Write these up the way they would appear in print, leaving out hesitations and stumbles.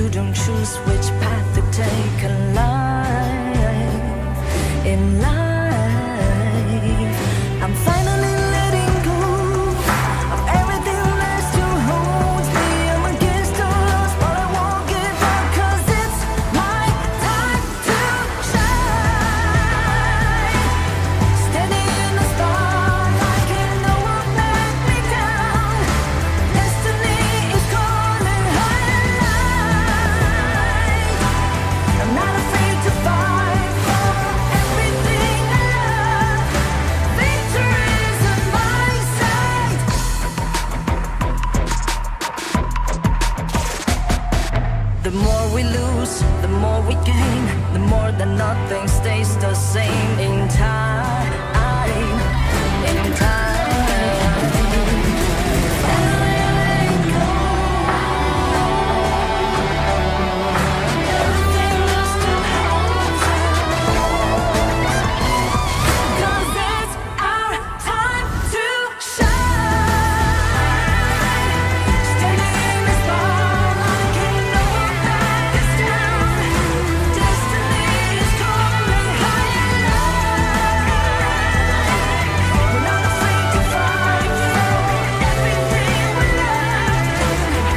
you don't choose which path to take alive. In life, I'm finally letting go of everything that still holds me. I'm against the odds, but I won't give up, 'cause it's my time to shine. Standing in the spotlight, and no one let me down. Destiny is calling high and light. I'm not afraid to fight for everything I love. Victory is in my sight. The more we lose, the more we gain. The more that nothing stays the same. In time, in time. Letting go. Everything that still holds us. 'Cause it's our time to shine. Standing in the spotlight, can't no one back us down. Destiny is calling high and light. We're not afraid to fight for everything we love.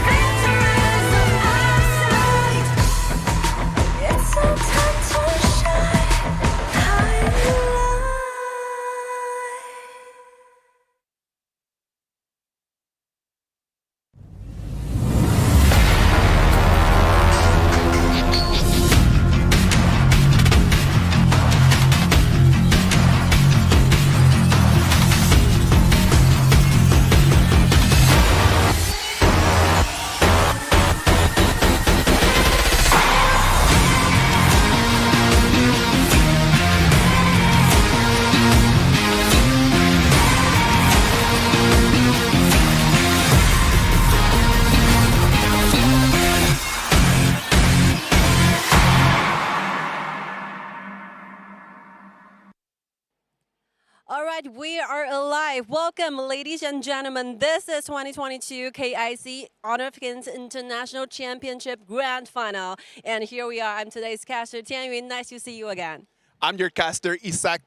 Victory is in our sight. It's our time to shine high and light. All right, we are alive. Welcome, ladies and gentlemen. This is 2022 KIC Honor of Kings International Championship Grand Final. And here we are. I'm today's caster, TianYun. Nice to see you again. I'm your caster,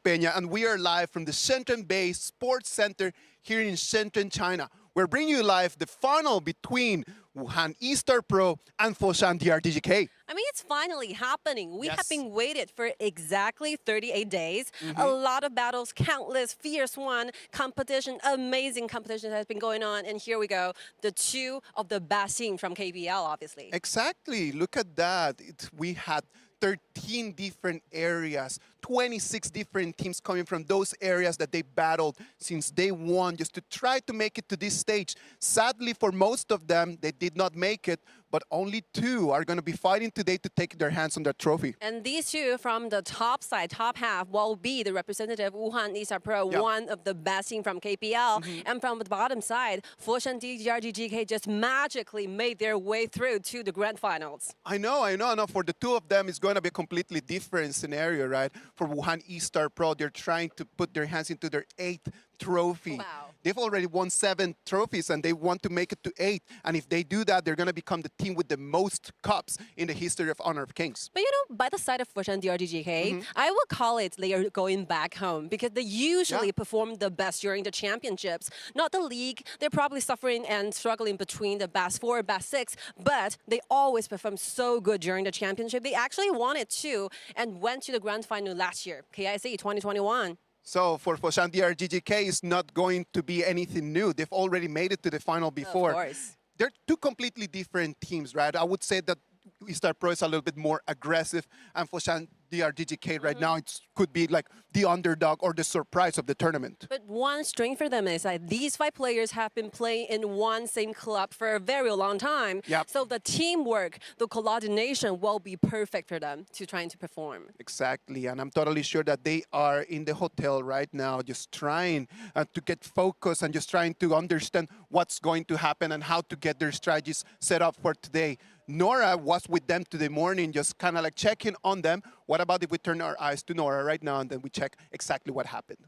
Pena, and we are live from the Shenzhen-based Sports Center here in Shenzhen, China. We're bringing you live the final between Wuhan.eStarPro and Foshan.DRG.GK. I mean, it's finally happening. We have Yes. been waited for exactly 38 days. A lot of battles, countless, fierce one, competition, amazing competition has been going on. And here we go, the two of the best teams from KPL, obviously. Exactly. Look at that. We had 13 different areas, 26 different teams coming from those areas that they battled since day one just to try to make it to this stage. Sadly, for most of them, they did not make it, but only two are going to be fighting today to take their hands on that trophy. And these two from the top side, top half, will be the representative Wuhan.eStarPro, Yeah. one of the best team from KPL. And from the bottom side, Foshan.DRG.GK just magically made their way through to the grand finals. I know. No, for the two of them, it's going to be a completely different scenario, right? For Wuhan.eStarPro, they're trying to put their hands into their 8th trophy. Wow. They've already won 7 trophies, and they want to make it to 8. And if they do that, they're going to become the team with the most cups in the history of Honor of Kings. But you know, by the side of Foshan.DRG.GK, I would call it they are going back home because they usually perform the best during the championships. Not the league. They're probably suffering and struggling between the best 4, best 6, but they always perform so good during the championship. They actually won it too and went to the grand final last year, KIC 2021. So for Foshan.DRG.GK, it's not going to be anything new. They've already made it to the final before. Of course. They're two completely different teams, right? I would say that eStarPro is a little bit more aggressive, and Foshan.DRG.GK right now it could be like the underdog or the surprise of the tournament. But one strength for them is that these 5 players have been playing in one same club for a very long time. Yep. So the teamwork, the coordination will be perfect for them to trying to perform. Exactly, and I'm totally sure that they are in the hotel right now just trying to get focused and just trying to understand what's going to happen and how to get their strategies set up for today. Nora was with them today morning, just kind of like checking on them. What about if we turn our eyes to Nora right now and then we check exactly what happened?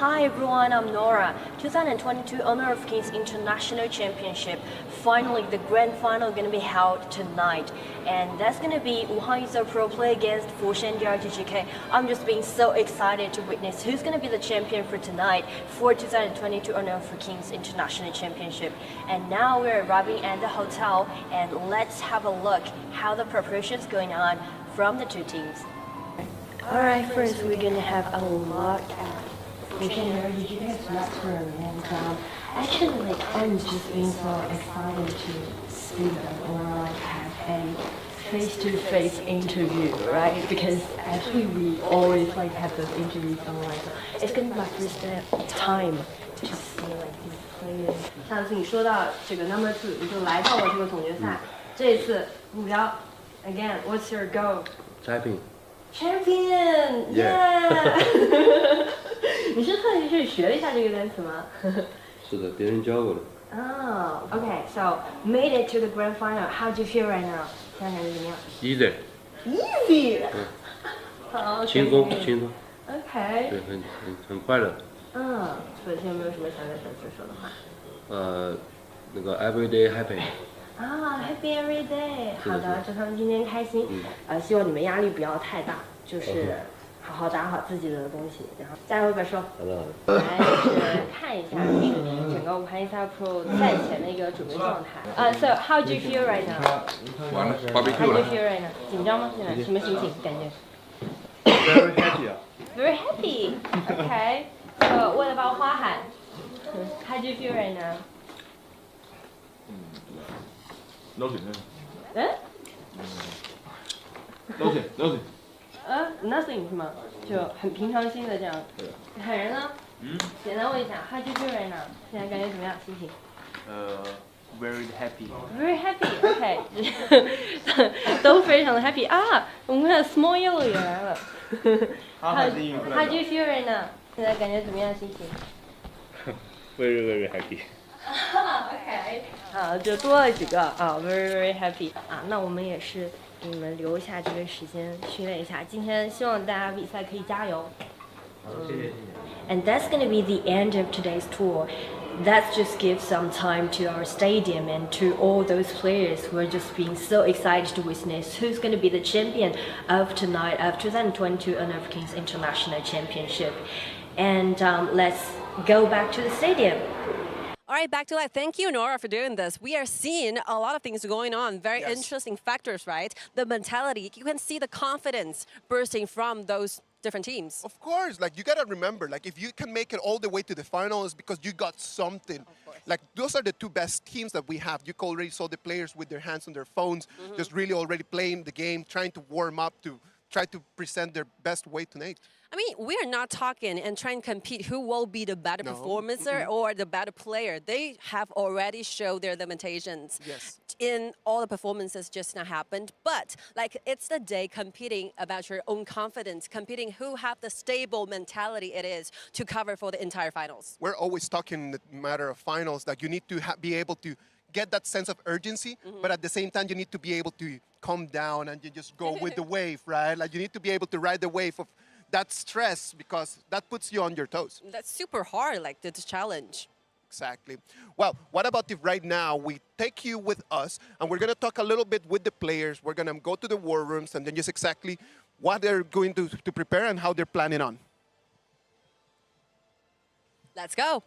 Hi everyone, I'm Nora. 2022 Honor of Kings International Championship. Finally, the grand final going to be held tonight. And that's going to be Wuhan.eStarPro play against Foshan.DRG.GK. I'm just being so excited to witness who's going to be the champion for tonight for 2022 Honor of Kings International Championship. And now we're arriving at the hotel and let's have a look how the preparations going on from the two teams. Alright, first we're going to have a look at Foshan.DRG.GK's restroom, and actually, like, I'm just being so excited to see them or like have a face-to-face interview, right? Because actually we always like have those interviews online, so it's gonna be my first time to see like these players. 上次你说到这个 number 2，你就来到了这个总决赛，这一次目标 again, what's your goal? Champion, yeah. 你是特意去学了一下这个单词吗？是的，别人教我的。Oh, okay. So made it to the grand final. How do you feel right now? 现在感觉怎么样 Easy， ？Easy. 好，轻松。Okay. 对，很快乐。首先有没有什么想跟粉丝说的话？那个 everyday happy。Happy every day。好的，祝他们今天开心。希望你们压力不要太大，就是好好打好自己的东西，然后加油，本说。好的。来，就是看一下整个MENA赛前的一个准备状态。So how do you feel right now? How do you feel right now? 紧张吗？现在什么心情？感觉 Very happy 啊。？Very happy. Okay. So what about 花海？How do you feel right now? Nothing 是吗？就很平常心的这样。海人呢？简单问一下 ，How do you feel right now？ 现在感觉怎么样？心情？Very happy. Very happy. OK. 都非常的 happy 啊！我们看 Small Yellow 也来了。How do you feel right now？ 现在感觉怎么样？心情？Very happy. OK， 就多了几个very happy 那我们也是给你们留下这个时间训练一下。今天希望大家比赛可以加油。谢谢。And that's going to be the end of today's tour. Let's just give some time to our stadium and to all those players who are just being so excited to witness who's going to be the champion of tonight of 2022 Honor of Kings International Championship. And let's go back to the stadium. All right, back to life. Thank you, Nora, for doing this. We are seeing a lot of things going on, very interesting factors, right? The mentality, you can see the confidence bursting from those different teams. Of course, like you gotta remember, like if you can make it all the way to the final, it's because you got something. Like those are the two best teams that we have. You already saw the players with their hands on their phones, just really already playing the game, trying to warm up to try to present their best way tonight. I mean, we are not talking and trying to compete who will be the better performer or the better player. They have already showed their limitations in all the performances just now happened. But like it's the day competing about your own confidence, competing who have the stable mentality it is to cover for the entire finals. We're always talking in the matter of finals that you need to be able to get that sense of urgency, but at the same time you need to be able to calm down and you just go with the wave, right? Like you need to be able to ride the wave of that stress because that puts you on your toes. That's super hard, like this challenge. Exactly. Well, what about if right now we take you with us and we're going to talk a little bit with the players. We're going to go to the war rooms and then just exactly what they're going to prepare and how they're planning on. Let's go.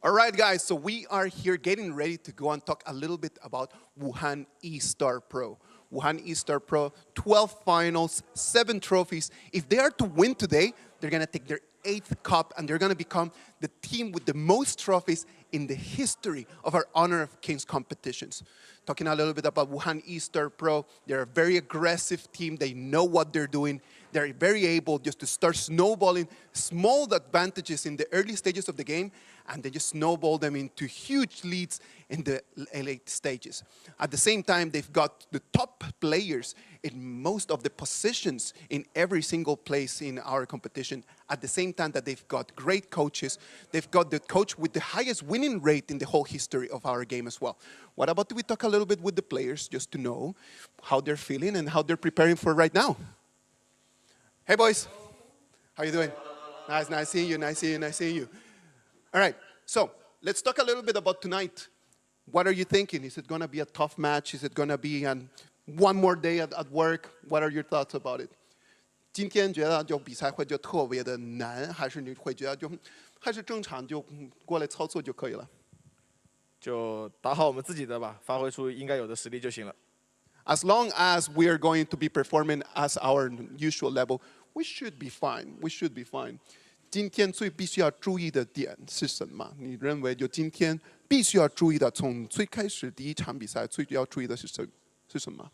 All right, guys, so we are here getting ready to go and talk a little bit about Wuhan.eStarPro. Wuhan.eStarPro, 12 finals, 7 trophies. If they are to win today, they're going to take their 8th cup and they're going to become the team with the most trophies in the history of our Honor of Kings competitions. Talking a little bit about Wuhan.eStarPro, they're a very aggressive team. They know what they're doing. They're very able just to start snowballing small advantages in the early stages of the game and they just snowball them into huge leads in the late stages. At the same time, they've got the top players in most of the positions in every single place in our competition. At the same time that they've got great coaches, they've got the coach with the highest winning rate in the whole history of our game as well. What about we talk a little bit with the players just to know how they're feeling and how they're preparing for right now? Hey boys, how you doing? Nice seeing you, nice seeing you. All right, so let's talk a little bit about tonight. What are you thinking? Is it going to be a tough match? Is it going to be one more day at work? What are your thoughts about it? 今天觉得就比赛会就特别的难，还是你会觉得就还是正常就过来操作就可以了？就打好我们自己的吧，发挥出应该有的实力就行了。As long as we are going to be performing as our usual level, we should be fine. We should be fine. 今天最必须要注意的点是什么？你认为就今天必须要注意的，从最开始第一场比赛最要注意的是什么？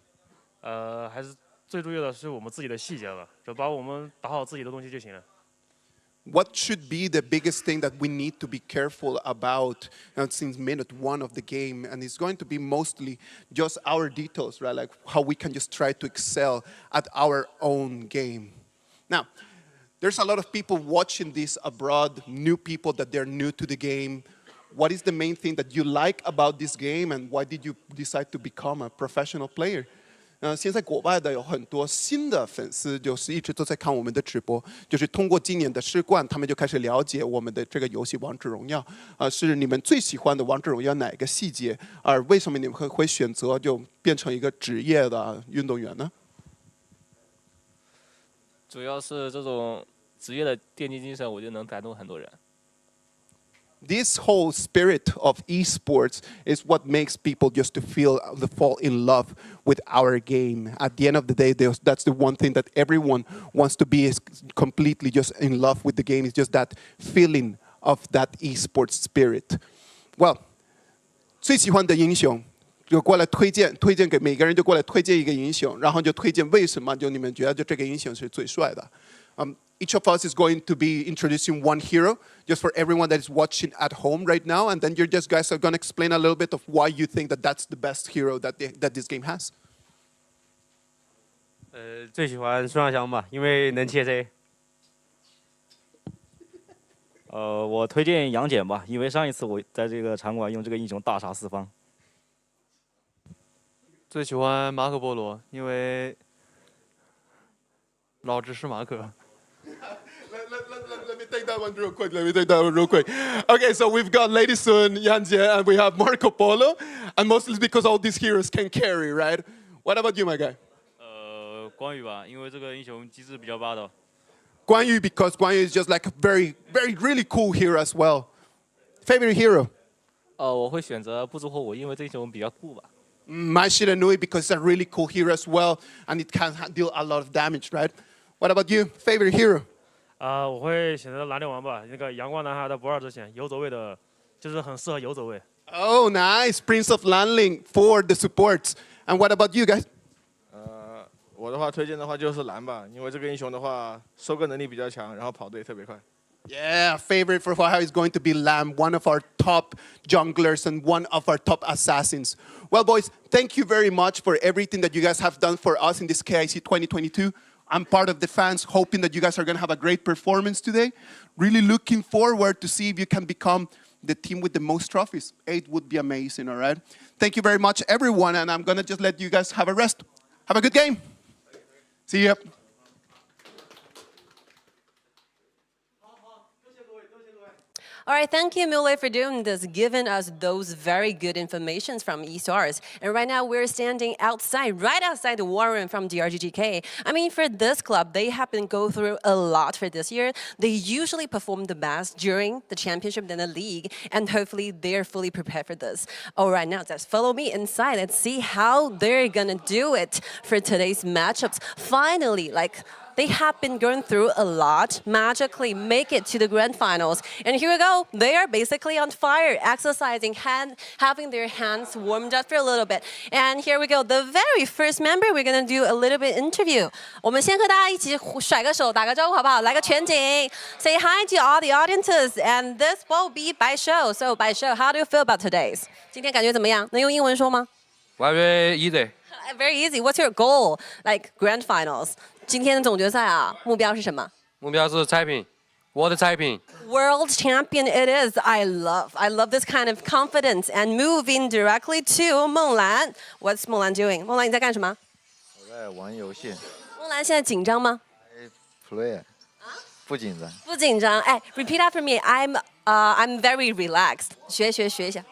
还是最注意的是我们自己的细节吧，就把我们打好自己的东西就行了。What should be the biggest thing that we need to be careful about since minute one of the game? And it's going to be mostly just our details, right? Like how we can just try to excel at our own game. Now, there's a lot of people watching this abroad, new people that they're new to the game. What is the main thing that you like about this game and why did you decide to become a professional player? 现在国外的有很多新的粉丝，就是一直都在看我们的直播，就是通过今年的世冠，他们就开始了解我们的这个游戏《王者荣耀》。是你们最喜欢的《王者荣耀》哪个细节？而为什么你们会选择就变成一个职业的运动员呢？主要是这种职业的电竞精神，我觉得能感动很多人。This whole spirit of esports is what makes people just to fall in love with our game. At the end of the day, that's the one thing that everyone wants to be is completely just in love with the game. It's just that feeling of that esports spirit. Well, 最喜欢的英雄就过来推荐给每个人，就过来推荐一个英雄，然后就推荐为什么就你们觉得就这个英雄是最帅的。Each of us is going to be introducing one hero just for everyone that is watching at home right now. And then you guys are going to explain a little bit of why you think that that's the best hero that this game has. 最喜欢孙尚香吧，因为能切 C。我推荐杨戬吧，因为上一次我在这个场馆用这个英雄大杀四方。最喜欢马可波罗，因为老子是马可。Let me take that one real quick. Okay, so we've got Lady Sun, Yang Jie, and we have Marco Polo, and mostly because all these heroes can carry, right? What about you, my guy? 关羽吧，因为这个英雄机制比较霸道。Guan Yu, because Guan Yu is just like a really cool hero as well. Favorite hero? 我会选择不知火舞，因为这个英雄比较酷吧。My Shiranui, because it's a really cool hero as well, and it can deal a lot of damage, right? What about you? Favorite hero? 我会选择蓝莲王吧，那个阳光男孩的不二之选，游走位的，就是很适合游走位。Oh, nice. Prince of Lanling for the supports. And what about you guys? 我的话推荐的话就是蓝吧，因为这个英雄的话收割能力比较强，然后跑得也特别快。Yeah, favorite for Huahao is going to be Lam, one of our top junglers and one of our top assassins. Well, boys, thank you very much for everything that you guys have done for us in this KIC 2022. I'm part of the fans, hoping that you guys are going to have a great performance today. Really looking forward to see if you can become the team with the most trophies. 8 would be amazing, all right? Thank you very much, everyone, and I'm going to just let you guys have a rest. Have a good game. See you. All right, thank you, Mule, for doing this, giving us those very good informations from eStars. And right now, we're standing outside, right outside the war room from DRG.GK. I mean, for this club, they have been going through a lot for this year. They usually perform the best during the championship, then the league, and hopefully they're fully prepared for this. All right, now just follow me inside. Let's see how they're gonna do it for today's matchups. Finally, they have been going through a lot, magically make it to the grand finals. And here we go. They are basically on fire, exercising, having their hands warmed up for a little bit. And here we go. The very first member, we're going to do a little bit interview. 我们先和大家一起甩个手，打个招呼好不好？来个全景 ，Say hi to all the audiences, and this will be by show. So by show, how do you feel about today's? 今天感觉怎么样？能用英文说吗？ Very easy. Very easy. What's your goal? Like grand finals. 今天的总决赛啊，目标是什么？目标是菜品，我的菜品。World champion it is. I love this kind of confidence. And moving directly to 梦兰. What's 梦兰 doing? 梦兰你在干什么？我在玩游戏。梦兰现在紧张吗？ Play. 不紧张。不紧张。哎 ，repeat after me. I'm very relaxed. 学一下。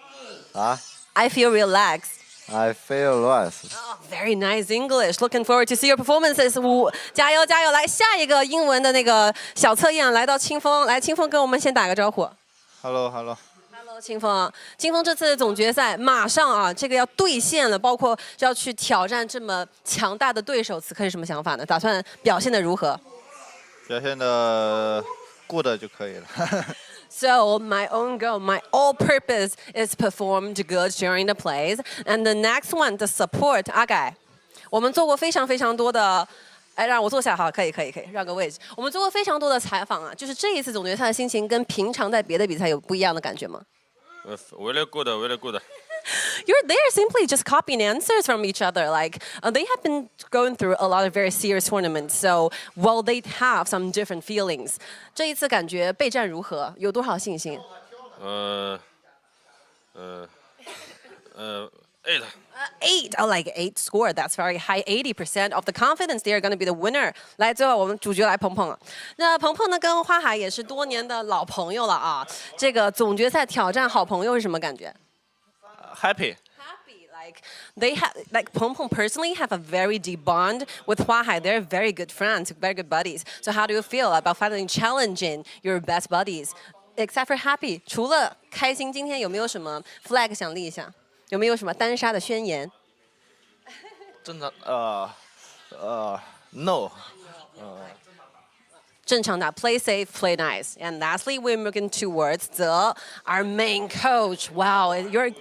啊 I feel relaxed. I feel relaxed. Oh, very nice English. Looking forward to see your performances. 加油加油！来下一个英文的那个小测验，来到清风，来清风跟我们先打个招呼。Hello. Hello， 清风。清风这次总决赛马上啊，这个要兑现了，包括要去挑战这么强大的对手，此刻是什么想法呢？打算表现的如何？表现的 good 就可以了。So my own goal, my all purpose is performed good during the plays. And the next one, the support. 阿改，我们做过非常非常多的，哎，让我坐下好，可以，让个位置。我们做过非常多的采访啊，就是这一次总决赛的心情跟平常在别的比赛有不一样的感觉吗？ Very good, very good. You're there simply just copying answers from each other. Like they have been going through a lot of very serious tournaments, so while they have some different feelings. 这一次感觉备战如何？有多少信心？8. 8. Oh, like 8 score. That's very high. 80% of the confidence they are going to be the winner. 来，最后我们主角来鹏鹏了。那鹏鹏呢，跟花海也是多年的老朋友了啊。这个总决赛挑战好朋友是什么感觉？ Happy. Like they have, like Peng Peng personally have a very deep bond with Huahai. They're very good friends, very good buddies. So how do you feel about finally challenging your best buddies? Except for happy, 除了开心，今天有没有什么 flag 想立一下？有没有什么单杀的宣言？正常no. 正常打 play safe, play nice. And lastly, we're moving towards our main coach. Wow, you're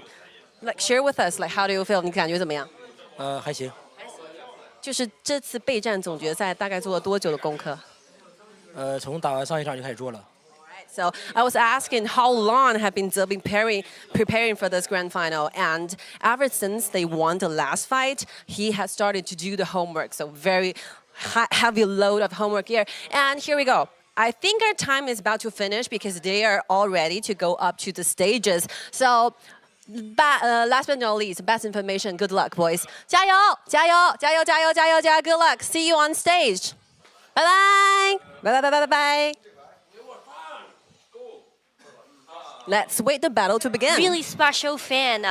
like share with us, like how do you feel? 你感觉怎么样？还行。就是这次备战总决赛大概做了多久的功课？从打完上一场就开始做了。So I was asking how long have been preparing for this grand final, and ever since they won the last fight, he has started to do the homework. So very heavy load of homework here. And here we go. I think our time is about to finish because they are all ready to go up to the stages. So last but not least, best information. Good luck, boys. 加油，加油，加油，加油，加油，加油 ！Good luck. See you on stage. Bye bye. Bye bye bye bye bye. Let's wait the battle to begin. Really special fan.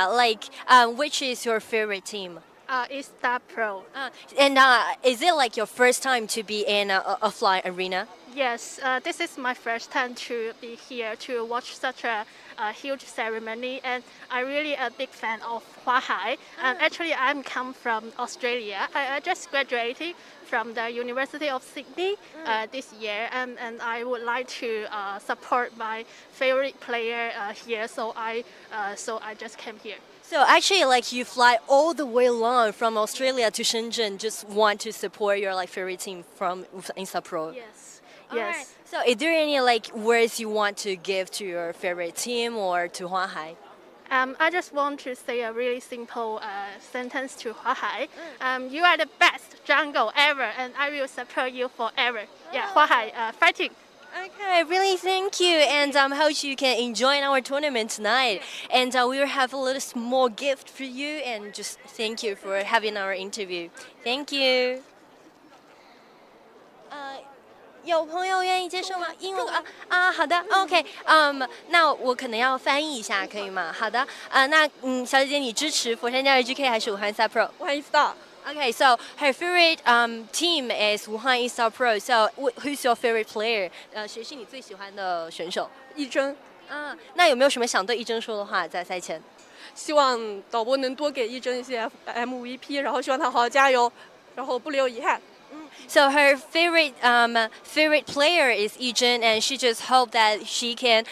Which is your favorite team? eStarPro. And is it like your first time to be in a fly arena? Yes, this is my first time to be here to watch such a huge ceremony, and I'm really a big fan of Huahai. Actually, I'm come from Australia. I just graduated from the University of Sydney this year, and I would like to support my favorite player here. So I just came here. So actually, like you fly all the way along from Australia to Shenzhen, just want to support your favorite team from eStarPro. Yes. Yes. Right. So, is there any words you want to give to your favorite team or to Huahai? I just want to say a really simple sentence to Huahai. You are the best jungle ever, and I will support you forever. Yeah, Huahai, fighting. Okay, really thank you, and hope you can enjoy our tournament tonight. And we will have a little small gift for you, and just thank you for having our interview. Thank you. 有朋友愿意接受吗？英文好的 ，OK，那我可能要翻译一下，可以吗？好的，那小姐姐，你支持佛山DRG.GK 还是Wuhan.eStarPro？ Wuhan.eStar。Okay, so her favorite team is Wuhan.eStarPro. So who's your favorite player? 谁是你最喜欢的选手？一真。那有没有什么想对一真说的话在赛前？希望导播能多给一真一些 MVP， 然后希望他好好加油，然后不留遗憾。So her favorite player is Yizhen, and she just hope that she can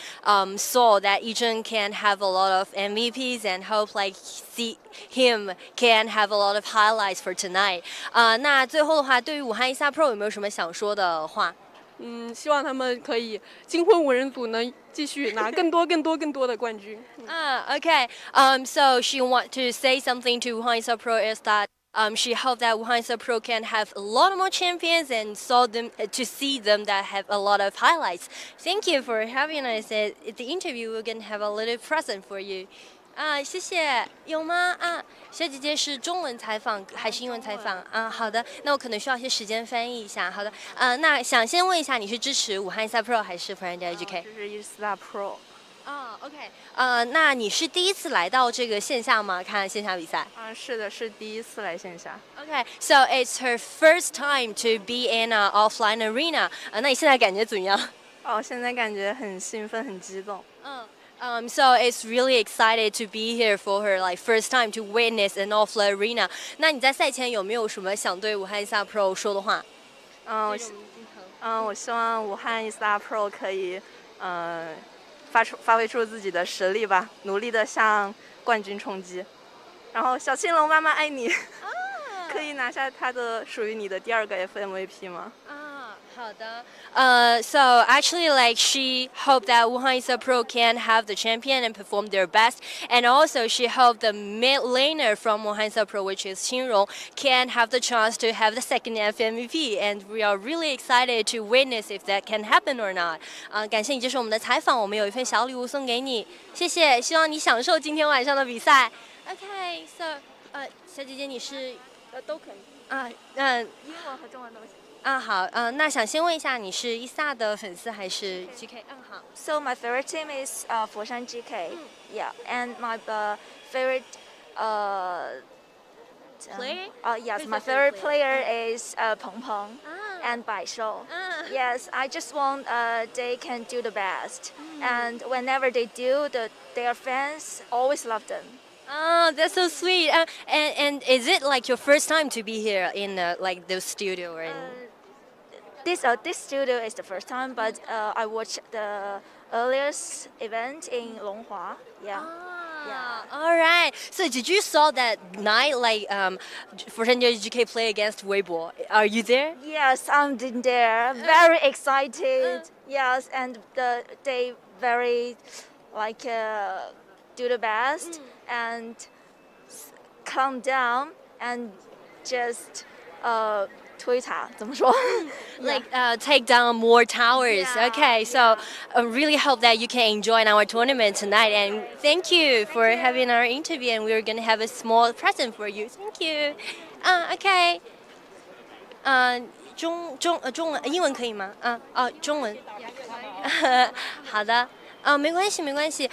saw that Yizhen can have a lot of MVPs and hope like see him can have a lot of highlights for tonight. 那最后的话，对于武汉1StarPro 有没有什么想说的话？希望他们可以金婚五人组能继续拿更多的冠军。Okay. So she want to say something to Wuhan.eStarPro is that she hope that Wuhan.eStarPro can have a lot more champions and saw them to see them that have a lot of highlights. Thank you for having us at the interview. We're gonna have a little present for you. 谢谢，有吗？小姐姐是中文采访还是英文采访？好的，那我可能需要一些时间翻译一下。好的，那想先问一下，你是支持武汉 1StarPro 还是Foshan.DRG.GK？ 支持 1StarPro。OK。那你是第一次来到这个线下吗？看线下比赛？是的，是第一次来线下。Okay, so it's her first time to be in an offline arena. 那你现在感觉怎么样？现在感觉很兴奋，很激动。So it's really excited to be here for her like first time to witness an offline arena. 那你在赛前有没有什么想对武汉 1StarPro 说的话？我希望武汉 1StarPro 可以发挥出自己的实力吧，努力的向冠军冲击。然后小青龙妈妈爱你，可以拿下她的属于你的第2个 FMVP 吗？好的。So actually, like she hoped that Wuhan1StarPro can have the champion and perform their best, and also she hoped the mid laner from Wuhan 1StarPro, which is Qingrong, can have the chance to have the second FMVP, and we are really excited to witness if that can happen or not. 感谢你接受我们的采访，我们有一份小礼物送给你，谢谢，希望你享受今天晚上的比赛。Okay, so 小姐姐你是都可以。英文和中文都行。好，那想先问一下，你是1STAR的粉丝还是 GK？ 好。 So my favorite team is Foshan.DRG.GK. Yeah, and my favorite player? Yes, my favorite player is Peng and Bai Shou. Yes, I just want they can do the best, and whenever they do, their fans always love them. That's so sweet. And is it like your first time to be here in like the studio or in? This studio is the first time, but I watched the earliest event in Longhua. Yeah. All right. So did you saw that night like Foshan.DRG.GK play against Weibo? Are you there? Yes, I'm there. Very excited. Yes, and they very like do the best and calm down and just 推塔怎么说 like take down more towers. Okay, so I really hope that you can enjoy our tournament tonight, and thank you for having our interview, and we're gonna have a small present for you. Thank you. Okay. 中文英文可以吗？中文。好的。没关系，没关系。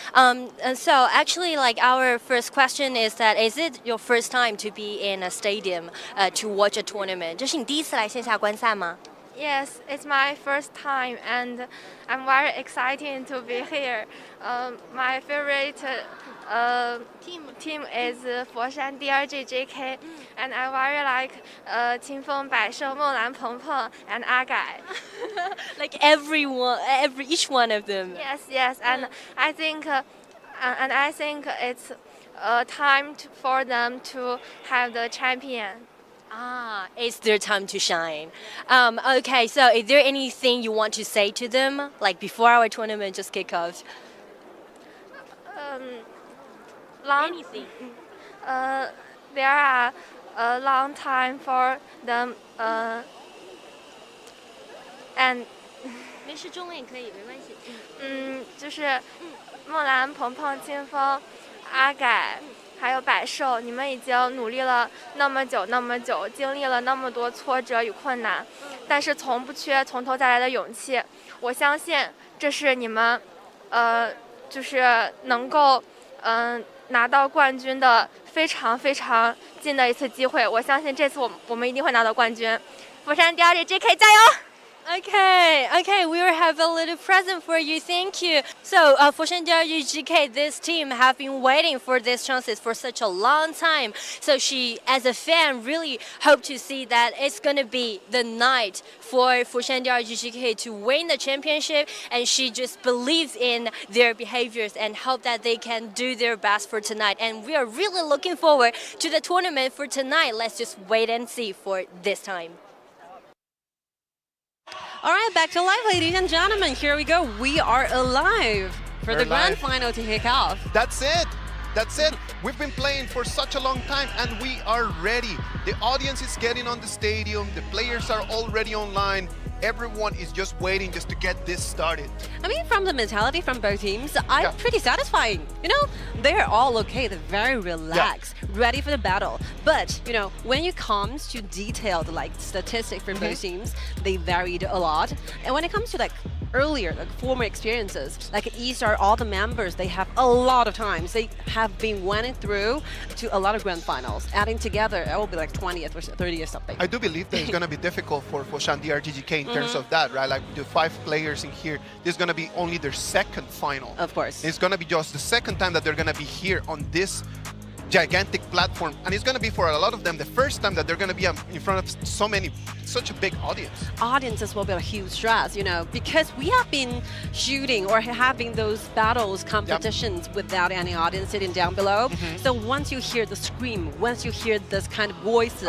So actually, like our first question is that is it your first time to be in a stadium to watch a tournament? 这是你第一次来線下觀賽嗎？ Yes, it's my first time, and I'm very excited to be here. My favorite team is Foshan.DRG.GK, and I very like Qingfeng, Baishou, Molan, Peng Peng, and Agai. Like each one of them. Yes, and I think it's time for them to have the champion. It's their time to shine. Okay, so is there anything you want to say to them, like before our tournament just kick off? Anything. There are a long time for them, and 没事，中文也可以，没关系。就是莫兰、鹏鹏、清风、阿改。还有百寿，你们已经努力了那么久，经历了那么多挫折与困难，但是从不缺从头再来的勇气。我相信这是你们，就是能够，拿到冠军的非常近的一次机会。我相信这次我们一定会拿到冠军。Foshan.DRG.GK 加油！ Okay, we will have a little present for you. Thank you. So, Foshan.DRG.GK, this team have been waiting for these chances for such a long time. So she, as a fan, really hope to see that it's gonna be the night for Foshan.DRG.GK to win the championship, and she just believes in their behaviors and hope that they can do their best for tonight. And we are really looking forward to the tournament for tonight. Let's just wait and see for this time. All right, back to live, ladies and gentlemen. Here we go. We are alive for the grand final to kick off. That's it. That's it. We've been playing for such a long time and we are ready. The audience is getting on the stadium. The players are already online. Everyone is just waiting just to get this started. I mean, from the mentality from both teams, I'm pretty satisfying. You know, they're all okay. They're very relaxed, ready for the battle. But, you know, when it comes to detailed like statistics from both teams, they varied a lot. And when it comes to like earlier, like former experiences, like at E-Star, all the members, they have a lot of times. They have been winning through to a lot of grand finals. Adding together, it will be like 20th or 30th something. I do believe that it's going to be difficult for Foshan.DRG.GK in terms of that, right? Like the 5 players in here, this is going to be only their second final. Of course. It's going to be just the second time that they're going to be here on this gigantic platform, and it's going to be for a lot of them the first time that they're going to be in front of such a big audience. Audiences will be a huge stress, you know, because we have been shooting or having those battles, competitions without any audience sitting down below. So once you hear the scream, once you hear this kind of voices,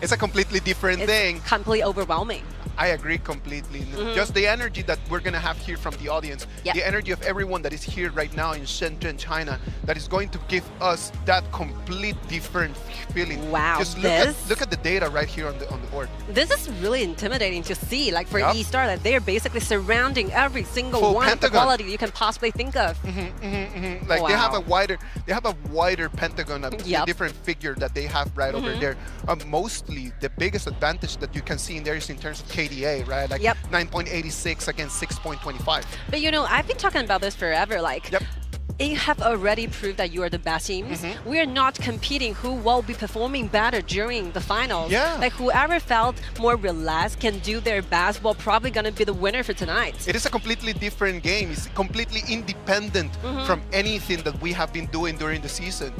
it's a completely different thing. Completely overwhelming. I agree completely. Just the energy that we're going to have here from the audience, the energy of everyone that is here right now in Shenzhen, China, that is going to give us that complete different feeling. Wow, just look at the data right here on the board. This is really intimidating to see, like for E-Star, that they're basically surrounding every single one of the quality you can possibly think of. Like they have a wider pentagon, a different figure that they have right over there. Mostly the biggest advantage that you can see in there is in terms of KDA, right? Like 9.86 against 6.25. But you know, I've been talking about this forever. Like, you have already proved that you are the best teams. We are not competing who will be performing better during the finals. Like whoever felt more relaxed can do their best will probably gonna be the winner for tonight. It is a completely different game. It's completely independent from anything that we have been doing during the season.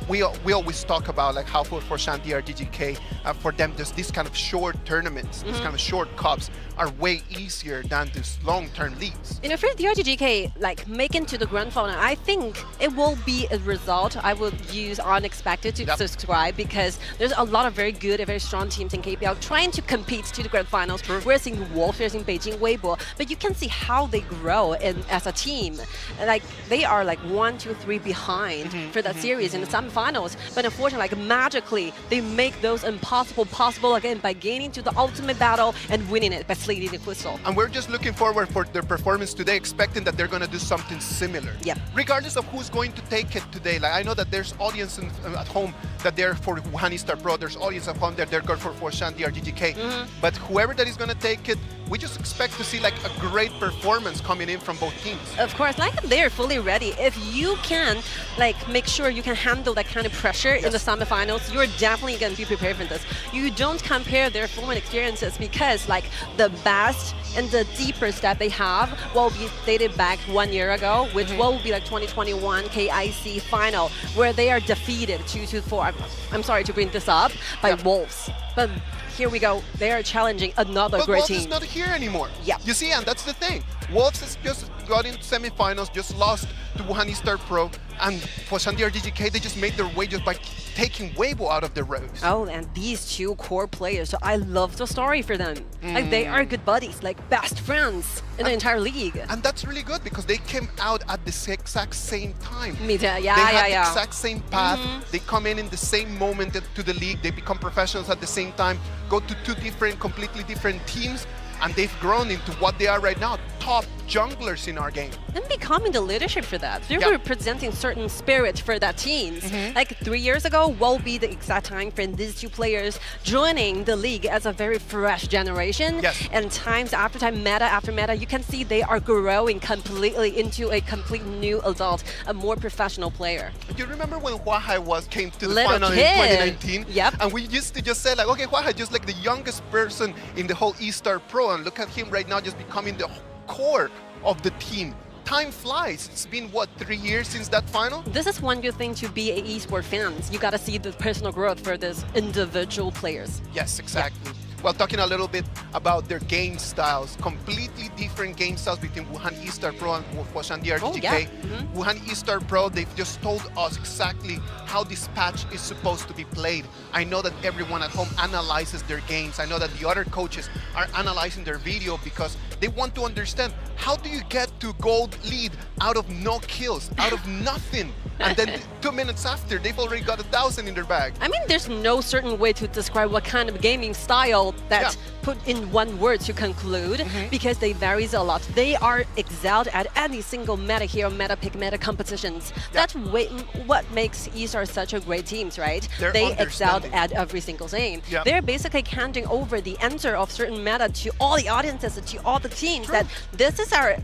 We always talk about like how for Foshan.DRG.GK, for them just these kind of short tournaments, these kind of short cups are way easier than these long-term leagues. You know, for DRG.GK, like making to the grand final, I think it will be a result I would use unexpected to subscribe, because there's a lot of very good and very strong teams in KPL trying to compete to the grand finals. We're seeing Wolf, we're seeing Beijing Weibo, but you can see how they grow as a team. Like they are like 1, 2, 3 behind for that series in the semifinals, but unfortunately, like magically, they make those impossible possible again by gaining to the ultimate battle and winning it by sliding the whistle. And we're just looking forward for their performance today, expecting that they're going to do something similar. Regardless of who's going to take it today. Like I know that there's audience at home that they're for Wuhan.eStarPro, there's audience at home that they're good for Foshan.DRG.GK. But whoever that is going to take it, we just expect to see like a great performance coming in from both teams. Of course, like they're fully ready. If you can like make sure you can handle that kind of pressure in the semifinals, you're definitely going to be prepared for this. You don't compare their former experiences, because like the best and the deeper step they have will be dated back 1 year ago, which will be like 2021 KIC final, where they are defeated 2-4. I'm sorry to bring this up, by Wolves. But here we go. They are challenging another great Wolves team. is not here anymore. You see, and that's the thing. Wolves has just got into semifinals, just lost to Wuhan.eStarPro, and Foshan.DRG.GK, they just made their way just by taking Weibo out of the race. Oh, and these two core players, so I love the story for them. Like they are good buddies, like best friends in the entire league. And that's really good, because they came out at the exact same time. Me too. They had the exact same path. They come in the same moment to the league. They become professionals at the same time, go to 2 completely different teams, and they've grown into what they are right now, top junglers in our game. And becoming the leadership for that. They're Yeah. representing certain spirit for that teams. Like 3 years ago will be the exact time for these two players joining the league as a very fresh generation. Yes. And times after time, meta after meta, you can see they are growing completely into a complete new adult, a more professional player. You remember when Huahai came to the Little final kid. in 2019? Yep. And we used to just say like, okay, Huahai just like the youngest person in the whole eStar Pro, and look at him right now just becoming the core of the team. Time flies. It's been, what, 3 years since that final? This is one good thing to be an esports fans. You gotta see the personal growth for these individual players. Yes, exactly. Well, talking a little bit about their game styles, completely different game styles between Wuhan.eStarPro and Foshan.DRG.GK. Wuhan.eStarPro, they've just told us exactly how this patch is supposed to be played. I know that everyone at home analyzes their games. I know that the other coaches are analyzing their video because they want to understand how do you get to gold lead out of no kills, out of nothing. And then 2 minutes after, they've already got 1,000 in their bag. I mean, there's no certain way to describe what kind of gaming style that put in one word to conclude because they varies a lot. They are excelled at any single meta hero, meta pick, meta competitions. That's what makes eStar such a great teams, right? They excelled at every single thing. They're basically handing over the answer of certain meta to all the audiences, to all the teams that this is our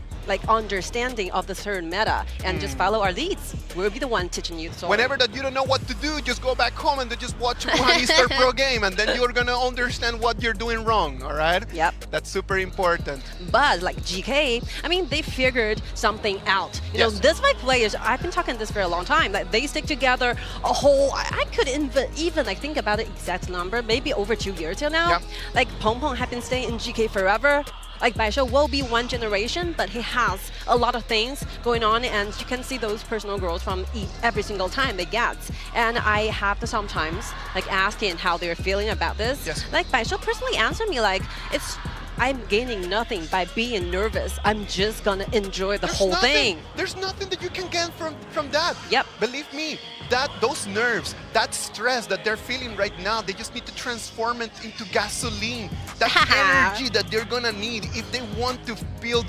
understanding of the certain meta and just follow our leads. We'll be the one teaching you. So whenever that you don't know what to do, just go back home and then just watch Wuhan.eStarPro game, and then you're gonna understand what you're doing wrong. All right? Yep. That's super important. But like GK, I mean, they figured something out. You know, this my players. I've been talking this for a long time. Like they stick together a whole. I could even like think about the exact number, maybe over 2 years till now. Like Peng Peng have been staying in GK forever. Like Baishou will be one generation, but he has a lot of things going on, and you can see those personal growth from every single time they get. And I have to sometimes like asking how they're feeling about this. Like Baishou personally answered me like, I'm gaining nothing by being nervous. I'm just gonna enjoy the whole thing. There's nothing that you can gain from that. Yep. Believe me, those nerves, that stress that they're feeling right now, they just need to transform it into gasoline. That energy that they're gonna need if they want to build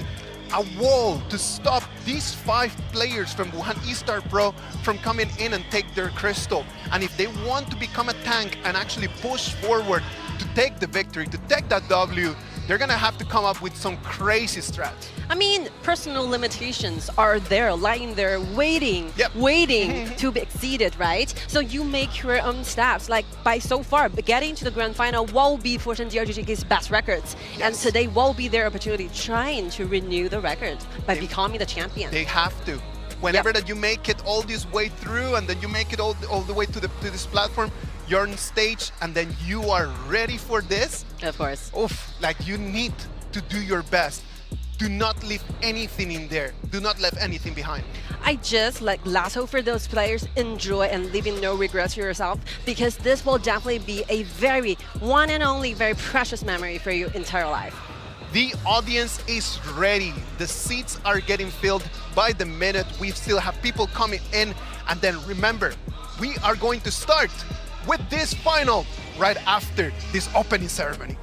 a wall to stop these 5 players from Wuhan.eStarPro from coming in and take their crystal. And if they want to become a tank and actually push forward to take the victory, to take that W, they're gonna have to come up with some crazy strats. I mean, personal limitations are there, lying there, waiting to be exceeded, right? So you make your own steps. Like by so far, getting to the grand final will be Foshan.DRG.GK's best records, and today will be their opportunity trying to renew the record by becoming the champion. They have to. Whenever that you make it all this way through, and then you make it all the way to this platform, you're on stage, and then you are ready for this. Of course. Oof, like you need to do your best. Do not leave anything in there. Do not leave anything behind. I just last hope for those players, enjoy and leaving no regrets to yourself, because this will definitely be a very one and only very precious memory for your entire life. The audience is ready. The seats are getting filled by the minute. We still have people coming in. And then remember, we are going to start with this final right after this opening ceremony.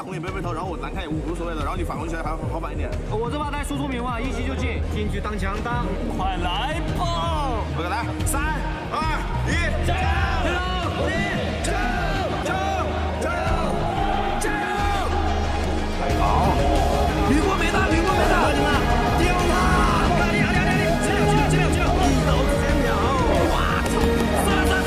红脸背背头，然后我难看也无所谓的，然后你返回去还好反一点。我这把带输出名话，一击就进，进去当枪当，快来吧 ！OK， 来，3、2、1，加油！加油！加油！加油！加油！好，吕国没了，吕国没了，兄弟们，丢了！厉害！进了！1刀10秒，哇操！3！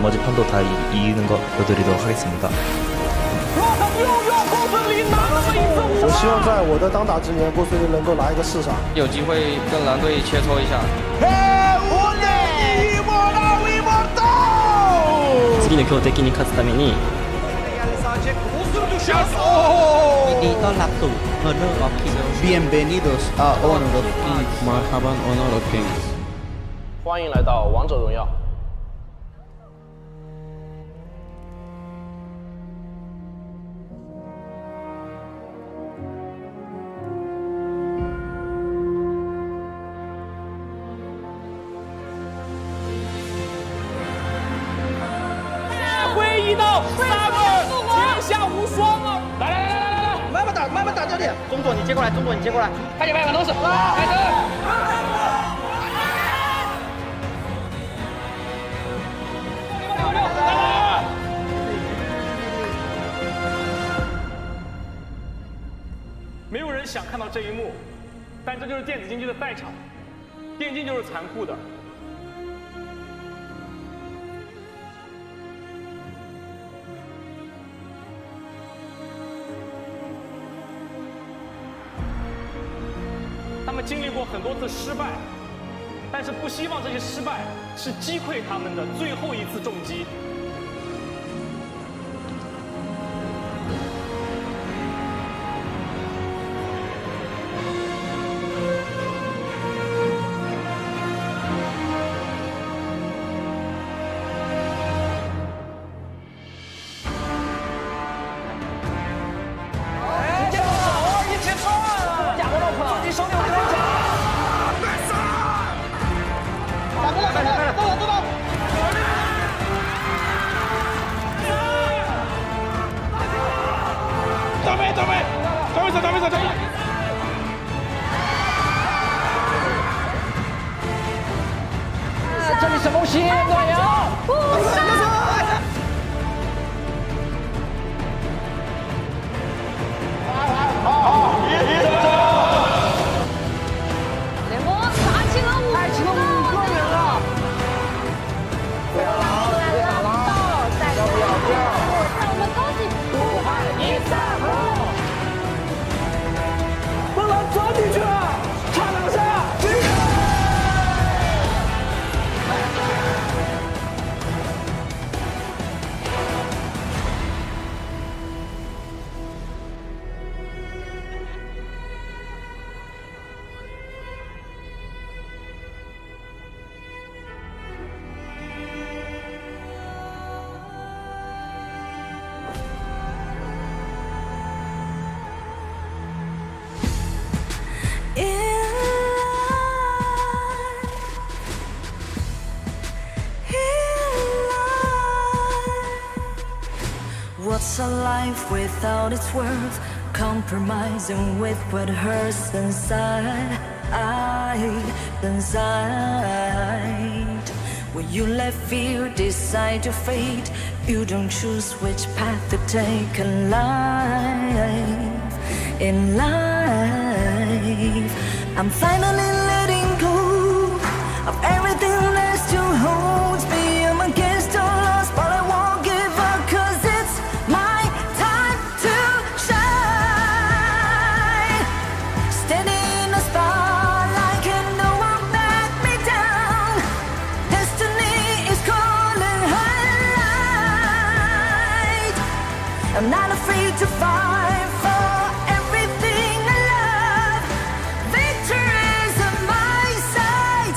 나머지 판도 다 이기는 거 보여드리도록 하겠습니다. 我希望在我的当打之年，波斯尼能够拿一个市场。有机会跟蓝队切磋一下。次の強敵に勝つために。Bienvenidos a Honor of Kings. Marhaban Honor of Kings. 欢迎来到王者荣耀。挥一刀，3个，天下无双啊！来，慢慢打教练。中座你接过来，快点，都是，开始。没有人想看到这一幕，但这就是电子竞技的赛场，电竞就是残酷的。他们经历过很多次失败，但是不希望这些失败是击溃他们的最后一次重击。这里什么东西？暖阳！联盟打起了5个人了！要不要这样？让我们恭喜Wuhan.eStarPro！不能走进去了，差2下。What's a life without its worth? Compromising with what hurts inside. When you let fear decide your fate, you don't choose which path to take in life. I'm finally letting go of everything that still holds me. I'm against all odds, but I won't give up, 'cause it's my time to shine. Standing in the spotlight, can no one back me down? Destiny is calling highlight. I'm not afraid to fight for everything I love. Victory is on my side.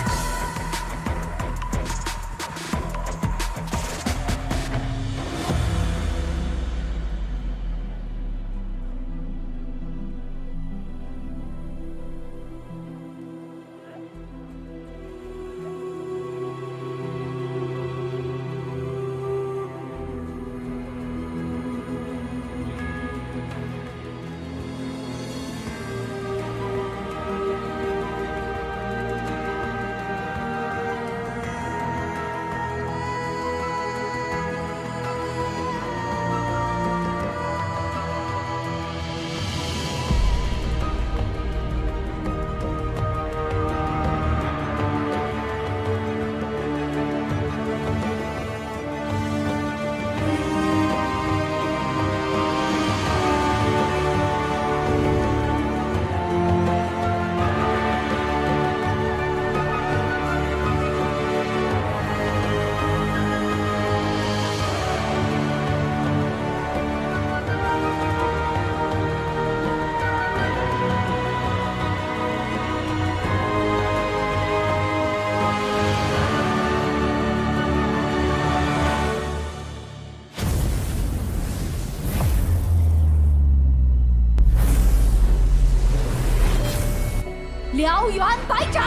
燎原百斩。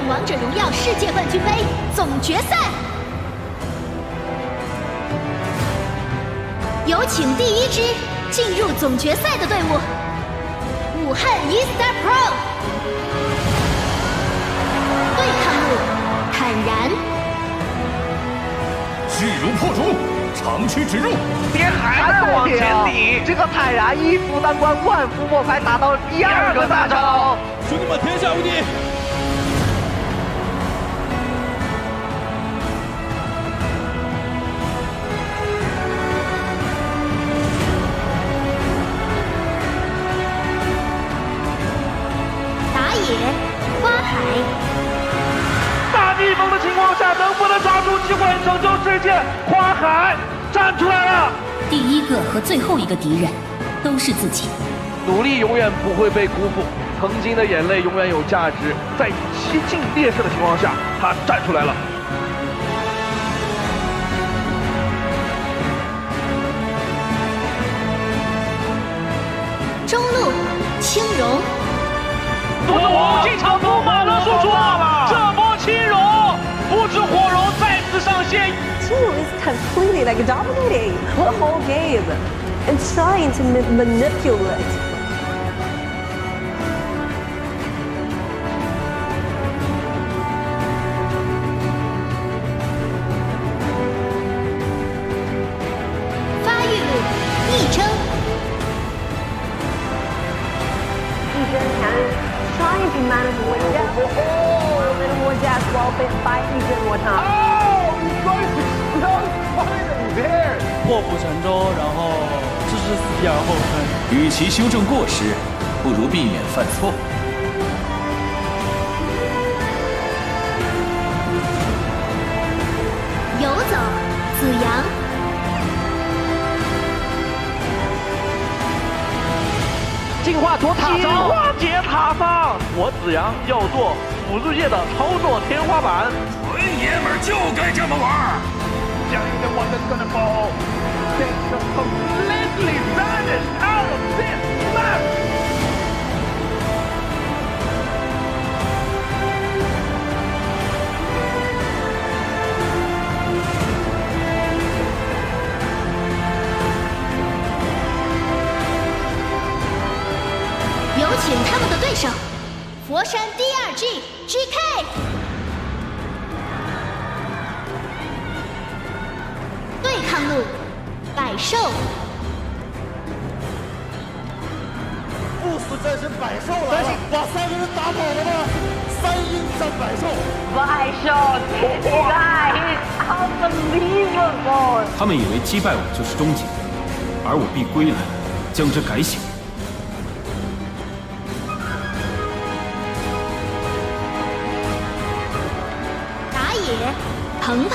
王者荣耀世界冠军杯总决赛，有请第一支进入总决赛的队伍——武汉 eStarPro。对抗路坦然，势如破竹，长驱直入，别还在往前顶！这个坦然一夫当关，万夫莫开，达到第2个大招。兄弟们，天下无敌！花海，大逆风的情况下，能不能抓住机会拯救世界？花海站出来了。第一个和最后一个敌人都是自己，努力永远不会被辜负，曾经的眼泪永远有价值。在七进劣势的情况下，他站出来了。中路，青荣。这场都满了输出，这波青荣，不知火荣再次上线。Team is completely like dominating the whole game and trying to manipulate. Trying to manage more death. A little more death while by Ethan more time. Oh, you guys are so finally there. 破釜沉舟，然后置之死地而后生。与其修正过失，不如避免犯错。游走，子阳。进化图塔上，化解塔上，我子阳要做辅助界的操作天花板。纯爷们儿就该这么玩。Xiao the one that's gonna fall. They completely vanished out of this map. 有请他们的对手，佛山 DRG.GK。对抗路，百兽。不死战神百兽来了，把3个人打跑了吗？3英战百兽，百兽天才 ，unbelievable！ 他们以为击败我就是终结，而我必归来，将之改写。打野，鹏鹏。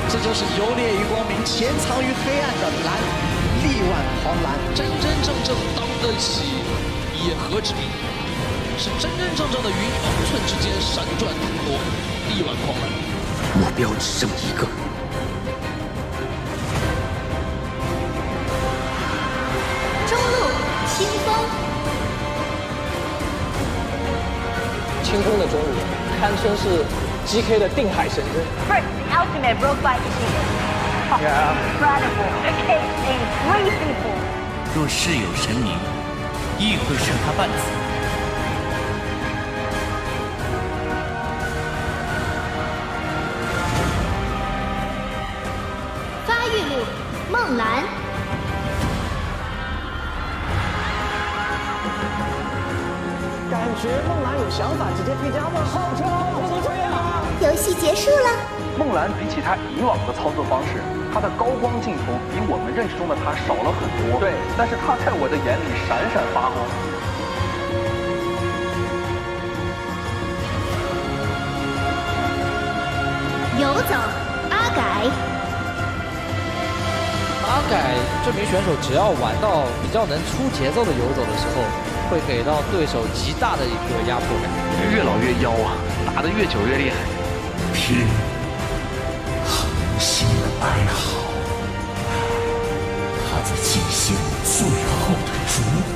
这就是游猎于光明、潜藏于黑暗的蓝，力挽狂澜，真真正正当得起野合之名，是真真正正的于方寸之间闪转腾挪，力挽狂澜。目标只剩一个。中路清风，清风的中路堪称是 GK 的定海神针。First, the ultimate road fight is incredible. It is three people. 若世有神明，亦会剩他半子。发育路梦兰，感觉梦兰有想法，直接推加吗？好球，怎么这样？游戏结束了。梦兰比起他以往的操作方式，他的高光镜头比我们认识中的他少了很多。对，但是他在我的眼里闪闪发光。游走阿改，阿改这名选手只要玩到比较能出节奏的游走的时候，会给到对手极大的一个压迫感。越老越妖啊，打得越久越厉害。听恒星的哀嚎，他在进行最后的烛火。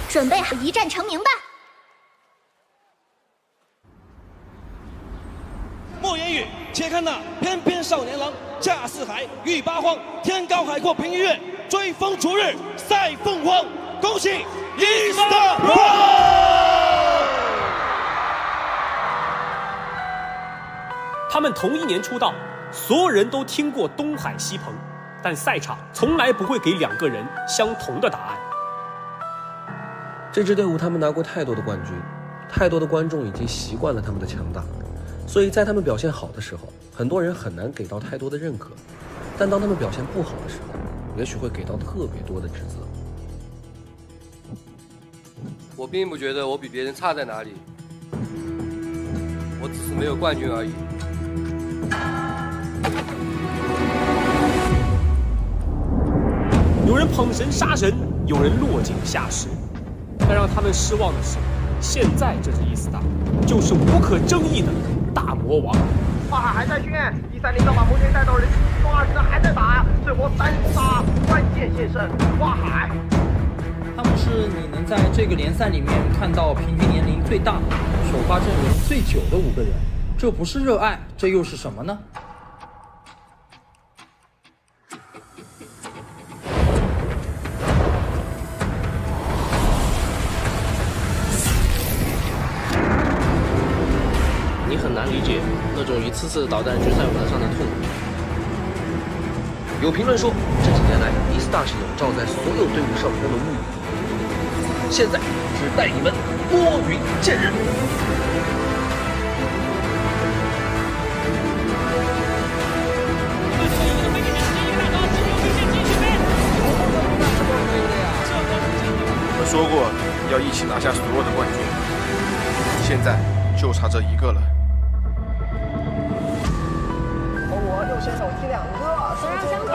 准备好一战成名吧！莫言语，且看那翩翩少年郎，架四海，御八荒，天高海阔凭一跃，追风逐日赛凤凰。恭喜 MENA！ 他们同一年出道，所有人都听过东海西鹏，但赛场从来不会给两个人相同的答案。这支队伍他们拿过太多的冠军，太多的观众已经习惯了他们的强大，所以在他们表现好的时候，很多人很难给到太多的认可，但当他们表现不好的时候，也许会给到特别多的指责。我并不觉得我比别人差在哪里，我只是没有冠军而已。有人捧神杀神，有人落井下石，但让他们失望的是，现在这支E-Star就是无可争议的大魔王。花海还在训，第3领导把魔拳带到人气中20的还在打，最后3杀关键现胜，花海。他们是你能在这个联赛里面看到平均年龄最大、首发阵容最久的5个人，这不是热爱，这又是什么呢？难理解那种一次次倒在决赛舞台上的痛苦。有评论说，这几年来，eStar 是笼罩在所有队伍上空的乌云，现在只待你们拨云见日。我们说过要一起拿下所有的冠军，现在就差这一个了。我右选手踢2个，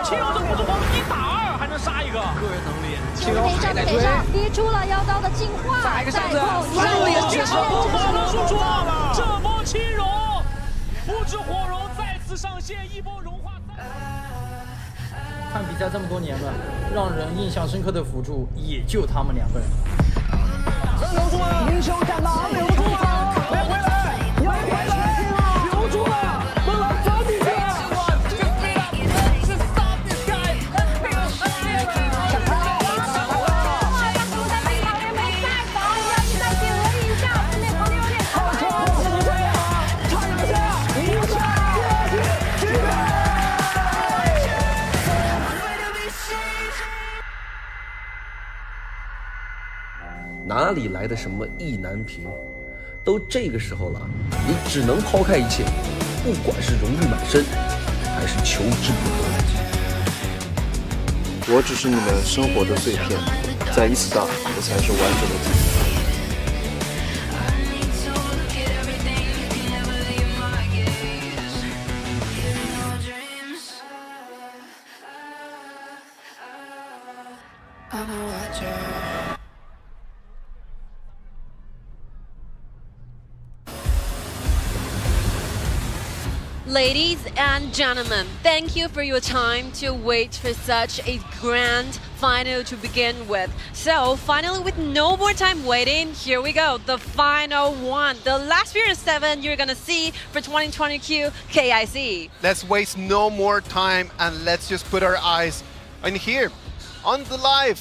青柔这不是光1打2还能杀一个，个人能力。青柔还在追，逼出了妖刀的进化，再一个上子，火龙输出了，这波青柔不知火龙再次上线，一波融化。看比赛这么多年了，让人印象深刻的辅助也就他们2个人。能留住吗？英雄赶忙留住啊！回来，要回来，留住了，能来抓进去了。哪里来的什么意难平？都这个时候了，你只能抛开一切，不管是荣誉满身，还是求之不得。我只是你们生活的碎片，在eStar，我才是完整的自己。Ladies and gentlemen, thank you for your time to wait for such a grand final to begin with. So finally, with no more time waiting, here we go, the final one. The last year 7 you're gonna see for 2022 KIC. Let's waste no more time and let's just put our eyes in here on the live.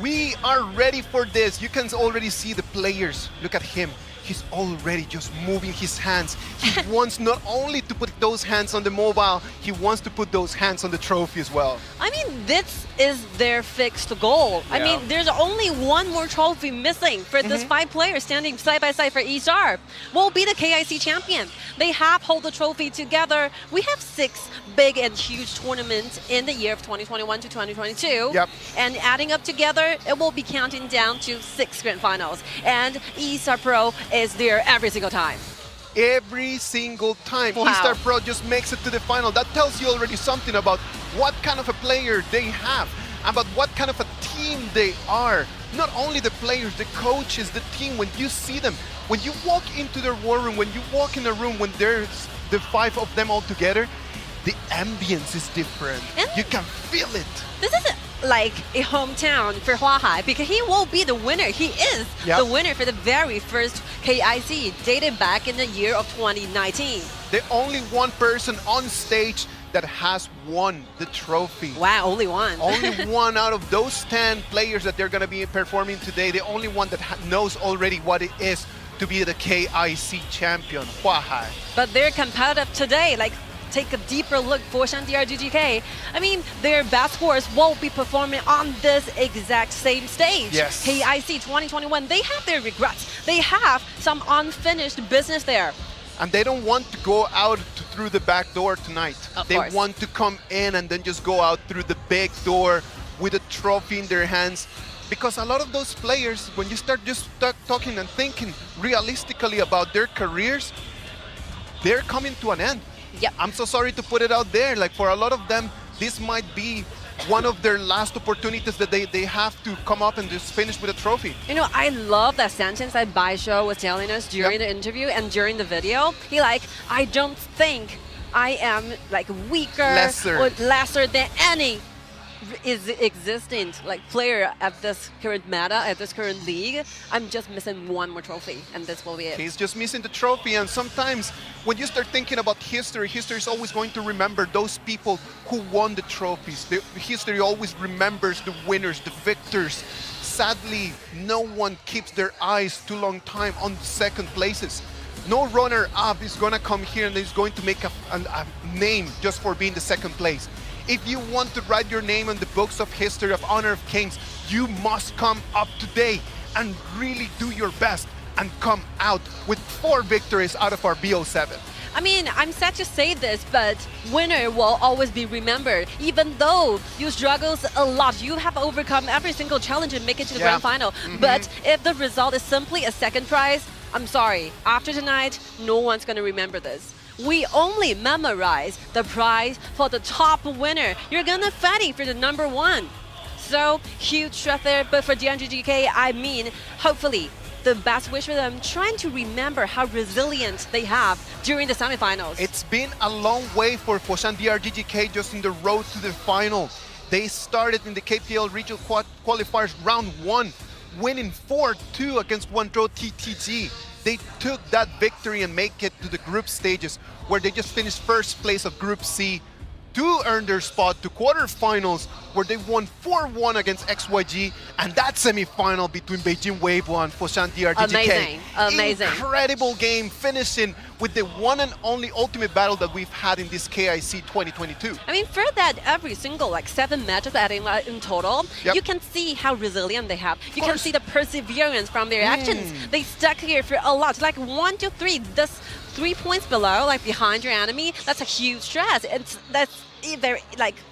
We are ready for this. You can already see the players. Look at him. He's already just moving his hands. He wants not only to put those hands on the mobile, he wants to put those hands on the trophy as well. I mean, this is their fixed goal. I mean, there's only one more trophy missing for this 5 players standing side by side for eStar. Will be the KIC champion. They have hold the trophy together. We have 6 big and huge tournaments in the year of 2021 to 2022. Yep. And adding up together, it will be counting down to 6 grand finals. And eStarPro is there every single time. Every single time. Wow. eStarPro just makes it to the final. That tells you already something about what kind of a player they have, about what kind of a team they are. Not only the players, the coaches, the team, when you see them, when you walk into their war room, when you walk in a room, when there's the 5 of them all together, the ambience is different. And you can feel it. This is like a hometown for Huahai because he will be the winner. He is the winner for the very first KIC dated back in the year of 2019. The only one person on stage that has won the trophy. Wow, only one. Only one out of those 10 players that they're going to be performing today, the only one that knows already what it is to be the KIC champion, Huahai. But they're competitive today. Like, take a deeper look, Foshan.DRG.GK. I mean, their best scores won't be performing on this exact same stage. Yes. KIC 2021, they have their regrets. They have some unfinished business there. And they don't want to go out through the back door tonight. They want to come in and then just go out through the big door with a trophy in their hands. Because a lot of those players, when you start just talking and thinking realistically about their careers, they're coming to an end. Yep. I'm so sorry to put it out there. Like, for a lot of them, this might be one of their last opportunities that they have to come up and just finish with a trophy. You know, I love that sentence that Baisho was telling us during the interview and during the video. He like, I don't think I am like weaker or lesser than any is existing like player at this current meta, at this current league. I'm just missing one more trophy, and this will be it. He's just missing the trophy, and sometimes when you start thinking about history, history is always going to remember those people who won the trophies. The history always remembers the winners, the victors. Sadly, no one keeps their eyes too long time on second places. No runner-up is going to come here and is going to make a name just for being the second place. If you want to write your name in the books of history of Honor of Kings, you must come up today and really do your best and come out with 4 victories out of our BO7. I mean, I'm sad to say this, but winner will always be remembered. Even though you struggled a lot, you have overcome every single challenge and make it to the grand final. But if the result is simply a second prize, I'm sorry. After tonight, no one's going to remember this. We only memorize the prize for the top winner. You're going to fighting for the number 1. So, huge stress there. But for TianYun, I mean, hopefully, the best wish for them, trying to remember how resilient they have during the semifinals. It's been a long way for Foshan.DRG.GK just in the road to the final. They started in the KPL regional qualifiers round 1, winning 4-2 against Wondro TTG. They took that victory and make it to the group stages, where they just finished first place of Group C to earn their spot to quarterfinals, where they won 4-1 against XYG, and that semifinal between Beijing Weibo and Foshan.DRG.GK. Amazing, amazing. Incredible game, finishing with the one and only ultimate battle that we've had in this KIC 2022. I mean, for that, every single 7 matches in total, you can see how resilient they have. You can see the perseverance from their actions. They stuck here for a lot, 1 to 3. This 3 points below, behind your enemy, that's a huge stress. That's very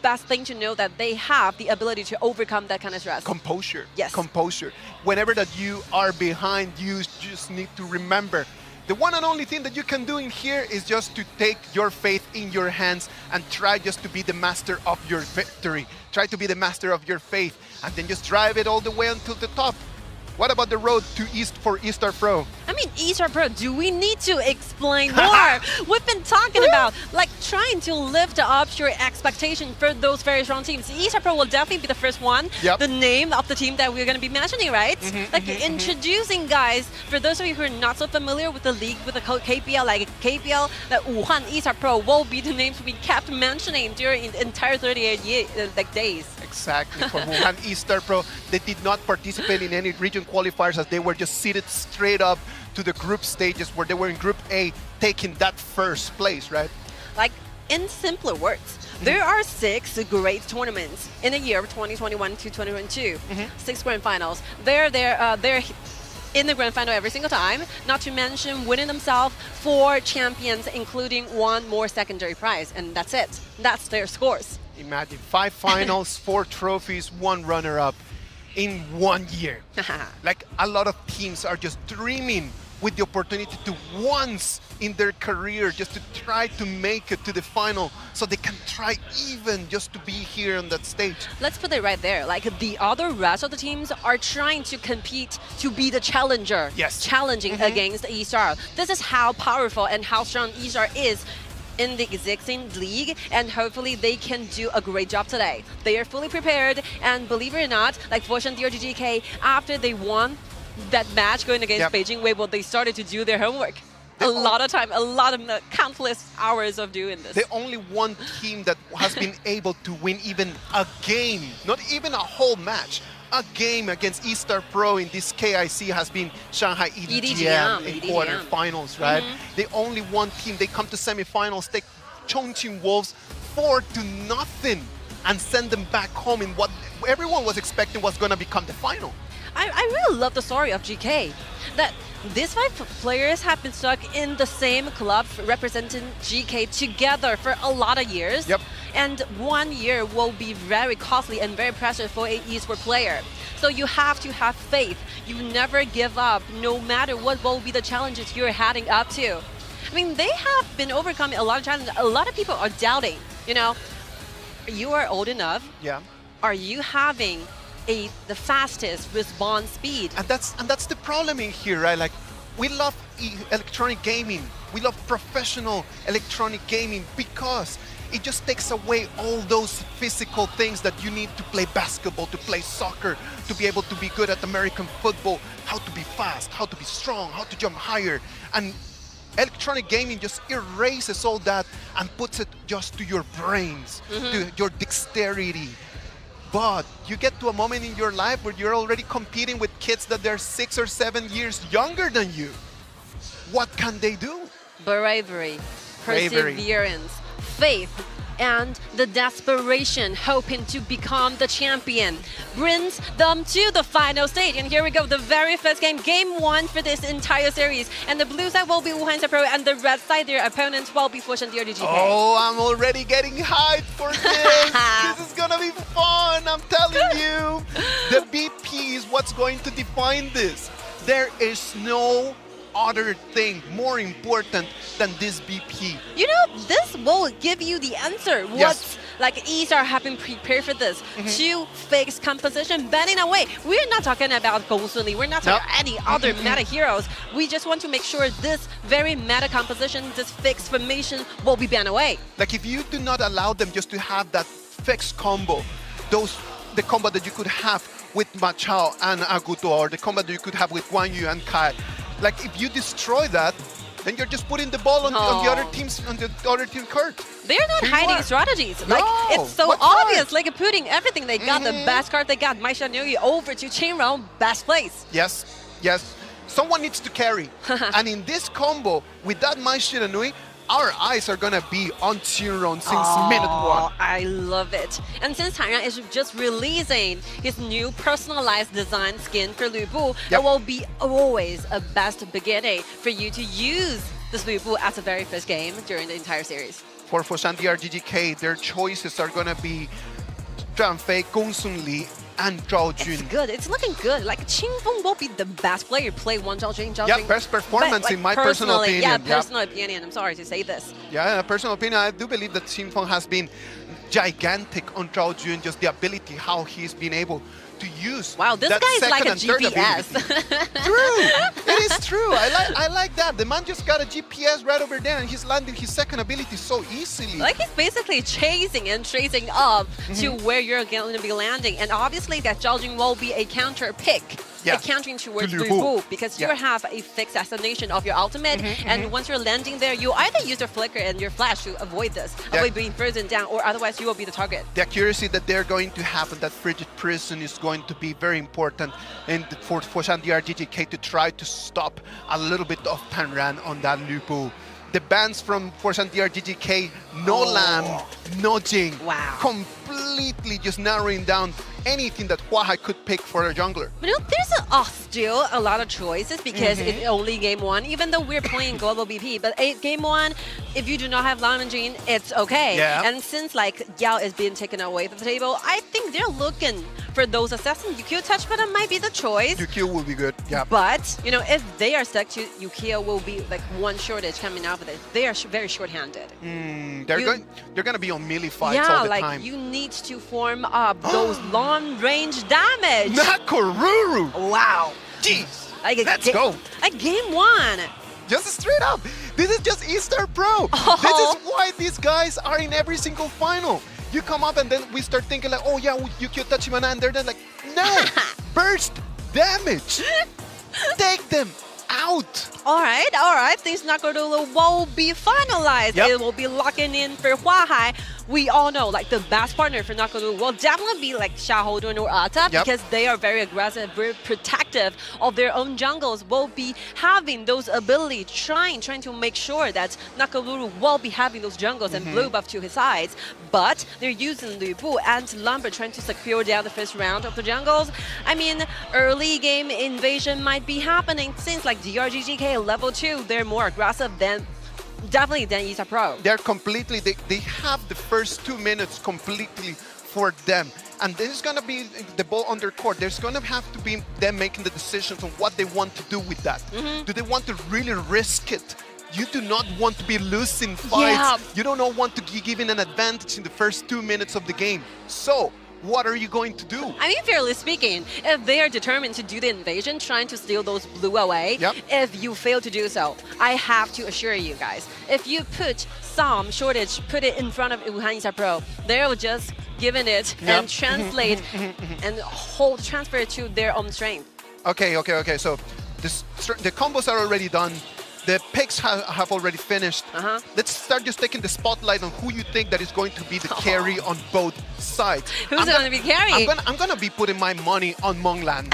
best thing to know, that they have the ability to overcome that kind of stress. Composure. Yes. Composure. Whenever that you are behind, you just need to remember the one and only thing that you can do in here is just to take your faith in your hands and try just to be the master of your victory. Try to be the master of your faith, and then just drive it all the way until the top. What about the road to East for eStarPro? I mean, eStarPro, do we need to explain more? We've been talking about trying to lift up your expectation for those very strong teams. eStarPro will definitely be the first one. The name of the team that we're going to be mentioning, right? Introducing guys, for those of you who are not so familiar with the league, with the KPL, KPL, that Wuhan.eStarPro will be the names we kept mentioning during the entire 38 days. Exactly. For Wuhan.eStarPro, they did not participate in any region qualifiers, as they were just seated straight up to the group stages, where they were in Group A, taking that first place, right? In simpler words, there are 6 great tournaments in the year of 2021 to 2022. 6 grand finals. They're in the grand final every single time, not to mention winning themselves 4 champions, including 1 more secondary prize, and that's it. That's their scores. Imagine 5 finals, 4 trophies, 1 runner-up in 1 year. A lot of teams are just dreaming with the opportunity to once in their career just to try to make it to the final, so they can try even just to be here on that stage. Let's put it right there. The other rest of the teams are trying to compete to be the challenger. Yes. Challenging against eStar. This is how powerful and how strong eStar is in the existing league, and hopefully they can do a great job today. They are fully prepared, and believe it or not, Foshan.DRG.GK, after they won that match going against Beijing Weibo, they started to do their homework. A lot of time, countless hours of doing this. The only one team that has been able to win even a game, not even a whole match, a game against eStarPro in this KIC has been Shanghai EDGM in quarterfinals, right? The only one team, they come to semifinals, take Chongqing Wolves 4-0 and send them back home in what everyone was expecting was going to become the final. I really love the story of GK. That these 5 players have been stuck in the same club representing GK together for a lot of years. And 1 year will be very costly and very precious for an esports player. So you have to have faith. You never give up, no matter what will be the challenges you're heading up to. I mean, they have been overcoming a lot of challenges. A lot of people are doubting, you are old enough. Are you having the fastest response speed? And that's the problem in here, right? We love electronic gaming. We love professional electronic gaming because it just takes away all those physical things that you need to play basketball, to play soccer, to be able to be good at American football, how to be fast, how to be strong, how to jump higher. And electronic gaming just erases all that and puts it just to your brains, to your dexterity. But you get to a moment in your life where you're already competing with kids that they're 6 or 7 years younger than you. what can they do? Bravery, perseverance, faith, and the desperation, hoping to become the champion, brings them to the final stage. And here we go, the very first game, game 1 for this entire series. And the blue side will be Wuhan.eStarPro, and the red side, their opponent, will be Foshan.DRG.GK. Oh, I'm already getting hyped for this. This is gonna be fun, I'm telling you. The BP is what's going to define this. There is no other thing more important than this BP. You know, this will give you the answer. What's like eStar have been prepared for this to fix composition, banning away. We're not talking about Gong Sun Li. We're not talking about any other meta heroes. We just want to make sure this very meta composition, this fixed formation will be banned away. Like if you do not allow them just to have that fixed combo, the combo that you could have with Ma Xiao and Aguto, or the combo that you could have with Guan Yu and Kai. Like if you destroy that, then you're just putting the ball on the other team's court. They're not hiding strategies. Like it's so obvious. Like putting everything they got, the best card they got, Mai Xianui over to Qingrong, best place. Yes, yes. Someone needs to carry. And in this combo, with that Mai Xianui, our eyes are gonna be on Qingrong since minute 1. I love it. And since TianYun is just releasing his new personalized design skin for Lu Bu, it will be always a best beginning for you to use this Lu Bu as the very first game during the entire series. For Foshan.DRG.GK, their choices are gonna be Zhang Fei, Gong Sun Li, and Zhao Jun. It's good. It's looking good. Like Qing Feng will be the best player. Play one Zhao Jun. Yeah, best performance like, in my personal opinion. Yeah, personal opinion. I'm sorry to say this. Yeah, personal opinion. I do believe that Qing Feng has been gigantic on Zhao Jun. Just the ability, how he's been able to use. Wow, this that guy is like a GPS. True, it is true. I like that. The man just got a GPS right over there, and he's landing his second ability so easily. Like he's basically chasing and tracing up to where you're going to be landing, and obviously that Zhao Jun will be a counter pick. Countering towards Lu Bu, because you have a fixed destination of your ultimate, and once you're landing there, you either use your flicker and your flash to avoid this, avoid being frozen down, or otherwise you will be the target. The accuracy that they're going to have in that frigid prison is going to be very important, and for Foshan.DRG.GK to try to stop a little bit of Panran on that Lu Bu. The bans from Foshan.DRG.GK, no Lamb, no Jing. Wow. Completely just narrowing down anything that Huahai could pick for a jungler. But you know, there's still a lot of choices because it's only game 1, even though we're playing global BP. But game 1, if you do not have Lam and Jin, it's okay. And since like Yao is being taken away from the table, I think they're looking for those assassins. Yukio Touch Button might be the choice. Yukio will be good, But, you know, if they are stuck to Yukio, will be like one shortage coming out of it. They are very short-handed. They're going to be on melee fights all the time. Yeah, like you need to form up those long-range damage. Nakoruru! Wow. Jeez, like let's go. Like game 1. Just straight up. This is just eStarPro. This is why these guys are in every single final. You come up and then we start thinking like, oh yeah, Yukio Tachibana, and they're then like, no, burst damage. Take them out. All right. This Nakoruru will be finalized. It will be locking in for Huahai. We all know like the best partner for Nakoruru will definitely be like Xiao or Ata because they are very aggressive, very protective of their own jungles, will be having those abilities, trying to make sure that Nakoruru will be having those jungles and blue buff to his sides. But they're using Lu Bu and Lumber trying to secure down the first round of the jungles. I mean, early game invasion might be happening since like DRG.GK level 2, they're more aggressive than definitely than eStarPro. They're completely, they have the first 2 minutes completely for them. And this is going to be the ball on their court. There's going to have to be them making the decisions on what they want to do with that. Do they want to really risk it? You do not want to be losing fights. You don't want to be given an advantage in the first 2 minutes of the game. So, what are you going to do? I mean, fairly speaking, if they are determined to do the invasion, trying to steal those blue away, if you fail to do so, I have to assure you guys, if you put some shortage, put it in front of Wuhan.eStarPro, they'll just give it and translate and transfer it to their own strength. Okay. So the combos are already done. The picks have already finished. Let's start just taking the spotlight on who you think that is going to be the carry on both sides. Who's going to be carry? I'm gonna be putting my money on Monglan.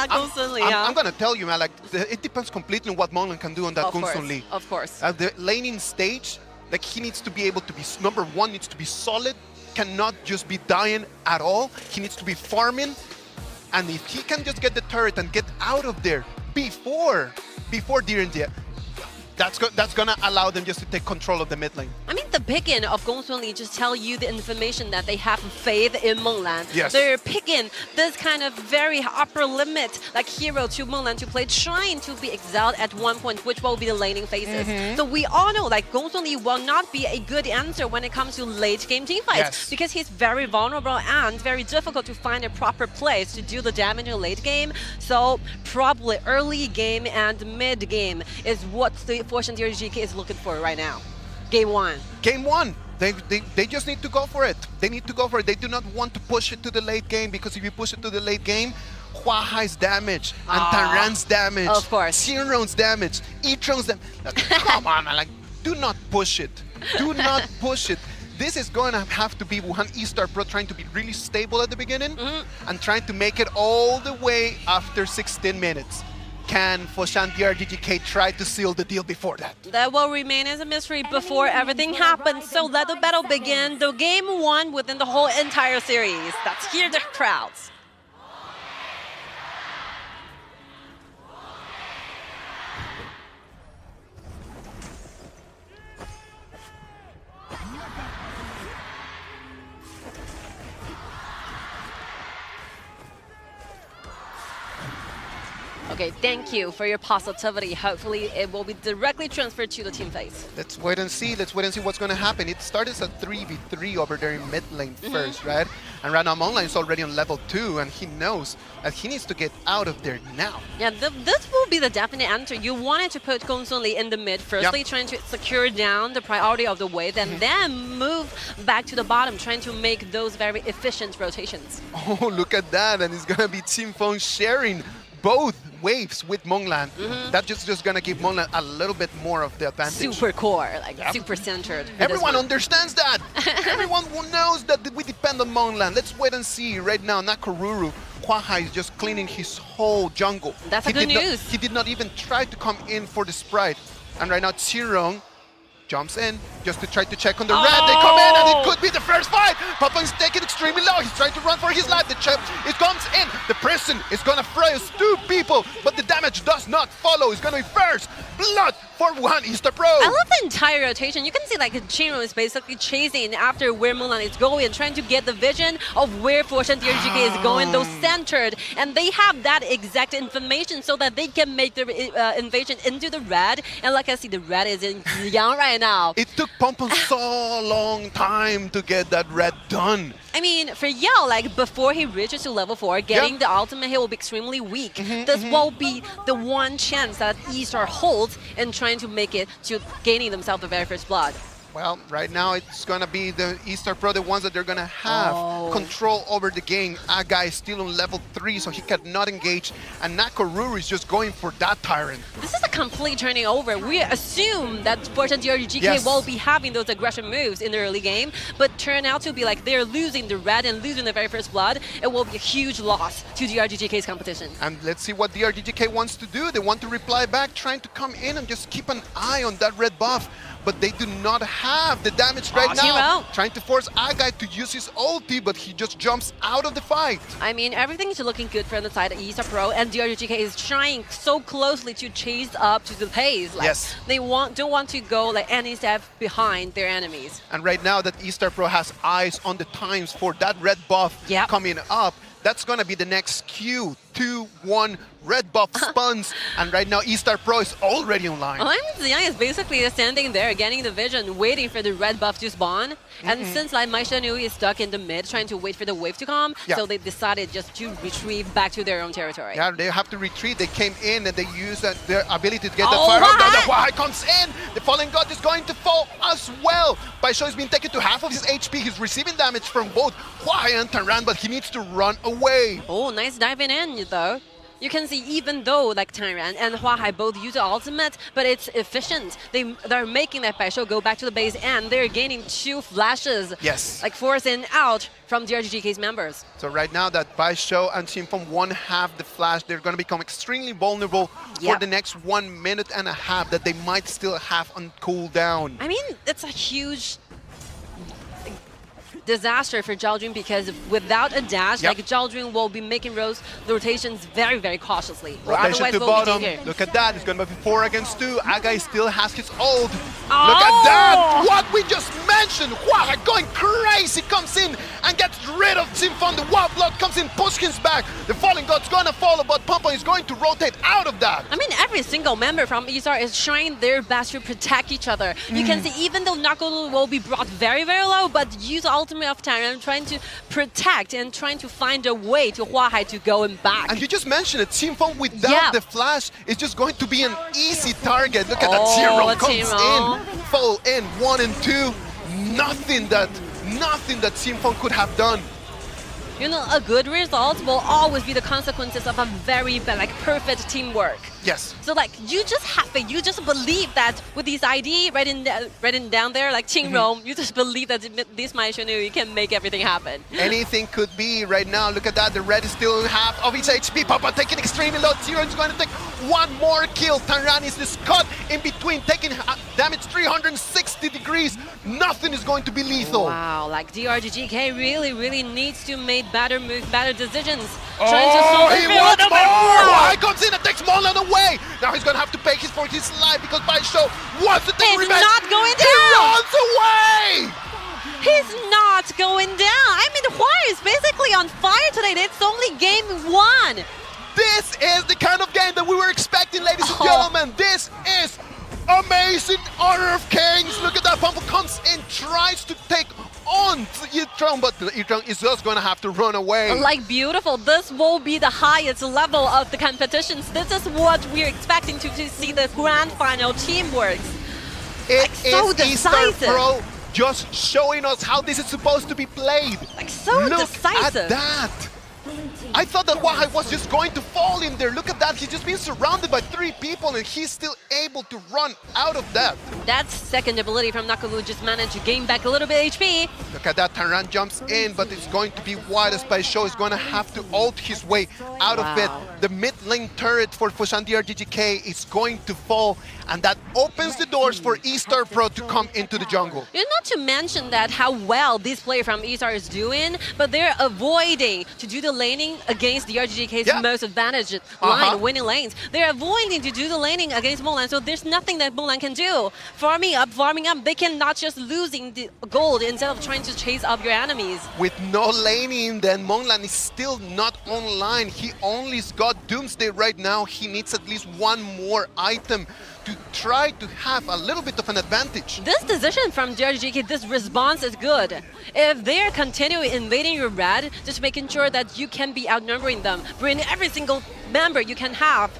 I'm gonna tell you, man, like it depends completely on what Monglan can do on that Gongsun Lee. Of course. At the laning stage, like he needs to be able to be, number one, needs to be solid, cannot just be dying at all. He needs to be farming. And if he can just get the turret and get out of there before DRG, that's gonna allow them just to take control of the mid lane. I mean, the picking of Gongsun Lee just tell you the information that they have faith in Monglan. Yes. They're picking this kind of very upper limit, like hero to Monglan to play, trying to be exiled at one point, which will be the laning phases. So we all know, like, Gongsun Lee will not be a good answer when it comes to late game teamfights, because he's very vulnerable and very difficult to find a proper place to do the damage in late game. So probably early game and mid game is what the Foshan.DRG.GK is looking for right now. Game one. Game one. They just need to go for it. They need to go for it. They do not want to push it to the late game, because if you push it to the late game, Hua Hai's damage, and Taran's damage, of course, Xinron's damage, E-Tron's damage. Come on, man. Like, do not push it. Do not push it. This is going to have to be Wuhan.eStarPro trying to be really stable at the beginning and trying to make it all the way after 16 minutes. Can Foshan.DRG.GK try to seal the deal before that? That will remain as a mystery before everything happens. So let the battle begin. The game one within the whole entire series. Let's hear the crowds. Okay, thank you for your positivity. Hopefully it will be directly transferred to the team phase. Let's wait and see. Let's wait and see what's going to happen. It started as a 3v3 over there in mid lane first, right? And right now Monglan is already on level 2, and he knows that he needs to get out of there now. Yeah, this will be the definite answer. You wanted to put Gongsun Lee in the mid, firstly trying to secure down the priority of the wave, and then move back to the bottom, trying to make those very efficient rotations. Oh, look at that. And it's going to be Team Phone sharing both waves with Monglan. That's just gonna give Monglan a little bit more of the advantage. Super core, like super centered. Everyone understands that. Everyone knows that we depend on Monglan. Let's wait and see. Right now, Nakoruru, Hua Hai is just cleaning his whole jungle. That's good news. He did not even try to come in for the Sprite. And right now, Xinron jumps in just to try to check on the red. They come in, and it could be the first fight. Papa is taking extremely low. He's trying to run for his life. It comes in. The prison is going to freeze 2 people, but the damage does not follow. It's going to be first blood for Wuhan.eStarPro. I love the entire rotation. You can see like Xinron is basically chasing after where Monglan is going, trying to get the vision of where Foshan.DRG.GK is going, though centered. And they have that exact information so that they can make the invasion into the red. And like I see, the red is in Yang right now. It took Pompon so long time to get that red done. I mean, for Xiao, like before he reaches to level 4, getting the ultimate hit will be extremely weak. This will be the one chance that eStar holds in trying to make it to gaining themselves the very first blood. Well, right now it's going to be the eStarPro, the ones that they're going to have control over the game. Aga is still on level 3, so he cannot engage. And Nakoruru is just going for that Tyrant. This is a complete turning over. We assume that Foshan.DRG.GK will be having those aggression moves in the early game, but turn out to be like they're losing the red and losing the very first blood. It will be a huge loss to DRG.GK's competition. And let's see what DRG.GK wants to do. They want to reply back, trying to come in and just keep an eye on that red buff. But they do not have the damage right now. Trying to force Aga to use his ulti, but he just jumps out of the fight. I mean, everything is looking good from the side of eStarPro, and DRG.GK is trying so closely to chase up to the pace. Like, they don't want to go like any step behind their enemies. And right now that eStarPro has eyes on the times for that red buff coming up, that's going to be the next Q. 2-1 red buff spawns, and right now eStarPro is already online. Xiang is basically standing there, getting the vision, waiting for the red buff to spawn. And since like Maishanu is stuck in the mid, trying to wait for the wave to come, so they decided just to retrieve back to their own territory. Yeah, they have to retreat. They came in and they used their ability to get the fire out. The Hua Hai comes in. The Fallen God is going to fall as well. Baisho is being taken to half of his HP. He's receiving damage from both Hua Hai and Taran, but he needs to run away. Oh, nice diving in, though. You can see even though like TianYun and Huahai both use the ultimate, but it's efficient. They're making that Baishou go back to the base and they're gaining 2 flashes. Yes. Like forcing out from DRG.GK's members. So right now that Baishou and Xingfeng won't have the flash, they're going to become extremely vulnerable for the next 1.5 minutes that they might still have on cooldown. I mean, it's a huge disaster for Zhaojun because without a dash, like Zhaojun will be making rotations very, very cautiously. Rotation to bottom. Look at that. It's going to be 4 against 2. Agai still has his ult. Look at that. What we just mentioned. Huahai going crazy. Comes in and gets rid of Xingfeng. The Wild Blood comes in, pushes back. The Fallen God's going to follow, but Pompon is going to rotate out of that. I mean, every single member from eStar is trying their best to protect each other. You can see even though Knuckle will be brought very, very low, but use ultimate of TianYun trying to protect and trying to find a way to Huahai to go and back. And you just mentioned it, Xingfeng without the flash is just going to be an easy target. Look at that, Zero comes in, fall in, 1 and 2. Nothing that Xingfeng could have done. You know, a good result will always be the consequences of a very perfect teamwork. Yes. So like you just have it. You just believe that with these ID written down there like Qingrong, you just believe that this Maishunu you can make everything happen. Anything could be right now. Look at that. The red is still half of its HP. Papa taking extremely low. Zero is going to take 1 more kill. TianYun is just caught in between, taking damage 360 degrees. Nothing is going to be lethal. Wow, like DRG.GK really needs to make better moves, better decisions. He wants more! Huahai comes in and takes Molan away. Now he's going to have to pay for his life because Baishou wants to take revenge. He's not going down! He runs away! He's not going down! I mean, Huahai is basically on fire today. It's only game 1. This is the kind of game that we were expecting, ladies and gentlemen. This is amazing Honor of Kings. Look at that. Pampo comes in, tries to take on Yitrong, but Yitrong is just going to have to run away. Like beautiful. This will be the highest level of the competitions. This is what we're expecting to see the grand final teamwork. It so is eStarPro just showing us how this is supposed to be played. Like so decisive. Look at that. I thought that Huahai was just going to fall in there. Look at that. He's just been surrounded by 3 people and he's still able to run out of that. That second ability from Nakulu just managed to gain back a little bit HP. Look at that. TianYun jumps in, but it's going to be wide as Baishou is going to have to ult his way out of it. The mid lane turret for Foshan.DRG.GK is going to fall, and that opens the doors for eStarPro to come into the jungle. Not to mention that how well this player from eStar is doing, but they're avoiding to do the laning against DRG.GK's most advantaged line, winning lanes. They're avoiding to do the laning against Molan, so there's nothing that Molan can do. Farming up, they cannot just losing the gold instead of trying to chase up your enemies. With no laning, then Molan is still not online. He only got Doomsday right now. He needs at least 1 more item to try to have a little bit of an advantage. This decision from DRG.GK, this response is good. If they're continuing invading your red, just making sure that you can be outnumbering them, bring every single member you can have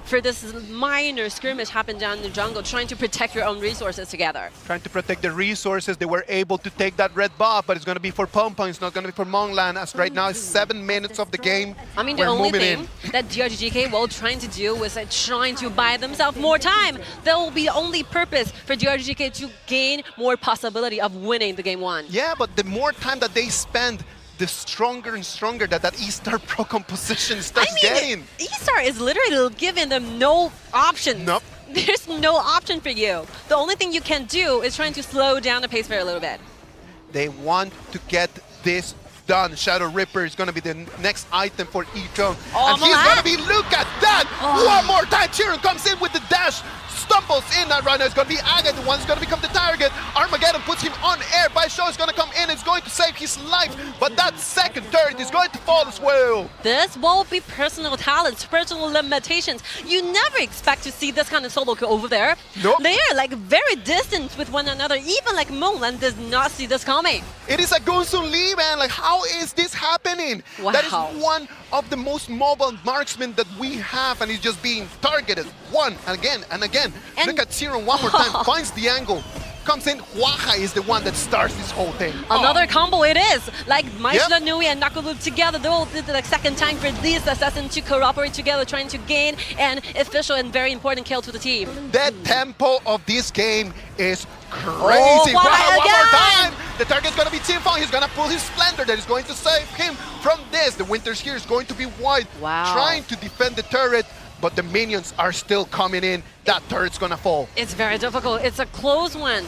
for this minor skirmish happen down in the jungle, trying to protect your own resources together. Trying to protect the resources. They were able to take that red buff, but it's going to be for Pompon. It's not going to be for Molan, as right now it's 7 minutes of the game. I mean, the only thing that DRG.GK will trying to do is trying to buy themselves more time. That will be the only purpose for DRG.GK to gain more possibility of winning the game 1. Yeah, but the more time that they spend, the stronger and stronger that eStarPro composition starts getting. eStar is literally giving them no options. Nope. There's no option for you. The only thing you can do is trying to slow down the pace for a little bit. They want to get this done. Shadow Ripper is going to be the next item for Yitrong. And he's going to be, look at that! 1 more time, Chiron comes in with the dash. Stumbles in that right now. It's going to be Aga, the one who's going to become the target. Armageddon puts him on air. Baishou is going to come in. It's going to save his life. But that second turret is going to fall as well. This will be personal talents, personal limitations. You never expect to see this kind of solo kill over there. Nope. They are like very distant with one another. Even like Molan does not see this coming. It is a Gunsun Lee, man. Like, how is this happening? Wow. That is one of the most mobile marksmen that we have, and he's just being targeted 1 and again and again. And look at Zero 1 more time, finds the angle, comes in, Huahai is the one that starts this whole thing. Another combo it is. Like Maishla Nui and Nakulu together, they all did the second time for these assassins to cooperate together, trying to gain an official and very important kill to the team. The tempo of this game is crazy. Wow, one more time. The target's going to be TianYun. He's going to pull his Splendor that is going to save him from this. The Winters here is going to be wide, trying to defend the turret, but the minions are still coming in. That turret's going to fall. It's very difficult. It's a close one.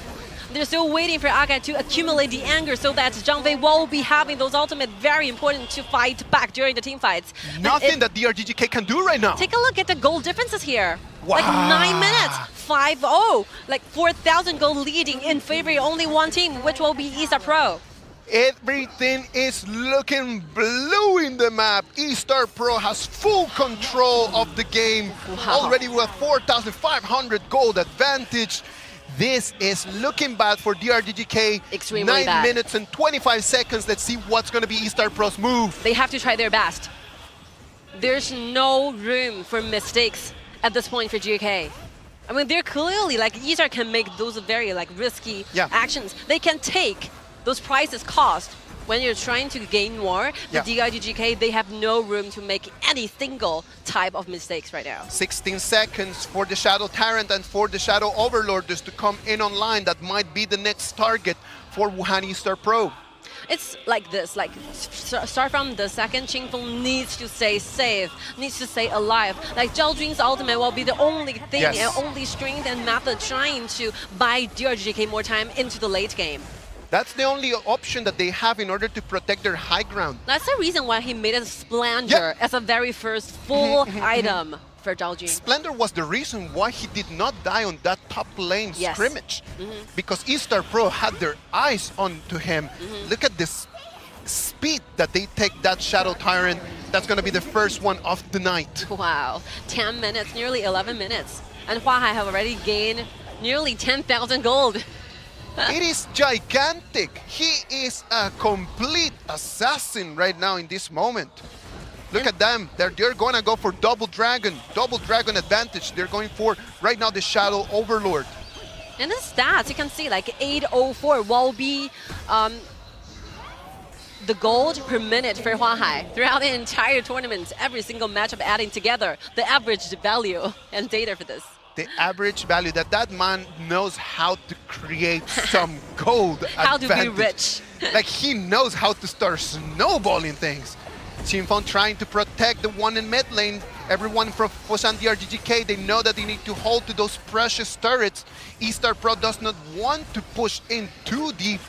They're still waiting for Agai to accumulate the anger so that Zhang Fei will be having those ultimate very important to fight back during the team fights. Nothing that DRG.GK can do right now. Take a look at the goal differences here. Wow. Like 9 minutes, 5-0. Like 4,000 goal leading in favor of only one team, which will be eStarPro. Everything is looking blue in the map. eStarPro has full control of the game. Already with 4,500 gold advantage. This is looking bad for DRG.GK. Extremely 9 minutes and 25 seconds. Let's see what's going to be eStarPro's move. They have to try their best. There's no room for mistakes at this point for GK. I mean, they're clearly, like, eStar can make those very, like, risky actions. They can take those prices cost when you're trying to gain more. But DRG.GK, they have no room to make any single type of mistakes right now. 16 seconds for the Shadow Tyrant and for the Shadow Overlord just to come in online. That might be the next target for Wuhan.eStarPro. It's like this, like start from the second, Qingfeng needs to stay safe, needs to stay alive. Like Zhao Jun's ultimate will be the only thing and only strength and method trying to buy DRG.GK more time into the late game. That's the only option that they have in order to protect their high ground. That's the reason why he made a Splendor as a very first full item for Zhao Jun. Splendor was the reason why he did not die on that top lane scrimmage. Because eStarPro had their eyes onto him. Look at this speed that they take that Shadow Tyrant. That's going to be the first one of the night. Wow, 10 minutes, nearly 11 minutes. And Huahai have already gained nearly 10,000 gold. It is gigantic. He is a complete assassin right now in this moment. Look at them. They're going to go for double dragon advantage. They're going for right now the Shadow Overlord. And the stats, you can see like 804 will be the gold per minute for Huahai throughout the entire tournament. Every single matchup adding together the average value and data for this. The average value that man knows how to create some gold how advantage. To be rich. Like he knows how to start snowballing things. TianYun trying to protect the one in mid lane. Everyone from Foshan.DRG.GK, they know that they need to hold to those precious turrets. eStarPro does not want to push in too deep,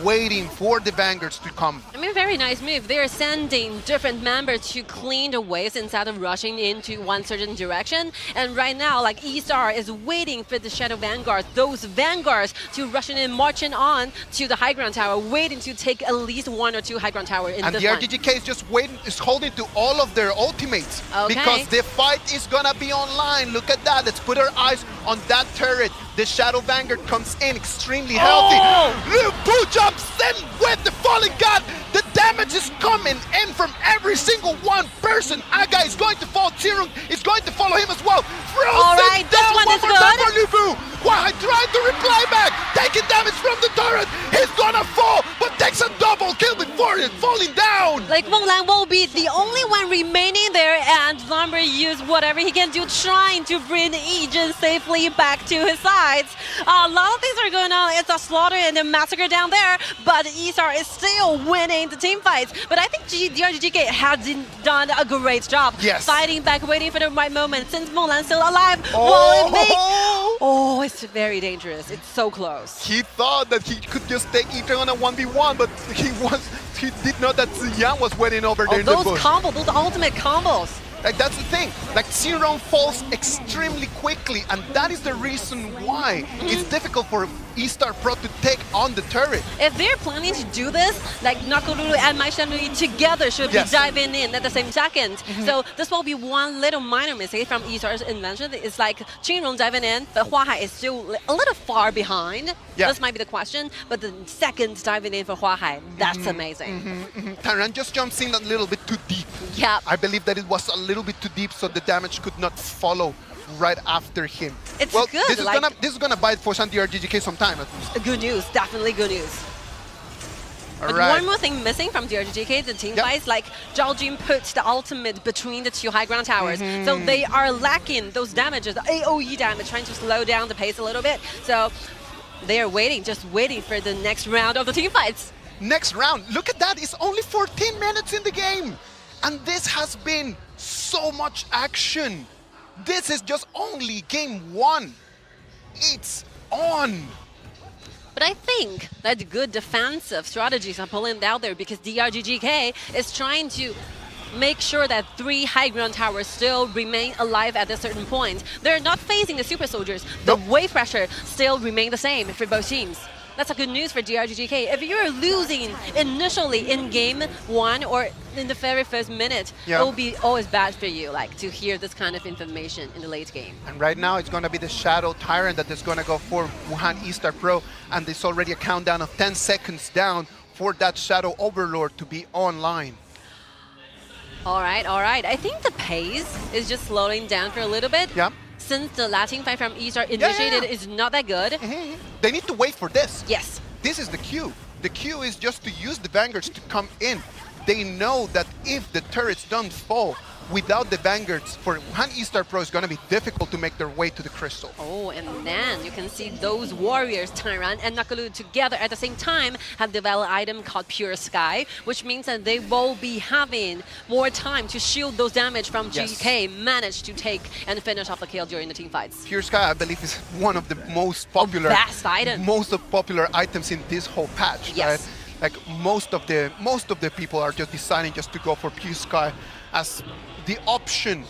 waiting for the Vanguards to come. I mean, very nice move. They're sending different members to clean the ways instead of rushing into one certain direction. And right now, like eStar is waiting for the Shadow Vanguard, those Vanguards to rushing in, marching on to the high ground tower, waiting to take at least 1 or 2 high ground tower in and this the one. DRG.GK is just waiting, is holding to all of their ultimates. Because the fight is gonna be online. Look at that. Let's put our eyes on that turret. The Shadow Vanguard comes in extremely healthy. Lu jumps in with the Fallen God. The damage is coming in from every single one person. Aga is going to fall. TianYun is going to follow him as well. Frozen this one is good. Huahai trying to reply back. Taking damage from the turret. He's gonna fall, but takes a double kill before it's falling down. Like Mulan will be the only one remaining there, and Lumber use whatever he can do, trying to bring Ejin safely back to his sides. A lot of things are going on. It's a slaughter and a massacre down there, but eStar is still winning the team fights. But I think DRG.GK has done a great job fighting back, waiting for the right moment. Since Mulan's still alive, it's very dangerous. It's so close. He thought that he could just take Ethan on a 1v1, but he did not that Xiao was waiting over there in the bush. Those combos, those ultimate combos. Like that's the thing, like TianYun falls extremely quickly, and that is the reason why it's difficult for eStarPro to take on the turret. If they're planning to do this, like Nakoruru and Maishanui together should be diving in at the same second. So this will be one little minor mistake from eStar's invention. It's like TianYun diving in, but Huahai is still a little far behind. This might be the question, but the second diving in for Huahai, that's amazing. TianYun just jumps in a little bit too deep. I believe that it was a little bit too deep, so the damage could not follow right after him. It's well, good. This is gonna buy Foshan.DRG.GK some time at least. Good news, definitely good news. But one more thing missing from DRG.GK, the team fights, like Zhao Jun put the ultimate between the two high ground towers. So they are lacking those damages, the AoE damage, trying to slow down the pace a little bit. So they are waiting, just waiting for the next round of the team fights. Next round, look at that, it's only 14 minutes in the game. And this has been so much action. This is just only game 1. It's on. But I think that good defensive strategies are pulling out there because DRG.GK is trying to make sure that 3 high ground towers still remain alive at a certain point. They're not facing the super soldiers. The wave pressure still remain the same for both teams. That's a good news for DRG.GK. If you're losing initially in game 1 or in the very first minute, it will be always bad for you, like to hear this kind of information in the late game. And right now it's going to be the Shadow Tyrant that is going to go for Wuhan.eStarPro, and there's already a countdown of 10 seconds down for that Shadow Overlord to be online. All right. I think the pace is just slowing down for a little bit. Yeah. Since the Latin fight from eStar initiated is not that good. They need to wait for this. Yes. This is the cue. The cue is just to use the Vanguards to come in. They know that if the turrets don't fall, without the Vanguards, for Wuhan.eStarPro is going to be difficult to make their way to the crystal. Oh, and then you can see those warriors, Tyran and Nakalu, together at the same time have developed an item called Pure Sky, which means that they will be having more time to shield those damage from GK, manage to take and finish off the kill during the team fights. Pure Sky, I believe, is one of the most popular, best item. Most of popular items in this whole patch. Yes. Right? Like most of the people are just deciding just to go for Pure Sky as the option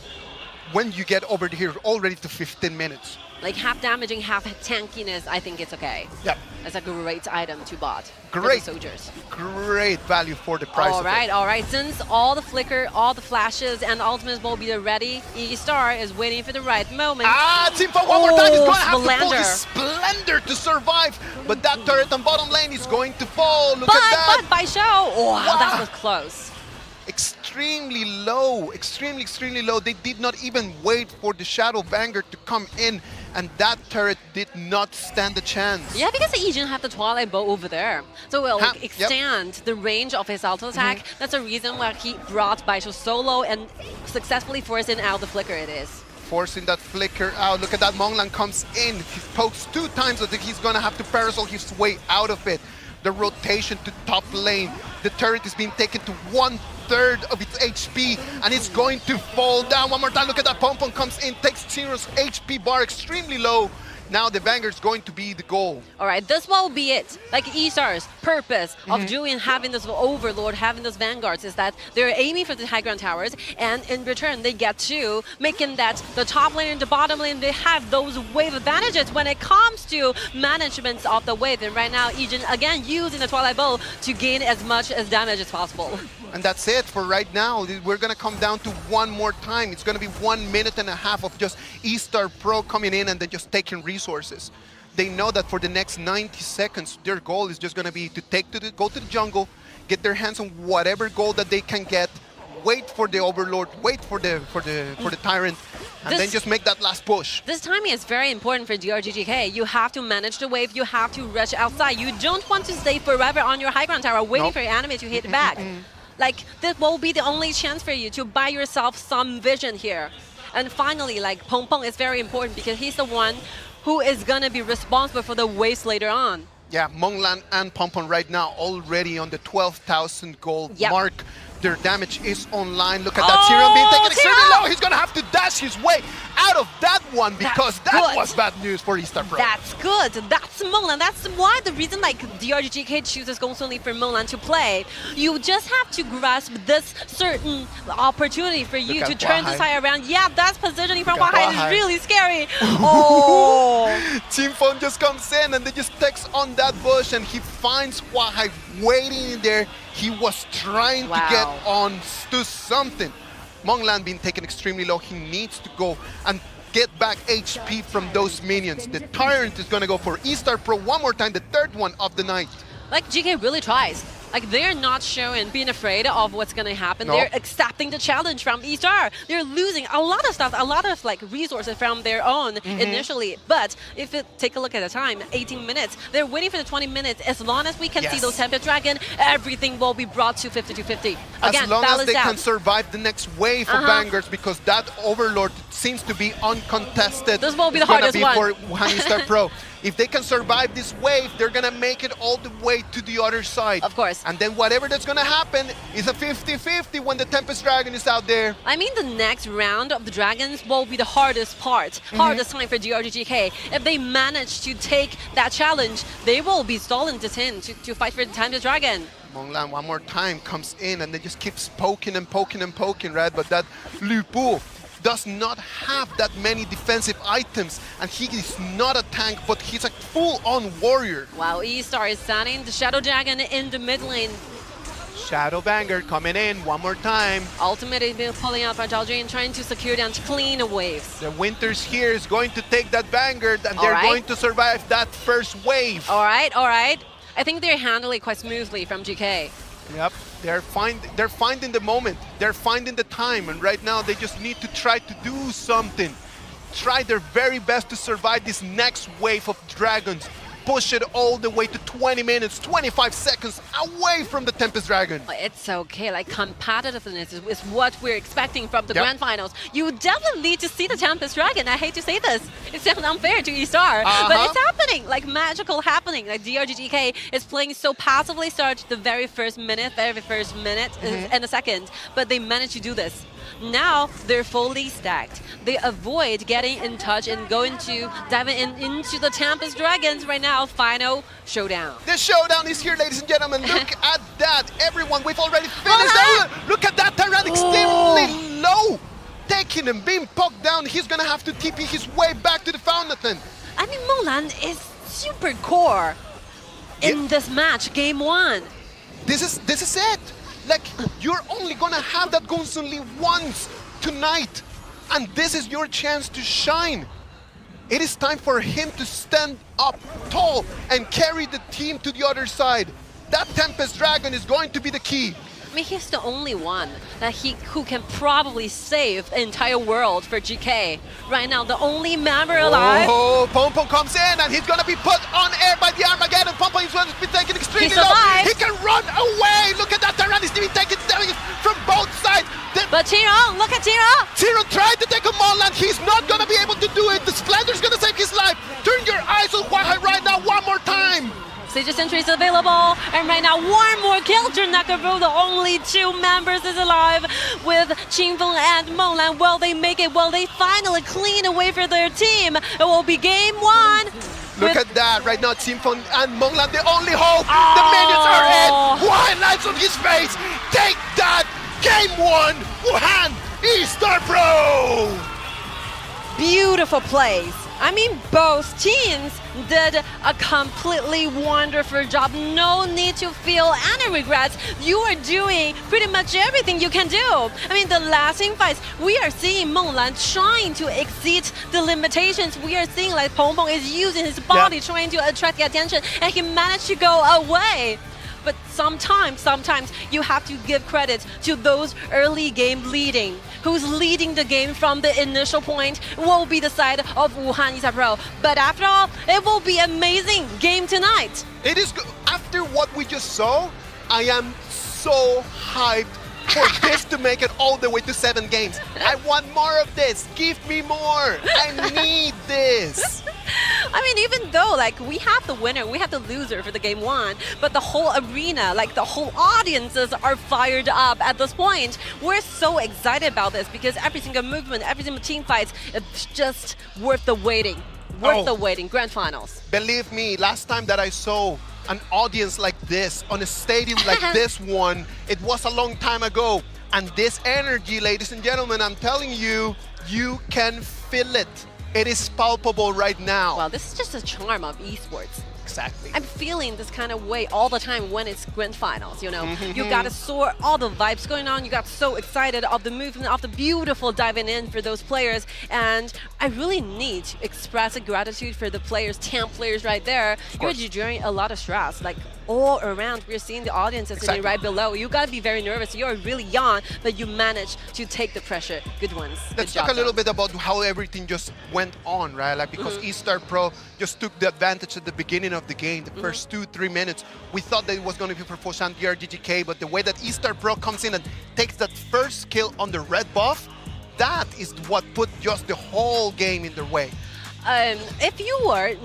when you get over here already to 15 minutes. Like half damaging, half tankiness, I think it's okay. Yeah. It's a great item to bot. Great soldiers. Great value for the price. All right. Since all the flicker, all the flashes, and ultimates will be ready, eStar is waiting for the right moment. Teamfo one more time is going to have to pull his Splendor to survive, but that turret on bottom lane is going to fall. Look at that. But by Xiao, wow, that was close. Extremely low, extremely low. They did not even wait for the Shadow Vanguard to come in, and that turret did not stand a chance. Yeah, because Yijin have the Twilight Bow over there. So it will extend the range of his auto attack. That's the reason why he brought Baisho solo and successfully forcing out the flicker it is. Forcing that flicker out. Look at that, Monglan comes in. He pokes 2 times. I think he's going to have to parasol his way out of it. The rotation to top lane. The turret is being taken to 1/3 of its HP, and it's going to fall down. One more time, look at that. Pompon comes in, takes Zero's HP bar extremely low. Now the Vanguard's going to be the goal. All right, this will be it. Like eStar's purpose of doing, having this Overlord, having those Vanguards is that they're aiming for the high ground towers, and in return they get to making that the top lane and the bottom lane, they have those wave advantages when it comes to management of the wave. And right now, Yijin again using the Twilight Bow to gain as much as damage as possible. And that's it for right now. We're going to come down to one more time. It's going to be 1.5 minutes of just eStarPro coming in and then just taking resources. They know that for the next 90 seconds, their goal is just going to be to go to the jungle, get their hands on whatever gold that they can get, wait for the Overlord, wait for the Tyrant, and then just make that last push. This timing is very important for DRG.GK. You have to manage the wave, you have to rush outside. You don't want to stay forever on your high ground tower waiting for your enemy to hit back. Like, this will be the only chance for you to buy yourself some vision here. And finally, like, Pong Pong is very important because he's the one who is going to be responsible for the waves later on. Yeah, Monglan and Pong Pong right now already on the 12,000 gold mark. Their damage is online. Look at that, Tyrion being taken extremely low. He's going to have to dash his way out of that one because that was bad news for eStarPro. That's good. That's Monglan. That's why the reason like DRG.GK chooses Gongsun Li for Monglan to play. You just have to grasp this certain opportunity for you to turn the side around. Yeah, that's positioning from Wahai is really scary. Team Phone just comes in and they just takes on that bush and he finds Wahai waiting in there. He was trying to get on to something. Monglan being taken extremely low. He needs to go and get back HP from those minions. The Tyrant is going to go for eStarPro one more time, the 3rd one of the night. Like, GK really tries. Like, they're not showing being afraid of what's going to happen. Nope. They're accepting the challenge from eStar. They're losing a lot of stuff, a lot of like resources from their own initially. But if you take a look at the time, 18 minutes, they're waiting for the 20 minutes. As long as we can see those Tempest Dragon, everything will be brought to 50-50. Again, as long as they out. can survive the next wave of Vanguards, because that Overlord seems to be uncontested. This will be the hardest one. For Wuhan.eStarPro. If they can survive this wave, they're going to make it all the way to the other side. Of course. And then whatever that's going to happen is a 50-50 when the Tempest Dragon is out there. I mean, the next round of the Dragons will be the hardest part, hardest time for DRG.GK. If they manage to take that challenge, they will be stolen to 10 to fight for the Tempest Dragon. Monglan one more time comes in and they just keeps poking and poking and poking, right? But that Lupo does not have that many defensive items, and he is not a tank, but he's a full-on warrior. Wow, eStar is sending the Shadow Dragon in the mid lane. Shadow Vanguard coming in one more time. Ultimate is pulling out by Daldrin, trying to secure down to clean waves. The Winters here is going to take that Vanguard, and they're going to survive that first wave. All right, all right. I think they're handling it quite smoothly from GK. Yep, they're finding the moment, they're finding the time, and right now they just need to try to do something. Try their very best to survive this next wave of dragons. Push it all the way to 20 minutes, 25 seconds away from the Tempest Dragon. It's okay, like competitiveness is what we're expecting from the Grand Finals. You definitely need to see the Tempest Dragon. I hate to say this. It sounds unfair to eStar, but it's happening, like magical happening. Like DRG.GK is playing so passively, start the very first minute and a second, but they managed to do this. Now they're fully stacked. They avoid getting in touch and diving into the Tempest Dragons right now. Final showdown. The showdown is here, ladies and gentlemen. Look at that. Everyone, we've already finished. Look at that Tyrant extremely low. Taking him, being poked down. He's going to have to TP his way back to the Fountain. I mean, Monglan is super core in this match, game 1. This is it. Like, you're only gonna have that Gonsunli once tonight, and this is your chance to shine. It is time for him to stand up tall and carry the team to the other side. That Tempest Dragon is going to be the key. I mean, he's the only one who can probably save the entire world for GK. Right now, the only member alive. Oh, Pompom comes in and he's gonna be put on air by the Armageddon. Pompom is going to be taken extremely low. He can run away. Look at that Tyrant. He's being taken from both sides. But Tiron, look at Tiron. Tiron tried to take a Monglan. He's not gonna be able to do it. The Splender's gonna save his life. Turn your eyes on Huahai right now one more time. Sage Sentry is available, and right now one more kill to Nakaru. The only 2 members is alive with Qingfeng and Monglan. Will they make it? Will they finally clean away for their team? It will be game 1. Look at that, right now Qingfeng and Monglan, the only hope. The minions are in. Wuhan lights on his face. Take that, game 1, Wuhan.eStarPro. Beautiful plays. I mean, both teams did a completely wonderful job. No need to feel any regrets. You are doing pretty much everything you can do. I mean, the last team fights, we are seeing Monglan trying to exceed the limitations. We are seeing like Pompom is using his body trying to attract the attention, and he managed to go away. But sometimes you have to give credit to those early game leading. Who's leading the game from the initial point will be the side of Wuhan.eStarPro. But after all, it will be amazing game tonight. It is after what we just saw, I am so hyped for this to make it all the way to 7 games. I want more of this. Give me more. I need this. I mean, even though like we have the winner, we have the loser for the game 1, but the whole arena, like the whole audiences are fired up at this point. We're so excited about this because every single movement, every single team fight, it's just worth the waiting. Worth the waiting. Grand Finals. Believe me, last time that I saw an audience like this on a stadium like this one, it was a long time ago. And this energy, ladies and gentlemen, I'm telling you, you can feel it. It is palpable right now. Well, this is just a charm of esports. Exactly. I'm feeling this kind of way all the time when it's grand finals, you know. You got to soar, all the vibes going on. You got so excited of the movement, of the beautiful diving in for those players. And I really need to express a gratitude for the players, 10 players right there. You're enduring a lot of stress. Like all around, we're seeing the audience is sitting right below. You got to be very nervous. You're really young, but you managed to take the pressure. Good ones. Let's talk a little bit about how everything just went on, right? Like because eStarPro just took the advantage at the beginning of the game, the first 2-3 minutes. We thought that it was going to be for Foshan.DRG.GK, but the way that eStarPro comes in and takes that first kill on the red buff, that is what put just the whole game in their way. If you were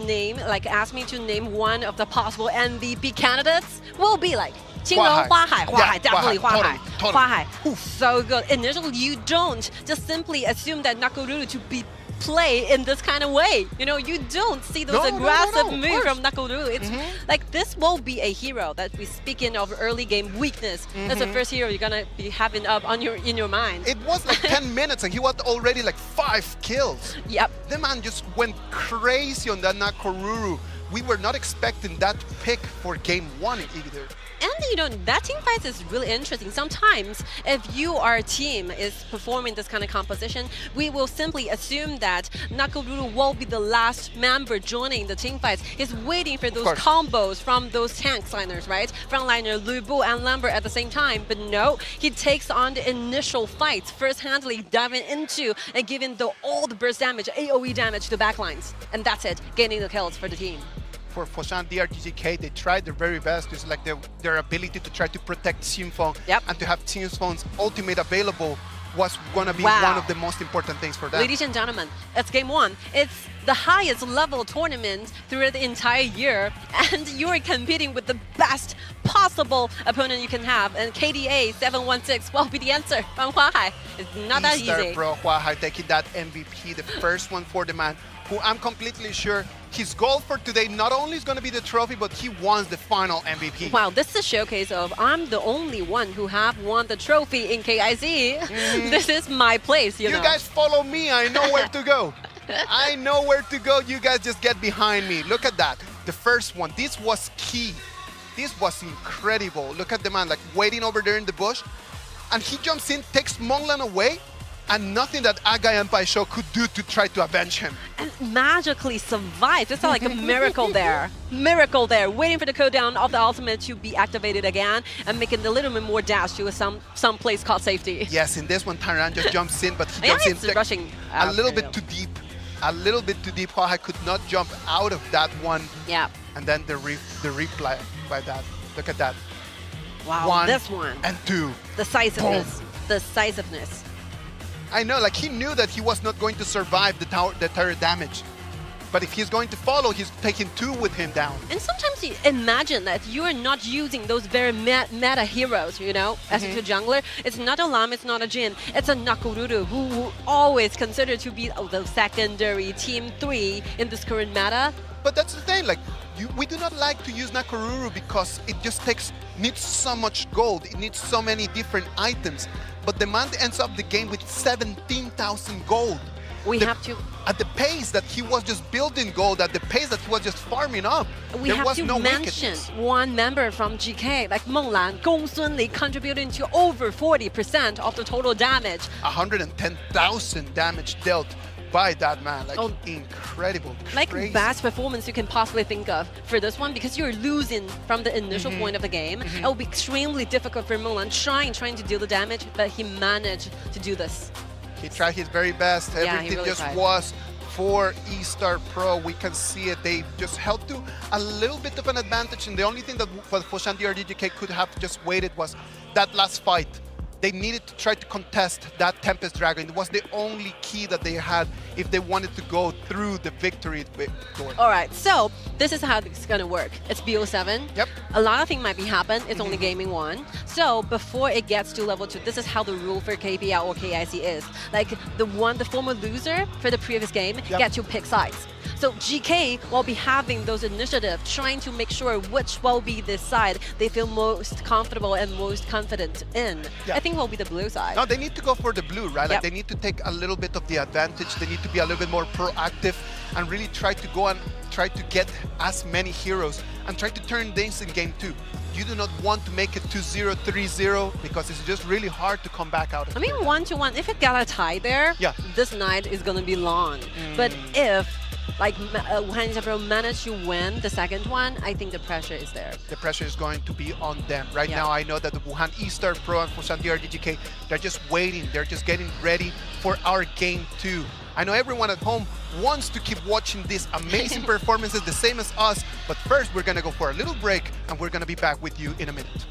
ask me to name one of the possible MVP candidates, will be like Qingrong, Huahai, definitely Huahai. Huahai, so good. Initially, you don't just simply assume that Nakoruru to be play in this kind of way. You know, you don't see those aggressive moves from Nakoruru. It's like this will be a hero that we speaking of early game weakness. That's the first hero you're gonna be having up on in your mind. It was like 10 minutes and he was already like 5 kills. Yep. The man just went crazy on that Nakoruru. We were not expecting that pick for game 1 either. And you know, that team fight is really interesting. Sometimes if you are a team is performing this kind of composition, we will simply assume that Nakoruru will be the last member joining the team fights. He's waiting for those combos from those tank liners, right? Frontliner Lu Bu and Lambert at the same time. But no, he takes on the initial fight, first-handedly diving into and giving all the burst damage, AoE damage to backlines. And that's it, gaining the kills for the team. For Foshan.DRG.GK, they tried their very best. It's like their ability to try to protect Xingfeng and to have Xingfeng's ultimate available was going to be one of the most important things for them. Ladies and gentlemen, it's game 1. It's the highest level tournament throughout the entire year, and you're competing with the best possible opponent you can have. And KDA 716 will be the answer from Huahai. It's not that easy. eStarPro Huahai taking that MVP, the first one for the man, who I'm completely sure his goal for today not only is going to be the trophy, but he wants the final MVP. Wow, this is a showcase of I'm the only one who have won the trophy in KIC. This is my place, you know. You guys follow me, I know where to go. I know where to go, you guys just get behind me. Look at that, the first one, this was key. This was incredible. Look at the man, like waiting over there in the bush, and he jumps in, takes Monglan away, and nothing that Aga and Paisho could do to try to avenge him. And magically survived. It's like a miracle there. Miracle there. Waiting for the cooldown of the ultimate to be activated again and making a little bit more dash to some place called safety. Yes, in this one, TianYun just jumps in, but he jumps in rushing a little bit too deep. A little bit too deep. Huahai could not jump out of that one. Yeah. And then the replay by that. Look at that. Wow, this one. And 2. Decisiveness. Decisiveness. I know, like he knew that he was not going to survive the tower damage. But if he's going to follow, he's taking 2 with him down. And sometimes you imagine that you are not using those very meta heroes, you know, as a jungler. It's not a Lam, it's not a Jhin, it's a Nakoruru who always considered to be the secondary team 3 in this current meta. But that's the thing, like we do not like to use Nakoruru because it just needs so much gold, it needs so many different items. But the man ends up the game with 17,000 gold. We have to... At the pace that he was just building gold, at the pace that he was just farming up, we there have was to no mention weakness. One member from GK, like Menglan, Gong Sunli, contributing to over 40% of the total damage. 110,000 damage dealt by that man, like incredible, like crazy. Best performance you can possibly think of for this one, because you're losing from the initial point of the game. It will be extremely difficult for Menglan trying to deal the damage, but he managed to do this. He tried his very best. Everything really just tried. was for eStarPro. We can see it. They just held to a little bit of an advantage, and the only thing that for Foshan.DRG.GK could have just waited was that last fight. They needed to try to contest that Tempest Dragon. It was the only key that they had if they wanted to go through the victory door. All right, so this is how it's gonna work. It's BO7. Yep. A lot of things might be happen. It's only gaming 1. So before it gets to level 2, this is how the rule for KPL or KIC is. Like the former loser for the previous game get to pick sides. So GK will be having those initiatives, trying to make sure which will be the side they feel most comfortable and most confident in. I think will be the blue side. No, they need to go for the blue, right? Like they need to take a little bit of the advantage. They need to be a little bit more proactive and really try to go and try to get as many heroes and try to turn this in game 2. You do not want to make it 2-0, 3-0 because it's just really hard to come back out of it. I mean, 1-1, if it got a tie there, this night is going to be long. But if like Wuhan.eStarPro managed to win the second one, I think the pressure is there. The pressure is going to be on them. Right now, I know that the Wuhan.eStarPro and Foshan.DRG.GK, they're just waiting. They're just getting ready for our game 2. I know everyone at home wants to keep watching these amazing performances, the same as us. But first, we're going to go for a little break, and we're going to be back with you in a minute.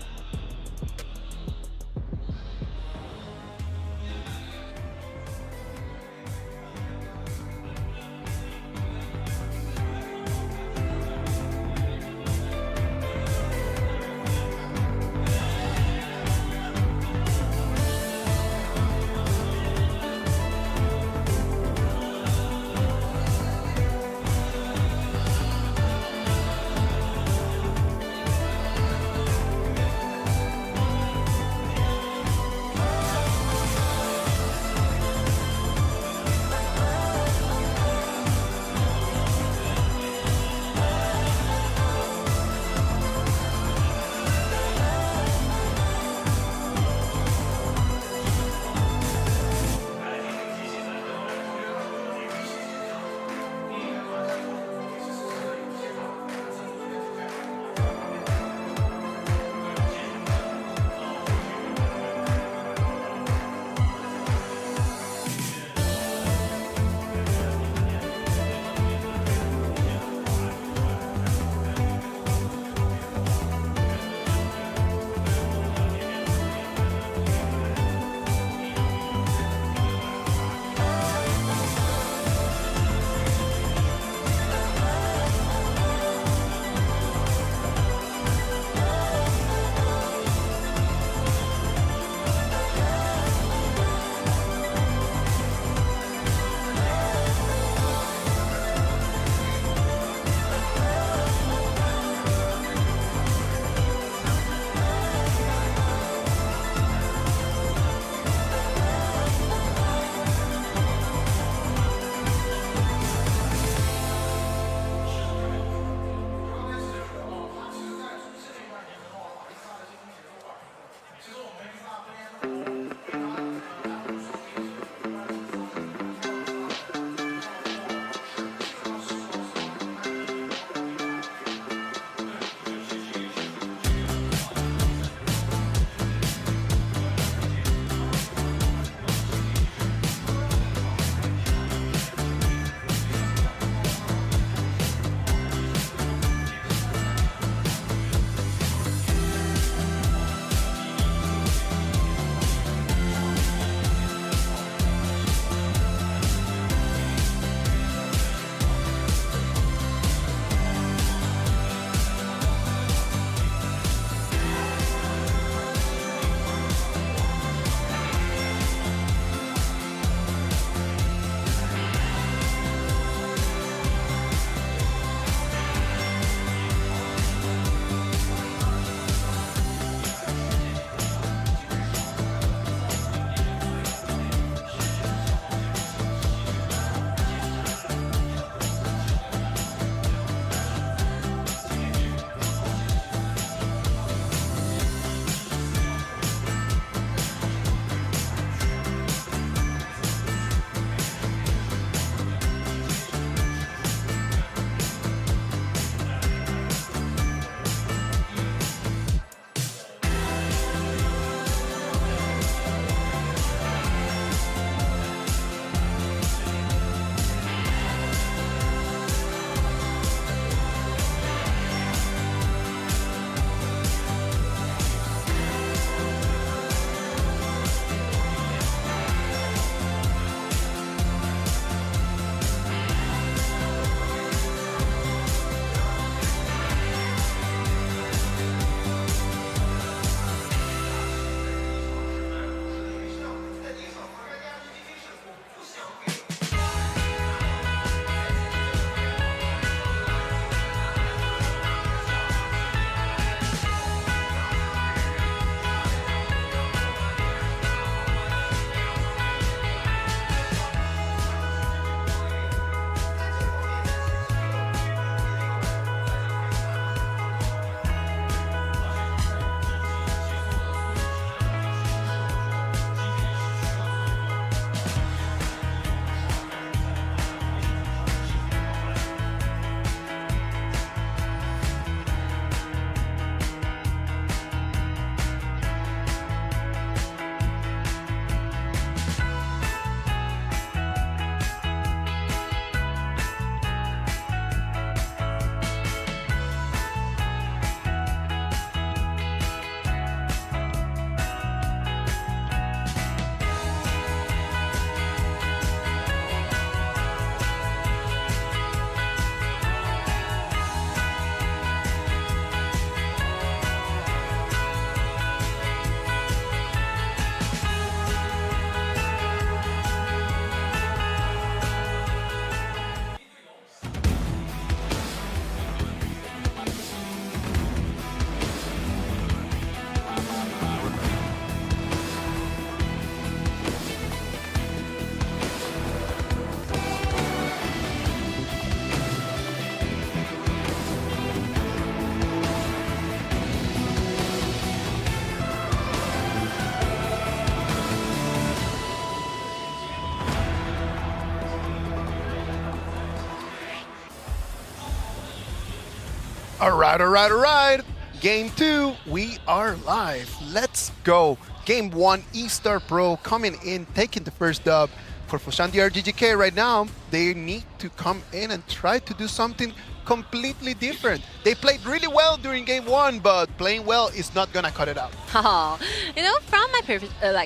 All right. Game 2, we are live. Let's go. Game 1, eStarPro coming in, taking the first dub for Foshan.DRG.GK. Right now, they need to come in and try to do something completely different. They played really well during game 1, but playing well is not gonna cut it out. Oh, you know, from my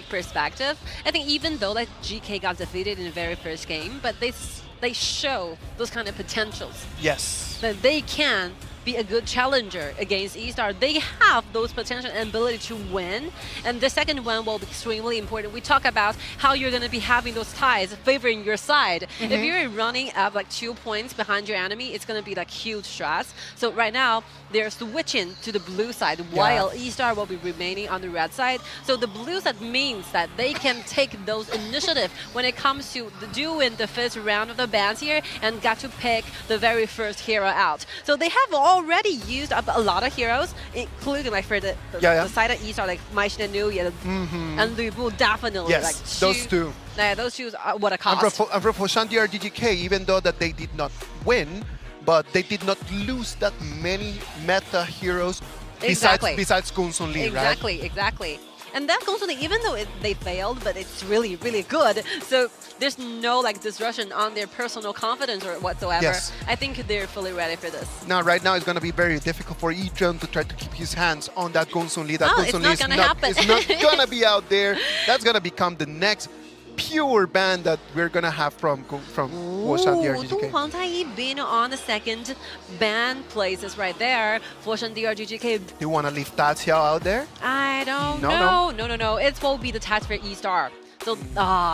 perspective, I think even though like GK got defeated in the very first game, but they show those kind of potentials. Yes. That they can be a good challenger against eStar. They have those potential and ability to win, and the second one will be extremely important. We talk about how you're going to be having those ties favoring your side. If you're running up like 2 points behind your enemy, it's going to be like huge stress. So right now they're switching to the blue side while eStar will be remaining on the red side. So the blue side means that they can take those initiative when it comes to doing the first round of the bans here and got to pick the very first hero out. So they have already used up a lot of heroes, including like for the side of eStar, like Maishin and New and Lu Bu, definitely. Yes, like those two. Yeah, those two are what a cost. And for Foshan.DRG.GK, even though that they did not win, but they did not lose that many meta heroes besides Gunsun Lee, right? Exactly. And that goes on, even though they failed, but it's really, really good. So there's no like disruption on their personal confidence or whatsoever. Yes. I think they're fully ready for this. Now, right now, it's going to be very difficult for Ichun to try to keep his hands on that Gunsun Lee. That Gunsun Lee is not going to be out there. That's going to become the next pure ban that we're going to have from Foshan.DRG.GK. Kuang being on the second ban places right there. Foshan.DRG.GK. Do you want to leave Xiao out there? I don't know. No. It will be the task for eStar. So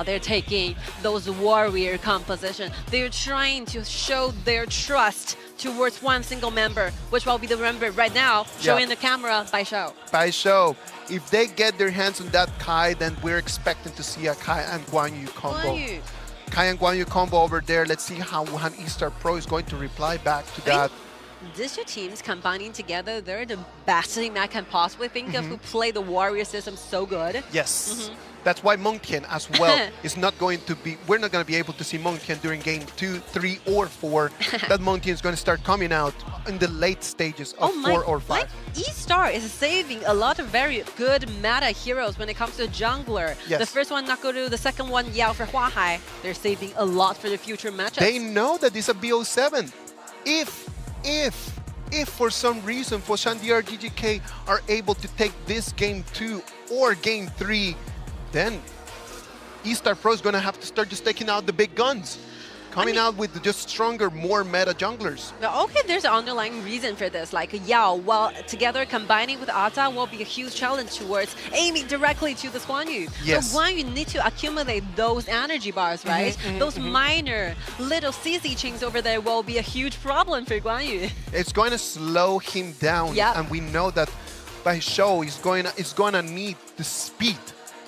they're taking those warrior composition. They're trying to show their trust towards one single member, which will be the member right now, showing the camera by Xiao. If they get their hands on that Kai, then we're expecting to see a Kai and Guan Yu combo. Kai and Guan Yu combo over there. Let's see how Wuhan.eStarPro is going to reply back to that. These two teams combining together, they're the best thing I can possibly think of who play the warrior system so good. Yes. That's why Mengtian as well is not going to be, we're not going to be able to see Mengtian during game 2, 3, or 4. That Mengtian is going to start coming out in the late stages of 4 or 5. Like eStar is saving a lot of very good meta heroes when it comes to jungler. Yes. The first one Nakoru, the second one Yao for Huahai. They're saving a lot for the future matchups. They know that it's a BO7. If for some reason Foshan.DRG.GK are able to take this game 2 or game 3, then eStarPro is going to have to start just taking out the big guns. Coming out with just stronger, more meta junglers. Okay, there's an underlying reason for this. Like Yao, while together combining with Ata will be a huge challenge towards aiming directly to the Guan Yu. Yes. So Guan Yu need to accumulate those energy bars, right? Those minor little CC chains over there will be a huge problem for Guan Yu. It's going to slow him down, and we know that by Xiao is going to need the speed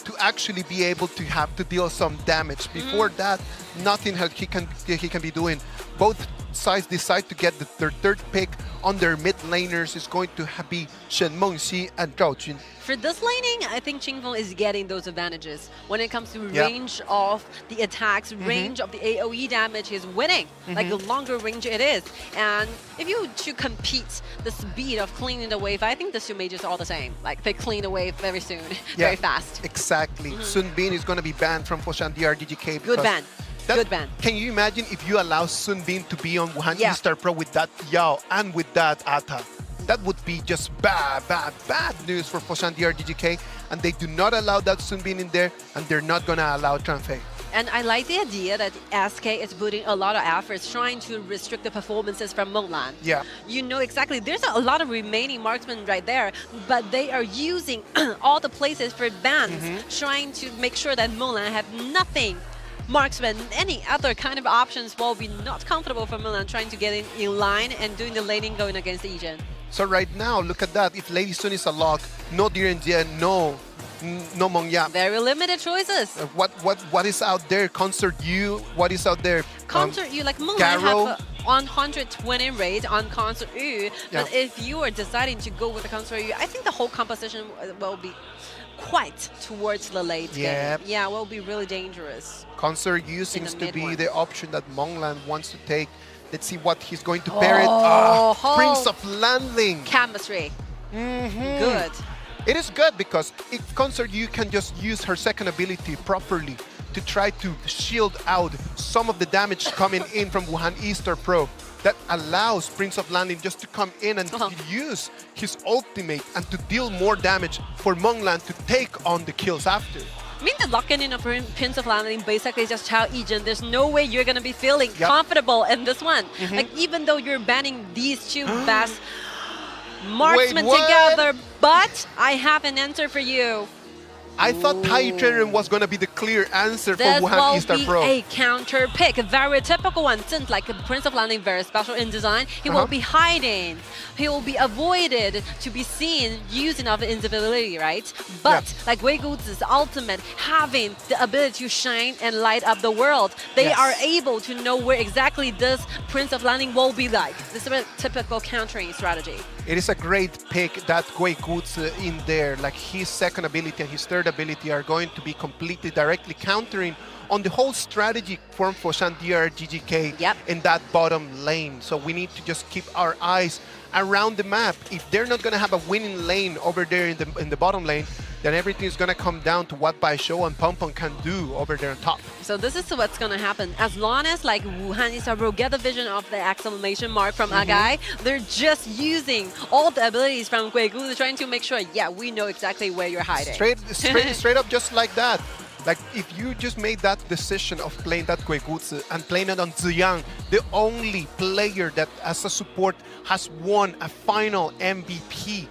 to actually be able to have to deal some damage. Before that, nothing he can be doing. Both sides decide to get their third pick on their mid laners is going to be Shen Mengxi and Zhao Jun. For this laning, I think Qingfeng is getting those advantages. When it comes to range of the attacks, range of the AoE damage, he's winning. Like the longer range it is. And if you to compete the speed of cleaning the wave, I think the two mages are all the same. Like they clean the wave very soon, very fast. Exactly. Sun Bin is going to be banned from Foshan.DRG.GK. Good ban. Good ban. Can you imagine if you allow Sun Bin to be on Wuhan.eStarPro with that Yao and with that Ata? That would be just bad news for Foshan.DRG.GK, and they do not allow that Sun Bin in there, and they're not going to allow Tranfei. And I like the idea that SK is putting a lot of efforts trying to restrict the performances from Menglan. Yeah. You know exactly, there's a lot of remaining marksmen right there, but they are using all the places for bans, trying to make sure that Menglan have nothing. Marksman, any other kind of options will be not comfortable for Menglan trying to get in line and doing the laning going against Yigen. So right now, look at that. If Lady Sun is a lock, no Direnjie, no Meng Yap. Very limited choices. What is out there? Concert U, what is out there? Concert U, like Menglan have a 120 rate on Concert U, but if you are deciding to go with the Concert U, I think the whole composition will be quite towards the late game. Yeah, it will be really dangerous. Concert U seems to be the option that Menglan wants to take Let's see what he's going to pair it. Prince of Landing. Chemistry. Good. It is good because if Yu can just use her second ability properly to try to shield out some of the damage coming in from Wuhan.eStarPro. That allows Prince of Landing just to come in and use his ultimate and to deal more damage for Menglan to take on the kills after. I mean, the lock-in of Prince of Landing basically just Xiao Yijin. There's no way you're going to be feeling comfortable in this one. Like, even though you're banning these two best marksmen together, but I have an answer for you. I thought TianYun was going to be the clear answer for This Wuhan.eStarPro. will be a counter pick, a very typical one. Since like Prince of Landing, very special in design, he will be hiding. He will be avoided to be seen using of invisibility, right? But like Wei Guzi's ultimate, having the ability to shine and light up the world, they are able to know where exactly this Prince of Landing will be like. This is a typical countering strategy. It is a great pick that Wei Guzi in there. Like his second ability and his third ability are going to be completely directly countering on the whole strategy from Foshan.DRG.GK in that bottom lane. So we need to just keep our eyes around the map. If they're not going to have a winning lane over there in the bottom lane, then everything is going to come down to what Baisho and Pom Pom can do over there on top. So this is what's going to happen. As long as like Wuhan.eStarPro get the vision of the exclamation mark from Agai, they're just using all the abilities from Wei Guzi, trying to make sure, yeah, we know exactly where you're hiding. Straight up just like that. Like, if you just made that decision of playing that Wei Guzi and playing it on Ziyang, the only player that as a support has won a final MVP,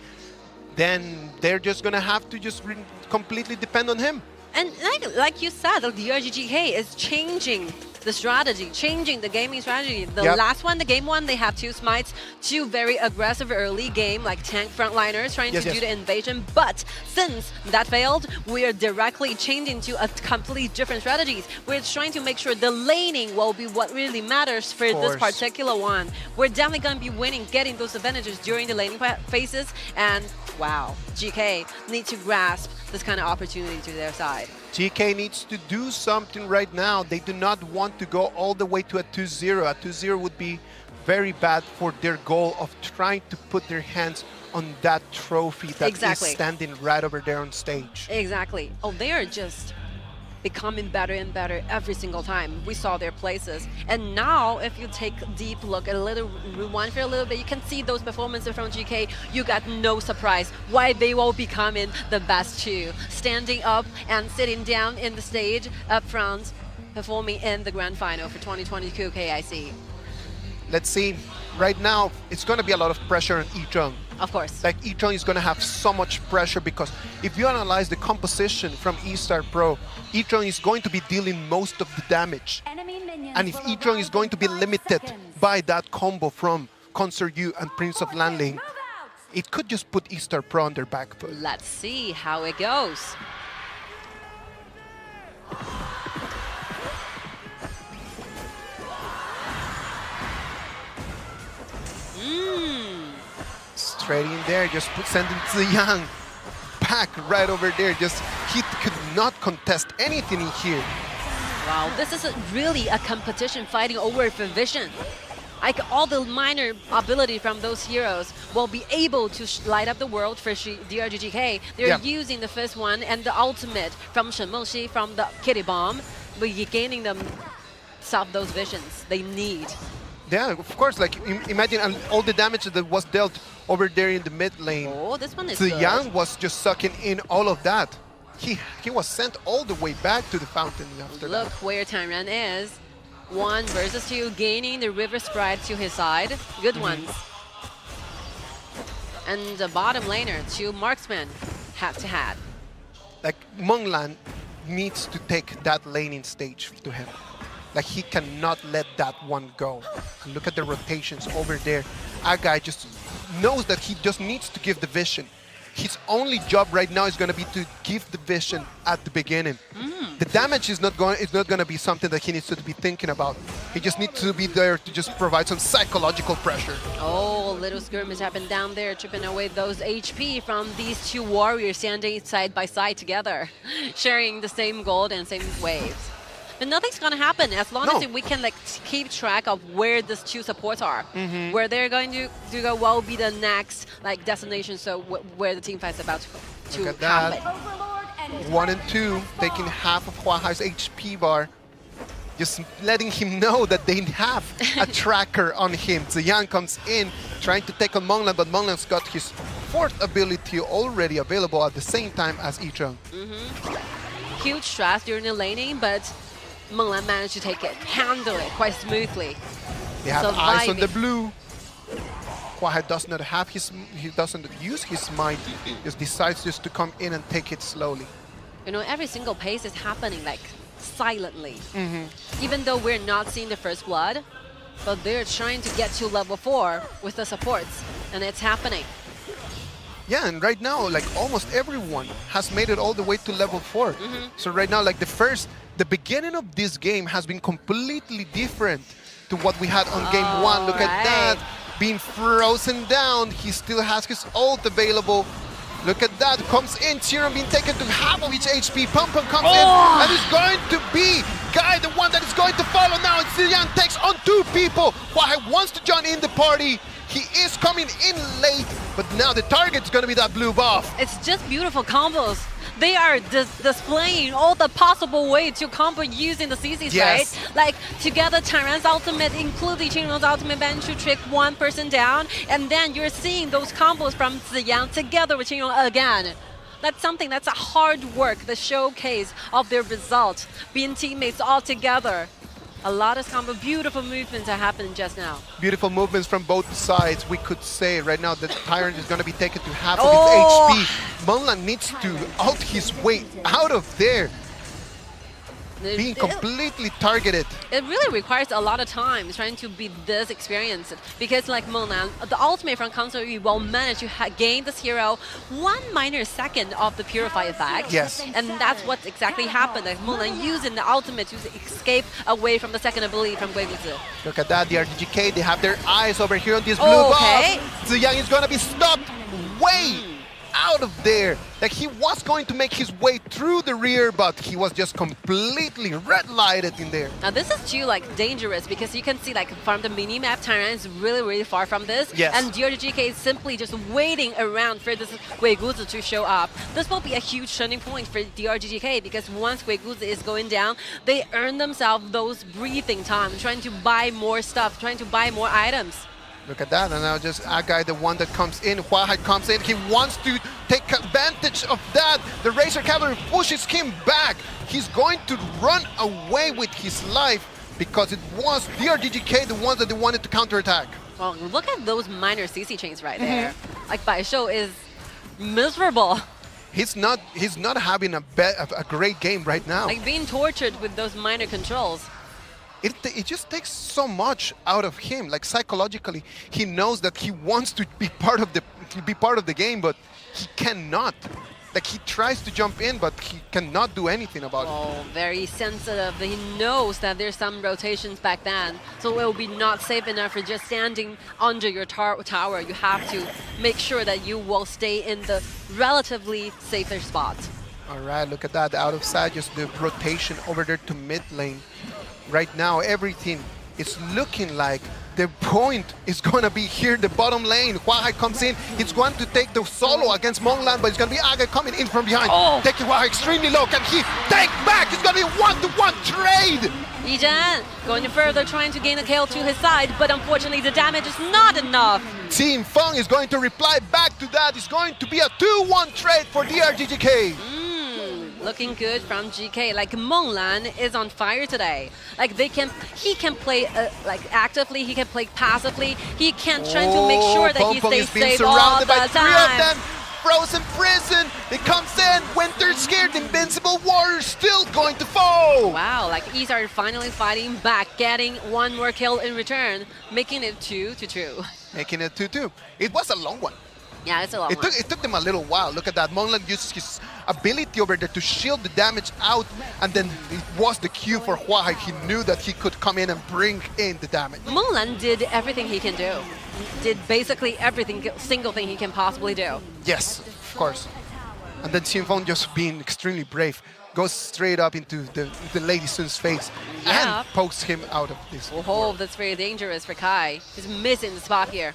then they're just going to have to just completely depend on him. And like you said, the DRG.GK is changing the strategy, changing the gaming strategy. The last one, the game one, they have two smites, two very aggressive early game, like tank frontliners trying to do the invasion. But since that failed, we are directly changing to a completely different strategies. We're trying to make sure the laning will be what really matters for this particular one. We're definitely going to be winning, getting those advantages during the laning phases. And wow, GK need to grasp this kind of opportunity to their side. GK needs to do something right now. They do not want to go all the way to a 2-0. A 2-0 would be very bad for their goal of trying to put their hands on that trophy that is standing right over there on stage. Exactly. Oh, they are just becoming better and better every single time. We saw their places. And now, if you take a deep look, rewind for a little bit, you can see those performances from GK. You got no surprise why they will be becoming the best two. Standing up and sitting down in the stage up front, performing in the grand final for 2022 KIC. Let's see. Right now, it's going to be a lot of pressure on Yicheng. Of course. Like, Yicheng is going to have so much pressure because if you analyze the composition from eStarPro, Yicheng is going to be dealing most of the damage. And if Yicheng is going to be limited by that combo from Yu and Prince of Landing, it could just put eStarPro on their back foot. Let's see how it goes. Straight in there, just sending Ziyang back right over there. Just he could not contest anything in here. Wow, this is really a competition fighting over for vision. Like all the minor ability from those heroes will be able to light up the world for DRG.GK. They're using the first one and the ultimate from Shen Mengxi from the Kitty Bomb, but you're gaining them solve those visions they need. Yeah, of course, like imagine all the damage that was dealt over there in the mid lane. Oh, this one is Yang was just sucking in all of that. He was sent all the way back to the fountain after that. Look where TianYun is. 1 versus 2, gaining the river sprite to his side. Good ones. And the bottom laner, 2 marksmen, head-to-head. Like, Menglan needs to take that laning stage to him. Like, he cannot let that one go. Look at the rotations over there. Agai just knows that he just needs to give the vision. His only job right now is going to be to give the vision at the beginning. The damage is not going to be something that he needs to be thinking about. He just needs to be there to just provide some psychological pressure. Oh, little skirmish happened down there, chipping away those HP from these 2 warriors standing side by side together, sharing the same gold and same waves. But nothing's gonna happen as long as we can like keep track of where these two supports are, where they're going to go. What will be the next like destination? So where the team fight's about to happen. 1 and 2, taking half of Hua Hai's HP bar, just letting him know that they have a tracker on him. Ziyan comes in, trying to take on Monglan, but Monglan's got his 4th ability already available at the same time as Yicheng. Huge stress during the laning, but Monglan managed to handle it quite smoothly. They have eyes on the blue. Hua Hai does not have he doesn't use his might, just decides just to come in and take it slowly. You know, every single pace is happening like silently. Even though we're not seeing the first blood, but they're trying to get to level 4 with the supports, and it's happening. Yeah, and right now, like almost everyone has made it all the way to level 4. So right now, like the beginning of this game has been completely different to what we had on game 1. Look at that, being frozen down. He still has his ult available. Look at that, comes in, TianYun being taken to half of each HP. Pum comes in, and it's going to be Guy, the one that is going to follow now. And Ziyan takes on 2 people. Hua Hai wants to join in the party. He is coming in late, but now the target's going to be that blue buff. It's just beautiful combos. They are displaying all the possible way to combo using the CCs, right? Like together, Tyrant's ultimate, including TianYun's ultimate, managed to trick one person down, and then you're seeing those combos from Ziyan together with TianYun again. That's something that's a hard work, the showcase of their result, being teammates all together. A lot of combo, beautiful movements are happening just now. Beautiful movements from both sides, we could say. Right now, the Tyrant is going to be taken to half of his HP. Monglan needs to ult his way out of there. Being completely targeted. It really requires a lot of time trying to be this experienced, because like Monglan, the ultimate from Council Yu will manage to gain this hero 1 minor second of the Purify effect. And that's what exactly happened. Like Monglan using the ultimate to escape away from the second ability from Guiguzi. Look at that, the DRG.GK, they have their eyes over here on this blue buff. Ziyan is going to be stopped way out of there. Like he was going to make his way through the rear, but he was just completely red lighted in there. Now this is too like dangerous, because you can see like from the mini map, Tyrant is really far from this. And DRG.GK is simply just waiting around for this Guiguzi to show up. This will be a huge turning point for DRG.GK, because once Guiguzi is going down, they earn themselves those breathing time, trying to buy more stuff, trying to buy more items. Look at that, and now just Agai, the one that comes in. Hua Hai comes in, he wants to take advantage of that. The Razor Cavalry pushes him back. He's going to run away with his life, because it was DRG.GK the ones that they wanted to counterattack. Well, look at those minor CC chains right there. Like Baishou is miserable. He's not having a great game right now. Like being tortured with those minor controls. It just takes so much out of him. Like psychologically, he knows that he wants to be part of the game, but he cannot. Like he tries to jump in, but he cannot do anything about it. Very sensitive. He knows that there's some rotations back then, so it will be not safe enough for just standing under your tower. You have to make sure that you will stay in the relatively safer spot. All right, look at that. Out of sight, just the rotation over there to mid lane. Right now, everything is looking like the point is going to be here, the bottom lane. Hua Hai comes in. He's going to take the solo against Monglan, but it's going to be Aga coming in from behind. Taking Hua Hai extremely low. Can he take back? It's going to be a 1-to-1 trade. Yizhen going further, trying to gain a kill to his side, but unfortunately the damage is not enough. Team Feng is going to reply back to that. It's going to be a 2-1 trade for DRG.GK. Looking good from GK. Like Monglan is on fire today. Like he can play like actively, he can play passively. He can try to make sure that he stays safe all the time. Three of them. Frozen prison. It comes in. Winter's scared. Invincible warrior still going to fall. Wow, like E's are finally fighting back, getting 1 more kill in return, making it 2-2. Making it 2-2. It was a long one. Yeah, it's a long one. It took them a little while. Look at that. Monglan uses his ability over there to shield the damage out, and then it was the cue for Hua Hai. He knew that he could come in and bring in the damage. Monglan did everything he can do. Did basically everything, single thing he can possibly do. Yes, of course. And then Xin Feng just being extremely brave. goes straight up into the Lady Sun's face and pokes him out of this. Oh, that's very dangerous for Kai. He's missing the spot here.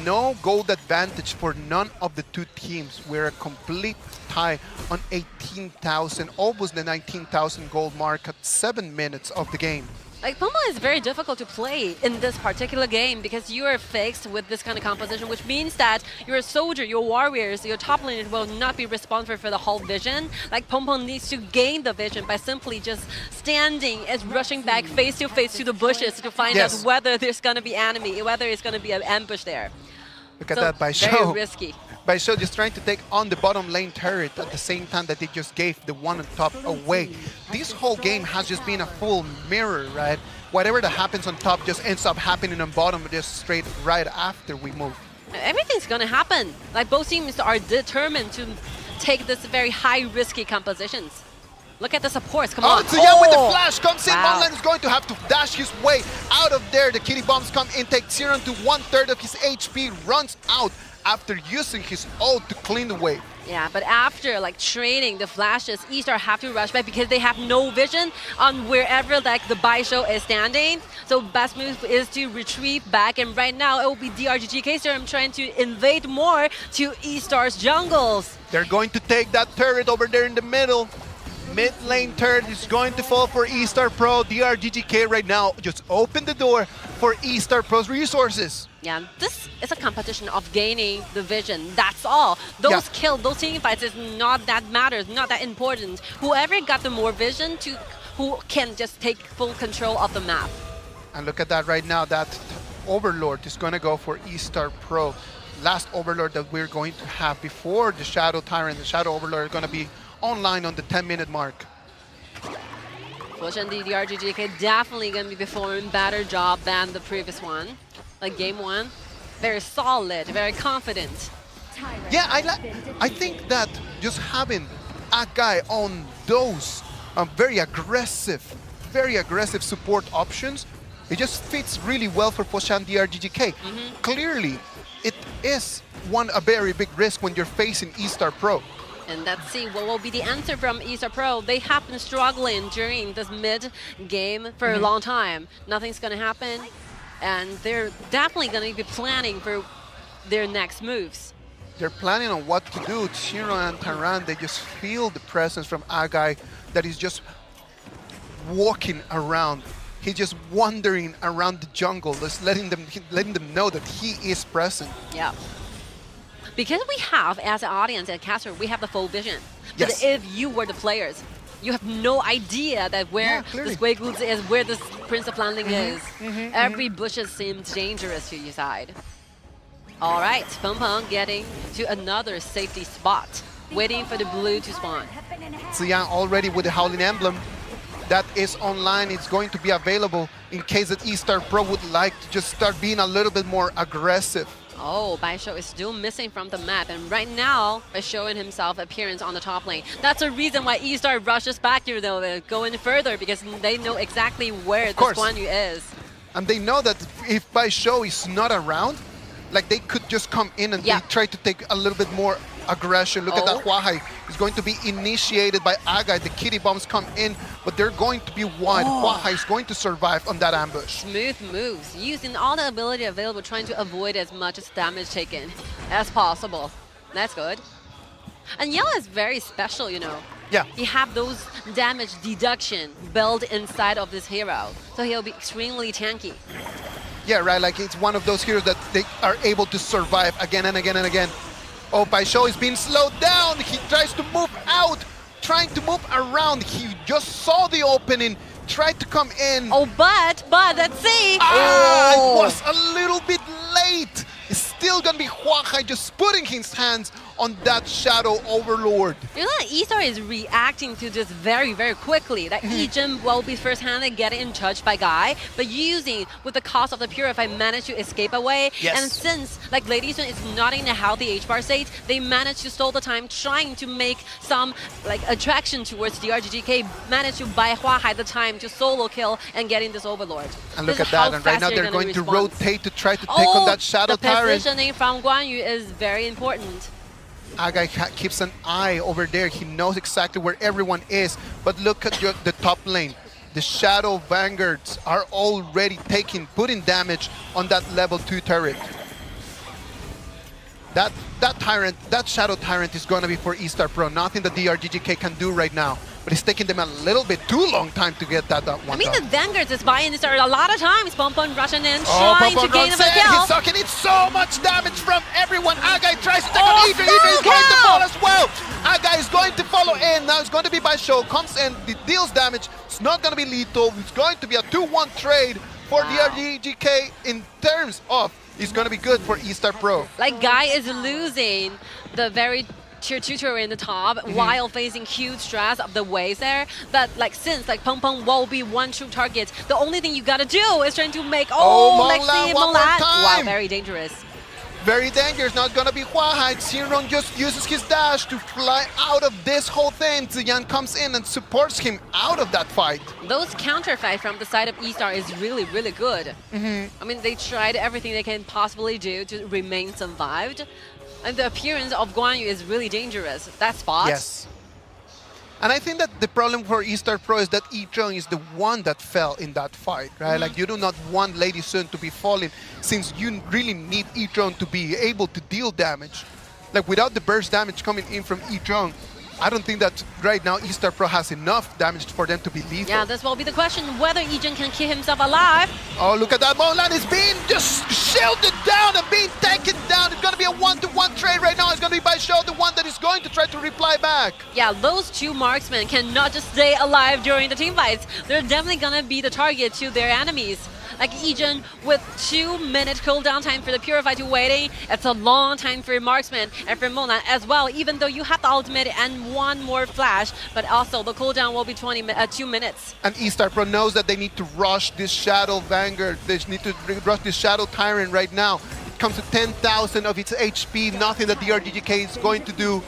No gold advantage for none of the two teams. We're a complete tie on 18,000, almost the 19,000 gold mark at 7 minutes of the game. Like, Pena is very difficult to play in this particular game because you are fixed with this kind of composition, which means that your soldier, your warriors, your top laner will not be responsible for the whole vision. Like, Pena needs to gain the vision by simply just standing and rushing back face to face to the bushes to find out whether there's going to be enemy, whether it's going to be an ambush there. Look at that by Very Xiao. risky. By Xiao just trying to take on the bottom lane turret at the same time that they just gave the one on top away. This whole game has just been a full mirror, right? Whatever that happens on top just ends up happening on bottom just straight right after we move. Everything's going to happen. Like, both teams are determined to take this very high risky compositions. Look at the supports, come on. TianYun with the flash comes in. Monlan is going to have to dash his way out of there. The kitty bombs come in, take Xiron to 1/3 of his HP, runs out after using his ult to clean the way. Yeah, but after like trading the flashes, eStar have to rush back because they have no vision on wherever like the Baisho is standing. So best move is to retreat back, and right now it will be DRG.GK Serum trying to invade more to eStar's jungles. They're going to take that turret over there in the middle. Mid lane turret is going to fall for eStarPro. DRG.GK right now just open the door for eStarPro's resources. Yeah, this is a competition of gaining the vision. That's all. Those kills, those team fights is not that matters, not that important. Whoever got the more vision to who can just take full control of the map. And look at that right now. That Overlord is going to go for eStarPro. Last Overlord that we're going to have before the Shadow Tyrant. The Shadow Overlord is going to be online on the 10-minute mark. Foshan.DRG.GK DRG.GK definitely going to be performing better job than the previous one. Like game one, very solid, very confident. Yeah, I think that just having a guy on those very aggressive support options, it just fits really well for Foshan.DRG.GK. Clearly, it is a very big risk when you're facing eStarPro. And let's see what will be the answer from eStarPro. They have been struggling during this mid-game for a long time. Nothing's going to happen. And they're definitely going to be planning for their next moves. They're planning on what to do. Xiron and Taran, they just feel the presence from a guy that is just walking around. He's just wandering around the jungle, just letting them know that he is present. Yeah. Because we have, as an audience at Caster, we have the full vision. But if you were the players, you have no idea that where this Grey Goose is, where this Prince of Landing is. Every bush seems dangerous to your side. All right, Peng getting to another safety spot, waiting for the blue to spawn. Xiao already with the Howling Emblem. That is online. It's going to be available in case that eStarPro would like to just start being a little bit more aggressive. Oh, Baisho is still missing from the map, and right now, by showing himself appearance on the top lane. That's the reason why eStar rushes back here, though, going further, because they know exactly where this Kuang is. And they know that if Baisho is not around, like they could just come in and they try to take a little bit more aggression. Look at that Huahai. It's going to be initiated by Agai. The kitty bombs come in, but they're going to be wide. Huahai is going to survive on that ambush. Smooth moves, using all the ability available, trying to avoid as much damage taken as possible. That's good. And Yao is very special, you know. Yeah. He have those damage deduction built inside of this hero, so he'll be extremely tanky. Yeah, right. Like it's one of those heroes that they are able to survive again and again and again. Oh, Baisho is being slowed down. He tries to move out, trying to move around. He just saw the opening, tried to come in. Oh, but let's see. It was a little bit late. It's still gonna be Huahai just putting his hands on that Shadow Overlord. You know that eStar is reacting to this very, very quickly. That Ejim will be first-handed getting touched by Guy, but using with the cost of the Purify managed to escape away. And since like Lady Sun is not in a healthy H-bar state, they managed to stall the time trying to make some like attraction towards DRG.GK, managed to buy Huahai the time to solo kill and getting this Overlord. And look at that, and right now they're going to rotate to try to take on that Shadow Tyrant. The positioning from Guan Yu is very important. Agai keeps an eye over there. He knows exactly where everyone is. But look at the top lane. The Shadow Vanguards are already putting damage on that level 2 turret. That Shadow Tyrant is going to be for eStarPro. Nothing that DRG.GK can do right now. But it's taking them a little bit too long time to get that one. I mean, the Vanguards is buying this a lot of times. Pompon rushing in, Oh, trying to gain a kill. He's sucking in so much damage from everyone. Agai tries to take on Idra. Idra is going to fall as well. Agai is going to follow in. Now it's going to be by show. Comes in, deals damage. It's not going to be lethal. It's going to be a 2-1 trade for DRG.GK in terms of it's going to be good for eStarPro. Like, Guy is losing the very tier 2 turret in the top while facing huge stress of the waves there. But like, since like Peng will be one true target, the only thing you gotta do is trying to make Monglan one more time. Wow, very dangerous. Very dangerous. Now it's gonna be Huahai. Xinrong just uses his dash to fly out of this whole thing. TianYun comes in and supports him out of that fight. Those counter fights from the side of eStar is really, really good. I mean, they tried everything they can possibly do to remain survived. And the appearance of Guan Yu is really dangerous. That spot. Yes. And I think that the problem for eStarPro is that Yizhong is the one that fell in that fight, right? Like, you do not want Lady Sun to be falling, since you really need Yizhong to be able to deal damage. Like, without the burst damage coming in from Yizhong, I don't think that right now eStarPro has enough damage for them to be lethal. Yeah, this will be the question, whether Yizhong can keep himself alive. Oh, look at that. Monglan is being just shielded down and being taken down. It's going to be a 1-to-1 trade right now. It's going to be by Xiao, the one that is going to try to reply back. Yeah, those two marksmen cannot just stay alive during the team fights. They're definitely going to be the target to their enemies. Like Yizhong with 2-minute cooldown time for the Purify to waiting. It's a long time for Marksman and for Monglan as well, even though you have the ultimate and one more flash, but also the cooldown will be 2 minutes. And eStarPro knows that they need to rush this Shadow Vanguard. They need to rush this Shadow Tyrant right now. It comes to 10,000 of its HP, nothing that DRG.GK is going to do.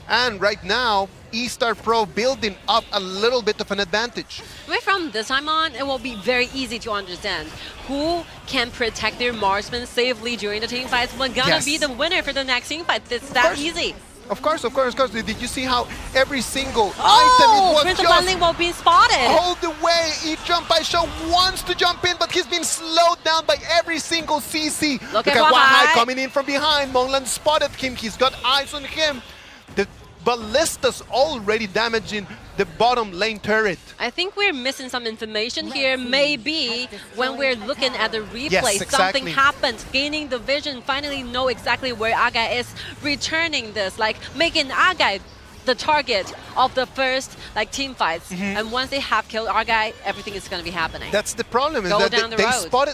And right now, eStarPro building up a little bit of an advantage. Right from this time on, it will be very easy to understand who can protect their marksmen safely during the team fights. We're gonna be the winner for the next team fight. It's that easy. Of course. Did you see how every single item it was Prince of Landing will be spotted. All the way, Yizhong Baisho wants to jump in, but he's been slowed down by every single CC. Look at Huahai coming in from behind. Monglan spotted him. He's got eyes on him. The ballista's already damaging the bottom lane turret. I think we're missing some information here. Maybe when we're looking at the replay, something happened. Gaining the vision, finally know exactly where Agai is, returning this, like making Agai the target of the first team fights. And once they have killed Agai, everything is going to be happening. That's the problem, is that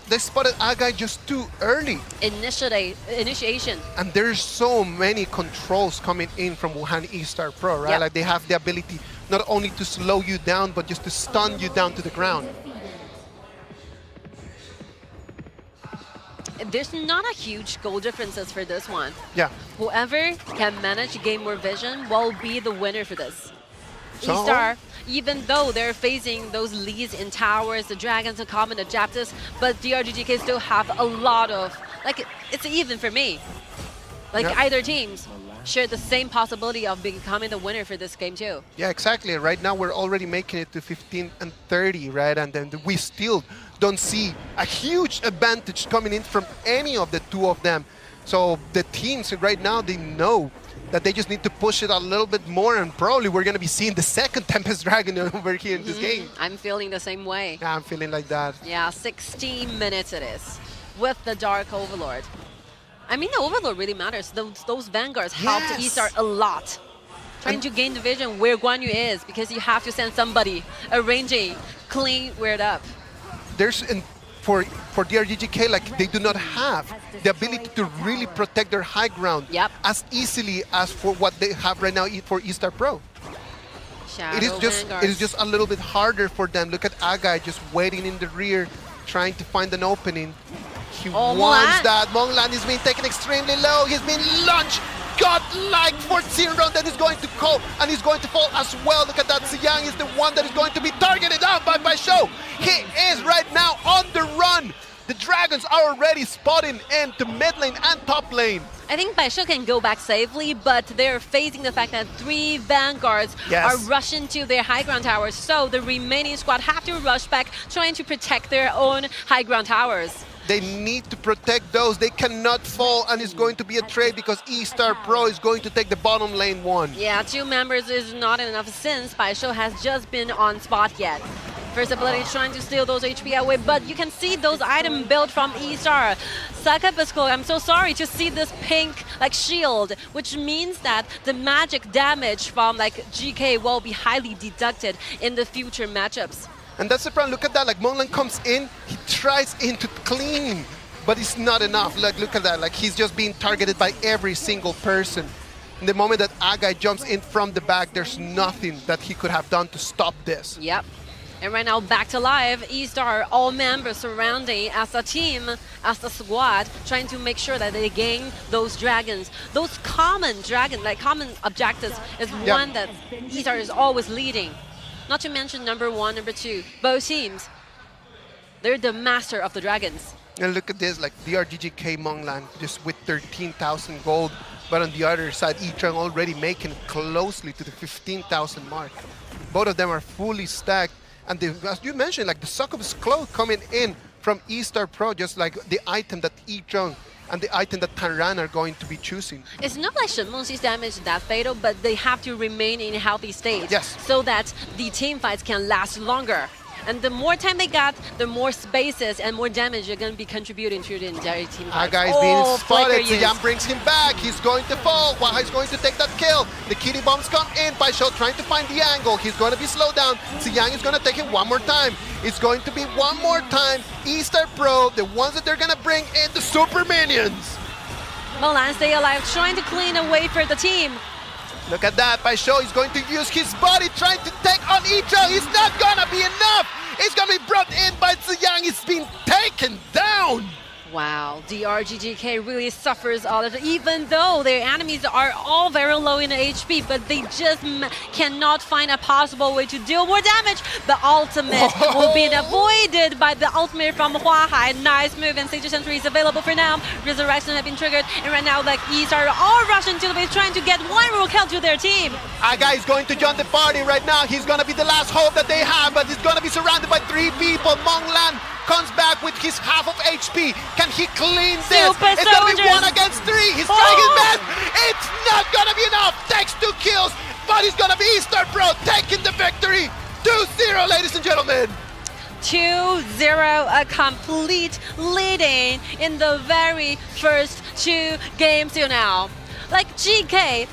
they spotted Agai just too early. Initiation. And there's so many controls coming in from Wuhan.eStarPro, right? Like, they have the ability not only to slow you down, but just to stun you down to the ground. There's not a huge goal differences for this one. Yeah. Whoever can manage to gain more vision will be the winner for this. So, eStar, even though they're facing those leads in towers, the dragons, the common objectives, but DRG.GK still have a lot of, it's even for me. Either teams share the same possibility of becoming the winner for this game too. Yeah, exactly. Right now we're already making it to 15 and 30, right? And then we still don't see a huge advantage coming in from any of the two of them. So the teams right now, they know that they just need to push it a little bit more, and probably we're going to be seeing the second Tempest Dragon over here in this game. I'm feeling the same way. Yeah, I'm feeling like that. Yeah, 16 minutes it is with the Dark Overlord. I mean, the Overlord really matters. Those Vanguards help eStar a lot. Trying to gain the vision where Guan Yu is, because you have to send somebody arranging, clean where it up. For DRG.GK, they do not have the ability to really protect their high ground as easily as for what they have right now for eStarPro. It is just a little bit harder for them. Look at Agai just waiting in the rear, trying to find an opening. He wants that. Monglan is being taken extremely low. He's been launched. Godlike for Xinrong that is going to go, and he's going to fall as well. Look at that. Xiang is the one that is going to be targeted out by Xiao. He is right now on the run. The dragons are already spotting into mid lane and top lane. I think Baishou can go back safely, but they're facing the fact that 3 vanguards are rushing to their high ground towers, so the remaining squad have to rush back, trying to protect their own high ground towers. They need to protect those. They cannot fall, and it's going to be a trade because eStarPro is going to take the bottom lane 1. Yeah, 2 members is not enough since Baishou has just been on spot yet. First ability trying to steal those HP away, but you can see those items built from eStar. Sakabisco, I'm so sorry to see this pink shield, which means that the magic damage from GK will be highly deducted in the future matchups. And that's the problem. Look at that. Monglan comes in, he tries in to clean, but it's not enough. Look at that. He's just being targeted by every single person. In the moment that Agai jumps in from the back, there's nothing that he could have done to stop this. Yep. And right now, back to live, eStar, all members surrounding as a team, as a squad, trying to make sure that they gain those dragons. Those common common objectives is one that eStar is always leading. Not to mention number 1, number 2, both teams, they're the master of the dragons. And look at this, DRG.GK Monglan just with 13,000 gold, but on the other side, Yicheng already making it closely to the 15,000 mark. Both of them are fully stacked. And as you mentioned, the Suck of Cloak coming in from eStarPro, just like the item that Yicheng and the item that Tanran are going to be choosing. It's not like Shenmengxi's damage is that fatal, but they have to remain in a healthy state so that the team fights can last longer. And the more time they got, the more spaces and more damage they're going to be contributing to the entire team fight. Guy's being spotted. Xiao brings him back. He's going to fall. Huahai's going to take that kill. The kitty bombs come in. Baishou trying to find the angle. He's going to be slowed down. Xiang is going to take him one more time. It's going to be one more time. eStarPro, the ones that they're going to bring in the super minions. Monglan stay alive, trying to clean away for the team. Look at that, Baishou is going to use his body, trying to take on Yicheng. It's not gonna be enough. It's gonna be brought in by Xiang. It's been taken down. Wow, DRG.GK really suffers all of it, even though their enemies are all very low in HP, but they just cannot find a possible way to deal more damage. The ultimate will be avoided by the ultimate from Huahai. Nice move, and Sage Sentry is available for now. Resurrection has been triggered, and right now East are all rushing to the base, trying to get one real kill to their team. Aga is going to join the party right now. He's gonna be the last hope that they have, but he's gonna be surrounded by 3 people. Monglan comes back with his half of HP. Can he clean this? It's gonna be 1 against 3. He's trying his best. It's not gonna be enough. Takes 2 kills, but it's gonna be eStarPro taking the victory. 2-0, ladies and gentlemen. 2-0, a complete leading in the very first 2 games till now. GK,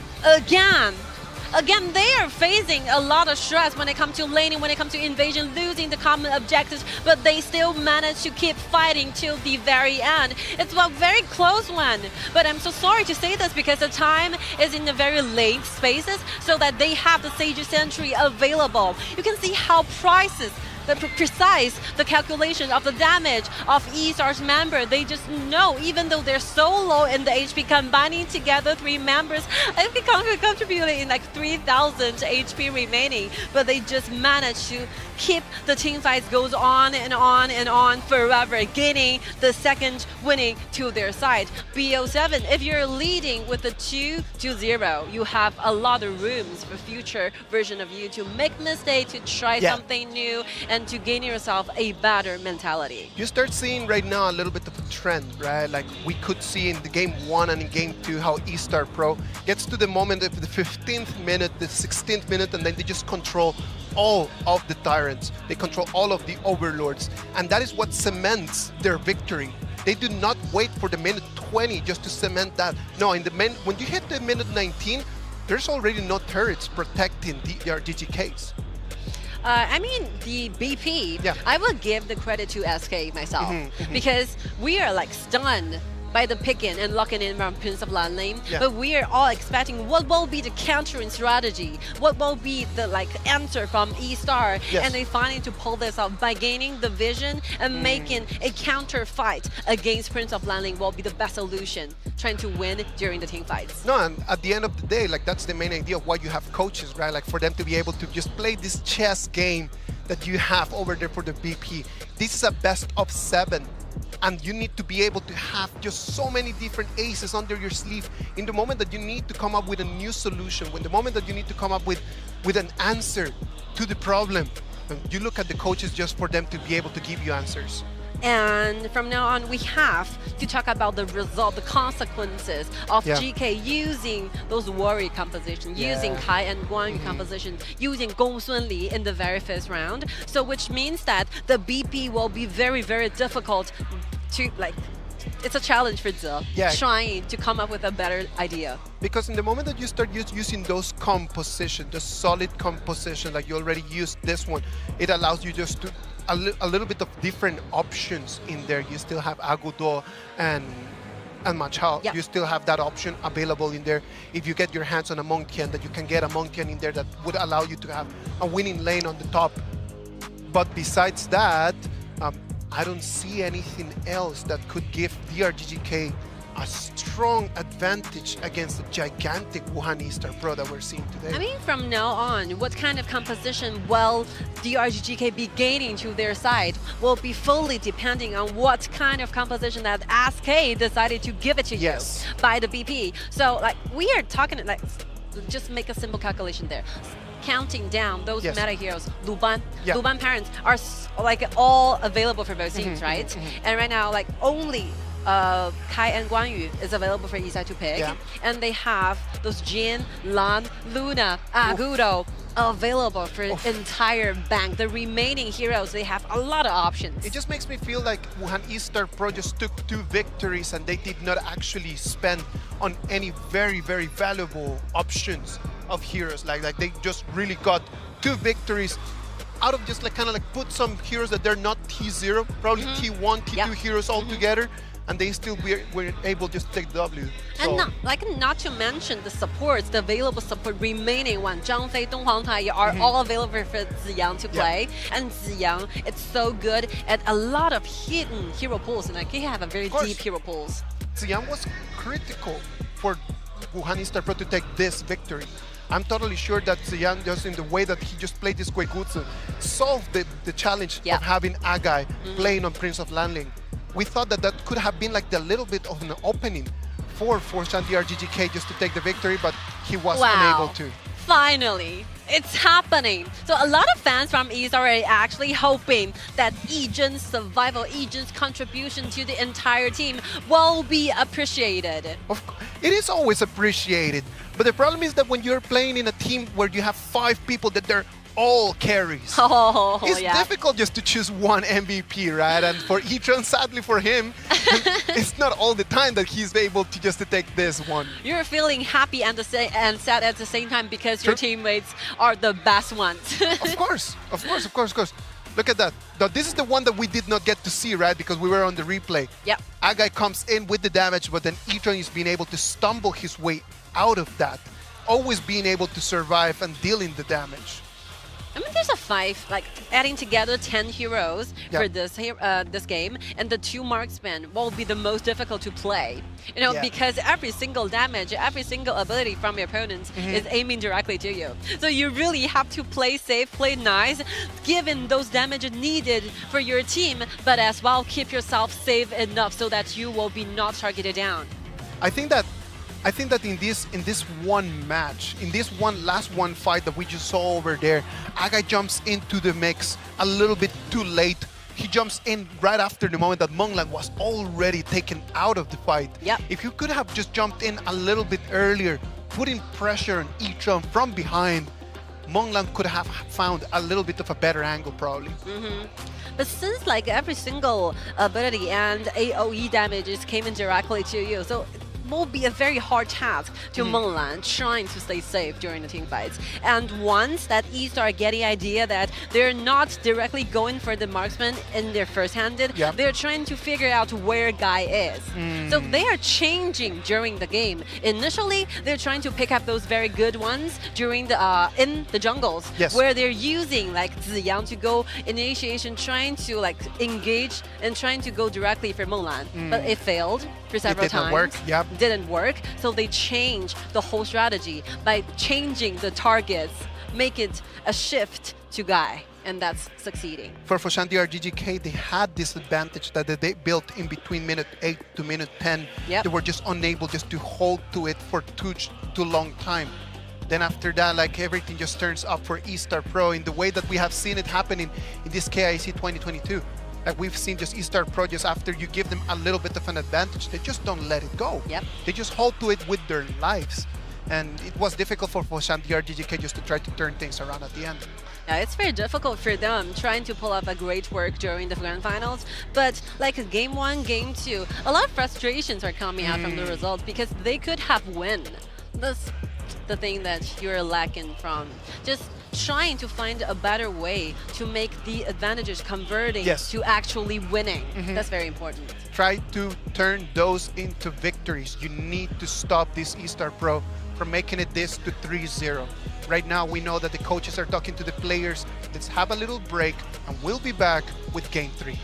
Again, they are facing a lot of stress when it comes to laning, when it comes to invasion, losing the common objectives, but they still manage to keep fighting till the very end. It's a very close one, but I'm so sorry to say this because the time is in the very late spaces so that they have the Sage Sentry available. You can see how precise the calculation of the damage of eStar's member. They just know, even though they're so low in the HP, combining together 3 members, I think contributing in 3,000 HP remaining, but they just managed to keep the team fights goes on and on and on forever, gaining the second winning to their side. BO7, if you're leading with a 2-0, you have a lot of rooms for future version of you to make mistakes, to try something new, and to gain yourself a better mentality. You start seeing right now a little bit of a trend, right? We could see in the game 1 and in game 2 how eStarPro gets to the moment of the 15th minute, the 16th minute, and then they just control all of the tyrants. They control all of the overlords, and that is what cements their victory. They do not wait for the minute 20 just to cement that. No, when you hit the minute 19, there's already no turrets protecting the DRG.GKs. I mean, the BP, I will give the credit to SK myself, because we are stunned by the picking and locking in from Prince of Lanling, but we are all expecting what will be the countering strategy, what will be the answer from eStar, and they finally to pull this off by gaining the vision and making a counter fight against Prince of Lanling will be the best solution, trying to win during the team fights. No, and at the end of the day, that's the main idea of why you have coaches, right? For them to be able to just play this chess game that you have over there for the BP. This is a best of 7. And you need to be able to have just so many different aces under your sleeve in the moment that you need to come up with a new solution, when the moment that you need to come up with an answer to the problem. And you look at the coaches just for them to be able to give you answers. And from now on, we have to talk about the result, the consequences of GK using those warrior composition, using Kai and Kuang composition, using Gong Sun Li in the very first round. So which means that the BP will be very, very difficult to it's a challenge for Ze, trying to come up with a better idea. Because in the moment that you start using those composition, the solid composition, like you already used this one, it allows you just to a little bit of different options in there. You still have Agudo and Machao. You still have that option available in there. If you get your hands on a Montian, that you can get a Montian in there that would allow you to have a winning lane on the top. But besides that, I don't see anything else that could give DRG.GK a strong advantage against the gigantic Wuhan.eStarPro that we're seeing today. I mean, from now on, what kind of composition will DRG.GK be gaining to their side will be fully depending on what kind of composition that SK decided to give it to you by the BP. So, we are talking, just make a simple calculation there. Counting down those meta heroes, Luban parents are all available for both teams, right? And right now, only Kai and Guanyu is available for Isai to pick, and they have those Jin, Lan, Luna, Agudo available for entire bank. The remaining heroes, they have a lot of options. It just makes me feel like Wuhan.eStarPro just took 2 victories and they did not actually spend on any very, very valuable options of heroes. Like they just really got 2 victories out of just put some heroes that they're not T0, probably T1, T2 heroes all together, and they still were able just to take the W. So. And not to mention the supports, the available support remaining one, Zhang Fei, Dong Huangtai are all available for Ziyang to play. And Ziyang, it's so good at a lot of hidden hero pools, and he have a very deep hero pools. Ziyang was critical for Wuhan.eStarPro to take this victory. I'm totally sure that Ziyang, just in the way that he just played this Guigutsu, solved the challenge of having Agai playing on Prince of Lanling. We thought that that could have been the little bit of an opening for Foshan.DRG.GK just to take the victory, but he was unable to. Finally, it's happening. So a lot of fans from East are actually hoping that Yijin's survival, Yijin's contribution to the entire team will be appreciated. Of course, it is always appreciated, but the problem is that when you're playing in a team where you have 5 people that they're all carries, it's difficult just to choose one MVP, right? And for Etron, sadly for him, it's not all the time that he's able to just to take this one. You're feeling happy and sad at the same time because your teammates are the best ones. Of course. Look at that. Now, this is the one that we did not get to see, right? Because we were on the replay. Yep. Agai comes in with the damage, but then Etron is being able to stumble his way out of that, always being able to survive and dealing the damage. I mean, there's a 5, adding together 10 heroes for this game, and the 2 marksmen will be the most difficult to play. You know, because every single damage, every single ability from your opponents is aiming directly to you. So you really have to play safe, play nice, given those damage needed for your team, but as well keep yourself safe enough so that you will be not targeted down. I think that in this one match, in this last fight that we just saw over there, Agai jumps into the mix a little bit too late. He jumps in right after the moment that Menglan was already taken out of the fight. If you could have just jumped in a little bit earlier, putting pressure on Etron from behind, Menglan could have found a little bit of a better angle probably. But since every single ability and AoE damages came in directly to you, so will be a very hard task to Menglan trying to stay safe during the team fights. And once that East are getting idea that they're not directly going for the marksman in their first-handed, they're trying to figure out where Guy is. So they are changing during the game. Initially, they're trying to pick up those very good ones during the in the jungles, where they're using Ziyang to go initiation, trying to engage and trying to go directly for Menglan. But it failed for several times. Didn't work, so they changed the whole strategy by changing the targets, make it a shift to Guy. and that's succeeding. For Foshan.DRG.GK, they had this advantage that they built in between minute 8 to minute 10. Yep. They were just unable just to hold to it for too long time. Then after that, like everything just turns up for eStarPro in the way that we have seen it happening in this KIC 2022. Like we've seen just eStarPro, just after you give them a little bit of an advantage, they just don't let it go. Yep. They just hold to it with their lives. And it was difficult for Foshan.DRG.GK just to try to turn things around at the end. Yeah, it's very difficult for them trying to pull off a great work during the grand finals. But like game 1, game 2, a lot of frustrations are coming out from the results because they could have won. That's the thing that you're lacking from. Just trying to find a better way to make the advantages converting to actually winning. That's very important. Try to turn those into victories. You need to stop this eStarPro from making it this to 3-0. Right now, we know that the coaches are talking to the players. Let's have a little break, and we'll be back with Game 3.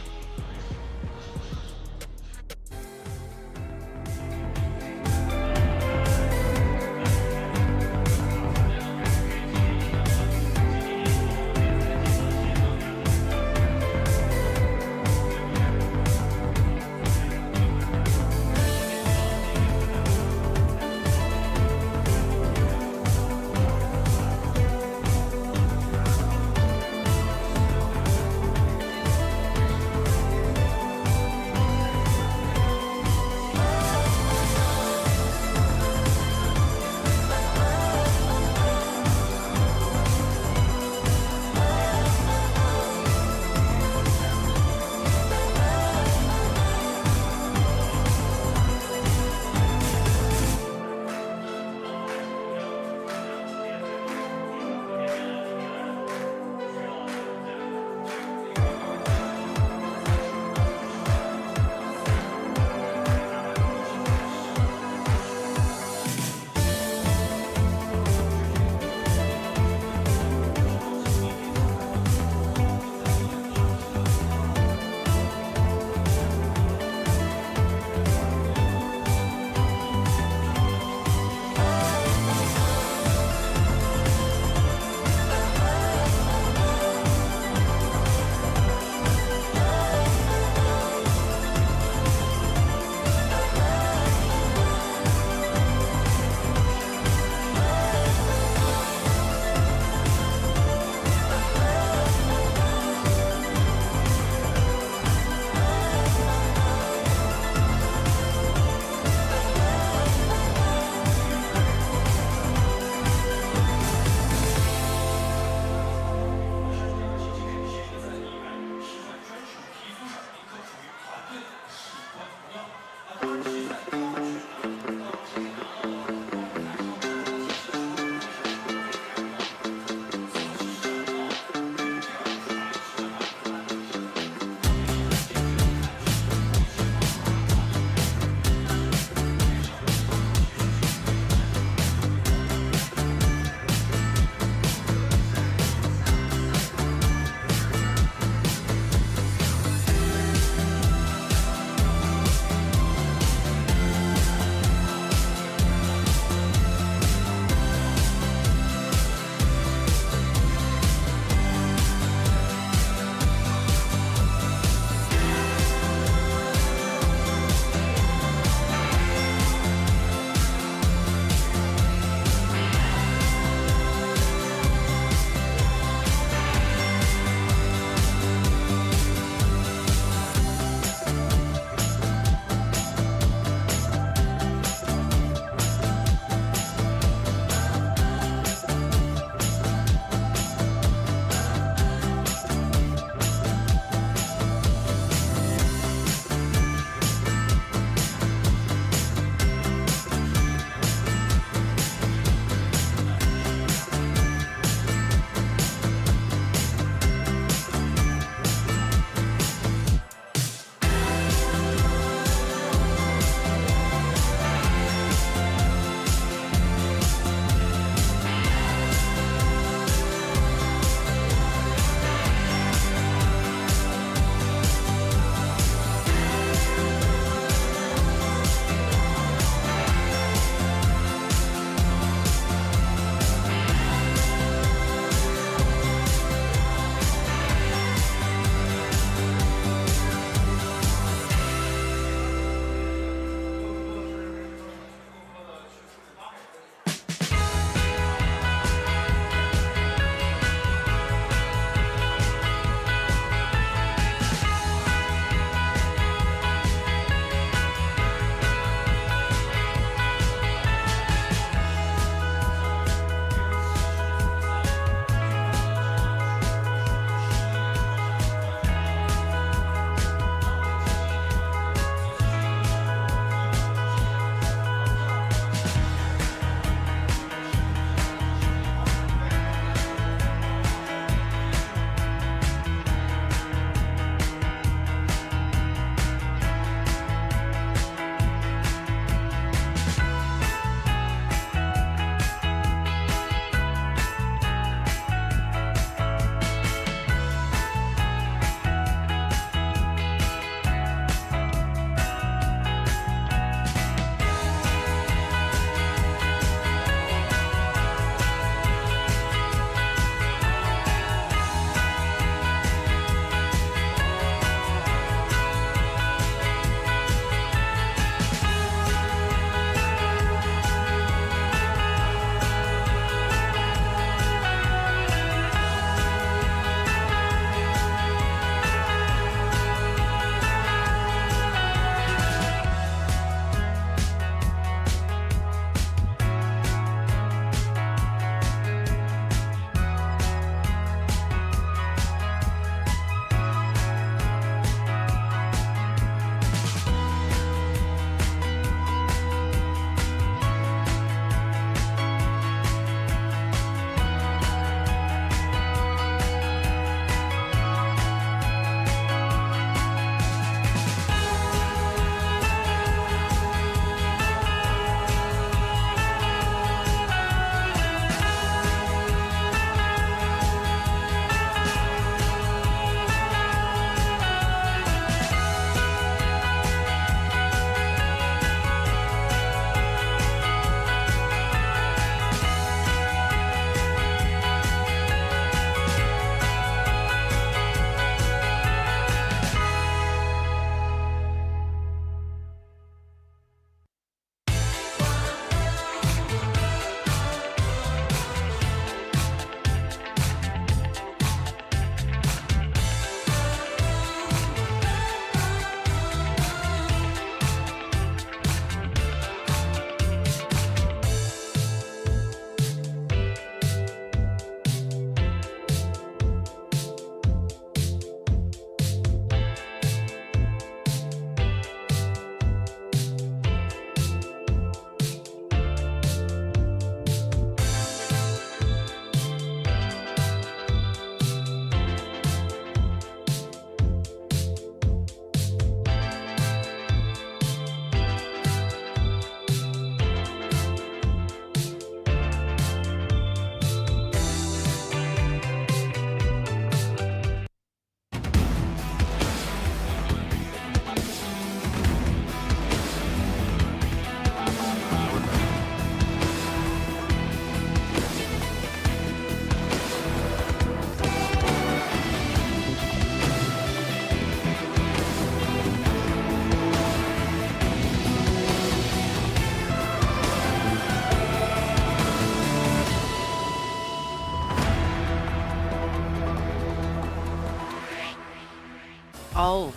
Oh.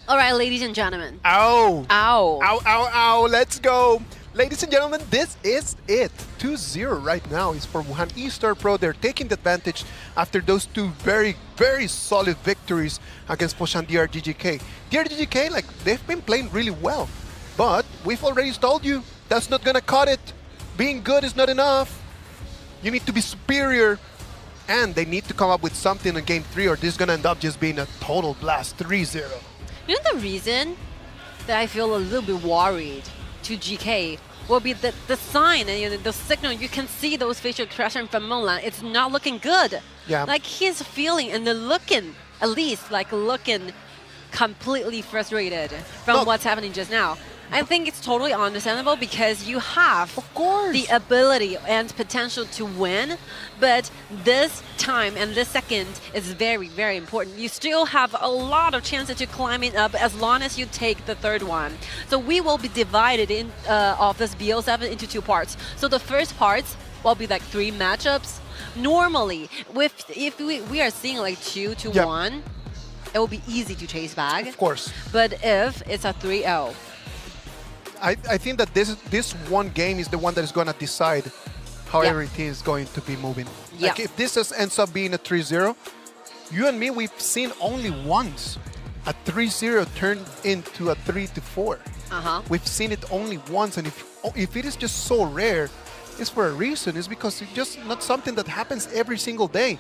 All right, ladies and gentlemen. Ow. Ow. Ow, ow, ow. Let's go. Ladies and gentlemen, this is it. 2-0 right now is for Wuhan.eStarPro. They're taking the advantage after those two very, very solid victories against Foshan.DRG.GK. DRG.GK, like, they've been playing really well. But we've already told you, that's not going to cut it. Being good is not enough. You need to be superior. And they need to come up with something in Game 3 or this is going to end up just being a total blast. 3-0. You know the reason that I feel a little bit worried to GK will be the sign and the signal. You can see those facial expressions from Mulan. It's not looking good. Yeah. Like he's feeling and looking, at least like looking completely frustrated from what's happening just now. I think it's totally understandable because you have the ability and potential to win, but this time and this second is very, very important. You still have a lot of chances to climb it up as long as you take the third one. So we will be divided in of this BO7 into 2 parts. So the first part will be like 3 matchups. Normally, if we are seeing like 2-1, it will be easy to chase back. Of course. But if it's a 3-0, I think that this one game is the one that is going to decide how everything is going to be moving. Like if this ends up being a 3-0, you and me, we've seen only once a 3-0 turn into a 3-4. We've seen it only once, and if it is just so rare, it's for a reason. It's because it's just not something that happens every single day.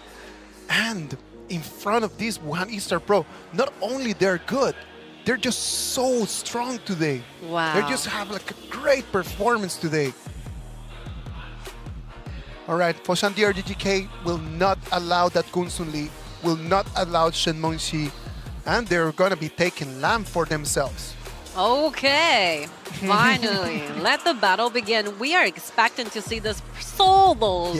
And in front of this Wuhan.eStarPro, not only they're good, they're just so strong today. Wow. They just have like a great performance today. All right, Foshan.DRG.GK will not allow that Gunsun Lee, will not allow Shen Mengxi, and they're going to be taking Lamb for themselves. Okay, finally, let the battle begin. We are expecting to see this solo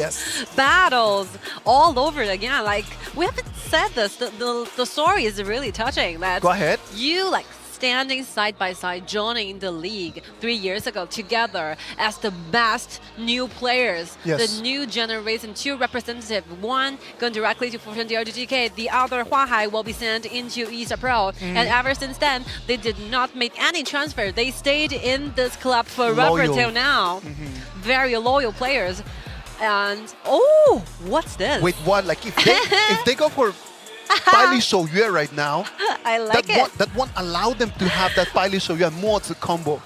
battles all over again. Like, we haven't said this, the story is really touching. That Go ahead. You, like, standing side by side, joining the league 3 years ago together as the best new players, the new generation, 2 representatives, one going directly to Foshan.DRG.GK, the other Huahai will be sent into eStarPro. And ever since then, they did not make any transfer. They stayed in this club forever till now. Very loyal players. And oh, what's this? Wait, what? Like if they go for Bailey Shouyue right now, I like that won't allow them to have that Bailey Shouyue Mozi combo.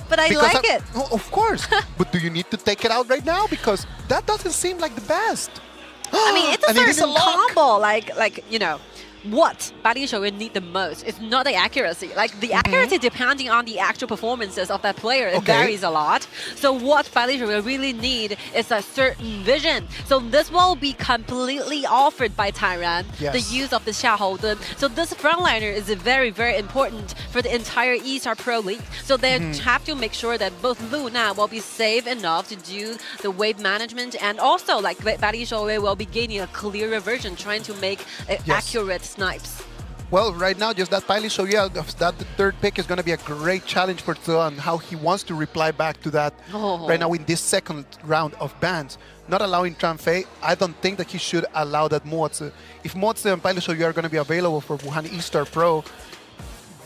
But I like it. Oh, of course. But do you need to take it out right now? Because that doesn't seem like the best. I mean, it's a certain combo. Like you know, what Bailey Shouyue need the most is not the accuracy. Like the accuracy, depending on the actual performances of that player, it varies a lot. So what Bailey Shouyue really need is a certain vision. So this will be completely offered by TianYun, the use of the Xiao. So this frontliner is very, very important for the entire eStarPro League. So they have to make sure that both Luna will be safe enough to do the wave management, and also like Bailey Shouyue will be gaining a clearer version, trying to make accurate snipes. Well, right now, just that Bailey Shouyue, that the third pick is going to be a great challenge for Tzu and how he wants to reply back to that right now in this second round of bans. Not allowing Tranfei, I don't think that he should allow that Mozi. If Mozi and Bailey Shouyue are going to be available for Wuhan.eStarPro,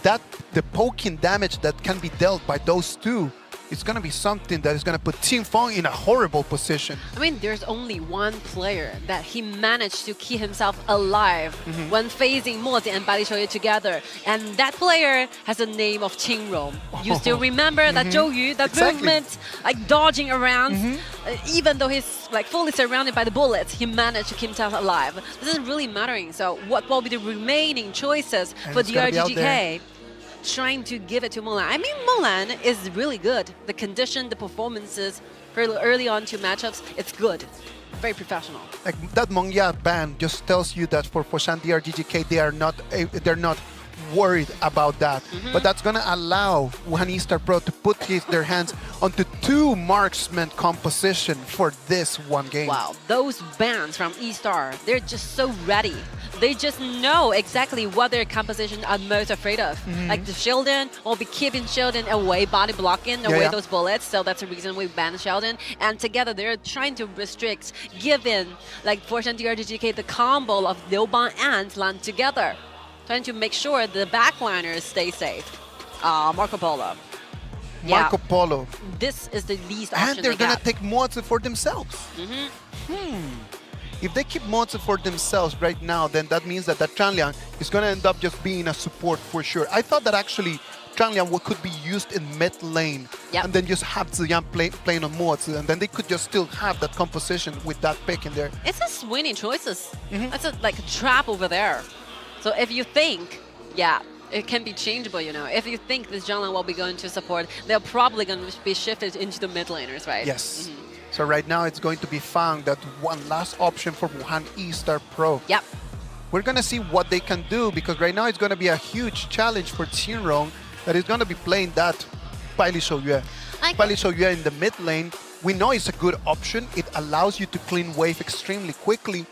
the poking damage that can be dealt by those two, it's going to be something that is going to put Team Feng in a horrible position. I mean, there's only one player that he managed to keep himself alive when facing Mozi and Bailey Shouyue together. And that player has the name of Qingrong. You still remember that Zhou Yu, that movement, like dodging around. Even though he's like fully surrounded by the bullets, he managed to keep himself alive. This is really mattering. So what will be the remaining choices for DRG.GK? Trying to give it to Mulan. I mean, Mulan is really good. The condition, the performances, early on 2 matchups, it's good. Very professional. Like that Mongya ban just tells you that for Foshan.DRG.GK, they're not worried about that. But that's going to allow Wuhan.eStarPro to put their hands onto 2 marksman composition for this one game. Wow, those bans from eStar, they're just so ready. they just know exactly what their composition are most afraid of. Like the Sheldon will be keeping Sheldon away, body blocking away those bullets. So that's the reason we banned Sheldon. And together they're trying to restrict, given like Foshan.DRG.GK the combo of Liu Bang and Lan together, trying to make sure the backliners stay safe. Marco Polo. Marco Polo. This is the least option And they're they gonna got. take Mozi for themselves. If they keep Mozi for themselves right now, then that means that TianYun is gonna end up just being a support for sure. I thought that actually TianYun could be used in mid lane and then just have Ziyan playing on Mozi, and then they could just still have that composition with that pick in there. It's just winning choices. That's like a trap over there. So if you think, it can be changeable, you know. If you think this jungle will be going to support, they're probably going to be shifted into the mid laners, right? Yes. So right now it's going to be Fang, that one last option for Wuhan.eStarPro. Yep. We're going to see what they can do, because right now it's going to be a huge challenge for Xinrong, that is going to be playing that Bailey Shouyue. Bailey Shouyue in the mid lane, we know it's a good option. It allows you to clean wave extremely quickly.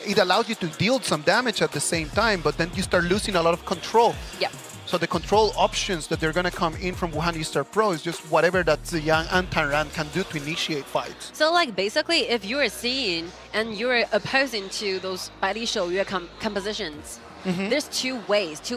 It allows you to deal some damage at the same time, but then you start losing a lot of control. Yeah. So the control options that they're going to come in from Wuhan.eStarPro is just whatever that Ziyan and TianYun can do to initiate fights. So like basically, if you're seeing and you're opposing to those Bailey Shouyue compositions, there's two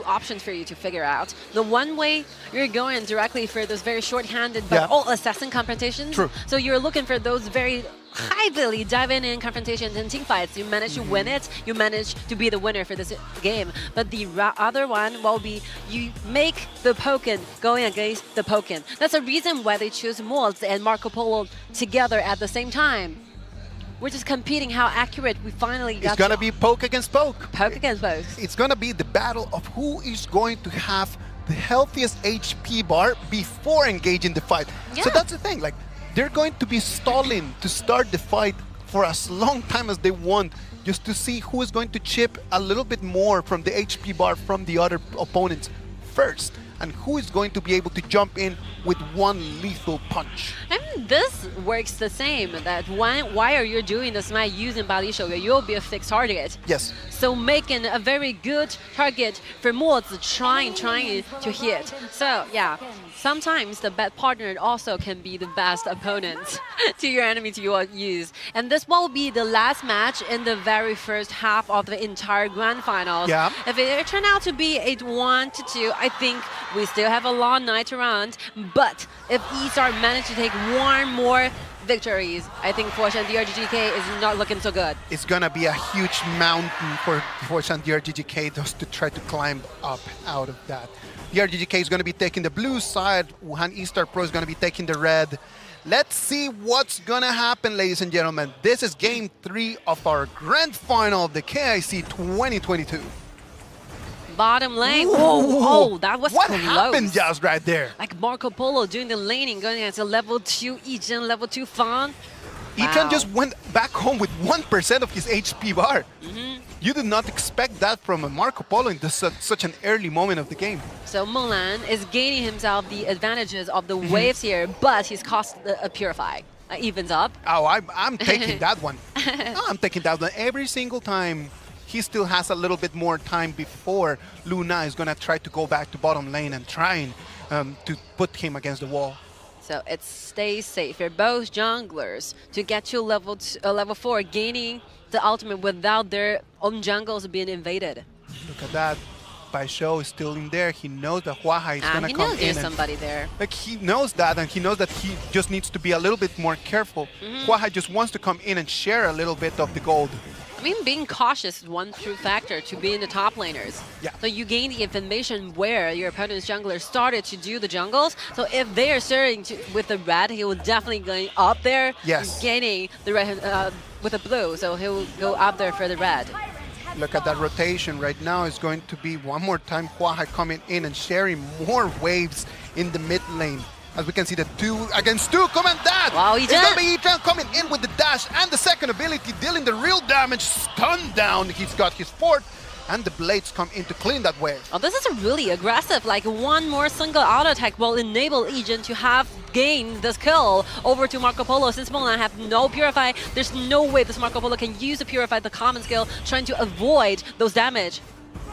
options for you to figure out. The one way, you're going directly for those very short-handed but all assassin confrontations. True. So you're looking for those very heavily diving in confrontations and team fights. You manage to win it, you manage to be the winner for this game. But the other one will be you make the Pokken going against the Pokken. That's the reason why they choose Moz and Marco Polo together at the same time. We're just competing how accurate we finally got. It's going to be poke against poke. Poke against poke. It's going to be the battle of who is going to have the healthiest HP bar before engaging the fight. So that's the thing, like, they're going to be stalling to start the fight for as long time as they want, just to see who is going to chip a little bit more from the HP bar from the other opponents first, and who is going to be able to jump in with one lethal punch. And this works the same, that why are you doing this not using Bailey Shouyue? You'll be a fixed target. Yes. So making a very good target for Moz trying to hit. So yeah, sometimes the bad partner also can be the best opponent to your enemy to use. And this will be the last match in the very first half of the entire grand finals. Yeah. If it turn out to be a 1-2, I think we still have a long night around. But if eStar manage to take one more victories, I think Foshan.DRG.GK is not looking so good. It's gonna be a huge mountain for Foshan.DRG.GK just to try to climb up out of that. DRG.GK is gonna be taking the blue side, Wuhan.eStarPro is gonna be taking the red. Let's see what's gonna happen, ladies and gentlemen. This is game 3 of our grand final of the KIC 2022. Bottom lane. Whoa, that was what close. Happened just right there? Like Marco Polo doing the laning, going against a level 2 Ichan, level 2 Fawn. Ichan just went back home with 1% of his HP bar. You did not expect that from a Marco Polo in such an early moment of the game. So Mulan is gaining himself the advantages of the waves here, but he's cost a Purify. Evens up. Oh, I'm taking that one. I'm taking that one every single time. He still has a little bit more time before Luna is going to try to go back to bottom lane and trying to put him against the wall. So it stays safe for both junglers to get to level 4, gaining the ultimate without their own jungles being invaded. Look at that. Baisho is still in there. He knows that Huaha is going to come in. He knows there's somebody there. Like, he knows that, and he knows that he just needs to be a little bit more careful. Huaha just wants to come in and share a little bit of the gold. I mean, being cautious is one true factor to be in the top laners. Yeah. So you gain the information where your opponent's jungler started to do the jungles. So if they are starting with the red, he will definitely go up there, gaining the red with the blue. So he'll go up there for the red. Look at that rotation right now. Is going to be one more time Huaha coming in and sharing more waves in the mid lane. As we can see, the 2 against 2, comment that! Wow, it's going to be Ichan coming in with the dash and the second ability, dealing the real damage, stun down. He's got his 4th and the blades come in to clean that wave. Oh, this is really aggressive. Like one more single auto attack will enable Ying to have gained this kill over to Marco Polo. Since Menglan have no Purify, there's no way this Marco Polo can use the Purify, the common skill, trying to avoid those damage.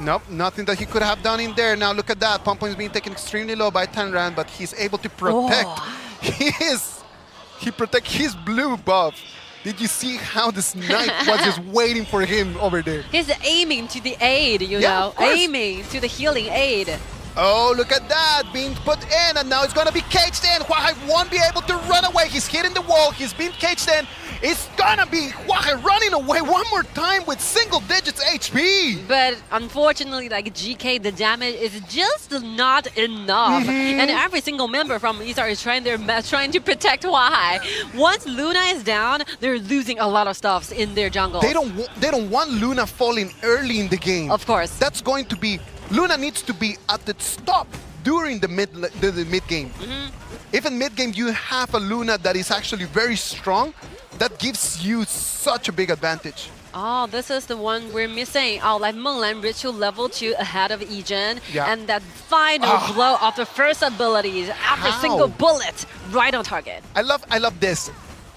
Nope, nothing that he could have done in there. Now look at that. Pompon is being taken extremely low by TianYun, but he's able to protect he protects his blue buff. Did you see how the snipe was just waiting for him over there? He's aiming to the aid, you know, aiming to the healing aid. Oh, look at that, being put in, and now it's going to be caged in. Huahai won't be able to run away. He's hitting the wall. He's been caged in. It's going to be Huahai running away one more time with single digits HP. But unfortunately, like GK, the damage is just not enough. And every single member from eStar is trying to protect Huahai. Once Luna is down, they're losing a lot of stuffs in their jungle. They don't want Luna falling early in the game. Of course. That's going to be... Luna needs to be at the stop during the mid game. If in mid game you have a Luna that is actually very strong, that gives you such a big advantage. Oh, this is the one we're missing. Oh, like Menglan reached to level 2 ahead of Ying, and that final blow of the first abilities after single bullet right on target. I love this.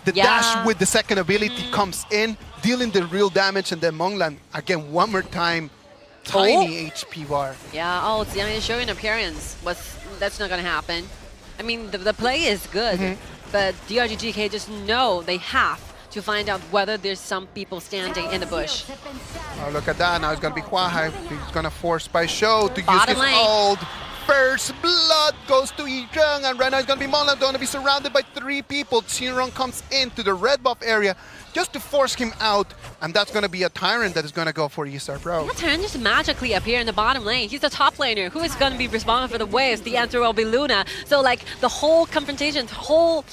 The dash with the second ability comes in, dealing the real damage, and then Menglan again one more time. Tiny HP bar. Yeah, Xiang is showing appearance. That's not going to happen. I mean, the play is good, but DRG.GK just know they have to find out whether there's some people standing in the bush. Oh, look at that. Now it's going to be Huahai. He's going to force by Xiao to use his ult. First blood goes to Ying, and right now it's going to be Menglan going to be surrounded by 3 people. TianYun comes into the red buff area just to force him out, and that's going to be a Tyrant that is going to go for eStarPro. That Tyrant just magically appear in the bottom lane. He's the top laner. Who is going to be responsible for the waves? The answer will be Luna. So like the whole confrontation, whole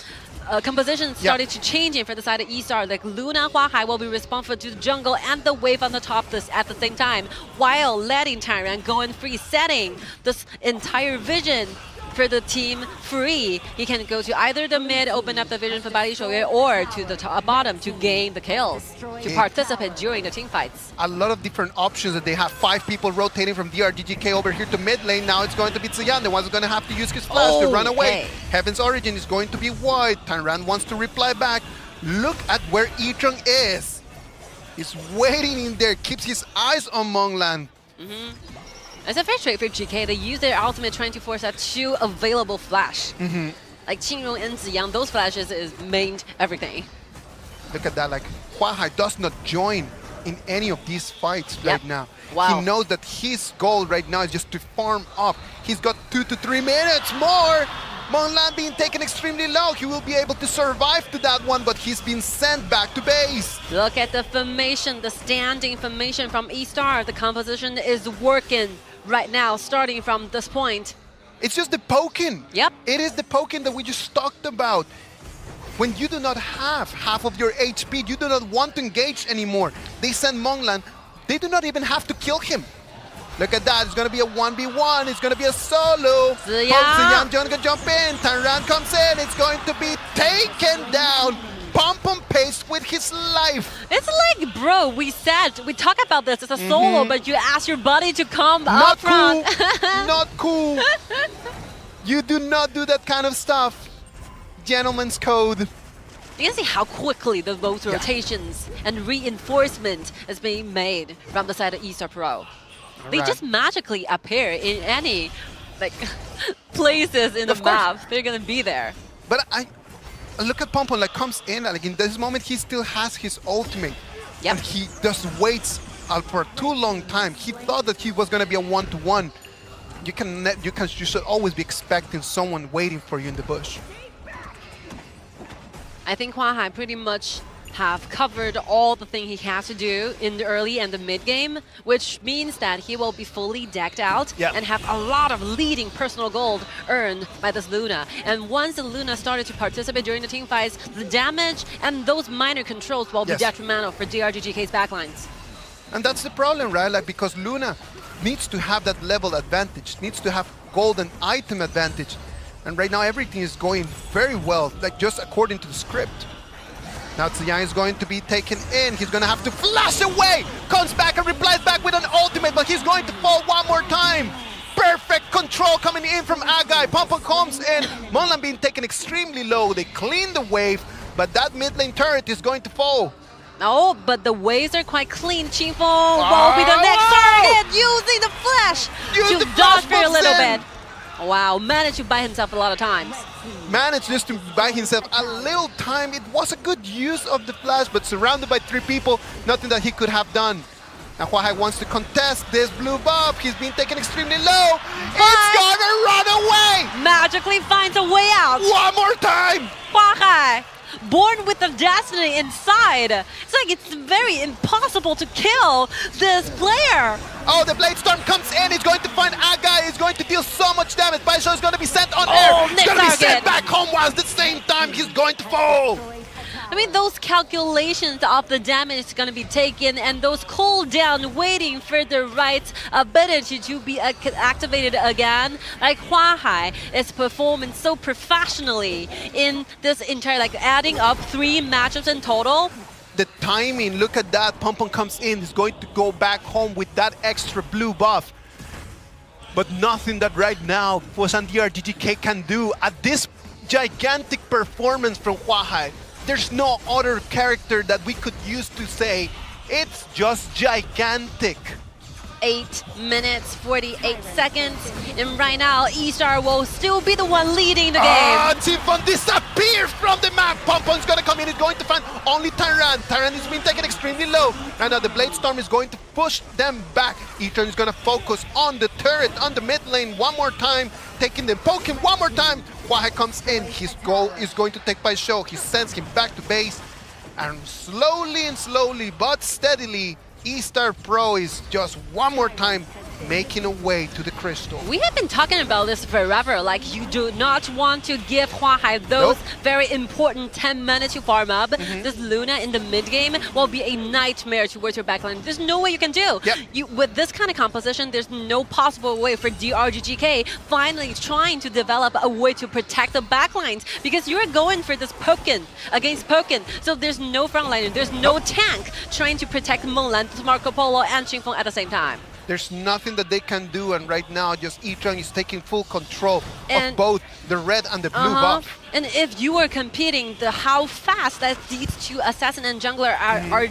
composition started to changing for the side of eStar. Like Luna, Huahai will be responsible to the jungle and the wave on the top at the same time, while letting TianYun go in free, setting this entire vision for the team free. He can go to either the mid, open up the vision for Bali Shoye, or to the bottom to gain the kills, to participate during the team fights. A lot of different options that they have. 5 people rotating from DRG.GK over here to mid lane. Now it's going to be Xiao, the one who's going to have to use his flash to run away. Heaven's Origin is going to be wide. TianYun wants to reply back. Look at where Ying is. He's waiting in there, keeps his eyes on Menglan. It's a fair trade for GK. They use their ultimate trying to force out 2 available flash. Like Qingrong and Xiang, those flashes is mained everything. Look at that, like Huahai does not join in any of these fights right now. He knows that his goal right now is just to farm up. He's got 2 to 3 minutes more. Menglan being taken extremely low. He will be able to survive to that one, but he's been sent back to base. Look at the formation, the standing formation from eStar. The composition is working right now, starting from this point. It's just the poking. Yep. It is the poking that we just talked about. When you do not have half of your HP, you do not want to engage anymore. They send Menglan. They do not even have to kill him. Look at that. It's going to be a 1v1. It's going to be a solo. Xiao going to jump in. TianYun comes in. It's going to be taken down. Pom-pom pace with his life. It's like, bro, we talk about this. It's a solo, but you ask your buddy to come up front. Not cool. You do not do that kind of stuff. Gentleman's code. You can see how quickly those rotations and reinforcement is being made from the side of eStarPro. They just magically appear in any places in the map. They're gonna be there. But I look at Pompon, like comes in, like in this moment he still has his ultimate. And he just waits for too long time. He thought that he was gonna be a 1-to-1. You should always be expecting someone waiting for you in the bush. I think Huahai pretty much have covered all the thing he has to do in the early and the mid game, which means that he will be fully decked out and have a lot of leading personal gold earned by this Luna. And once the Luna started to participate during the team fights, the damage and those minor controls will be detrimental for DRG.GK's backlines. And that's the problem, right? Like, because Luna needs to have that level advantage, needs to have golden item advantage. And right now everything is going very well, like just according to the script. Now Xiao is going to be taken in. He's going to have to flash away. Comes back and replies back with an ultimate, but he's going to fall one more time. Perfect control coming in from Agai. Pompon comes in. Monlan being taken extremely low. They clean the wave, but that mid lane turret is going to fall. Oh, but the waves are quite clean. Qingfeng will be the next target using the flash to dodge for a little bit. Wow, managed to buy himself a lot of times. Managed just to buy himself a little time. It was a good use of the flash, but surrounded by 3 people, nothing that he could have done. Now Huahai wants to contest this blue buff. He's been taken extremely low. It's gonna run away! Magically finds a way out. One more time! Huahai, born with the destiny inside. It's like it's very impossible to kill this player. Oh, the Blade Storm comes in. He's going to find Agai. He's going to deal so much damage. Baisho is going to be sent on air. He's going to be sent back home while at the same time he's going to fall. I mean, those calculations of the damage is going to be taken and those cooldown waiting for the right ability to be activated again. Like Huahai is performing so professionally in this entire, like adding up 3 matchups in total. The timing, look at that. Pompon comes in. He's going to go back home with that extra blue buff. But nothing that right now Foshan.DRG.GK can do at this gigantic performance from Huahai. There's no other character that we could use to say it's just gigantic. 8 minutes, 48 seconds, and right now, eStar will still be the one leading the game. Qingfeng disappears from the map. Pompon's gonna come in, he's going to find only Tyran. Tyran is being taken extremely low. And now the Blade Storm is going to push them back. Etern is gonna focus on the turret, on the mid lane one more time, taking them, poking one more time. Huahai comes in, his goal is going to take by show. He sends him back to base, and slowly but steadily, eStarPro is just one more time making a way to the crystal. We have been talking about this forever, like you do not want to give Huahai those very important 10 minutes to farm up. This Luna in the mid game will be a nightmare towards your backline. There's no way you can do. With this kind of composition, there's no possible way for DRG.GK finally trying to develop a way to protect the backlines, because you're going for this Pokken against Pokken. So there's no frontliner, there's no tank trying to protect Monlan, Marco Polo, and Qingfeng at the same time. There's nothing that they can do, and right now just Etern is taking full control of both the red and the blue buff. And if you are competing, how fast that these 2 assassin and jungler are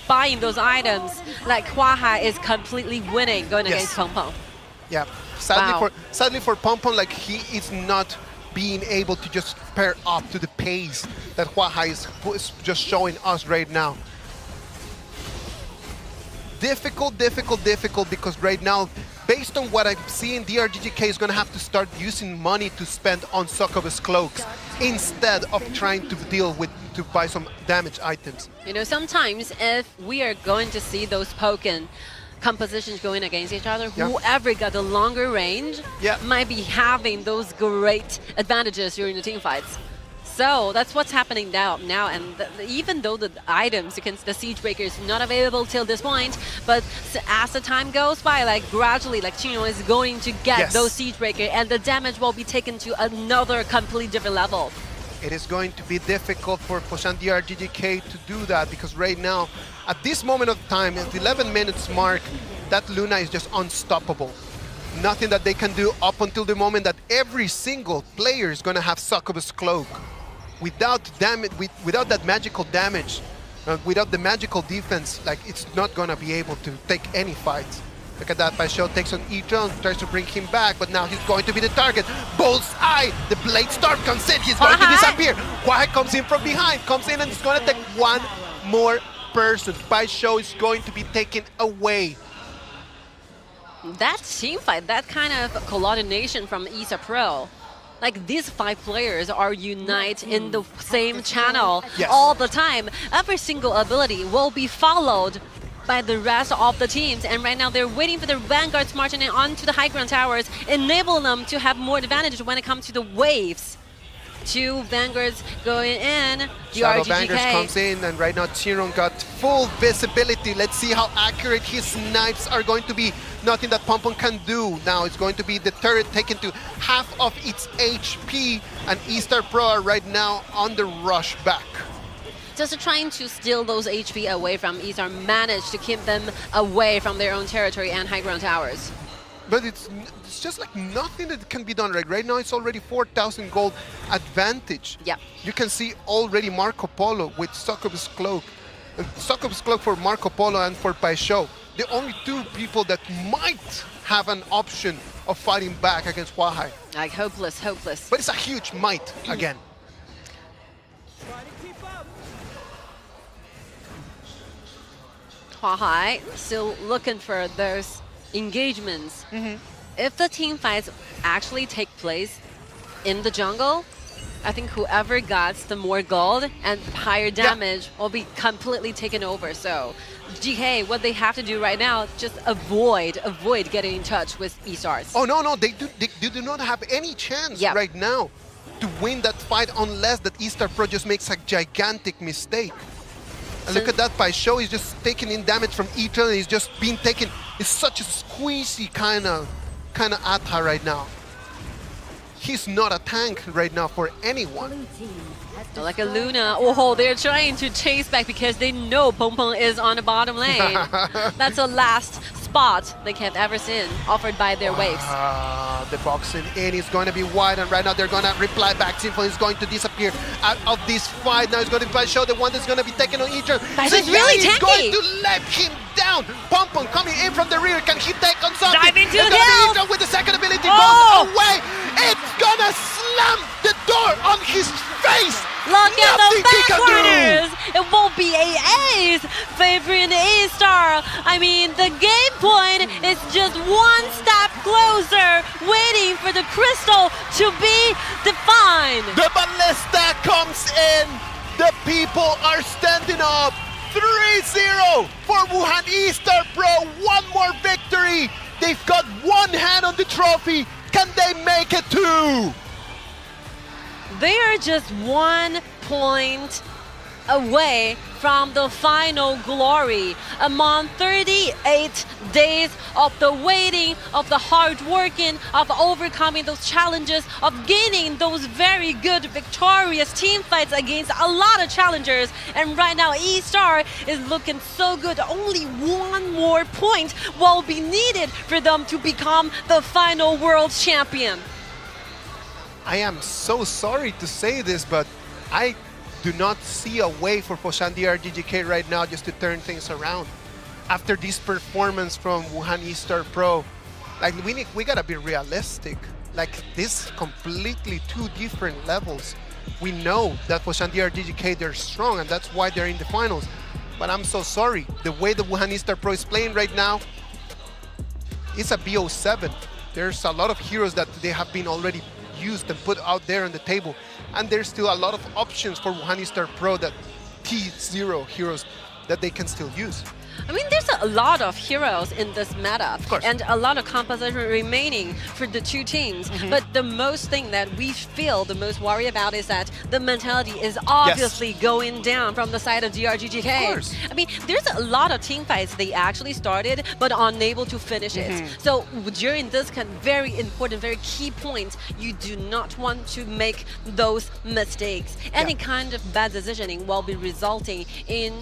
buying those items, like Huahai is completely winning going against Pompon. Yeah, sadly for Pompon, like he is not being able to just pair up to the pace that Huahai is just showing us right now. Difficult, because right now, based on what I'm seeing, DRG.GK is going to have to start using money to spend on Succubus cloaks instead of trying to to buy some damage items. You know, sometimes if we are going to see those Pokken compositions going against each other, whoever got the longer range might be having those great advantages during the team fights. So that's what's happening now. And even though the items, the Siege Breaker is not available till this point, but as the time goes by, like gradually, like TianYun is going to get those Siege Breaker, and the damage will be taken to another completely different level. It is going to be difficult for Foshan.DRG.GK to do that, because right now, at this moment of time, at the 11 minutes mark, that Luna is just unstoppable. Nothing that they can do up until the moment that every single player is going to have Succubus Cloak. Without that magical damage, without the magical defense, like it's not gonna be able to take any fights. Look at that, Baisho takes on Etern, tries to bring him back, but now he's going to be the target. Bullseye! The Blade Storm comes in, he's going to disappear. Huahai comes in from behind, comes in and it's gonna take one more person. Baisho is going to be taken away. That team fight, that kind of coordination from eStarPro. Like these 5 players are united in the same channel all the time. Every single ability will be followed by the rest of the teams, and right now they're waiting for the Vanguards marching in onto the high ground towers, enable them to have more advantage when it comes to the waves. 2 Vanguards going in. Shadow Vanguards comes in, and right now TianYun got full visibility. Let's see how accurate his snipes are going to be. Nothing that Pompon can do. Now it's going to be the turret taken to half of its HP, and eStarPro are right now on the rush back. just trying to steal those HP away from eStar, managed to keep them away from their own territory and high ground towers. But it's just like nothing that can be done right now. It's already 4,000 gold advantage. Yeah. You can see already Marco Polo with Sokob's Cloak. Sokob's Cloak for Marco Polo and for Paixão. The only two people that might have an option of fighting back against Huahai. Like hopeless. But it's a huge might again. Huahai still looking for those engagements. If the team fights actually take place in the jungle, I think whoever gets the more gold and higher damage will be completely taken over. So GK, what they have to do right now, just avoid getting in touch with eStars. Oh, no, they do not have any chance right now to win that fight unless that eStarPro just makes a gigantic mistake. And look at that, Paixão is just taking in damage from Ethan, and he's just being taken. It's such a squeezy kind of Atta right now. He's not a tank right now for anyone. Like a Luna. Oh, they're trying to chase back because they know Peng Peng is on the bottom lane. That's the last spot they have ever seen offered by their waves. The boxing in is going to be wide, and right now they're going to reply back. Sinful is going to disappear out of this fight. Now it's going to be Paixão, the one that's going to be taken on each other. Paixão's really tanky. He's going to let him down. Peng Peng coming in from the rear. Can he take on something? Dive into it's the hill with the second ability goes away. It's going to slam the door on his face. Look at the back corners! It won't be a ace favoring eStar. I mean, the game point is just one step closer, waiting for the crystal to be defined. The ballista comes in. The people are standing up. 3-0 for Wuhan.eStarPro. One more victory. They've got one hand on the trophy. Can they make it two? They are just 1 point away from the final glory. Among 38 days of the waiting, of the hard working, of overcoming those challenges, of gaining those very good victorious team fights against a lot of challengers. And right now eStar is looking so good. Only one more point will be needed for them to become the final world champion. I am so sorry to say this, but I do not see a way for Foshan.DRG.GK right now just to turn things around. After this performance from Wuhan.eStarPro, like we gotta be realistic. Like this completely two different levels. We know that Foshan.DRG.GK, they're strong, and that's why they're in the finals. But I'm so sorry, the way the Wuhan.eStarPro is playing right now, it's a BO7. There's a lot of heroes that they have been already used and put out there on the table, and there's still a lot of options for Wuhan.eStarPro, that T0 heroes that they can still use. I mean, there's a lot of heroes in this meta, of course, and a lot of composition remaining for the two teams. But the most thing that we feel the most worry about is that the mentality is obviously going down from the side of DRG.GK. Of course. I mean, there's a lot of team fights they actually started, but unable to finish it. So during this kind of very important, very key point, you do not want to make those mistakes. Any kind of bad decisioning will be resulting in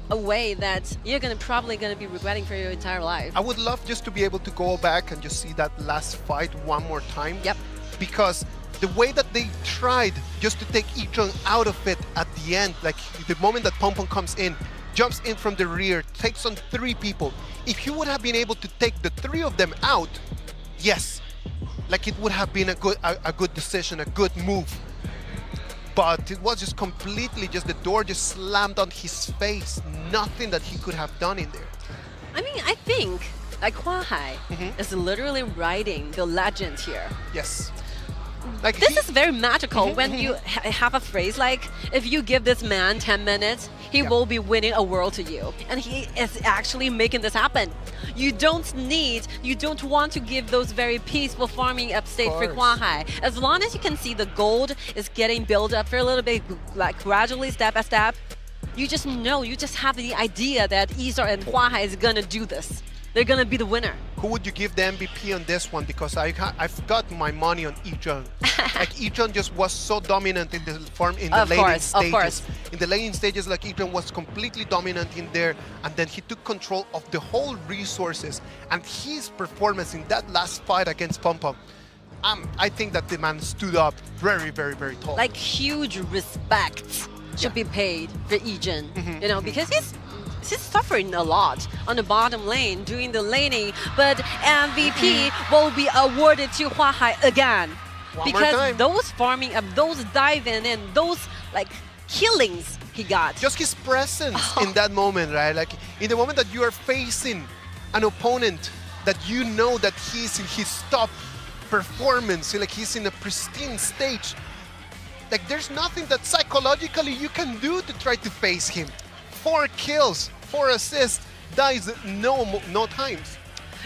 a way that you're probably gonna be regretting for your entire life. I would love just to be able to go back and just see that last fight one more time. Yep. Because the way that they tried just to take Etron out of it at the end, like the moment that Peng Peng comes in, jumps in from the rear, takes on 3 people. If he would have been able to take the 3 of them out, yes, like it would have been a good decision, a good move. But it was just completely the door just slammed on his face. Nothing that he could have done in there. I mean, I think like Huahai is literally writing the legend here. Yes. Like this is very magical when you have a phrase like, if you give this man 10 minutes, he will be winning a world to you. And he is actually making this happen. You don't want to give those very peaceful farming upstate for Huahai. As long as you can see the gold is getting built up for a little bit, like gradually, step by step, you just know, you just have the idea that eStar and Huahai is gonna do this. They're gonna be the winner. who would you give the MVP on this one? Because I've got my money on Ying. Like Ying just was so dominant in the laning stages. In the laning stages, like Ying was completely dominant in there, and then he took control of the whole resources. And his performance in that last fight against Pom Pom, I think that the man stood up very, very, very tall. Like huge respect should be paid for Ying, you know, because he's suffering a lot on the bottom lane doing the laning, but MVP will be awarded to Huahai again. Because those farming up, those diving in, those like killings he got. Just his presence in that moment, right? Like in the moment that you are facing an opponent that you know that he's in his top performance, like he's in a pristine stage. Like there's nothing that psychologically you can do to try to face him. 4 kills, 4 assists, dies no times.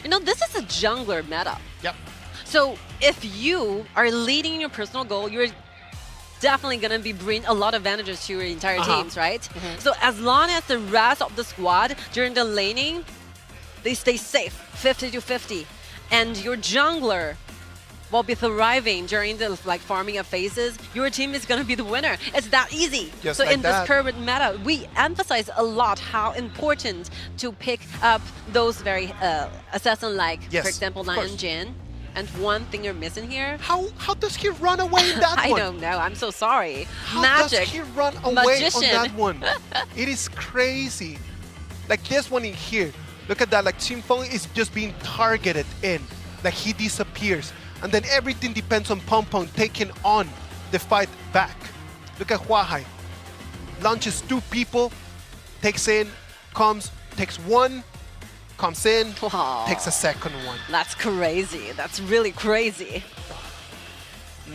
You know, this is a jungler meta. Yep. So if you are leading your personal goal, you're definitely going to be bringing a lot of advantages to your entire teams, right? So as long as the rest of the squad during the laning, they stay safe, 50-50, and your jungler will be thriving during the farming of phases, your team is going to be the winner. It's that easy. Just so like in this current meta, we emphasize a lot how important to pick up those very assassin-like, for example, Lion Jin. And one thing you're missing here. How does he run away in that one? I don't know. I'm so sorry. Magic. Does he run away on that one? It is crazy. Like this one in here. Look at that. Like Xingfeng is just being targeted in. Like he disappears. And then everything depends on Pom Pom taking on the fight back. Look at Huahai. Launches 2 people, takes in, comes, takes 1, comes in, takes a second one. That's crazy. That's really crazy.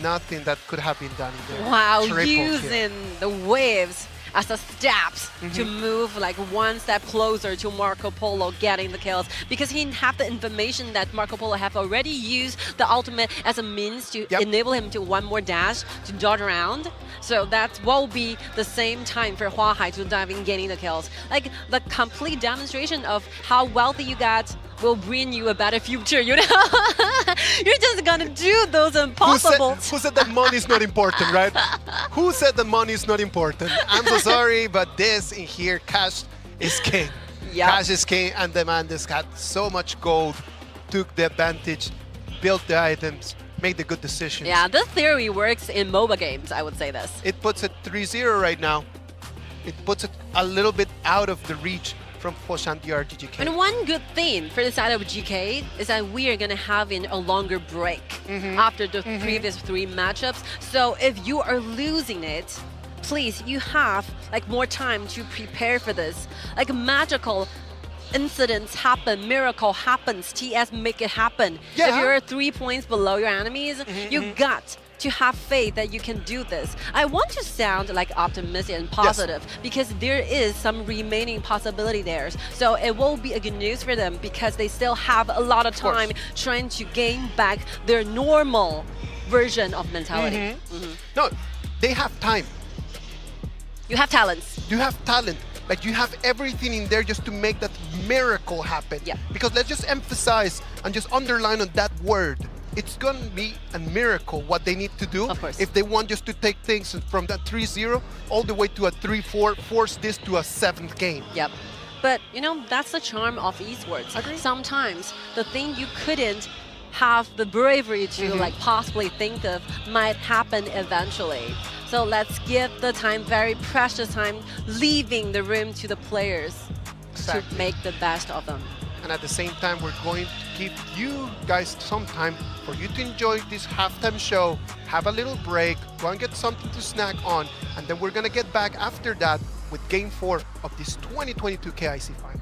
Nothing that could have been done in there. Wow, using the waves as a steps to move like 1 step closer to Marco Polo getting the kills, because he have the information that Marco Polo have already used the ultimate as a means to enable him to 1 more dash to dodge around. So that will be the same time for Huahai to dive in getting the kills. Like the complete demonstration of how wealthy you got will bring you a better future, you know? You're just gonna do those impossibles. Who said that money is not important, right? Who said that money is not important? I'm so sorry, but this in here, cash is king. Cash is king, and the man just got so much gold, took the advantage, built the items, made the good decisions. Yeah, this theory works in MOBA games, I would say this. It puts it 3-0 right now. It puts it a little bit out of the reach from Foshan.DRG.GK. And one good thing for the side of GK is that we are going to have a longer break after the previous 3 matchups. So if you are losing it, please, you have like more time to prepare for this. Like magical incidents happen, miracle happens, TS make it happen. If you're 3 points below your enemies, you got to have faith that you can do this. I want to sound like optimistic and positive because there is some remaining possibility there. So it will be a good news for them because they still have a lot of time trying to gain back their normal version of mentality. No, they have time. You have talents. You have talent. Like you have everything in there just to make that miracle happen. Because let's just emphasize and just underline on that word. It's going to be a miracle what they need to do if they want just to take things from that 3-0 all the way to a 3-4, force this to a 7th game. But, you know, that's the charm of esports. Sometimes the thing you couldn't have the bravery to like possibly think of might happen eventually. So let's give the time, very precious time, leaving the room to the players to make the best of them. And at the same time, we're going to give you guys some time for you to enjoy this halftime show, have a little break, go and get something to snack on, and then we're going to get back after that with Game 4 of this 2022 KIC final.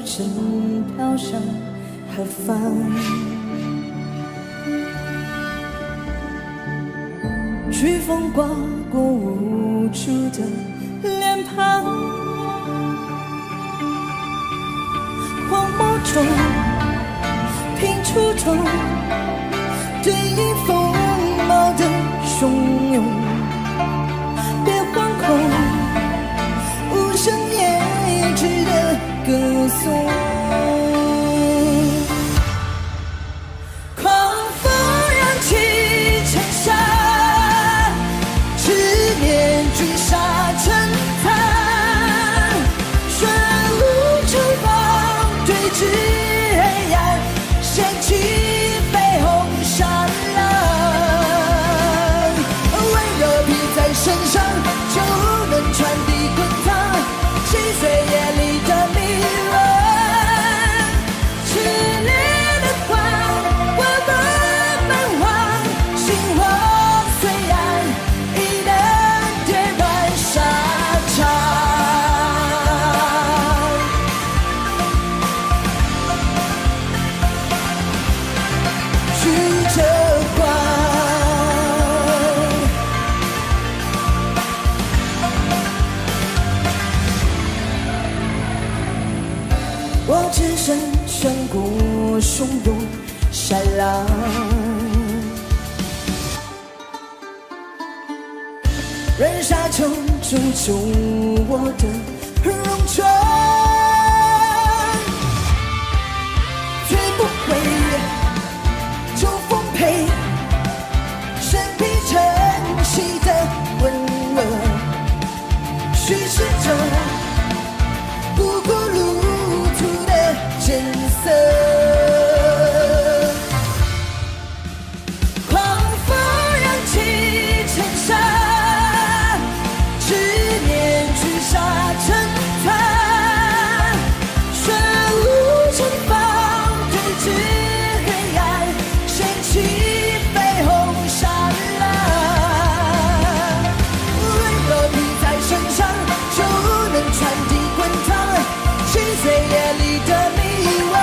尘飘向何方？飓风刮过无助的脸庞，荒漠中拼出中对应风貌的汹涌，别惶恐，无声言志的歌颂。狂风扬起尘沙，执念追杀尘滩，玄武城防对峙黑暗，掀起绯红闪蓝，温柔披在身上就能传递滚烫，击碎夜里的迷乱。炽烈的光，我不彷徨，心火虽然已能点燃沙场。举着光，我只身穿过汹涌山浪，任沙丘铸就我的戎装，绝不会就奉陪身披晨曦的温热，叙事着不顾路途的艰涩。狂风扬起尘沙，执念追杀尘滩，玄武城防对峙黑暗，掀起绯红闪蓝，温柔披在身上就能传递滚烫，击碎夜里的迷惘。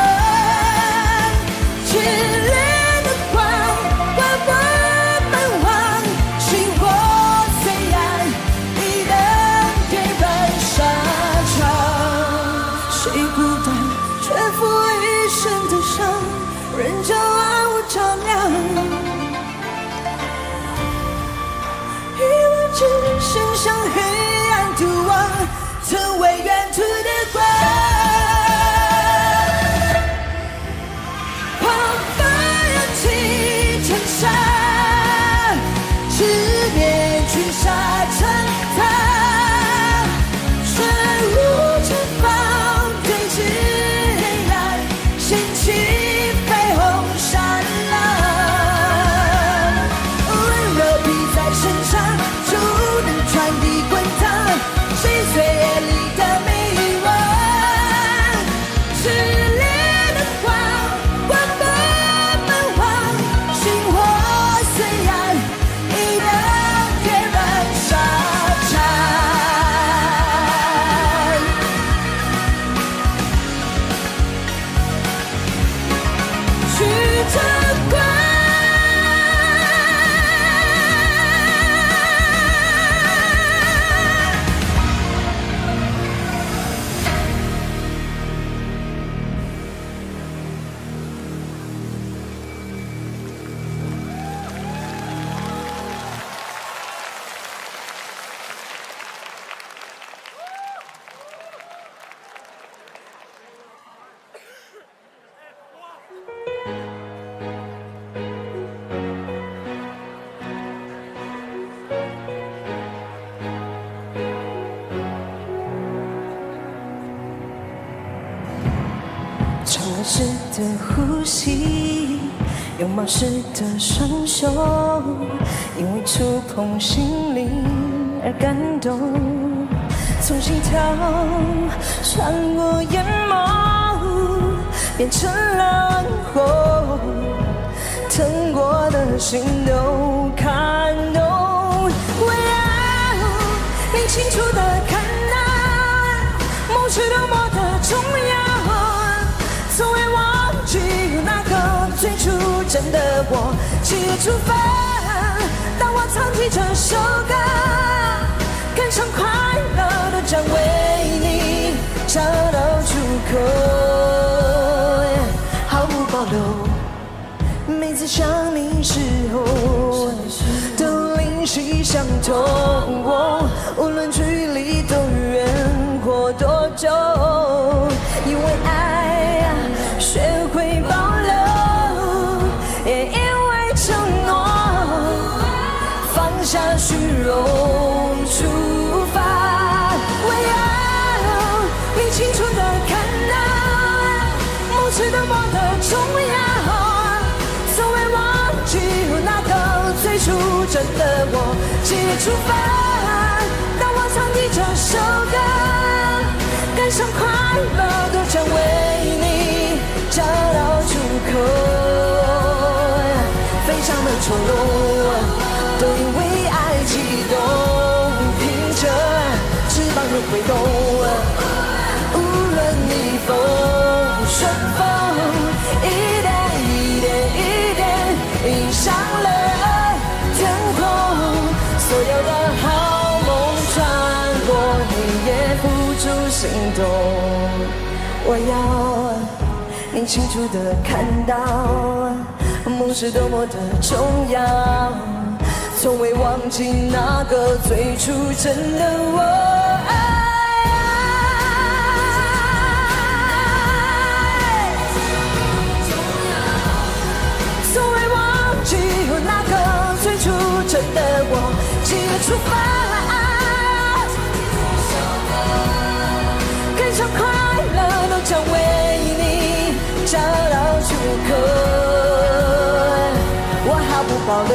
炽烈的光，我不彷徨，心火虽然已能点燃沙场。谁孤单却负一身的伤，人骄傲照亮。以我只身向黑暗独望，成为远途的光。狂风扬起尘沙，执念追杀尘滩，玄武城防对峙黑暗，掀起绯红闪蓝，温柔披在身上就能传递滚烫，击碎夜里的迷惘。炽烈的光，我不彷徨，心火虽然已能点燃沙场。举着光。沉默时的呼吸，拥抱时的双手，因为触碰心灵而感动，从心跳穿过眼眸，变成了火，疼过的心都看懂。你清楚的看那梦是多么的重要。记忆出发。当我唱起这首歌，赶上快乐的将为你找到出口，毫无保留。每次想你时候，都灵犀相通。无论距离多远或多久，因为爱学会保留，也因为承诺放下虚荣出发。我要你清楚地看到梦是多么的重要。从未忘记那个最初真的我，记忆出发。当我唱起这首歌，赶上快乐都将为你找到出口。飞翔的丑陋，都因为爱激动，凭着翅膀的挥动，无论逆风顺风，一点一点一点映上了天空。所有的好梦穿过黑夜，付诸行动。我要你清楚地看到，梦是多么的重要，从未忘记那个最初真的我。从未忘记那个最初真的我，记忆出发，赶上快乐都将为你找到出口，我毫不保留。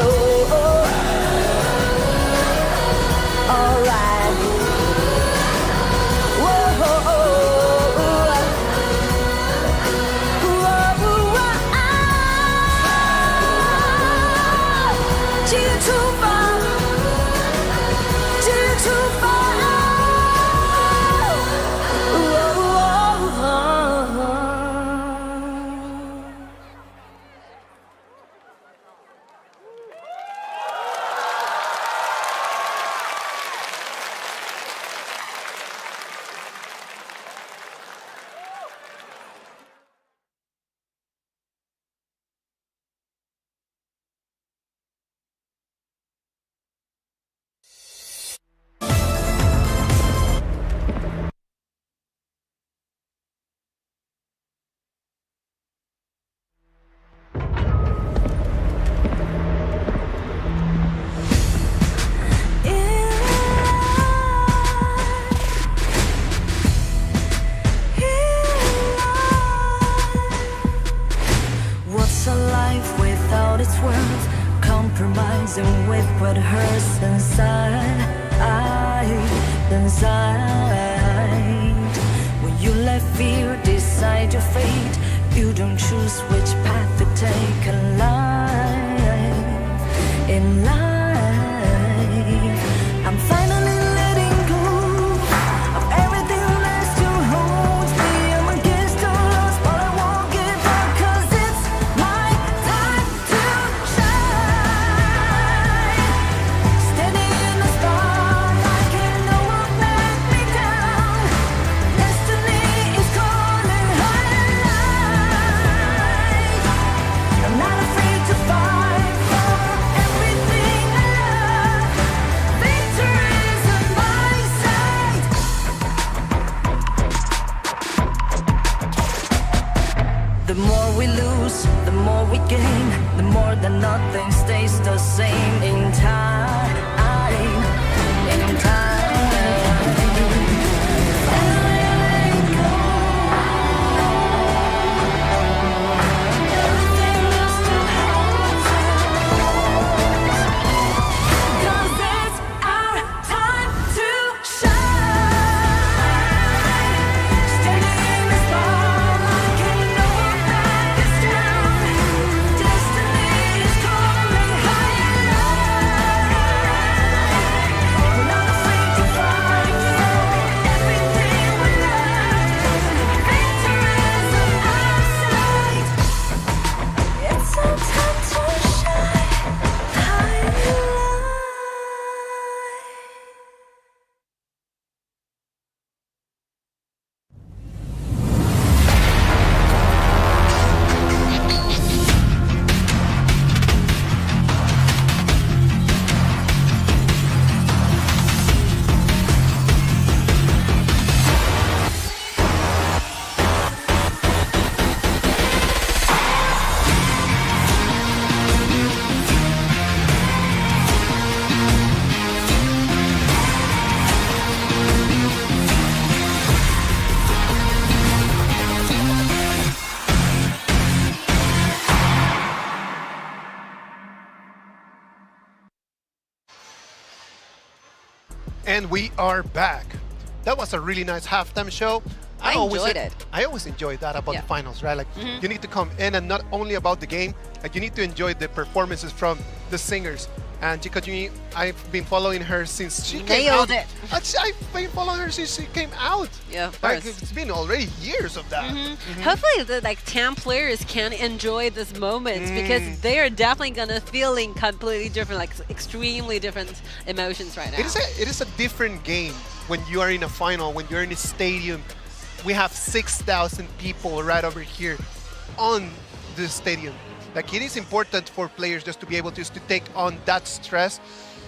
Alright， 记忆出发，记忆出发。What's a life without its words? Compromising with what hurts inside. When you let fear decide your fate, you don't choose which path to take in life. I'm finally letting go of everything that still holds me. I'm against the odds, but I won't give up, 'cause it's my time to shine. Standing in the spotlight, can no one let me down. Destiny is calling high. I'm not afraid to fight for everything And we are back. That was a really nice halftime show. I enjoyed it. I always enjoy that about the finals, right? Like you need to come in and not only about the game, like you need to enjoy the performances from the singers. And GK, I've been following her since she came out. Nailed it. I've been following her since she came out. Yeah, of like, course. it's been already years of that. Hopefully, the TianYun players can enjoy this moment because they are definitely gonna feeling completely different, like extremely different emotions right now. It is a different game when you are in a final, when you're in a stadium. We have 6,000 people right over here on the stadium. Like it is important for players just to be able to take on that stress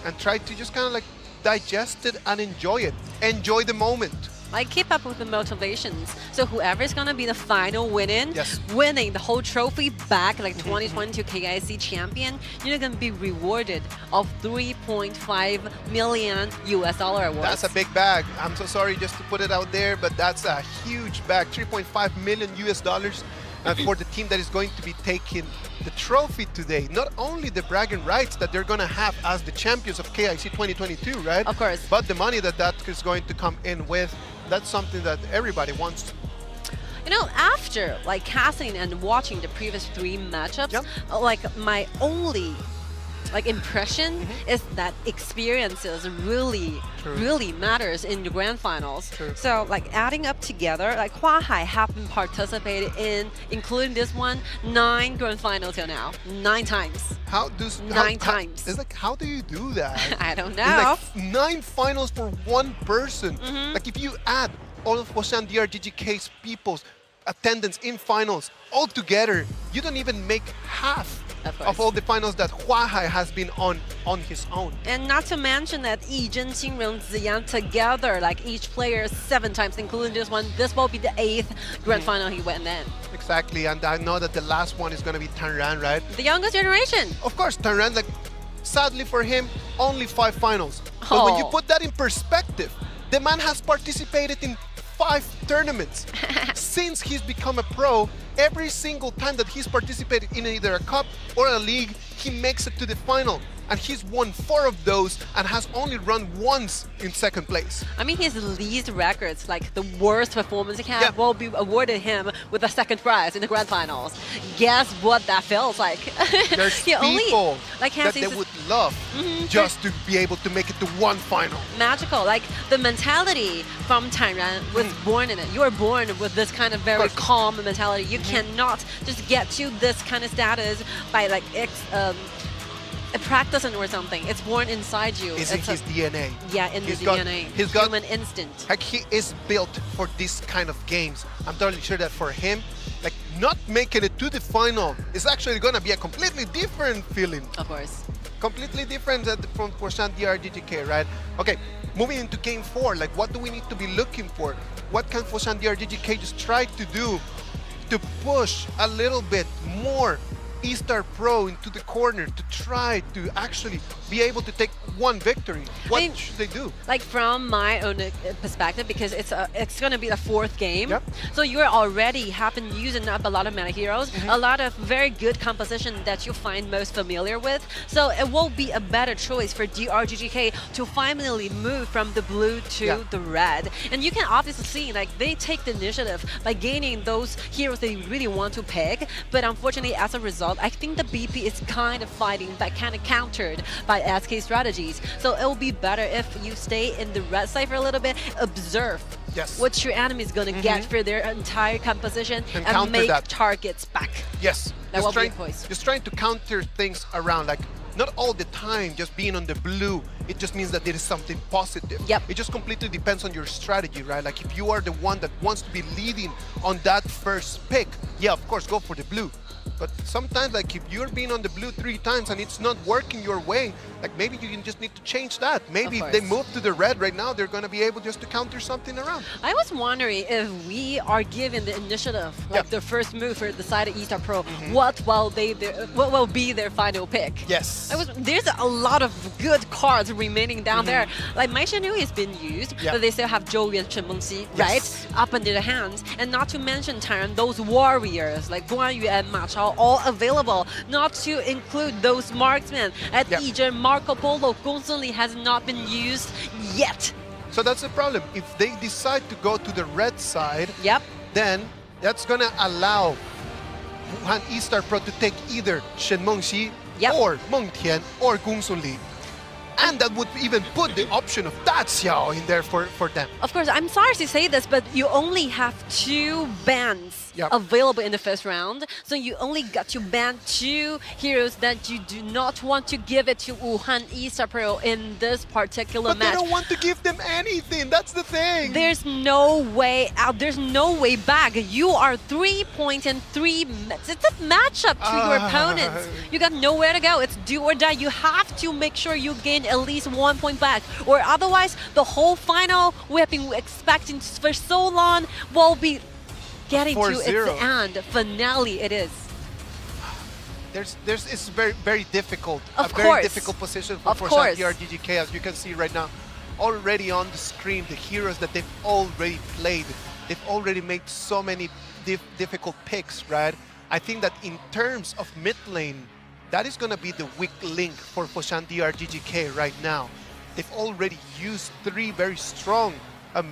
and try to just kind of like digest it and enjoy it. Enjoy the moment. Like keep up with the motivations. So whoever's gonna be the final winning the whole trophy back, like 2022 KIC champion, you're gonna be rewarded of $3.5 million US awards. That's a big bag. I'm so sorry just to put it out there, but that's a huge bag, $3.5 million US dollars. And for the team that is going to be taking the trophy today, not only the bragging rights that they're going to have as the champions of KIC 2022, right? Of course. But the money that is going to come in with, that's something that everybody wants. You know, after like casting and watching the previous 3 matchups, like my only impression is that experiences really matters in the grand finals. So like adding up together, like Huahai have been participated in, including this one, 9 grand finals till now, 9 times. Nine times. It's like, how do you do that? I don't know. It's like 9 finals for one person. Like if you add all of Foshan.DRG.GK's people's attendance in finals all together, you don't even make half of all the finals that Huahai has been on his own. And not to mention that Yizhen, Xingrong, Ziyan together, like each player 7 times, including this one. This will be the 8th grand final he went in. Exactly, and I know that the last one is going to be TianYun, right? The youngest generation. Of course, TianYun, like, sadly for him, only 5 finals. But when you put that in perspective, the man has participated in 5 tournaments. Since he's become a pro, every single time that he's participated in either a cup or a league, he makes it to the final. And he's won 4 of those and has only run once in 2nd place. I mean, his least records, like the worst performance he had, will be awarded him with a 2nd prize in the grand finals. Guess what that feels like? There's people that they would love just to be able to make it to one final. Magical, like the mentality from TianYun was born in it. You are born with this kind of very calm mentality. You cannot just get to this kind of status by like practicing or something. It's born inside you. It's in his DNA. Yeah, in his DNA. He's got human instinct. Like he is built for this kind of games. I'm totally sure that for him, like not making it to the final is actually gonna be a completely different feeling. Of course. Completely different from Foshan.DRG.GK, right? Okay, moving into game 4, like what do we need to be looking for? What can Foshan.DRG.GK just try to do to push a little bit more eStarPro into the corner to try to actually be able to take one victory? What should they do? Like from my own perspective, because it's going to be the 4th game, so you already have been using up a lot of meta heroes, a lot of very good composition that you find most familiar with. So it will be a better choice for DRG.GK to finally move from the blue to the red. And you can obviously see like they take the initiative by gaining those heroes they really want to pick, but unfortunately as a result, I think the BP is kind of fighting, but kind of countered by SK strategies. So it will be better if you stay in the red side for a little bit, observe what your enemy is going to get for their entire composition, and make targets back. Yes, that will be a choice. Just trying to counter things around, like not all the time just being on the blue, it just means that there is something positive. It just completely depends on your strategy, right? Like if you are the one that wants to be leading on that first pick, of course, go for the blue. But sometimes, like if you're being on the blue 3 times and it's not working your way, like maybe you can just need to change that. Maybe if they move to the red right now, they're going to be able just to counter something around. I was wondering if we are given the initiative, like the first move for the side of eStarPro, what will be their final pick? There's a lot of good cards remaining down there. Like Mai Shenhui has been used, but they still have Zhou Yuan, Chen Mengxi, right, up under their hands. And not to mention TianYun, those warriors like Guan Yu and Ma Chao Xiao all available, not to include those marksmen. At Yizhen, Marco Polo, Gong Sun Li has not been used yet. So that's the problem. If they decide to go to the red side, then that's going to allow Wuhan.eStarPro to take either Shen Mengxi or Meng Tian or Gong Sun Li. And that would even put the option of that Xiao in there for them. Of course, I'm sorry to say this, but you only have 2 bans available in the first round. So you only got to ban 2 heroes that you do not want to give it to Wuhan.eStarPro in this particular match. But they don't want to give them anything. That's the thing. There's no way out. There's no way back. You are 3 points and 3. It's a matchup to your opponents. You got nowhere to go. It's do or die. You have to make sure you gain at least 1 point back, or otherwise the whole final we have been expecting for so long will be getting to its end. Finale it is. It's very difficult. Of course. Very difficult position for Foshan.DRG.GK, as you can see right now. Already on the screen, the heroes that they've already played, they've already made so many difficult picks, right? I think that in terms of mid lane, that is going to be the weak link for Foshan.DRG.GK right now. They've already used 3 very strong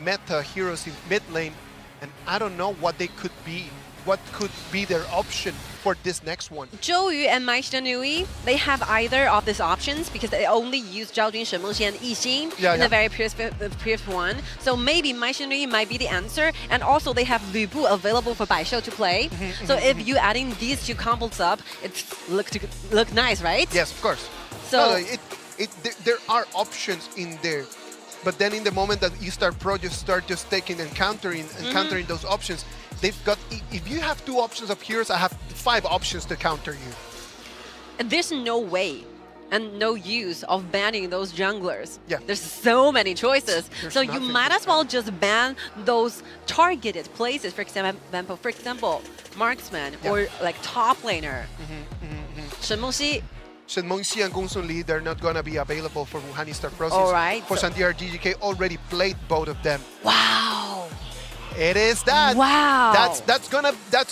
meta heroes in mid lane, and I don't know what they could be. What could be their option for this next one? Zhou Yu and Mai Nui, they have either of these options because they only use Zhao Jun, Shen Mengxi, and Yixing in the very previous one. So maybe Mai Nui might be the answer. And also they have Lu Bu available for Bai Shou to play. So if you adding these 2 combos up, it look nice, right? Yes, of course. So there are options in there. But then in the moment that eStarPro start taking and countering those options, they've got, if you have 2 options of heroes, I have 5 options to counter you. And there's no way and no use of banning those junglers. Yeah. There's so many choices. So you might as well just ban those targeted places. For example, marksman or like top laner. Shen Mengxi. Shen Mengxi and Gong Sun Li, they're not going to be available for Wuhan.eStarPro. All right. Foshan.DRG.GK already played both of them. Wow. It is that. Wow. That's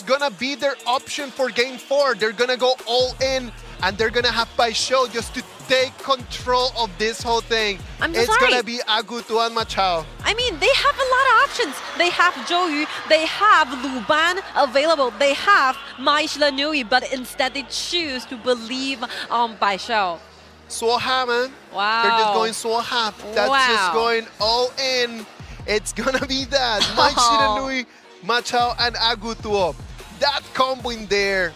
gonna be their option for Game 4. They're gonna go all in, and they're gonna have Bai Shou just to take control of this whole thing. It's gonna be Agutu and Ma Chao. I mean, they have a lot of options. They have Zhou Yu, they have Lu Ban available, they have Mai Nui, but instead they choose to believe on Bai Shou. Suoha, man. Wow. They're just going Suoha. That's just going all in. It's gonna be that. Mai Nui, Ma Chao, and Agutuo. That combo in there,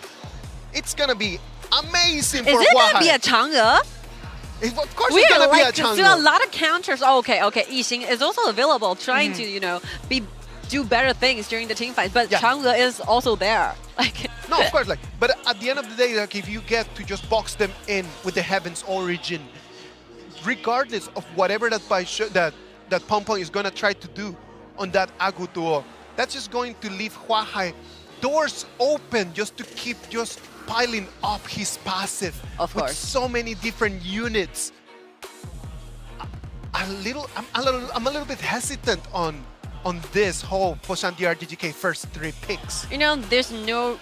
it's gonna be amazing for Huahai. Is it gonna be a Chang'e? Of course it's gonna be a Chang'e. We are a lot of counters. Oh, okay. Yixing is also available, trying to, do better things during the team fight. But Chang'e is also there. No, of course. But at the end of the day, if you get to just box them in with the Heaven's Origin, regardless of whatever that Pong Pong is gonna try to do on that Agutuo, that's just going to leave Huahai doors open just to keep just piling up his passive with so many different units. I'm a little bit hesitant on this whole Foshan.DRG.GK first 3 picks. There's no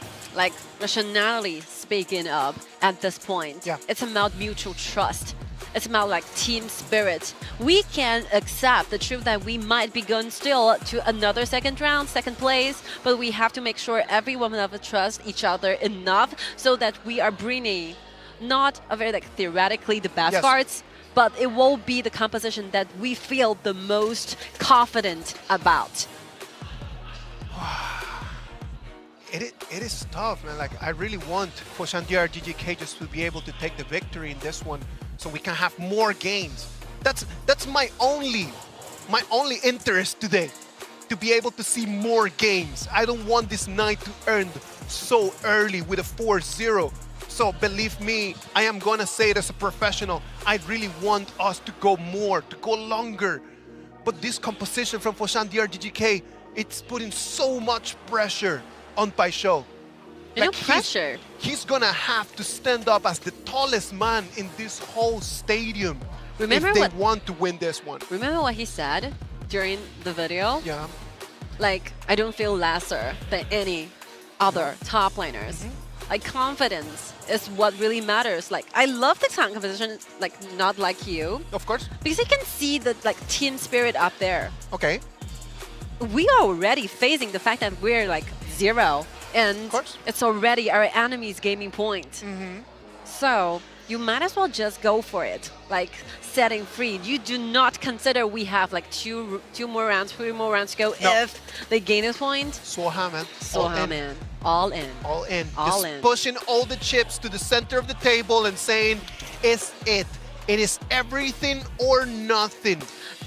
rationality speaking up at this point. It's about mutual trust. It's about team spirit. We can accept the truth that we might be going still to another second round, second place, but we have to make sure everyone of us trust each other enough so that we are bringing not a very theoretically the best cards, but it will be the composition that we feel the most confident about. It is tough, man. I really want Foshan.DRG.GK just to be able to take the victory in this one, so we can have more games. That's my only interest today, to be able to see more games. I don't want this night to end so early with a 4-0. So believe me, I am gonna say it as a professional. I really want us to go more, to go longer. But this composition from Foshan.DRG.GK, it's putting so much pressure on Bai Shou. No pressure. He's gonna have to stand up as the tallest man in this whole stadium if they want to win this one. Remember what he said during the video? Yeah. I don't feel lesser than any other top laners. Like confidence is what really matters. Like I love the talent competition, like not like you. Of course. Because you can see the like team spirit up there. Okay. We are already facing the fact that we're like 0 and it's already our enemy's gaming point. So you might as well just go for it, like setting free. You do not consider we have like two more rounds, 3 more rounds to go if they gain a point. Soha, man. Soha, man. All in. All in. All just in. Pushing all the chips to the center of the table and saying, it's it. It is everything or nothing.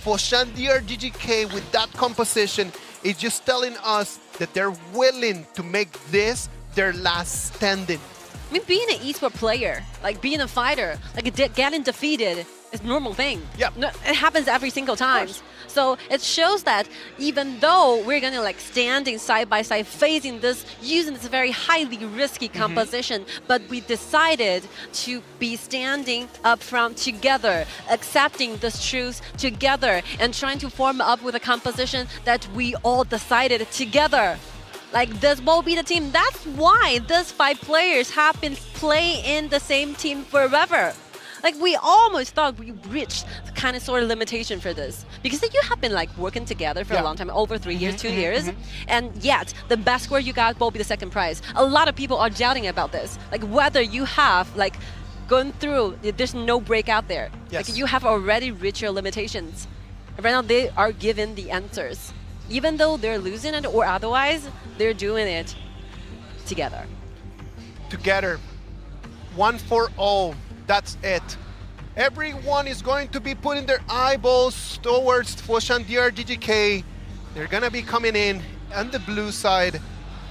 Foshan.DRG.GK with that composition is just telling us that they're willing to make this their last standing. I mean, being an esports player, like being a fighter, like getting defeated is a normal thing. Yeah. No, it happens every single time. So it shows that even though we're gonna like standing side by side, facing this, using this very highly risky composition, but we decided to be standing up front together, accepting this truth together, and trying to form up with a composition that we all decided together. Like this will be the team. That's why these 5 players have been playing in the same team forever. Like we almost thought we reached the kind of sort of limitation for this. Because you have been like working together for a long time, over 3 years, 2 years. And yet the best score you got will be the second prize. A lot of people are doubting about this. Like whether you have like gone through, there's no break out there. Like you have already reached your limitations. Right now they are given the answers. Even though they're losing it or otherwise, they're doing it together. Together. One for all. That's it. Everyone is going to be putting their eyeballs towards Foshan.DRG.GK. They're going to be coming in on the blue side.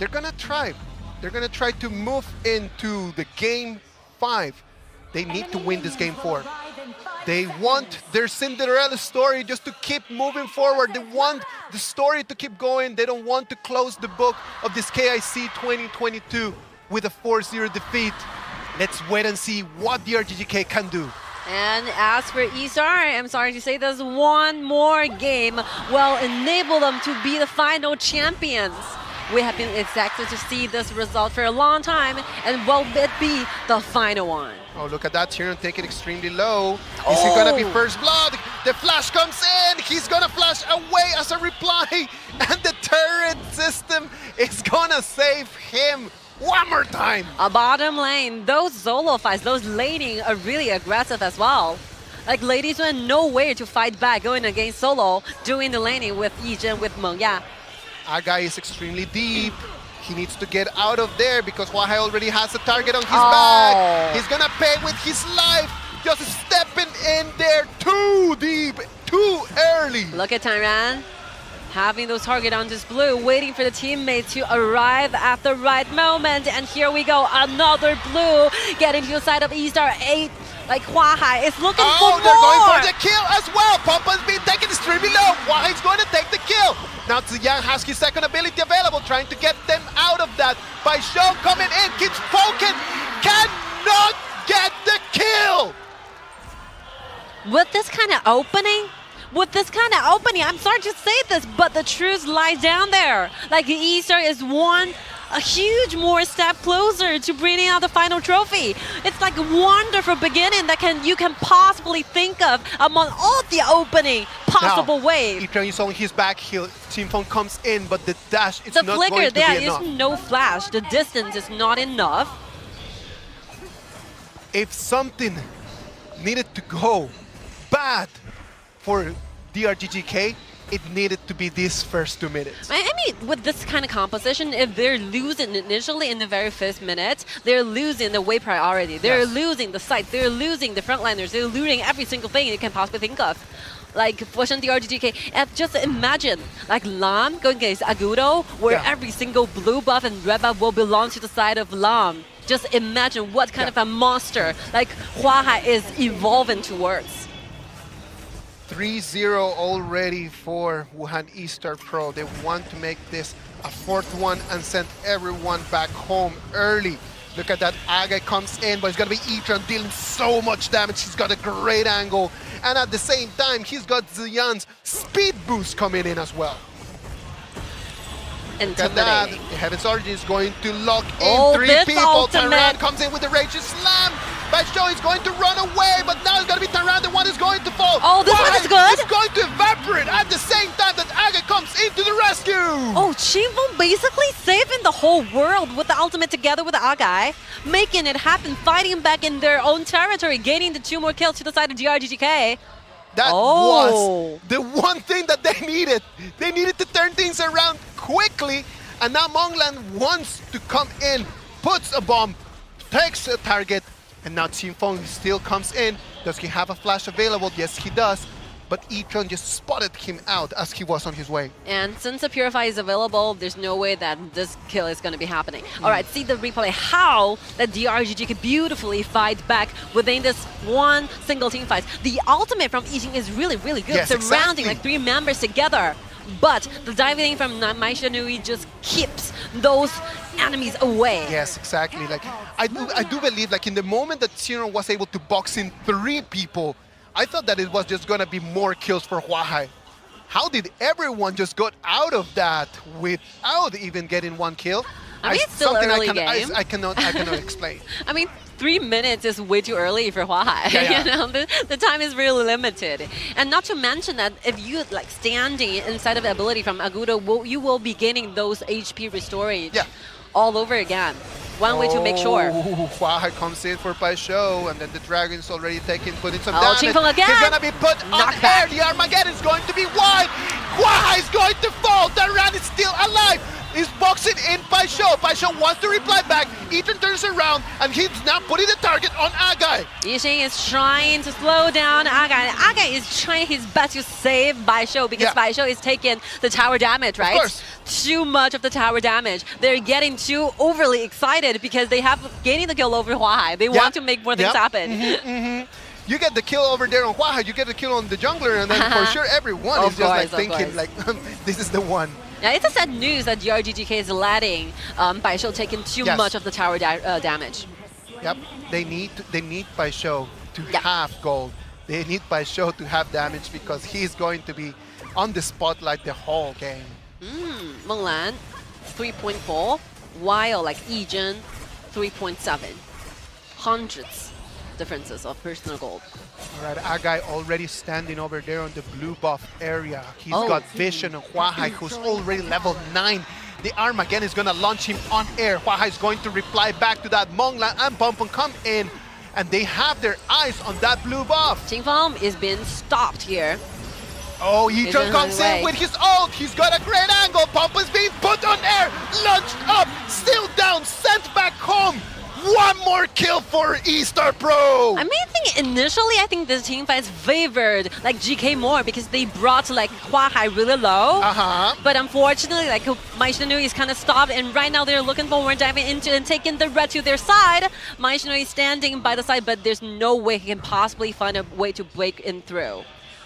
They're going to try. They're going to try to move into the game 5. They need to win this game 4. They want their Cinderella story just to keep moving forward. They want the story to keep going. They don't want to close the book of this KIC 2022 with a 4-0 defeat. Let's wait and see what DRG.GK can do. And as for eStar, I'm sorry to say this, one more game will enable them to be the final champions. We have been excited to see this result for a long time, and will it be the final one? Oh, look at that. TianYun take it extremely low. Is he going to be first blood? The flash comes in. He's going to flash away as a reply. And the turret system is going to save him one more time. A bottom lane, those solo fights, those laning are really aggressive as well. Like ladies went nowhere to fight back going against solo, doing the laning with Yizhen, with Mengya. Our guy is extremely deep. He needs to get out of there because Huahai already has a target on his back. He's gonna pay with his life. Just stepping in there too deep, too early. Look at TianYun having those target on this blue, waiting for the teammate to arrive at the right moment. And here we go, another blue getting to the side of eStar 8. Like Huahai is looking for more. They're going for the kill as well. Pompa's being taken extremely low. Huahai's going to take the kill. Now Xiao has his second ability available, trying to get them out of that. By Xiao coming in, keeps poking, cannot get the kill. With this kind of opening, I'm sorry to say this, but the truth lies down there. Like eStar is a huge more step closer to bringing out the final trophy. It's like a wonderful beginning that you can possibly think of among all the opening possible ways. Yitran is on his back heel. Team Phone comes in, but the dash is the not flicker, going to be enough. There is no flash. The distance is not enough. If something needed to go bad for DRG.GK, it needed to be these first 2 minutes. I mean, with this kind of composition, if they're losing initially in the very first minute, they're losing the way priority. They're losing the site. They're losing the frontliners. They're losing every single thing you can possibly think of. Like Foshan.DRG.GK, and just imagine, like Lam going against Agudo, where every single blue buff and red buff will belong to the side of Lam. Just imagine what kind of a monster like Huahai is evolving towards. 3-0 already for Wuhan.eStarPro. They want to make this a 4th one and send everyone back home early. Look at that, Aga comes in, but it's gonna be Yitran dealing so much damage. He's got a great angle. And at the same time, he's got Xiao's speed boost coming in as well. intimidating. The Heaven's Origin is going to lock in 3 people. TianYun comes in with the Rage Slam. Xiao is going to run away, but now it's going to be TianYun, the one who's going to fall. Oh, this one is good. It's going to evaporate at the same time that Aga comes into the rescue. Oh, Qingfeng basically saving the whole world with the ultimate together with Aga, making it happen, fighting back in their own territory, gaining the 2 more kills to the side of DRG.GK. That was the one thing that they needed. They needed to turn things around quickly, and now Monglan wants to come in, puts a bomb, takes a target, and now Qingfeng still comes in. Does he have a flash available? Yes, he does. But Etron just spotted him out as he was on his way. And since the Purify is available, there's no way that this kill is going to be happening. All right, see the replay. How that DRG.GK beautifully fight back within this one single team fight. The ultimate from Ying is really, really good, surrounding like 3 members together. But the diving from Maishanui just keeps those enemies away. Yes, exactly. Like I do believe, like in the moment that Xiao was able to box in 3 people, I thought that it was just gonna be more kills for Huahai. How did everyone just got out of that without even getting 1 kill? I mean, it's still early game. I cannot explain. I mean, 3 minutes is way too early for Huahai. Yeah. You know, the time is really limited. And not to mention that if you like standing inside of the ability from Agudo, you will be gaining those HP restoring all over again. One way to make sure. Huahai comes in for Xiao, and then the Dragon's already putting some damage. Qingfeng again. He's gonna be put on air. The Armageddon is going to be wide. Huahai is going to fall. TianYun is still alive. He's boxing in Xiao. Xiao wants to reply back. Ethan turns around, and he's now putting the target on Aga. Yixing is trying to slow down Aga. Aga is trying his best to save Xiao because Xiao is taking the tower damage, right? Of course. Too much of the tower damage. They're getting too overly excited because they have gaining the kill over Huahai. They want to make more things happen. You get the kill over there on Huahai, you get the kill on the jungler, and then for sure everyone is just like thinking like, this is the one. Yeah, it's a sad news that DRG.GK is letting Xiao taking too much of the tower damage. Yep, they need Xiao to have gold. They need Xiao to have damage because he's going to be on the spotlight the whole game. Menglan, 3.4, while like Yijin, 3.7. Hundreds differences of personal gold. All right, Agai already standing over there on the blue buff area. He's got vision of Huahai, who's already level 9. The Armageddon is going to launch him on air. Huahai is going to reply back to that. Monglan and Pompon come in, and they have their eyes on that blue buff. Qingfeng is being stopped here. Oh, Yicheng comes in with his ult. He's got a great angle. Pompon's being put on air, launched up, still down, sent back home. 1 more kill for eStarPro. I mean, I think this team fights favored like GK more because they brought like Huahai really low. But unfortunately, like Maishanui is kind of stopped, and right now they're looking for more diving into and taking the red to their side. Maishanui is standing by the side, but there's no way he can possibly find a way to break in through.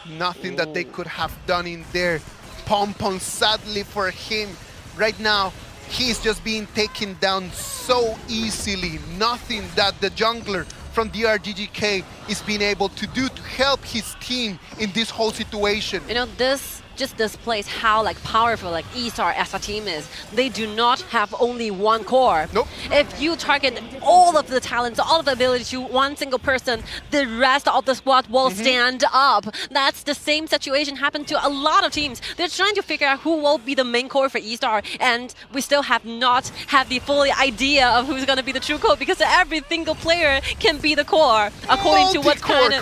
Nothing that they could have done in there. Pompon, sadly for him, right now, he's just being taken down so easily. Nothing that the jungler from DRG.GK is being able to do to help his team in this whole situation. You know, this just displays how like powerful like eStar as a team is. They do not have only 1 core. Nope. If you target all of the talents, all of the ability to 1 single person, the rest of the squad will stand up. That's the same situation happened to a lot of teams. They're trying to figure out who will be the main core for eStar, and we still have not have the full idea of who's going to be the true core because every single player can be the core according to what kind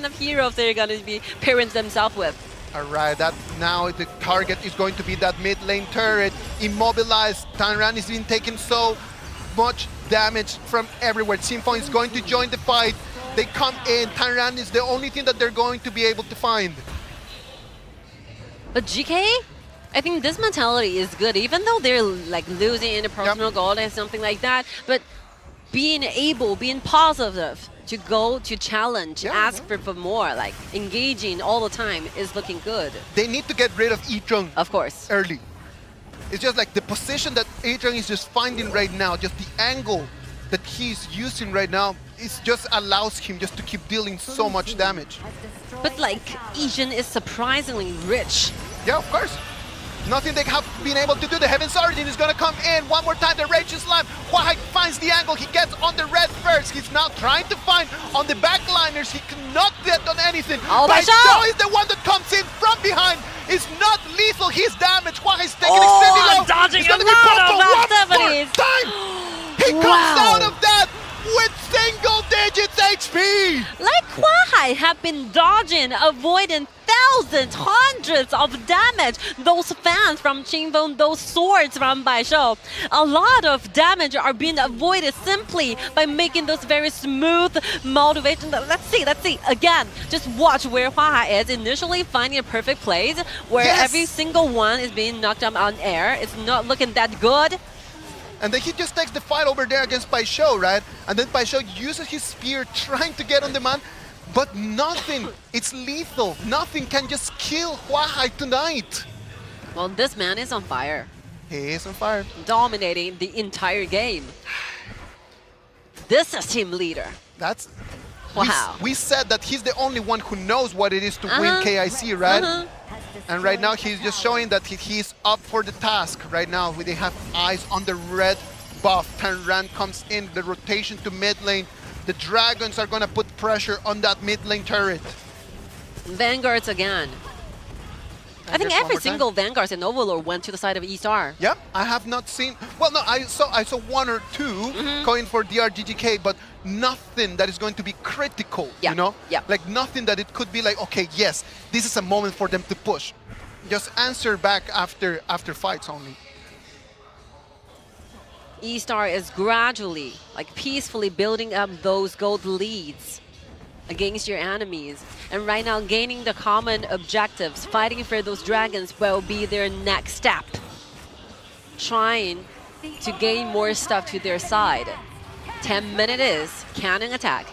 of heroes they're going to be pairing themselves with. All right, that now the target is going to be that mid lane turret. Immobilized. TianYun is being taking so much damage from everywhere. Qingfeng is going to join the fight. They come in. TianYun is the only thing that they're going to be able to find. But GK, I think this mentality is good, even though they're like losing in a personal goal and something like that. But being positive to go to challenge, ask for more, like engaging all the time is looking good. They need to get rid of Yicheng. Of course. Early. It's just like the position that Yicheng is just finding right now, just the angle that he's using right now, it just allows him just to keep dealing so much damage. But like, Yijin is surprisingly rich. Yeah, of course. Nothing they have been able to do. The Heaven's Origin is going to come in. One more time, the Raging Slime. Huahai finds the angle. He gets on the red first. He's now trying to find on the backliners. He cannot get on anything. Xiao is the one that comes in from behind. It's not lethal. He's damaged. Huahai's taking extended low. Dodging He's a going to be lot popped of for activities. one more time. He comes out of that with single digits HP. Like Huahai have been dodging, avoiding thousands, hundreds of damage. Those fans from Qingfeng, those swords from Baishou. A lot of damage are being avoided simply by making those very smooth motivation. Let's see. Again, just watch where Huahai is initially finding a perfect place where every single one is being knocked up on air. It's not looking that good. And then he just takes the fight over there against Baishou, right? And then Baishou uses his spear trying to get on the man, but nothing. It's lethal. Nothing can just kill Huahai tonight. Well, this man is on fire. He is on fire. Dominating the entire game. This is team leader. That's... Wow. We said that he's the only one who knows what it is to win KIC, right? And right now he's just showing that he's up for the task right now. They have eyes on the red buff. Tanran comes in, the rotation to mid lane. The Dragons are gonna put pressure on that mid lane turret. Vanguards again. I think every single Vanguard and Overlord went to the side of E-Star. Yep, I have not seen... Well, no, I saw one or two going for DRG.GK, but nothing that is going to be critical, you know? Like nothing that it could be like, okay, yes, this is a moment for them to push. Just answer back after fights only. E-Star is gradually, like peacefully building up those gold leads against your enemies. And right now, gaining the common objectives, fighting for those dragons will be their next step. Trying to gain more stuff to their side. 10 minutes is cannon attack.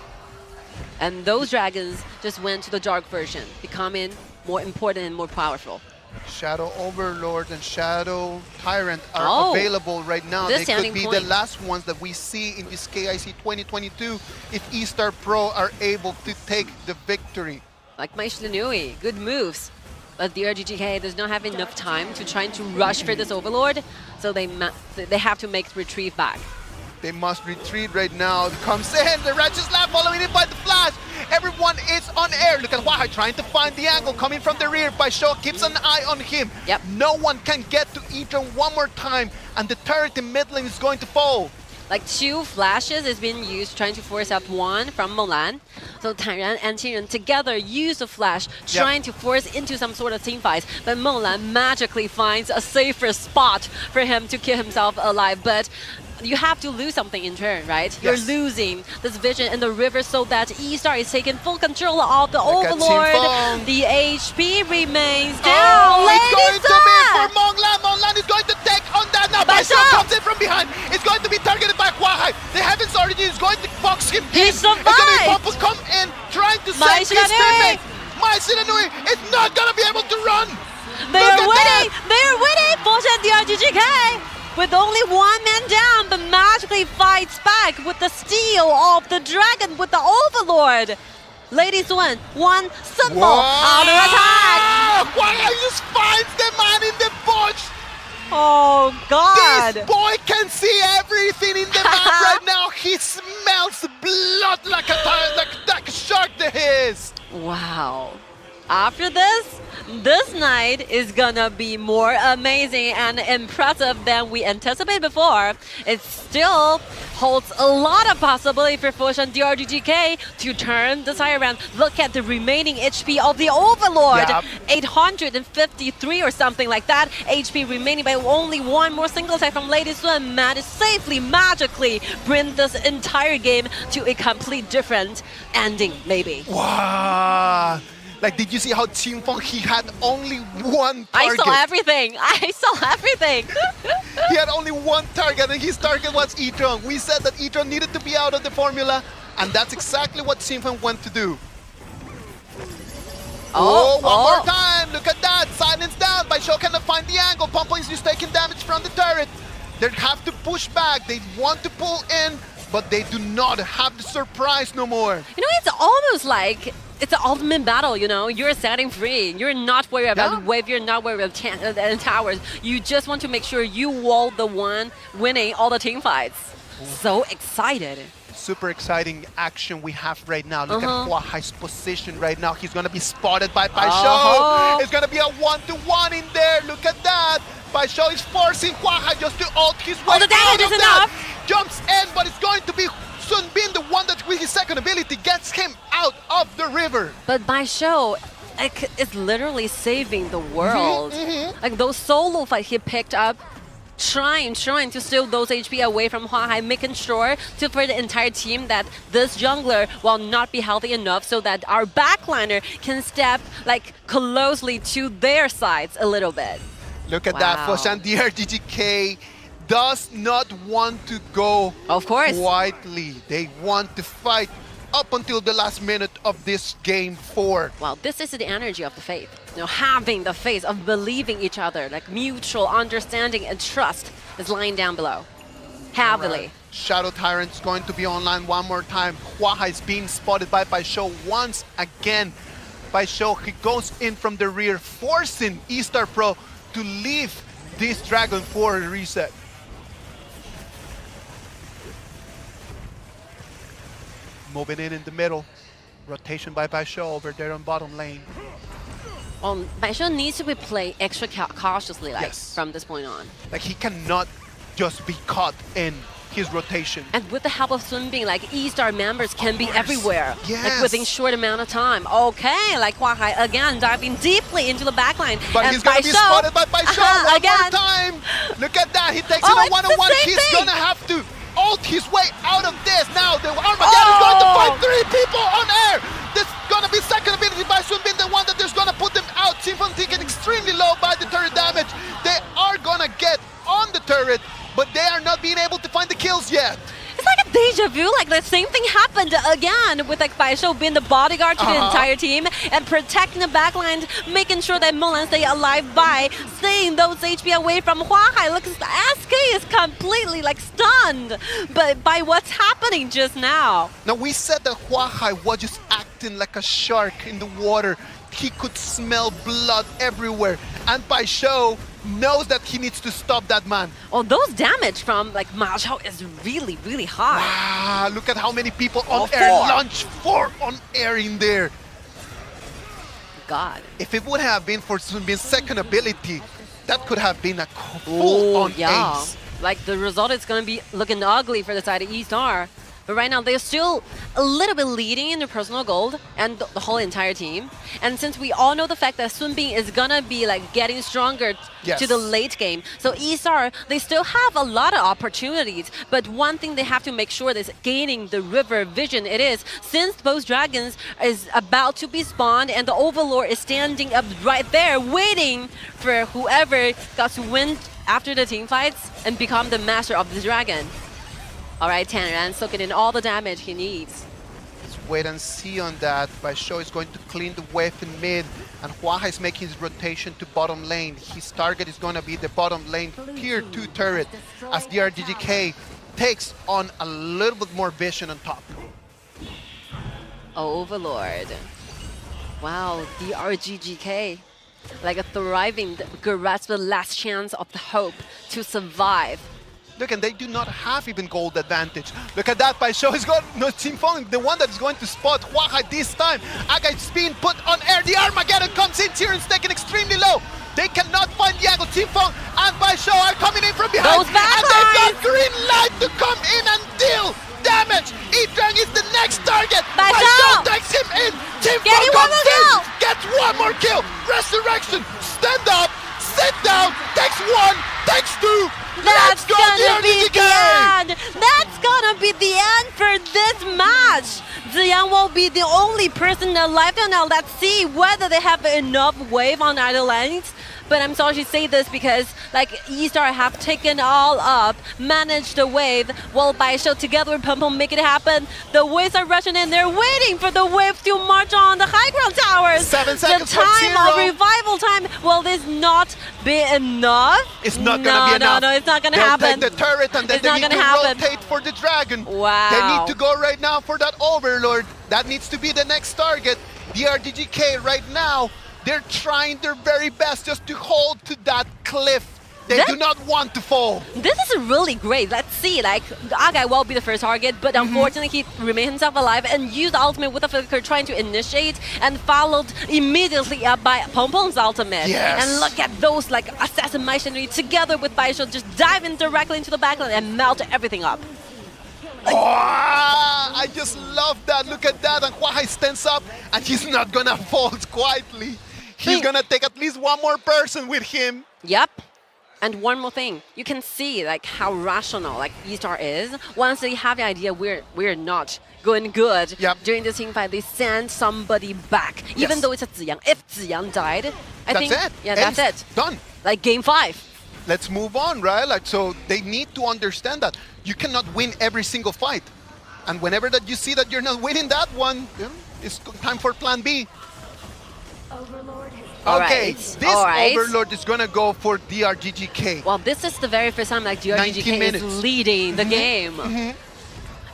And those dragons just went to the dark version, becoming more important and more powerful. Shadow Overlord and Shadow Tyrant are available right now. They could be the last ones that we see in this KIC 2022 if eStarPro are able to take the victory. Like Maishlinui, good moves. But DRG.GK does not have enough time to try to rush for this Overlord, so they have to make retrieve back. They must retreat right now. It comes in, the Righteous Lab following it by the flash. Everyone is on air. Look at Huahai trying to find the angle coming from the rear. Baishou keeps an eye on him. No one can get to Etron one more time, and the turret in mid lane is going to fall. Like 2 flashes is being used trying to force out one from Mulan. So Tanran and TianYun together use the flash, trying to force into some sort of team fight. But Mulan magically finds a safer spot for him to keep himself alive. But you have to lose something in turn, right? You're losing this vision in the river so that E-Star is taking full control of the Overlord. The HP remains down. It's going to be for Monglan. Monglan is going to take on that now. Baishou comes in from behind. It's going to be targeted by Huahai. The Heaven's Origin is going to box him in. He survived. It's going to be Popo come in, trying to save his teammate. Maishlinui is not going to be able to run. They're winning. They're winning. Foshan.DRG.GK. With only one man down, but magically fights back with the steal of the dragon with the Overlord. Ladies win. One simple auto attack. Huahai just finds the man in the bush. Oh God! This boy can see everything in the map right now. He smells blood like a shark that is. Wow. After this night is gonna be more amazing and impressive than we anticipated before. It still holds a lot of possibility for Foshan.DRG.GK to turn the tide around. Look at the remaining HP of the Overlord. 853 or something like that. HP remaining by only one more single attack from Lady Sun. Managed safely, magically bring this entire game to a complete different ending, maybe. Wow. Like, did you see how Qingfeng, he had only one target? I saw everything. I saw everything. He had only one target, and his target was Etron. We said that Etron needed to be out of the formula, and that's exactly what Qingfeng went to do. One more time. Look at that. Silence down. Baishou cannot find the angle. Pompo is just taking damage from the turret. They have to push back. They want to pull in, but they do not have the surprise no more. You know, it's almost like it's an ultimate battle, you know. You're setting free. You're not worried about the wave. You're not worried about the towers. You just want to make sure you wall the one winning all the team fights. So excited. Super exciting action we have right now. Look at Huahai's position right now. He's going to be spotted by Baisho. It's going to be a 1-to-1 in there. Look at that. Baisho is forcing Huahai just to ult his way the damage out of is that. enough. Jumps in, but it's going to be Sun Bin, the one that with his second ability gets him out of the river. But Baisho, like, is literally saving the world. Like those solo fights he picked up, trying to steal those HP away from Huahai, making sure for the entire team that this jungler will not be healthy enough so that our backliner can step like closely to their sides a little bit. Look at that, Foshan.DRG.GK does not want to go quietly. They want to fight up until the last minute of this game 4. Well, this is the energy of the faith. You know, having the faith of believing each other, like mutual understanding and trust is lying down below. Heavily. Shadow Tyrant's going to be online one more time. Huahai is being spotted by Baisho once again. Baisho, he goes in from the rear, forcing eStarPro to leave this Dragon for a reset. Moving in the middle. Rotation by Baisho over there on bottom lane. Baisho needs to be played extra cautiously, like, from this point on. Like, he cannot just be caught in his rotation. And with the help of Sun Bin, like, eStar members can be everywhere, like, within short amount of time. Okay, like Huahai again diving deeply into the backline. But and he's going to be spotted by Baisho one more time. Look at that, he takes it on one-on-one. He's going to have to ult his way out of this. Now the Armageddon is going to fight 3 people on air. This is going to be second ability by Sun Bin, the one that is going to put them out. Sinfon taken extremely low by the turret damage. They are going to get on the turret, but they are not being able to find the kills yet. It's like a deja vu, like the same thing happened again with like Baisho being the bodyguard to the entire team and protecting the backlines, making sure that Mulan stay alive by staying those HP away from Huahai. Look, SK is completely like stunned by what's happening just now. Now we said that Huahai was just acting like a shark in the water. He could smell blood everywhere, and Baisho knows that he needs to stop that man. Oh, those damage from like Ma Xiao is really, really high. Wow, look at how many people on air launch 4 on air in there. God. If it would have been for Sun Bin's second ability, that could have been a full-on ace. Like the result is going to be looking ugly for the side of eStar. But right now, they're still a little bit leading in the personal gold and the whole entire team. And since we all know the fact that Sun Bin is gonna be like getting stronger to the late game, so eStar, they still have a lot of opportunities. But one thing they have to make sure is gaining the river vision. It is, since both dragons is about to be spawned and the Overlord is standing up right there waiting for whoever got to win after the team fights and become the master of the dragon. All right, TianYun soaking in all the damage he needs. Let's wait and see on that. Baisho is going to clean the wave in mid, and Huahai is making his rotation to bottom lane. His target is going to be the bottom lane tier 2 turret, as DRG.GK takes on a little bit more vision on top. Overlord. Wow, DRG.GK. Like a thriving grasp the last chance of the hope to survive. Look, and they do not have even gold advantage. Look at that, Baisho has got no Sinfon, the one that is going to spot Huahai this time. Aga is being put on air. The Armageddon comes in. Tyrion's taken extremely low. They cannot find the angle. Sinfon and Baisho are coming in from behind. And they've got green light to come in and deal damage. Edrang is the next target. Baisho takes him in. Sinfon comes in. Gets one more kill. Resurrection. Stand up. Sit down. Takes 1. Takes 2. That's gonna be the end! That's gonna be the end for this match! Ziyan will be the only person alive now. Let's see whether they have enough wave on either lanes. But I'm sorry to say this because like eStar have taken all up, managed the wave, while Baisho together with Pum make it happen. The waves are rushing in, they're waiting for the wave to march on the high ground towers. 7 seconds the time of revival time, will this not be enough? It's not gonna be enough. No, it's not gonna happen. They'll take the turret and then they need to rotate for the dragon. Wow. They need to go right now for that Overlord. That needs to be the next target. DRG.GK right now, they're trying their very best just to hold to that cliff. They do not want to fall. This is really great. Let's see, like, Agai will be the first target, but unfortunately he remained himself alive and used ultimate with a flicker trying to initiate and followed immediately up by Pongpong's ultimate. Yes. And look at those, like, assassin machinery together with Baisho just diving directly into the backline and melt everything up. Oh, I just love that. Look at that. And Huahai stands up and he's not gonna fall quietly. He's gonna take at least one more person with him. Yep. And one more thing, you can see like how rational like eStar is. Once they have the idea we're not going good during the team fight, they send somebody back. Even though it's a Ziyang. If Ziyang died, I think that's it. Done. Like game 5. Let's move on, right? Like, so they need to understand that you cannot win every single fight. And whenever that you see that you're not winning that one, it's time for plan B. Okay, this Overlord is gonna go for DRG.GK. Well, this is the very first time like DRG.GK is leading the game.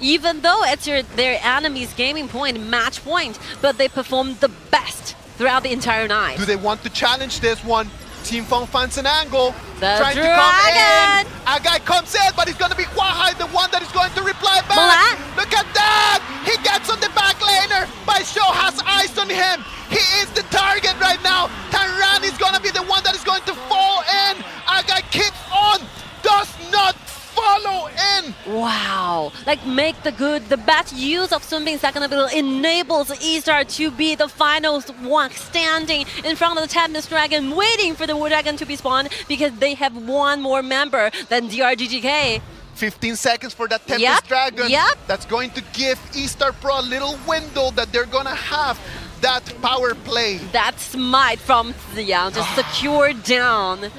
Even though it's their enemy's gaming point, match point, but they performed the best throughout the entire night. Do they want to challenge this one? Team Feng finds an angle, trying to come in. A guy comes in, but it's going to be Huahai, the one that is going to reply back. Look at that! He gets on the back laner. Baisho has eyes on him. He is the target right now. Tanran is going to be the one that is going to fall in. A guy keeps on, does not follow in. Wow, like make the best use of Sunbin's second ability enables eStar to be the final one standing in front of the Tempest Dragon, waiting for the Wood Dragon to be spawned because they have one more member than DRG.GK. 15 seconds for that Tempest Dragon. That's going to give eStarPro a little window that they're gonna have that power play. That smite from Xiao just secured down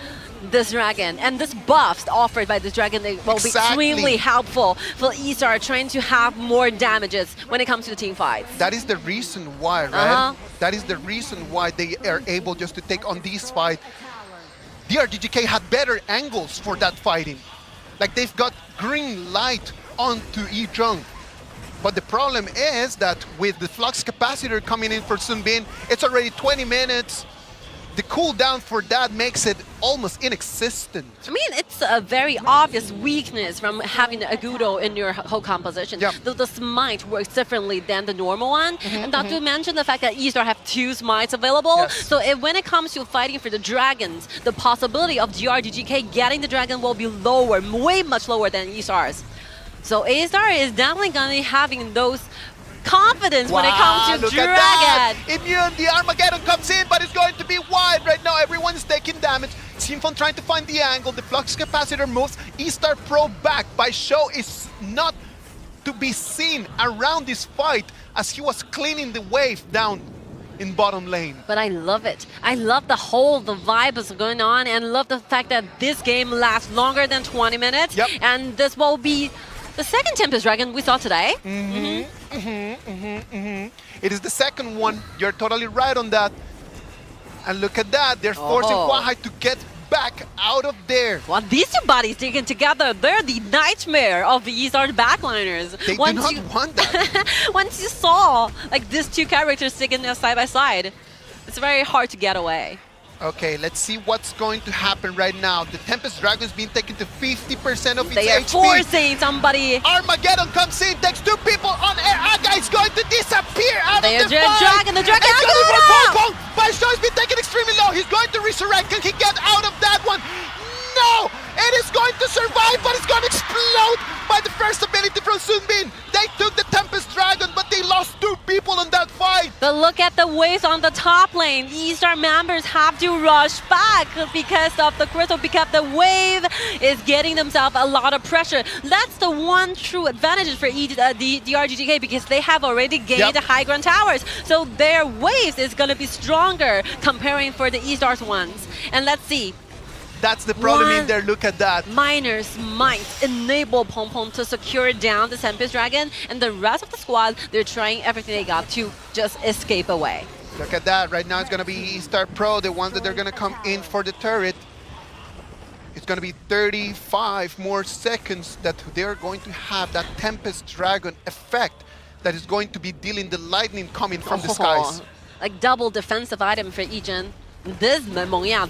this dragon, and this buffs offered by this dragon will be extremely helpful for eStar trying to have more damages when it comes to the team fights. That is the reason why, right? That is the reason why they are able just to take on this fight. DRG.GK had better angles for that fighting. Like they've got green light onto E-Jung. But the problem is that with the flux capacitor coming in for Sunbin, it's already 20 minutes. The cooldown for that makes it almost inexistent. I mean, it's a very obvious weakness from having a Agudo in your whole composition. The smite works differently than the normal one. And not to mention the fact that eStar have 2 smites available. So when it comes to fighting for the dragons, the possibility of DRG.GK getting the dragon will be lower, way much lower than eStar's. So eStar is definitely going to be having those confidence when it comes to Dragon. Immune, the Armageddon comes in, but it's going to be wide right now. Everyone is taking damage. Teamfon trying to find the angle. The flux capacitor moves eStarPro back. Baisho is not to be seen around this fight as he was cleaning the wave down in bottom lane. But I love it. I love the vibe is going on, and love the fact that this game lasts longer than 20 minutes. And this will be the second Tempest Dragon we saw today. It is the second one. You're totally right on that. And look at that. They're forcing Huahai to get back out of there. Well, these two bodies taken together, they're the nightmare of the eStar backliners. They do not want that. Once you saw like these two characters sitting there side by side, it's very hard to get away. Okay, let's see what's going to happen right now. The Tempest Dragon is being taken to 50% of its HP. They are forcing somebody. Armageddon comes in, takes 2 people on air. Aga is going to disappear out of the fight. The dragon, Agudo! Baisho has been taken extremely low. He's going to resurrect. Can he get out of that one? No! It is going to survive, but it's going to explode by the first ability from Sunbin. They took the Tempest Dragon, but they lost 2 people on that fight. But look at the waves on the top lane. eStar members have to rush back because of the crystal, because the wave is getting themselves a lot of pressure. That's the one true advantage for DRG.GK, because they have already gained the high ground towers. So their waves is going to be stronger comparing for the eStar's ones. And let's see. That's the problem in there, look at that. Miners might enable Pongpong to secure down the Tempest Dragon, and the rest of the squad, they're trying everything they got to just escape away. Look at that, right now it's gonna be eStarPro, the ones that they're gonna come in for the turret. It's gonna be 35 more seconds that they're going to have that Tempest Dragon effect that is going to be dealing the lightning coming from the skies. like double defensive item for Yizhen. This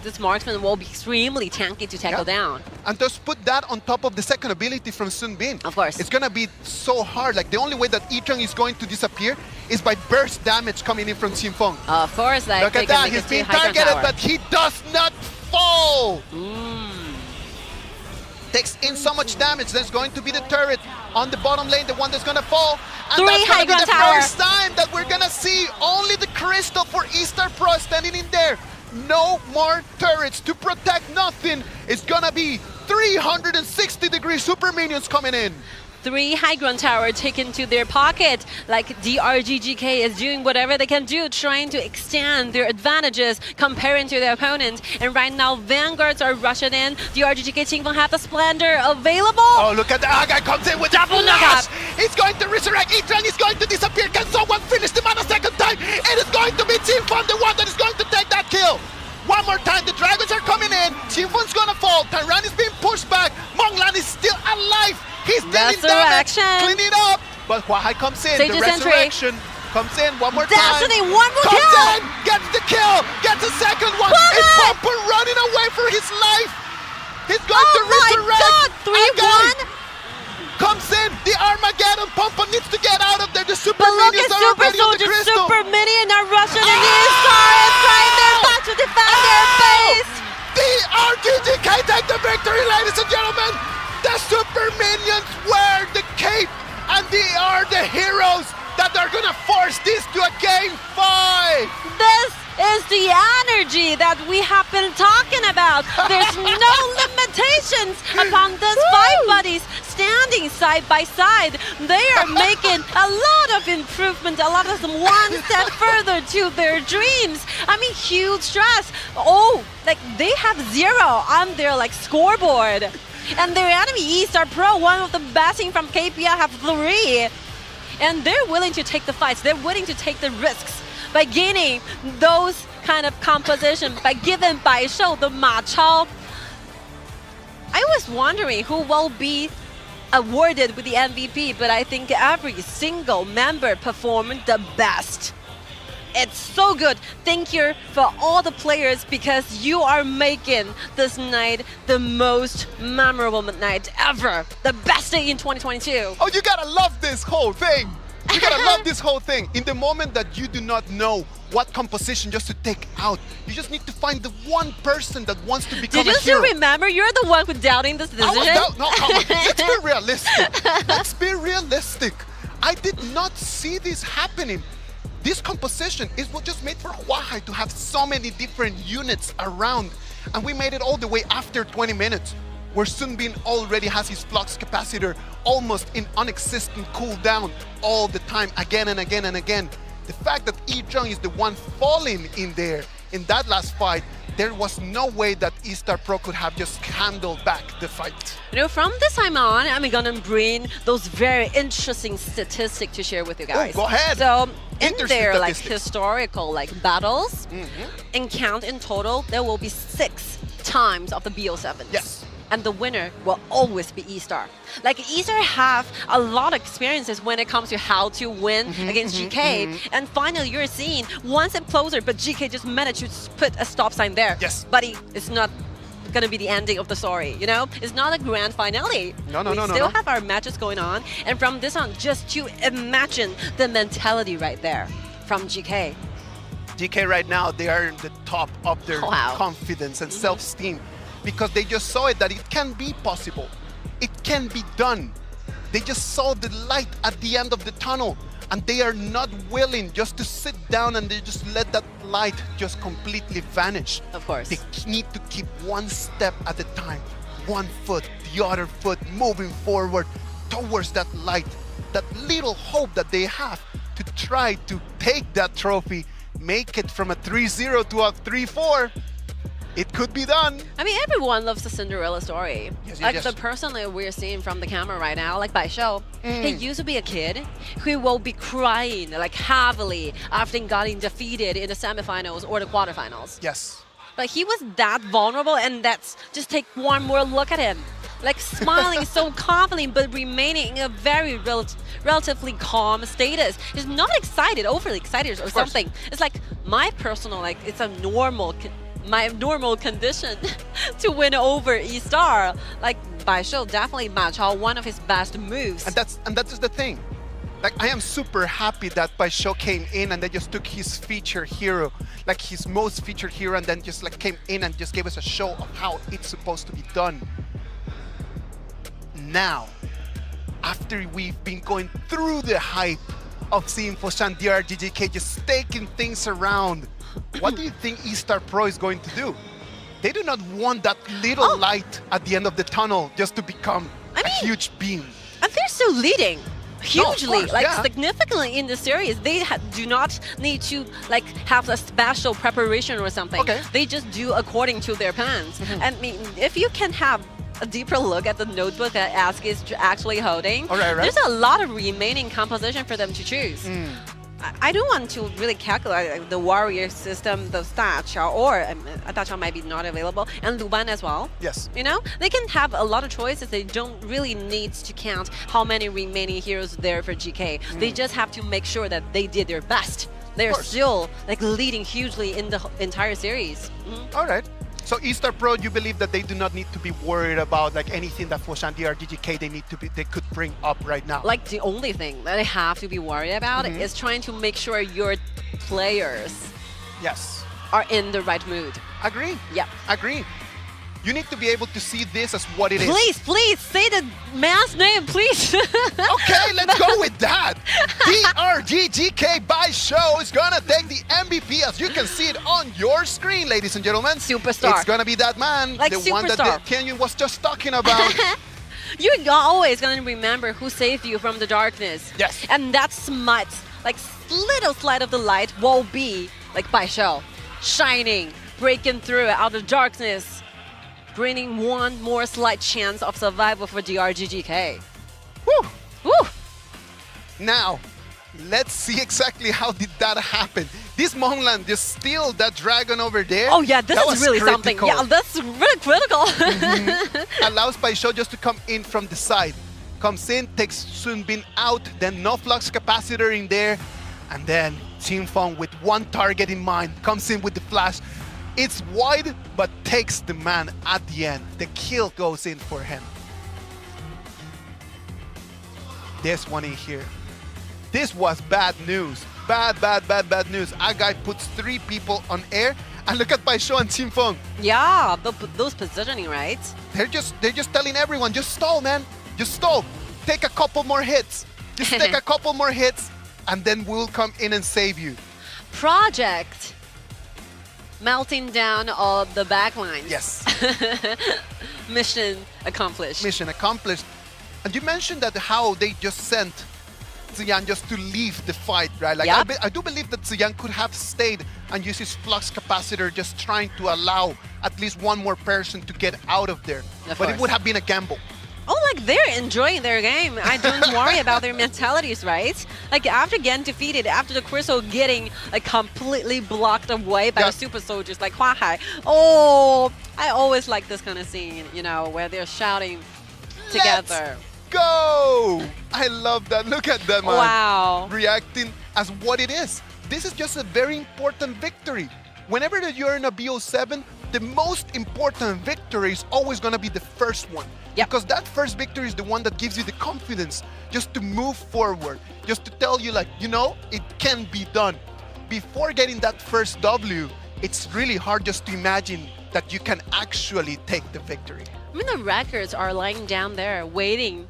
this marksman will be extremely tanky to tackle down. And just put that on top of the second ability from Sun Bin. Of course. It's gonna be so hard. Like the only way that Yizhen is going to disappear is by burst damage coming in from Xinfeng. Of course, like look at that, he's being targeted, but he does not fall. Takes in so much damage. There's going to be the turret on the bottom lane, the one that's gonna fall. And that's gonna be the first time that we're gonna see only the crystal for eStarPro standing in there. No more turrets to protect nothing. It's gonna be 360-degree super minions coming in. 3 high ground tower taken to their pocket. Like DRG.GK is doing whatever they can do, trying to extend their advantages comparing to their opponent. And right now, Vanguards are rushing in. DRG.GK Qingfeng have the Splendor available. Oh, look at that. Guy comes in with double knockout. He's going to resurrect. Yizhen is going to disappear. Can someone finish him on a second time? It is going to be Qingfeng, the one that is going to take that kill. One more time, the dragons are coming in. Qingfeng's gonna fall. Tyran is being pushed back. Monglan is still alive. He's dealing damage. Clean it up. But Huahai comes in. The resurrection comes in one more time. One more comes kill. in, gets the kill, gets a second one. It's Pumper running away for his life. He's going to resurrect. Oh my God, 3-1. Comes in, the Armageddon. Pumper needs to get out of there. The super but look minions at are Super already on the Soldier, crystal. Super Minion are rushing in. Esports trying their best to defend their base. DRG.GK take the victory, ladies and gentlemen. The super minions wear the cape, and they are the heroes that are gonna force this to a game 5. This is the energy that we have been talking about. There's no limitations upon these 5 buddies standing side by side. They are making a lot of improvement, a lot of them one step further to their dreams. I mean, huge stress. Oh, like they have 0 on their like scoreboard. And their enemy, eStarPro, one of the best team from KPI, have 3. And they're willing to take the fights. They're willing to take the risks by gaining those kind of composition, by giving Baishou the Ma Chao. I was wondering who will be awarded with the MVP, but I think every single member performed the best. It's so good. Thank you for all the players because you are making this night the most memorable night ever. The best day in 2022. Oh, you gotta love this whole thing. You gotta love this whole thing. In the moment that you do not know what composition just to take out, you just need to find the one person that wants to become a hero. Did you still remember? You're the one who doubting this decision. No, come on. Let's be realistic. Let's be realistic. I did not see this happening. This composition is what just made for Huahai to have so many different units around. And we made it all the way after 20 minutes, where Sun Bin already has his flux capacitor almost in non-existent cooldown all the time, again and again and again. The fact that Yizhen is the one falling in there in that last fight, there was no way that eStarPro could have just handled back the fight. You know, from this time on, I'm gonna bring those very interesting statistics to share with you guys. Oh, go ahead. So, in their like historical like battles, in count in total, there will be 6 times of the BO7s. Yes. And the winner will always be eStar. Like eStar have a lot of experiences when it comes to how to win against GK. And finally, you're seeing one step closer, but GK just managed to put a stop sign there. Yes. Buddy, it's not gonna be the ending of the story, you know? It's not a grand finale. We still have our matches going on. And from this on, just to imagine the mentality right there from GK. GK right now, they are in the top of their confidence and self-esteem, because they just saw it that it can be possible. It can be done. They just saw the light at the end of the tunnel, and they are not willing just to sit down and they just let that light just completely vanish. Of course. They need to keep one step at a time, one foot, the other foot, moving forward towards that light, that little hope that they have to try to take that trophy, make it from a 3-0 to a 3-4. It could be done. I mean, everyone loves the Cinderella story. Like the person that we're seeing from the camera right now, like Baishou, he used to be a kid who will be crying like heavily after getting defeated in the semifinals or the quarterfinals. Yes. But he was that vulnerable, and that's just take one more look at him. Like smiling so confidently, but remaining in a very relatively calm status. He's not excited, overly excited or something. It's like my personal, like, it's a normal, my normal condition to win over E-Star. Like, Baishou definitely Ma Chao, one of his best moves. And that's the thing. Like, I am super happy that Baishou came in and they just took his featured hero, like his most featured hero, and then just like came in and just gave us a show of how it's supposed to be done. Now, after we've been going through the hype of seeing Foshan.DRG.GK just taking things around, what do you think eStarPro is going to do? They do not want that little light at the end of the tunnel just to become a huge beam. And they're still leading. Hugely, course, like yeah. Significantly in the series. They do not need to like have a special preparation or something. Okay. They just do according to their plans. I mean, if you can have a deeper look at the notebook that Ask is actually holding, there's a lot of remaining composition for them to choose. I don't want to really calculate the warrior system, the Xiao, or Xiao might be not available, and Luban as well. Yes. You know, they can have a lot of choices. They don't really need to count how many remaining heroes there for GK. They just have to make sure that they did their best. They're still like leading hugely in the entire series. All right. So eStarPro, you believe that they do not need to be worried about like anything that Foshan.DRG.GK they could bring up right now? Like the only thing that they have to be worried about is trying to make sure your players are in the right mood. Agree. Yeah. Agree. You need to be able to see this as what it is. Please, say the man's name, please. Okay, let's go with that. DRG.GK Baishou is gonna take the MVP, as you can see it on your screen, ladies and gentlemen. Superstar. It's gonna be that man, like the one that TianYun was just talking about. You're always gonna remember who saved you from the darkness. Yes. And that smut, like little slight of the light, will be like Baishou, shining, breaking through out of darkness, bringing one more slight chance of survival for DRG.GK. Woo! Woo! Now, let's see exactly how did that happen. This Monglan just steal that dragon over there. Oh yeah, this is really something. Yeah, that's really critical. Allows Baishou just to come in from the side. Comes in, takes Sun Bin out, then no flux capacitor in there, and then Team Fong with one target in mind comes in with the flash. It's wide, but takes the man at the end. The kill goes in for him. This one in here. This was bad news. Bad news. Our guy puts 3 people on air, and look at Baishou and Team Fong. Yeah, those positioning, right? They're just telling everyone, just stall, man. Just stall. Take a couple more hits. Just take a couple more hits, and then we'll come in and save you. Project melting down all the backlines. Yes. Mission accomplished. Mission accomplished. And you mentioned that how they just sent Ziyan just to leave the fight, right? Like I do believe that Ziyan could have stayed and used his flux capacitor, just trying to allow at least one more person to get out of there. But it would have been a gamble. Oh, like they're enjoying their game. I don't worry about their mentalities, right? Like after getting defeated, after the crystal getting like completely blocked away by the super soldiers like Hua Hai. Oh, I always like this kind of scene, you know, where they're shouting together. Let's go! I love that. Look at that, man. Wow. Reacting as what it is. This is just a very important victory. Whenever that you're in a BO7, the most important victory is always going to be the first one. Because that first victory is the one that gives you the confidence just to move forward, just to tell you like, you know, it can be done. Before getting that first W, it's really hard just to imagine that you can actually take the victory. I mean, the records are lying down there, waiting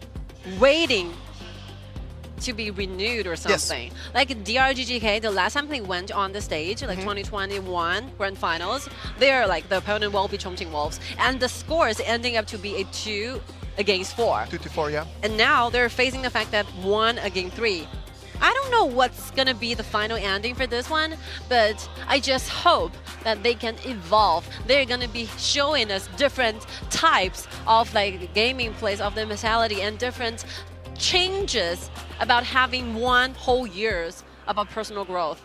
to be renewed or something. Yes. Like DRG.GK, the last time they went on the stage, like 2021 Grand Finals, they're like, the opponent will be Chongqing Wolves, and the score is ending up to be a 2-4. 2-4, yeah. And now they're facing the fact that 1-3. I don't know what's gonna be the final ending for this one, but I just hope that they can evolve. They're gonna be showing us different types of like gaming plays, of the mentality, and different changes about having one whole years about personal growth.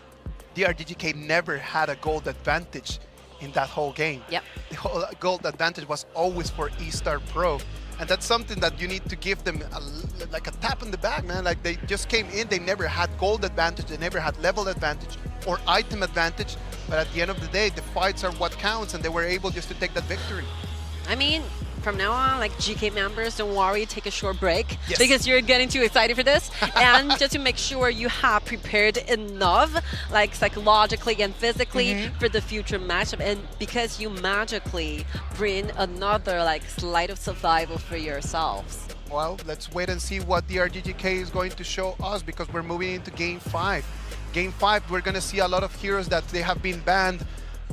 DRG.GK never had a gold advantage in that whole game. Yep. The whole gold advantage was always for eStarPro. And that's something that you need to give them like a tap on the back, man. Like they just came in, they never had gold advantage, they never had level advantage. or item advantage, but at the end of the day, the fights are what counts, and they were able just to take that victory. I mean, from now on, like GK members, don't worry, take a short break, yes, because you're getting too excited for this. And just to make sure you have prepared enough, like psychologically and physically, for the future matchup, and because you magically bring another like slight of survival for yourselves. Well, let's wait and see what DRG.GK is going to show us, because we're moving into Game 5. Game 5, we're going to see a lot of heroes that they have been banned.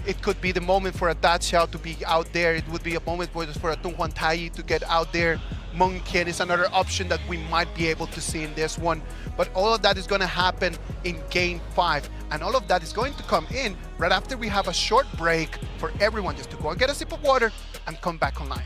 It could be the moment for a Xiao to be out there. It would be a moment for a Tunghuan Tai to get out there. Monkey is another option that we might be able to see in this one. But all of that is going to happen in Game 5. And all of that is going to come in right after we have a short break for everyone just to go and get a sip of water and come back online.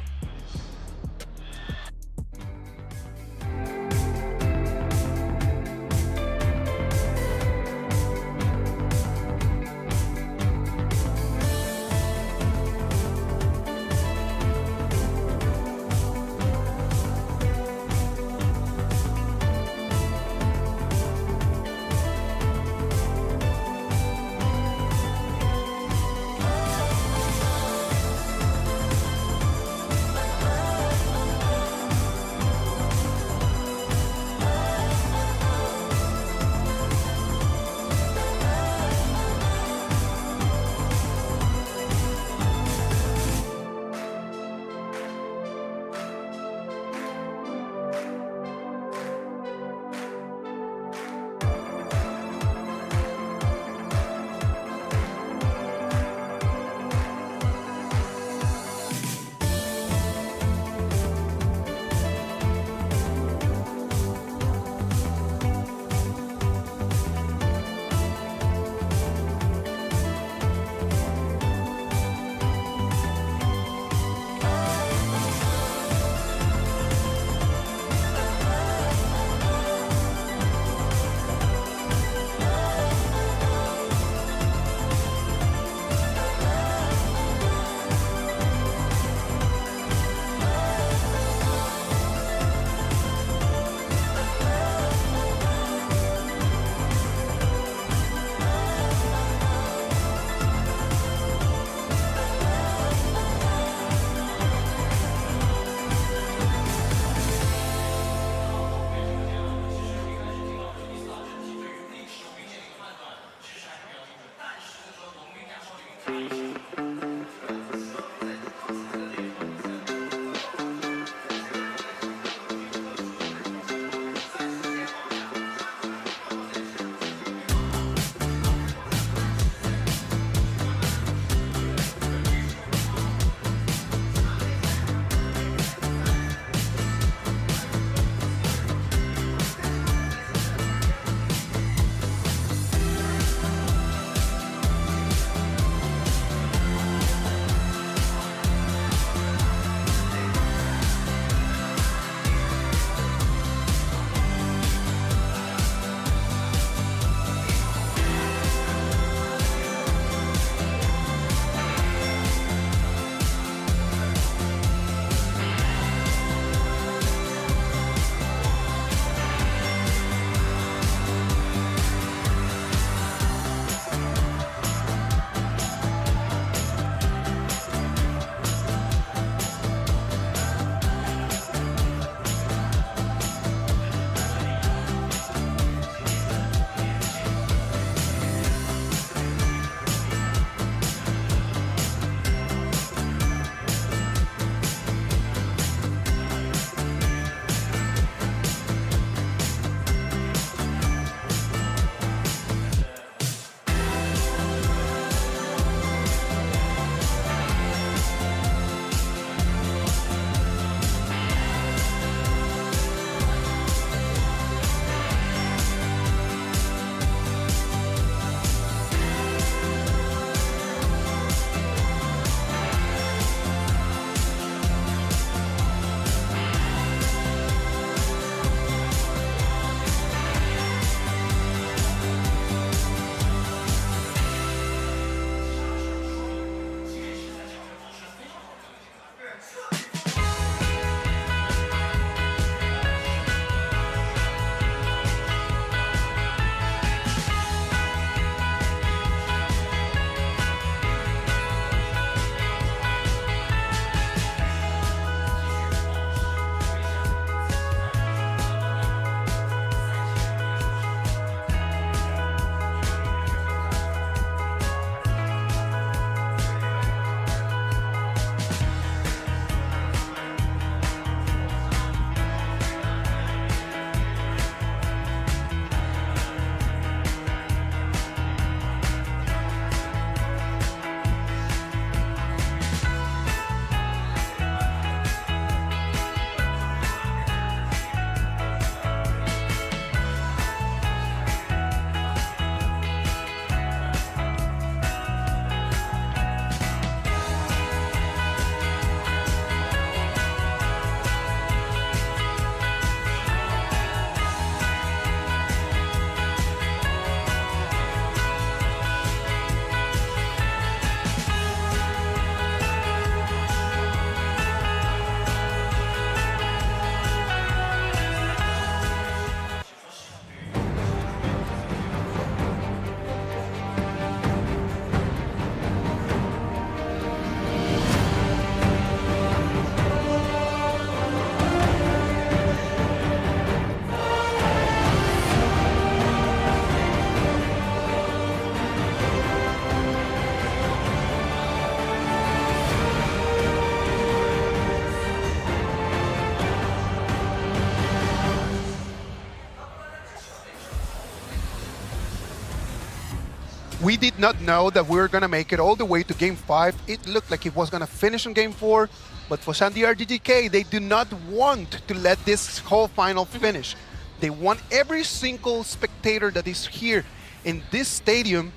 We did not know that we were going to make it all the way to Game 5. It looked like it was going to finish in Game 4, but Foshan.DRG.GK, they do not want to let this whole final finish. They want every single spectator that is here in this stadium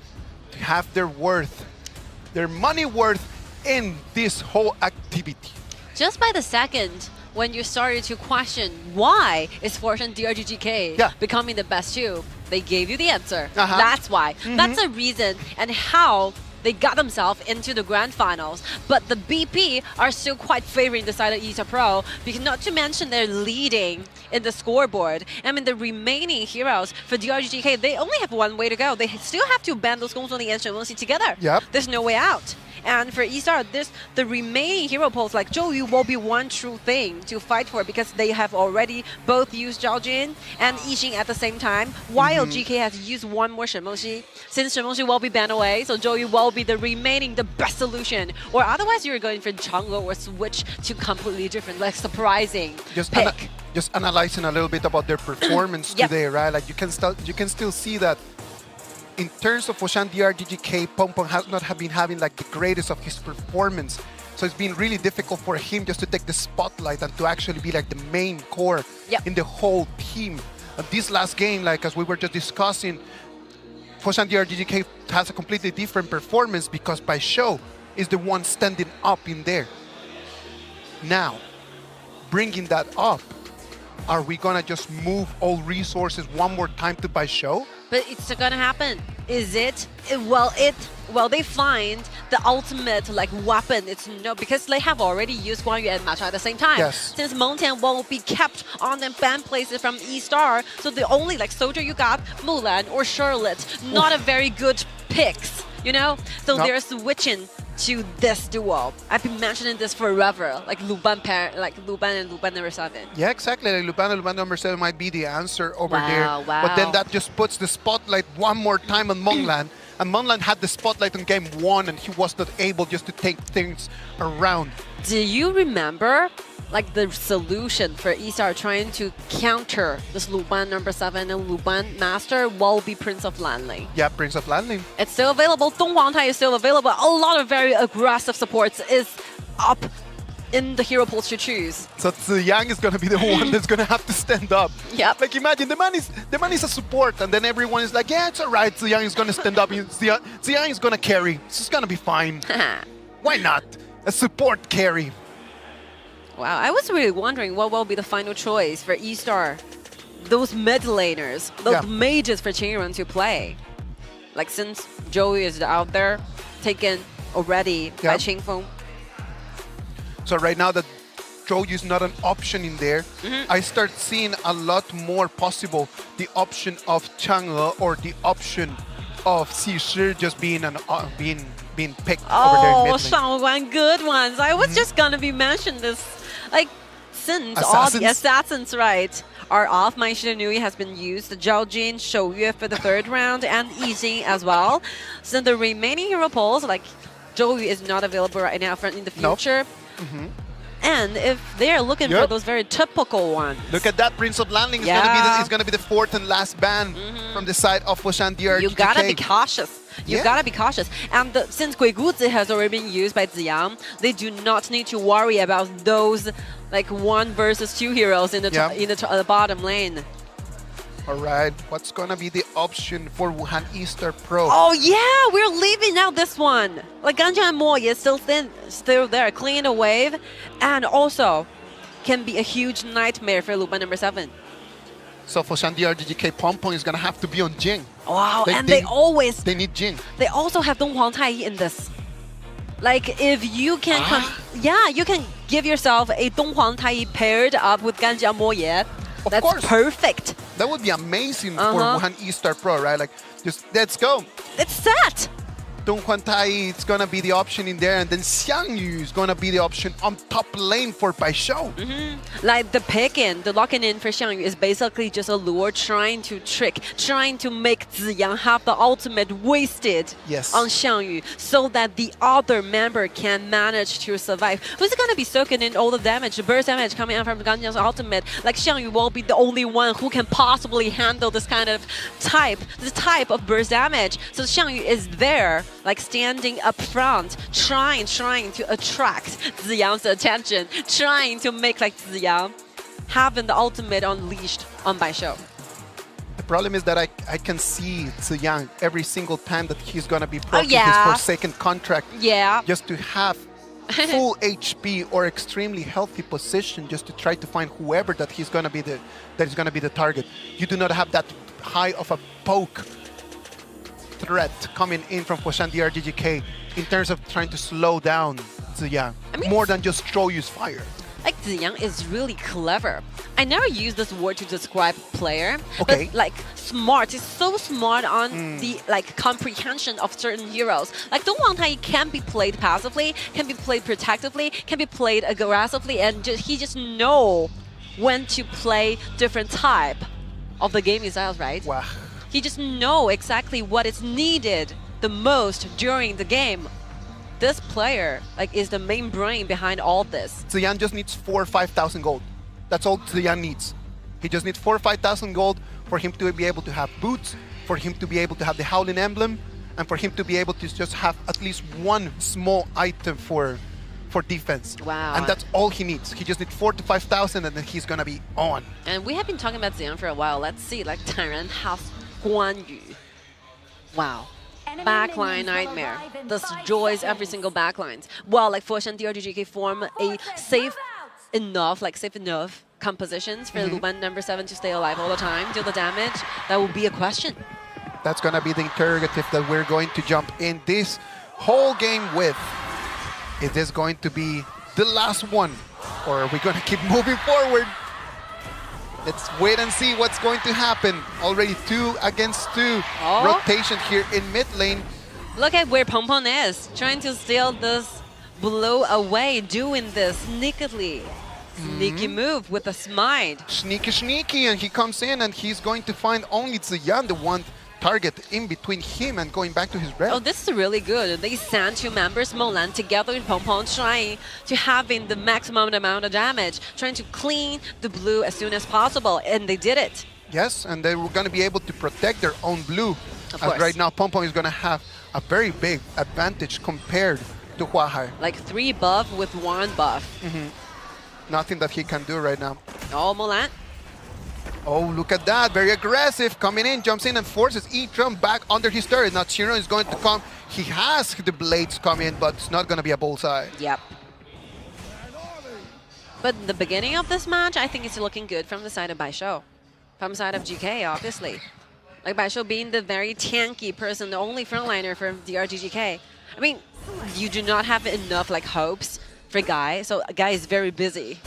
to have their worth, their money worth in this whole activity. Just by the second, when you started to question why is Foshan.DRG.GK becoming the best two, they gave you the answer. That's why. That's the reason and how they got themselves into the grand finals. But the BP are still quite favoring the side of eStarPro, because not to mention they're leading in the scoreboard. I mean, the remaining heroes for DRG.GK, they only have one way to go. They still have to band those Gongzoni and Shenwengxi together. There's no way out. And for eStar, the remaining hero pools like Zhouyu will be one true thing to fight for, because they have already both used Zhao Jun and Yixing at the same time, while GK has used one more Shenwengxi. Since Shenwengxi will be banned away, so Zhouyu will be the best solution. Or otherwise, you're going for Chang'e or switch to completely different, like surprising pick. Just analyzing a little bit about their performance today, right? Like you can still see that in terms of Foshan.DRG.GK, Pongpong has not been having like the greatest of his performance. So it's been really difficult for him just to take the spotlight and to actually be like the main core in the whole team. And this last game, like as we were just discussing, Foshan.DRG.GK has a completely different performance because Baisho is the one standing up in there. Now, bringing that up, are we gonna just move all resources one more time to Baisho? But it's gonna happen. Is it? Well, they find the ultimate like weapon. It's no, because they have already used Guan Yu and Ma Chao at the same time. Since Mengtian won't be kept on the ban places from eStar, so the only like soldier you got, Mulan or Charlotte, not a very good picks, you know? So they're switching to this duo. I've been mentioning this forever, like Luban and Luban number 7. Yeah, exactly. Like Luban and Luban number 7 might be the answer over there. But then that just puts the spotlight one more time on Menglan. And Menglan had the spotlight in Game 1 and he was not able just to take things around. Do you remember like the solution for eStar trying to counter this Luban number 7 and Luban Master will be Prince of Lanling? Yeah, Prince of Lanling. It's still available. Dong Huangtai is still available. A lot of very aggressive supports is up in the hero pools to choose. So Ziyang is going to be the one that's going to have to stand up. Like imagine the man is a support and then everyone is like, yeah, it's all right. Ziyang is going to stand up. Ziyang is going to carry. It's going to be fine. Why not? A support carry. Wow, I was really wondering what will be the final choice for eStar. Those mid laners, those mages for TianYun to play. Like since Joey is out there, taken already by Qingfeng. So right now that Zhouyu is not an option in there, I start seeing a lot more possible the option of Chang'e or the option of Xi just being being picked over there in mid lane. Shaoguan, good ones. I was just gonna be mentioned this, like since all the assassins are off, My Shiranui has been used, Zhao Jin, Shouyue for the 3rd round, and Yixing as well. So the remaining hero pools, like Zhouyu is not available right now in the future. And if they're looking for those very typical ones. Look at that, Prince of Lanling is going to be the 4th and last ban from the side of Foshan.DRG.GK. You gotta be cautious. You gotta be cautious. And since Guiguzi has already been used by Ziyang, they do not need to worry about those like 1 versus 2 heroes in the bottom lane. All right, what's gonna be the option for Wuhan.eStarPro? Oh yeah, we're leaving out this one. Like Ganjian Mo is still there, cleaning the wave, and also can be a huge nightmare for Luban number 7. So Foshan.DRG.GK Pongpong is gonna have to be on Jing. Wow, they need Jing. They also have Dong Huangtai in this. Like if you can, you can give yourself a Dong Huangtai paired up with Ganjian Mo. That's perfect. That would be amazing for Wuhan.eStarPro, right? Like, just let's go. It's set. Dong Huan Tai is going to be the option in there, and then XiangYu is going to be the option on top lane for Baishou. Like the pick-in, the locking in for XiangYu is basically just a lure trying to trick, trying to make Ziyang have the ultimate wasted on XiangYu so that the other member can manage to survive. Who's going to be soaking in all the damage, the burst damage coming out from Ganjiang's ultimate? Like XiangYu will be the only one who can possibly handle this kind of type of burst damage. So XiangYu is there, like standing up front, trying to attract Ziyang's attention, trying to make like Ziyang having the ultimate unleashed on Baishou. The problem is that I can see Ziyang every single time that he's going to be proccing his Forsaken contract. Just to have full HP or extremely healthy position, just to try to find whoever that he's going to be the target. You do not have that high of a poke threat coming in from Foshan.DRG.GK in terms of trying to slow down Ziyang, more than just Shoyu's fire. Like Ziyang is really clever. I never use this word to describe player, but like smart. He's so smart on the like comprehension of certain heroes. Like Dong Huan Tai can be played passively, can be played protectively, can be played aggressively, and he just know when to play different type of the gaming styles, right? Wow. He just know exactly what is needed the most during the game. This player like is the main brain behind all this. Ziyang just needs 4,000 or 5,000 gold. That's all Ziyang needs. He just needs 4,000 or 5,000 gold for him to be able to have boots, for him to be able to have the Howling Emblem, and for him to be able to just have at least one small item for defense. Wow. And that's all he needs. He just needs 4,000 to 5,000, and then he's gonna be on. And we have been talking about Ziyang for a while. Let's see, like TianYun has Guanyu. Wow. Backline nightmare. Destroys every single backline. Well, like Foshan.DRG.GK form a safe enough compositions for Luban number 7 to stay alive all the time, deal the damage. That will be a question. That's gonna be the interrogative that we're going to jump in this whole game with. Is this going to be the last one, or are we gonna keep moving forward? Let's wait and see what's going to happen. Already 2 against 2 rotation here in mid lane. Look at where Peng Peng is, trying to steal this blow away, doing this sneakily. Sneaky move with a smite. Sneaky, and he comes in and he's going to find only Ziyang, the one target in between him and going back to his red. Oh, this is really good. They sent 2 members, Molan, together with Peng Peng, trying to having the maximum amount of damage, trying to clean the blue as soon as possible, and they did it. Yes, and they were going to be able to protect their own blue. Of course. Right now, Peng Peng is going to have a very big advantage compared to Huahai. Like 3 buff with 1 buff. Nothing that he can do right now. Oh, Molan. Oh, look at that. Very aggressive. Coming in, jumps in and forces E-Drum back under his turret. Now TianYun is going to come. He has the blades come in, but it's not going to be a bullseye. Yep. But the beginning of this match, I think it's looking good from the side of Baishou. From the side of GK, obviously. Like Baishou being the very tanky person, the only frontliner for DRG.GK. I mean, you do not have enough like hopes for Guy, so Guy is very busy.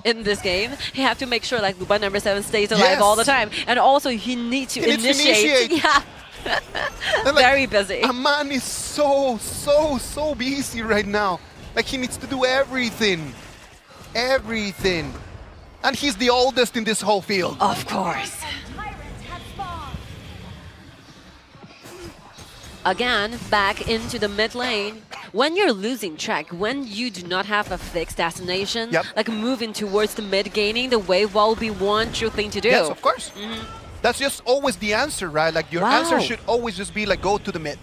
In this game, he have to make sure like Luban number 7 stays alive all the time, and also he needs to initiate. Yeah, like, very busy. A man is so busy right now. Like he needs to do everything, and he's the oldest in this whole field. Of course. Again, back into the mid lane. When you're losing track, when you do not have a fixed destination, like moving towards the mid gating, the wave will be one true thing to do. Yes, of course. That's just always the answer, right? Like your answer should always just be like go to the mid.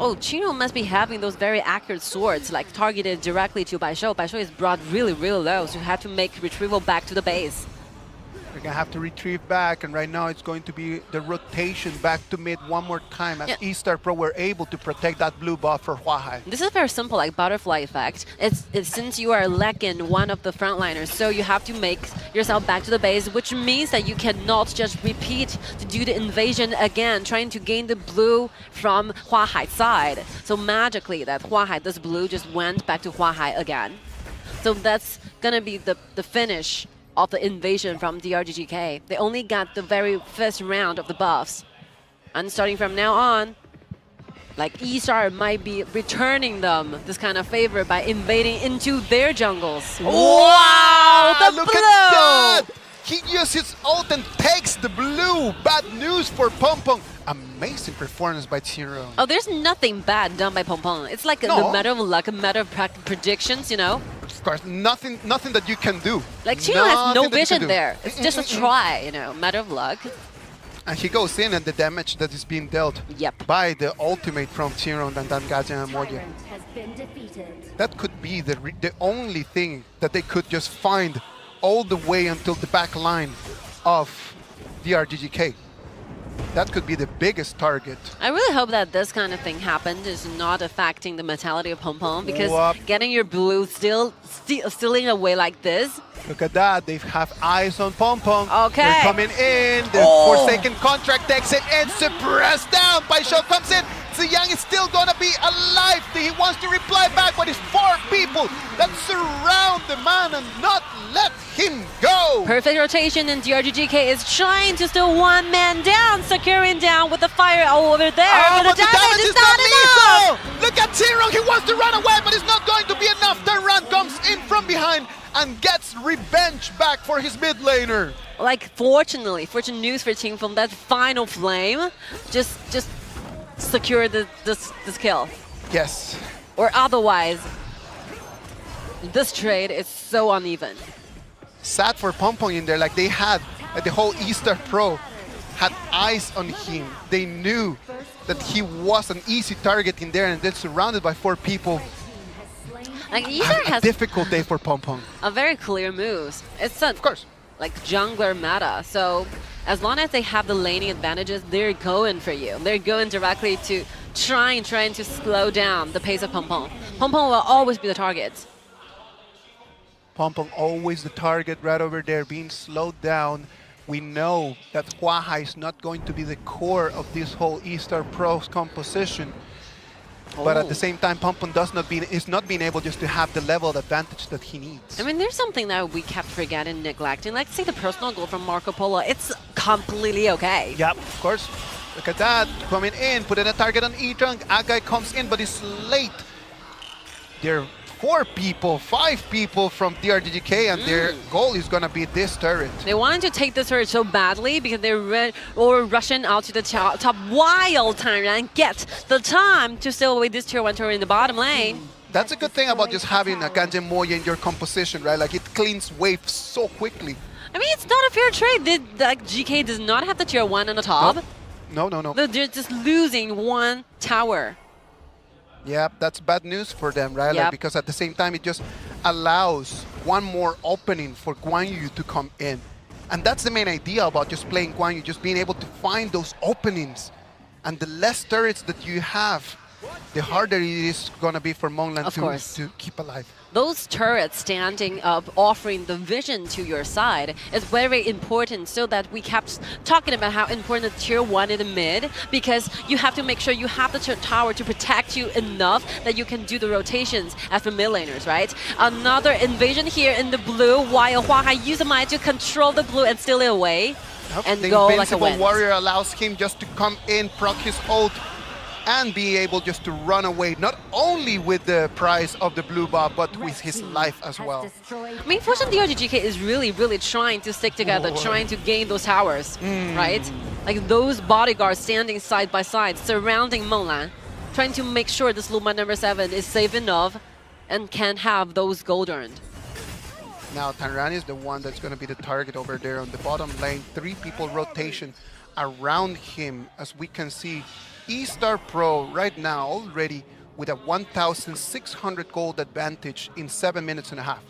Oh, Chino must be having those very accurate swords, like targeted directly to Baishou. Baishou is brought really low, so you have to make retrieval back to the base. We're going to have to retrieve back, and right now it's going to be the rotation back to mid one more time as eStarPro were able to protect that blue buff for Huahai. This is very simple, like butterfly effect. It's since you are lacking one of the frontliners, so you have to make yourself back to the base, which means that you cannot just repeat to do the invasion again, trying to gain the blue from Huahai's side. So magically, that Huahai, this blue just went back to Huahai again. So that's gonna be the finish of the invasion from DRG.GK. They only got the very first round of the buffs. And starting from now on, like E-Star might be returning them this kind of favor by invading into their jungles. Wow, the look blue! at that! He uses his ult and takes the blue. Bad news for Pong. Amazing performance by TianYun. Oh, there's nothing bad done by Pong. It's like a matter of luck, a matter of predictions, you know? Of course, nothing that you can do. Like TianYun has no vision there. It's just a try, you know, matter of luck. And he goes in, and the damage that is being dealt by the ultimate from TianYun and Gajian and Moya. That could be the only thing that they could just find all the way until the back line of DRG.GK. That could be the biggest target. I really hope that this kind of thing happened is not affecting the mentality of Pong, because getting your blue stealing away like this. Look at that, they have eyes on Pong. Okay. They're coming in, the Forsaken contract takes it in, suppressed down, Xiao comes in, Xiao is still gonna be alive, he wants to reply back, but it's 4 people that surround the man and not let him go. Perfect rotation, and DRG.GK is trying to still one man down, securing down with the fire over there, but the damage is not enough! Look at TianYun, he wants to run away, but it's not going to be enough. Taran comes in from behind and gets revenge back for his mid laner. Like, fortunate news for Team from that final flame, just secure this kill. Yes. Or otherwise, this trade is so uneven. Sad for Pong in there, like they had, the whole eStarPro had eyes on him. They knew that he was an easy target in there, and then surrounded by 4 people. Like, E-Star has a difficult day for Pong. A very clear moves. It's of course like jungler meta. So as long as they have the laning advantages, they're going for you. They're going directly to trying to slow down the pace of Pong. Pong will always be the target. Pong always the target right over there, being slowed down. We know that Hua is not going to be the core of this whole eStarPro's composition. But at the same time, Pong is not being able just to have the level advantage that he needs. I mean, there's something that we kept forgetting, neglecting. Like, say the personal goal from Marco Polo. It's completely okay. Yep, of course. Look at that, coming in, putting a target on E-Trunk. Agai comes in, but it's late. There are 4 people, 5 people from DRG.GK, and their goal is going to be this turret. They wanted to take this turret so badly because they were rushing out to the top while TianYun gets the time to steal away this tier 1 turret in the bottom lane. That's a good thing about just having a Ganjen Moya in your composition, right? Like, it cleans waves so quickly. I mean, it's not a fair trade. Like, GK does not have the tier 1 on the top. No. They're just losing 1 tower. Yeah, that's bad news for them, right? Like, because at the same time, it just allows one more opening for Kuang to come in. And that's the main idea about just playing Kuang, just being able to find those openings. And the less turrets that you have, the harder it is going to be for Monglan to keep alive. Those turrets standing up, offering the vision to your side is very important, so that we kept talking about how important the tier 1 in the mid, because you have to make sure you have the tower to protect you enough that you can do the rotations as for mid laners, right? Another invasion here in the blue, while Hua uses Mai to control the blue and steal it away and the go like a Invincible wind. Warrior allows him just to come in, proc his ult, and be able just to run away, not only with the prize of the blue buff, but with his life as well. I mean, Foshan DRG.GK is really trying to stick together, trying to gain those towers, right? Like those bodyguards standing side by side, surrounding Monglan, trying to make sure this Luma number 7 is safe enough and can have those gold earned. Now TianYun is the one that's going to be the target over there on the bottom lane. 3 people rotation around him, as we can see. eStarPro right now already with a 1,600 gold advantage in 7 minutes and a half.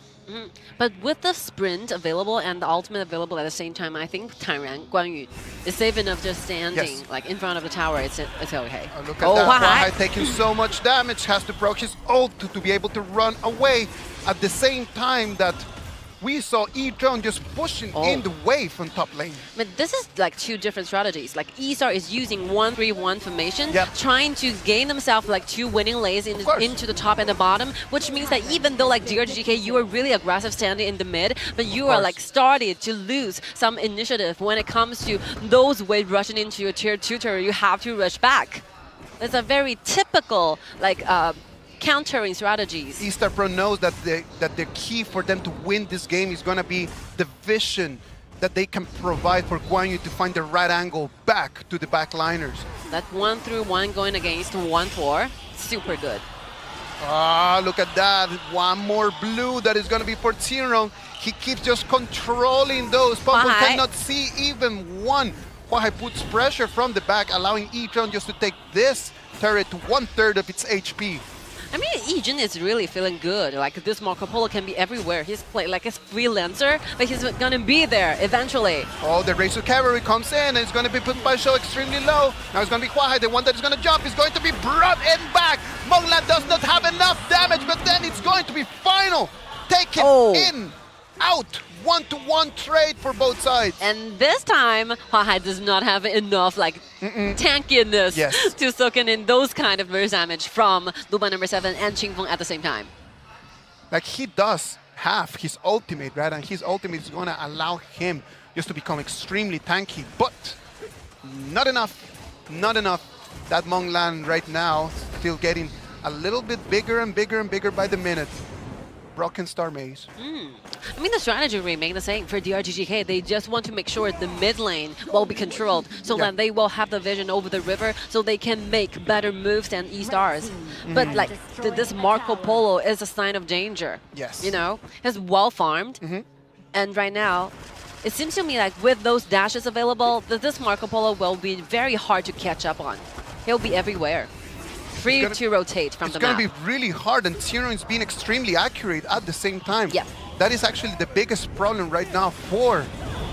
But with the sprint available and the ultimate available at the same time, I think TianYun, Guanyu, is safe enough just standing like in front of the tower. It's okay. Look at that, Hua taking so much damage, has to proc his ult to be able to run away. At the same time that we saw E-Drone just pushing in the wave from top lane. But this is like 2 different strategies. Like eStar is using 1-3-1 formation, trying to gain themselves like 2 winning lanes into the top and the bottom, which means that even though like DRG.GK, you are really aggressive standing in the mid, but you are like started to lose some initiative when it comes to those waves rushing into your tier 2 turret. You have to rush back. It's a very typical like countering strategies. eStarPro knows that the key for them to win this game is going to be the vision that they can provide for Guan Yu to find the right angle back to the backliners. That 1-through-1 going against 1-4, super good. Ah, look at that. One more blue that is going to be for TianYun. He keeps just controlling those. Pompon cannot see even one. Huahai puts pressure from the back, allowing E-Tron just to take this turret to 1/3 of its HP. I mean, Yijin is really feeling good. Like, this Marco Polo can be everywhere. He's playing like a freelancer, but he's gonna be there eventually. Oh, the Razor Cavalry comes in, and it's gonna be put by Xiao extremely low. Now it's gonna be Huahai, the one that is gonna jump, is going to be brought in back. Monglan does not have enough damage, but then it's going to be final. Taken in, out. 1-to-1 trade for both sides. And this time, Huahai does not have enough like tankiness to soak in those kind of burst damage from Duba number 7 and Qingfeng at the same time. Like, he does have his ultimate, right? And his ultimate is gonna allow him just to become extremely tanky, but not enough, not enough. That Monglan right now still getting a little bit bigger and bigger and bigger by the minute. Broken Star Maze. I mean, the strategy remains the same for DRG.GK. They just want to make sure the mid lane will be controlled so that they will have the vision over the river so they can make better moves than E-Stars. But like, this Marco Polo is a sign of danger. Yes. You know, it's well farmed. And right now, it seems to me like with those dashes available, that this Marco Polo will be very hard to catch up on. He'll be everywhere. Free to rotate from the map. It's going to be really hard, and TianYun is being extremely accurate at the same time. That is actually the biggest problem right now for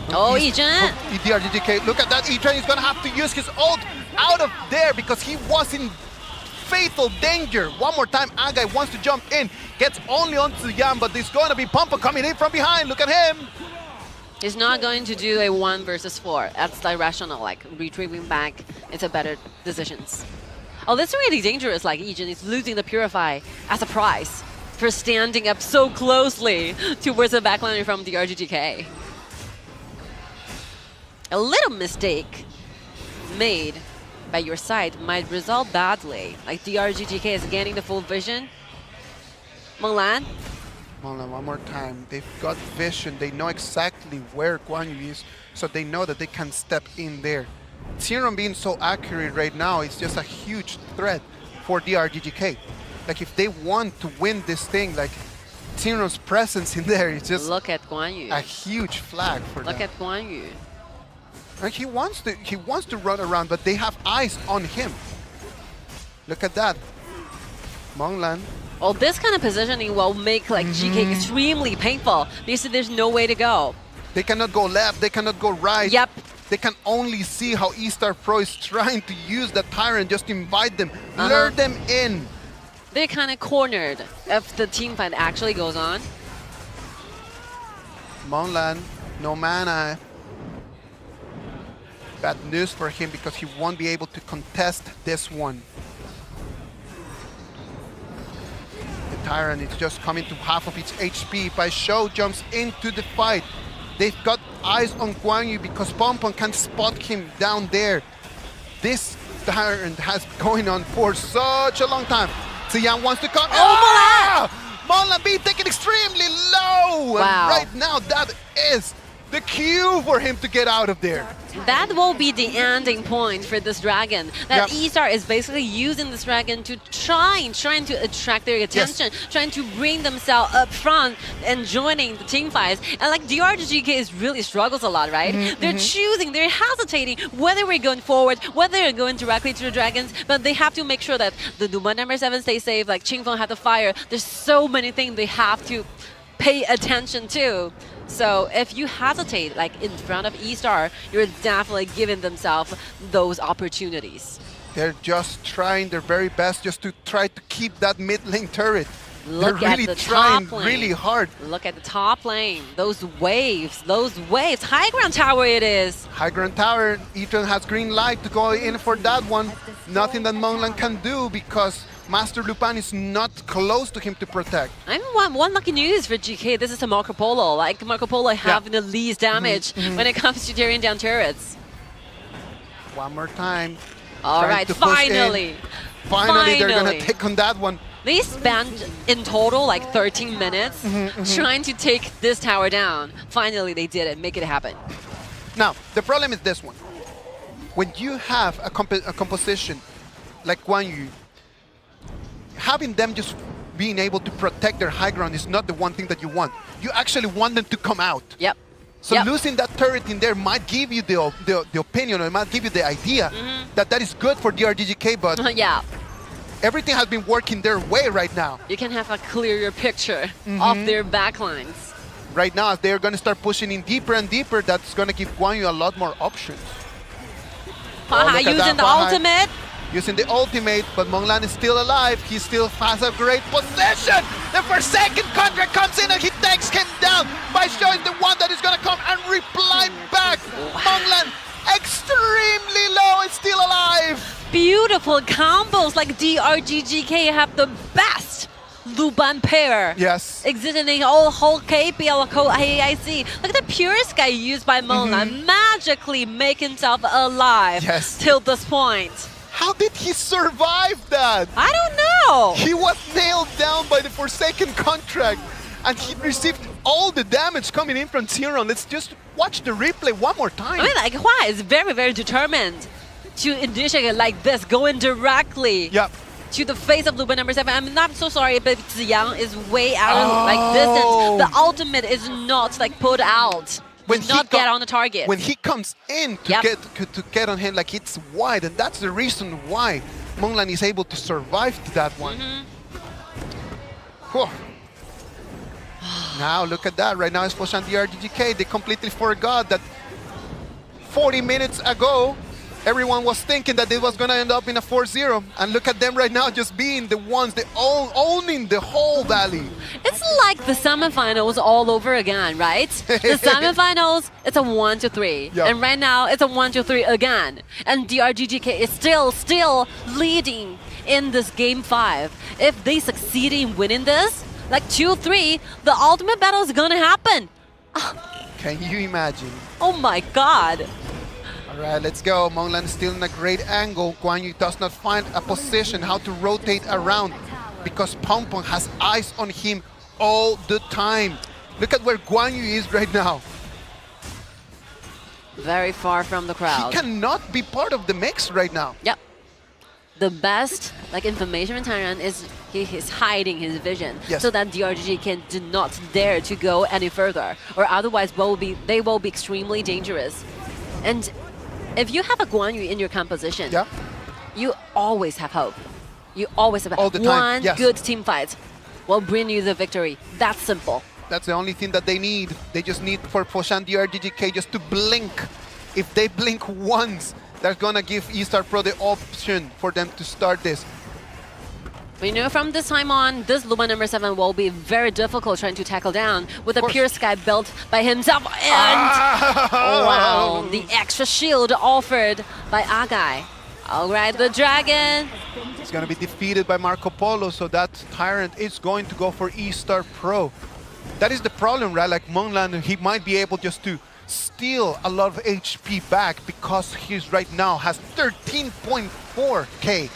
Yijin. DRG.GK. Look at that. E-Train is going to have to use his ult out of there because he was in fatal danger. One more time, Agai wants to jump in, gets only onto Yan, but there's going to be Pompa coming in from behind. Look at him. He's not going to do a 1 versus 4. That's irrational. Like, retrieving back into better decisions. Oh, that's really dangerous. Like, Yijin is losing the Purify as a prize for standing up so closely towards the backliner from DRG.GK. A little mistake made by your side might result badly. Like, DRG.GK is gaining the full vision. Monglan. Monglan, one more time. They've got vision. They know exactly where Guan Yu is, so they know that they can step in there. TianYun being so accurate right now is just a huge threat for DRG.GK. Like, if they want to win this thing, like, TianYun's presence in there is just look at Guan Yu. A huge flag for them. Look at Guan Yu. Like, he wants to run around, but they have eyes on him. Look at that. Monglan. Well, this kind of positioning will make like GK extremely painful because there's no way to go. They cannot go left, they cannot go right. Yep. They can only see how eStarPro is trying to use the Tyrant, just invite them, lure them in. They're kind of cornered if the team fight actually goes on. Monglan, no mana. Bad news for him because he won't be able to contest this one. The Tyrant is just coming to half of its HP. By Xiao jumps into the fight. They've got eyes on Guan Yu because Pompon can spot him down there. This Tyrant has been going on for such a long time. Xiao wants to come. Monglan being taken extremely low. Wow. And right now, that is the cue for him to get out of there. That will be the ending point for this dragon. That E-Star is basically using this dragon to trying to attract their attention, trying to bring themselves up front and joining the team fights. And like DRG.GK is really struggles a lot, right? They're choosing, they're hesitating whether we're going forward, whether they're going directly to the dragons, but they have to make sure that the Duba number 7 stays safe, like Qingfeng had the fire. There's so many things they have to pay attention to. So if you hesitate, like in front of E-Star, you're definitely giving themselves those opportunities. They're just trying their very best just to try to keep that mid lane turret. Look They're really at the trying top lane. really hard. Look at the top lane. Those waves. High ground tower it is. High ground tower. E-Tron has green light to go in for that one. Nothing that Monglan can do because Master Lupin is not close to him to protect. I mean, one lucky news for GK. This is a Marco Polo. Like Marco Polo having the least damage when it comes to tearing down turrets. One more time. All right, finally. Finally, they're going to take on that one. They spent in total like 13 minutes trying to take this tower down. Finally, they did it. Make it happen. Now, the problem is this one. When you have a composition like Guan Yu, having them just being able to protect their high ground is not the one thing that you want. You actually want them to come out. Yep. So losing that turret in there might give you the opinion, or it might give you the idea that that is good for DRG.GK, but yeah. Everything has been working their way right now. You can have a clearer picture of their backlines. Right now, as they're going to start pushing in deeper and deeper, that's going to give Guan Yu a lot more options. Using the ultimate. Using the ultimate, but Monglan is still alive. He still has a great position. The first second contract comes in and he takes him down. Xiao is the one that is going to come and reply back. Monglan extremely low and still alive. Beautiful combos, like DRG.GK have the best Luban pair. Yes. Existing in whole KPL, whole AIC. Look at the Pure Sky used by Monglan magically make himself alive till this point. How did he survive that? I don't know. He was nailed down by the Forsaken contract and he received all the damage coming in from TianYun. Let's just watch the replay one more time. I mean, like, Hua is very, very determined to initiate like this, going directly to the face of Luban number 7. I'm not so sorry, but Ziyang is way out of like distance. The ultimate is not like put out. When he not get on the target. When he comes in to get on him, like it's wide, and that's the reason why Monglan is able to survive to that one. Now look at that. Right now it's Foshan.DRG.GK. They completely forgot that 40 minutes ago, everyone was thinking that it was going to end up in a 4-0. And look at them right now just being the ones that owning the whole valley. It's like the semifinals all over again, right? The semifinals, it's a 1-3. And right now, it's a 1-3 again. And DRG.GK is still leading in this game 5. If they succeed in winning this, like 2-3, the ultimate battle is going to happen. Can you imagine? Oh my god. All right, let's go. Monglan is still in a great angle. Guan Yu does not find a position how to rotate around because Pong Pong has eyes on him all the time. Look at where Guan Yu is right now. Very far from the crowd. He cannot be part of the mix right now. Yep. The best information from TianYun is he is hiding his vision so that DRG do not dare to go any further, or otherwise they will be extremely dangerous. And if you have a Guan Yu in your composition, you always have hope. You always have all the time. One good team fight will bring you the victory. That's simple. That's the only thing that they need. They just need for Foshan.DRG.GK just to blink. If they blink once, that's gonna give eStarPro the option for them to start this. But you know, from this time on, this Luban number 7 will be very difficult trying to tackle down with a Pure Sky built by himself. And wow, the extra shield offered by Agai. All right, the Dragon. It's going to be defeated by Marco Polo, so that Tyrant is going to go for eStarPro. That is the problem, right? Like Monglan, he might be able just to steal a lot of HP back because he's right now has 13.4k.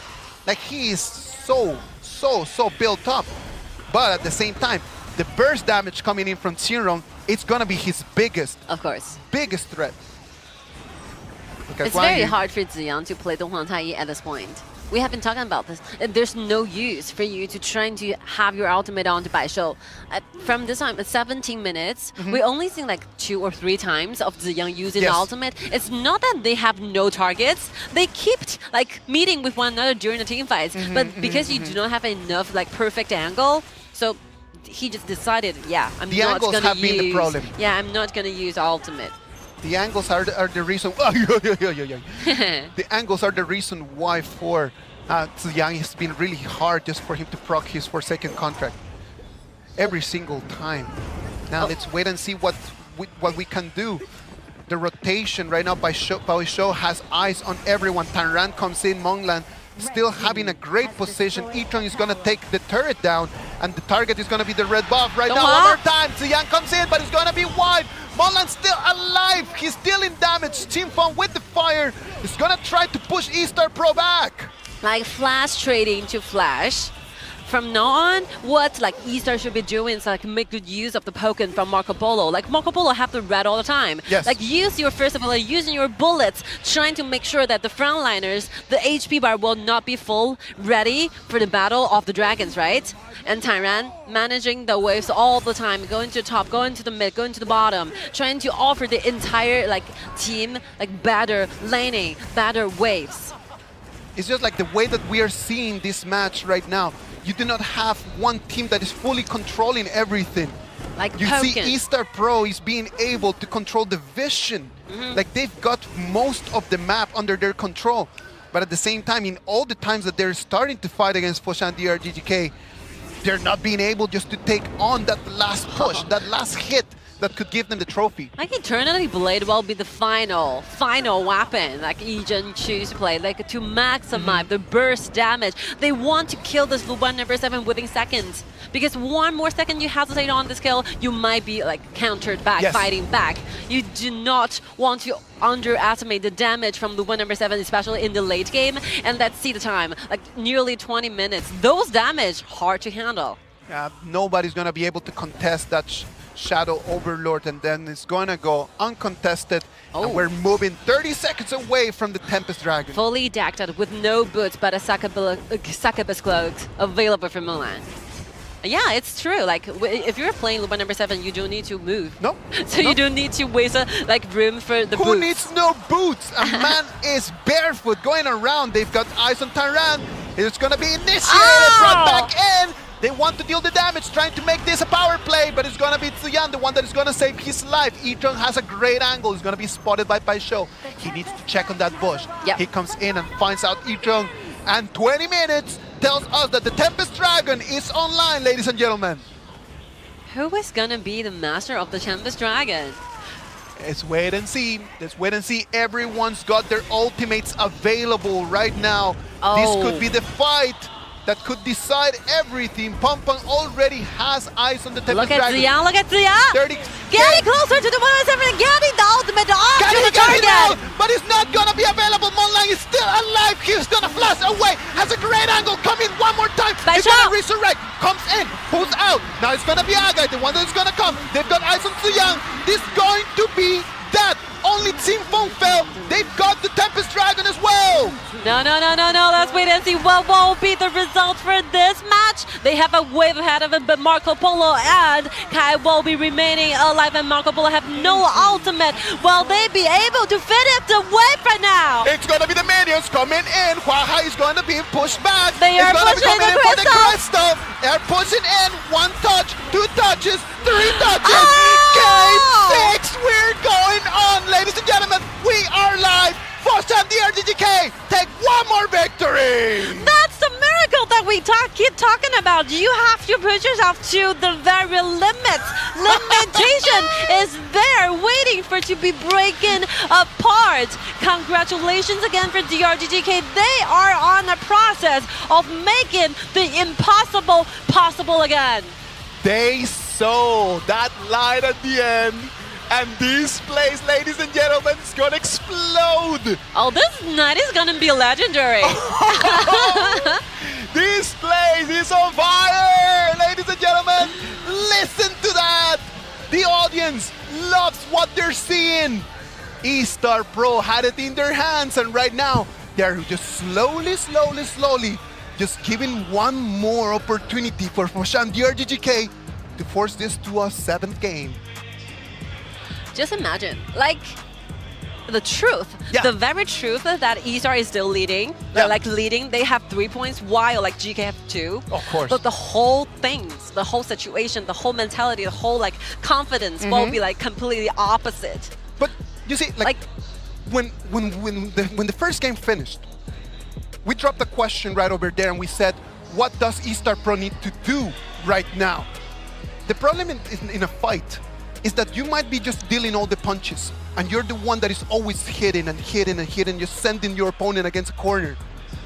Like he is so built up. But at the same time, the burst damage coming in from TianYun, it's gonna be his biggest threat. It's very hard for Ziyang to play Donghua Taiyi at this point. We have been talking about this. There's no use for you to trying to have your ultimate on to Xiao. From this time, 17 minutes, we only seen like 2 or 3 times of Ziyang using the ultimate. It's not that they have no targets. They keep like meeting with one another during the team fights. But because you do not have enough like perfect angle, so he just decided, I'm not gonna use. Been the problem. Yeah, I'm not gonna use ultimate. The angles are the reason. The angles are the reason why for Ziyang it's been really hard just for him to proc his Forsaken contract every single time. Now let's wait and see what we can do. The rotation right now by Xiao has eyes on everyone. Tanran comes in, Monglan still having a great position. E-Tron is going to take the turret down, and the target is going to be the red buff right now. One more time, Ziyang comes in, but it's going to be wide. Monlan's still alive. He's dealing damage. Team Fun with the fire is gonna try to push eStarPro back. Like flash trading to flash. From now on, what like eStar should be doing is like make good use of the Pokken from Marco Polo. Like Marco Polo have the red all the time. Yes. Like use your first of all, using your bullets, trying to make sure that the frontliners, the HP bar will not be full, ready for the battle of the dragons, right? And TianYun managing the waves all the time, going to the top, going to the mid, going to the bottom, trying to offer the entire like team like better laning, better waves. It's just like the way that we are seeing this match right now. You do not have one team that is fully controlling everything. Like you Pokken. see eStarPro is being able to control the vision. Like they've got most of the map under their control. But at the same time, in all the times that they're starting to fight against Foshan.DRG.GK, they're not being able just to take on that last push, that last hit that could give them the trophy. Like Eternity Blade will be the final weapon like Egen choose to play, like to maximize the burst damage. They want to kill this Wuhan number 7 within seconds. Because one more second you hesitate on this kill, you might be like countered back, fighting back. You do not want to underestimate the damage from Wuhan number 7, especially in the late game. And let's see the time, like nearly 20 minutes. Those damage, hard to handle. Nobody's gonna be able to contest that Shadow Overlord, and then it's gonna go uncontested. And we're moving 30 seconds away from the Tempest Dragon. Fully decked out with no boots, but a succubus cloak available for Mulan. Yeah, it's true. Like if you're playing Wuhan number 7, you don't need to move. No. So you don't need to waste room for the boots. Who needs no boots? A man is barefoot going around. They've got eyes on TianYun. It's gonna be initiated, brought back in. They want to deal the damage, trying to make this a power play, but it's gonna be TianYun, the one that is gonna save his life. Yicheng has a great angle. He's gonna be spotted by Xiao. He needs to check on that bush. He comes in and finds out Yicheng, and 20 minutes tells us that the Tempest Dragon is online, ladies and gentlemen. Who is gonna be the master of the Tempest Dragon? Let's wait and see. Let's wait and see. Everyone's got their ultimates available right now. This could be the fight that could decide everything. Pom Pom already has eyes on the Tempest Dragon. Look at Xiao! Getting closer to the 107 and getting the ultimate onto the target! But it's not gonna be available. Monlang is still alive. He's gonna flash away. Has a great angle. Come in one more time. He's gonna resurrect. Comes in. Pulls out. Now it's gonna be Agai, the one that's gonna come. They've got eyes on TianYun. This is going to be that. Only Team Feng fell. They've got the Tempest Dragon as well. No. Let's wait and see what will be the result for this match. They have a wave ahead of it, but Marco Polo and Kai will be remaining alive, and Marco Polo have no ultimate. Will they be able to finish the wave right now? It's going to be the minions coming in. Huahai is going to be pushed back. They are pushing in for the crystal. They're pushing in. 1 touch, 2 touches, 3 touches. Game 6. We're going on, ladies and gentlemen. We are live. Foshan.DRG.GK take one more victory. That's the miracle that we keep talking about. You have to push yourself to the very limits. Limitation is there waiting for it to be breaking apart. Congratulations again for DRG.GK. They are on a process of making the impossible possible again. They saw that light at the end. And this place, ladies and gentlemen, is gonna explode. Oh, this night is gonna be legendary. This place is on fire, ladies and gentlemen. Listen to that. The audience loves what they're seeing. eStarPro had it in their hands, and right now they're just slowly just giving one more opportunity for Foshan.DRG.GK to force this to a 7th game. Just imagine, like, the truth, the very truth that eStar is still leading. They're like leading, they have 3 points while like GK have 2. Of course. But the whole things, the whole situation, the whole mentality, the whole like confidence will be like completely opposite. But you see, like when the first game finished, we dropped a question right over there and we said, what does eStarPro need to do right now? The problem in a fight is that you might be just dealing all the punches and you're the one that is always hitting, just sending your opponent against a corner.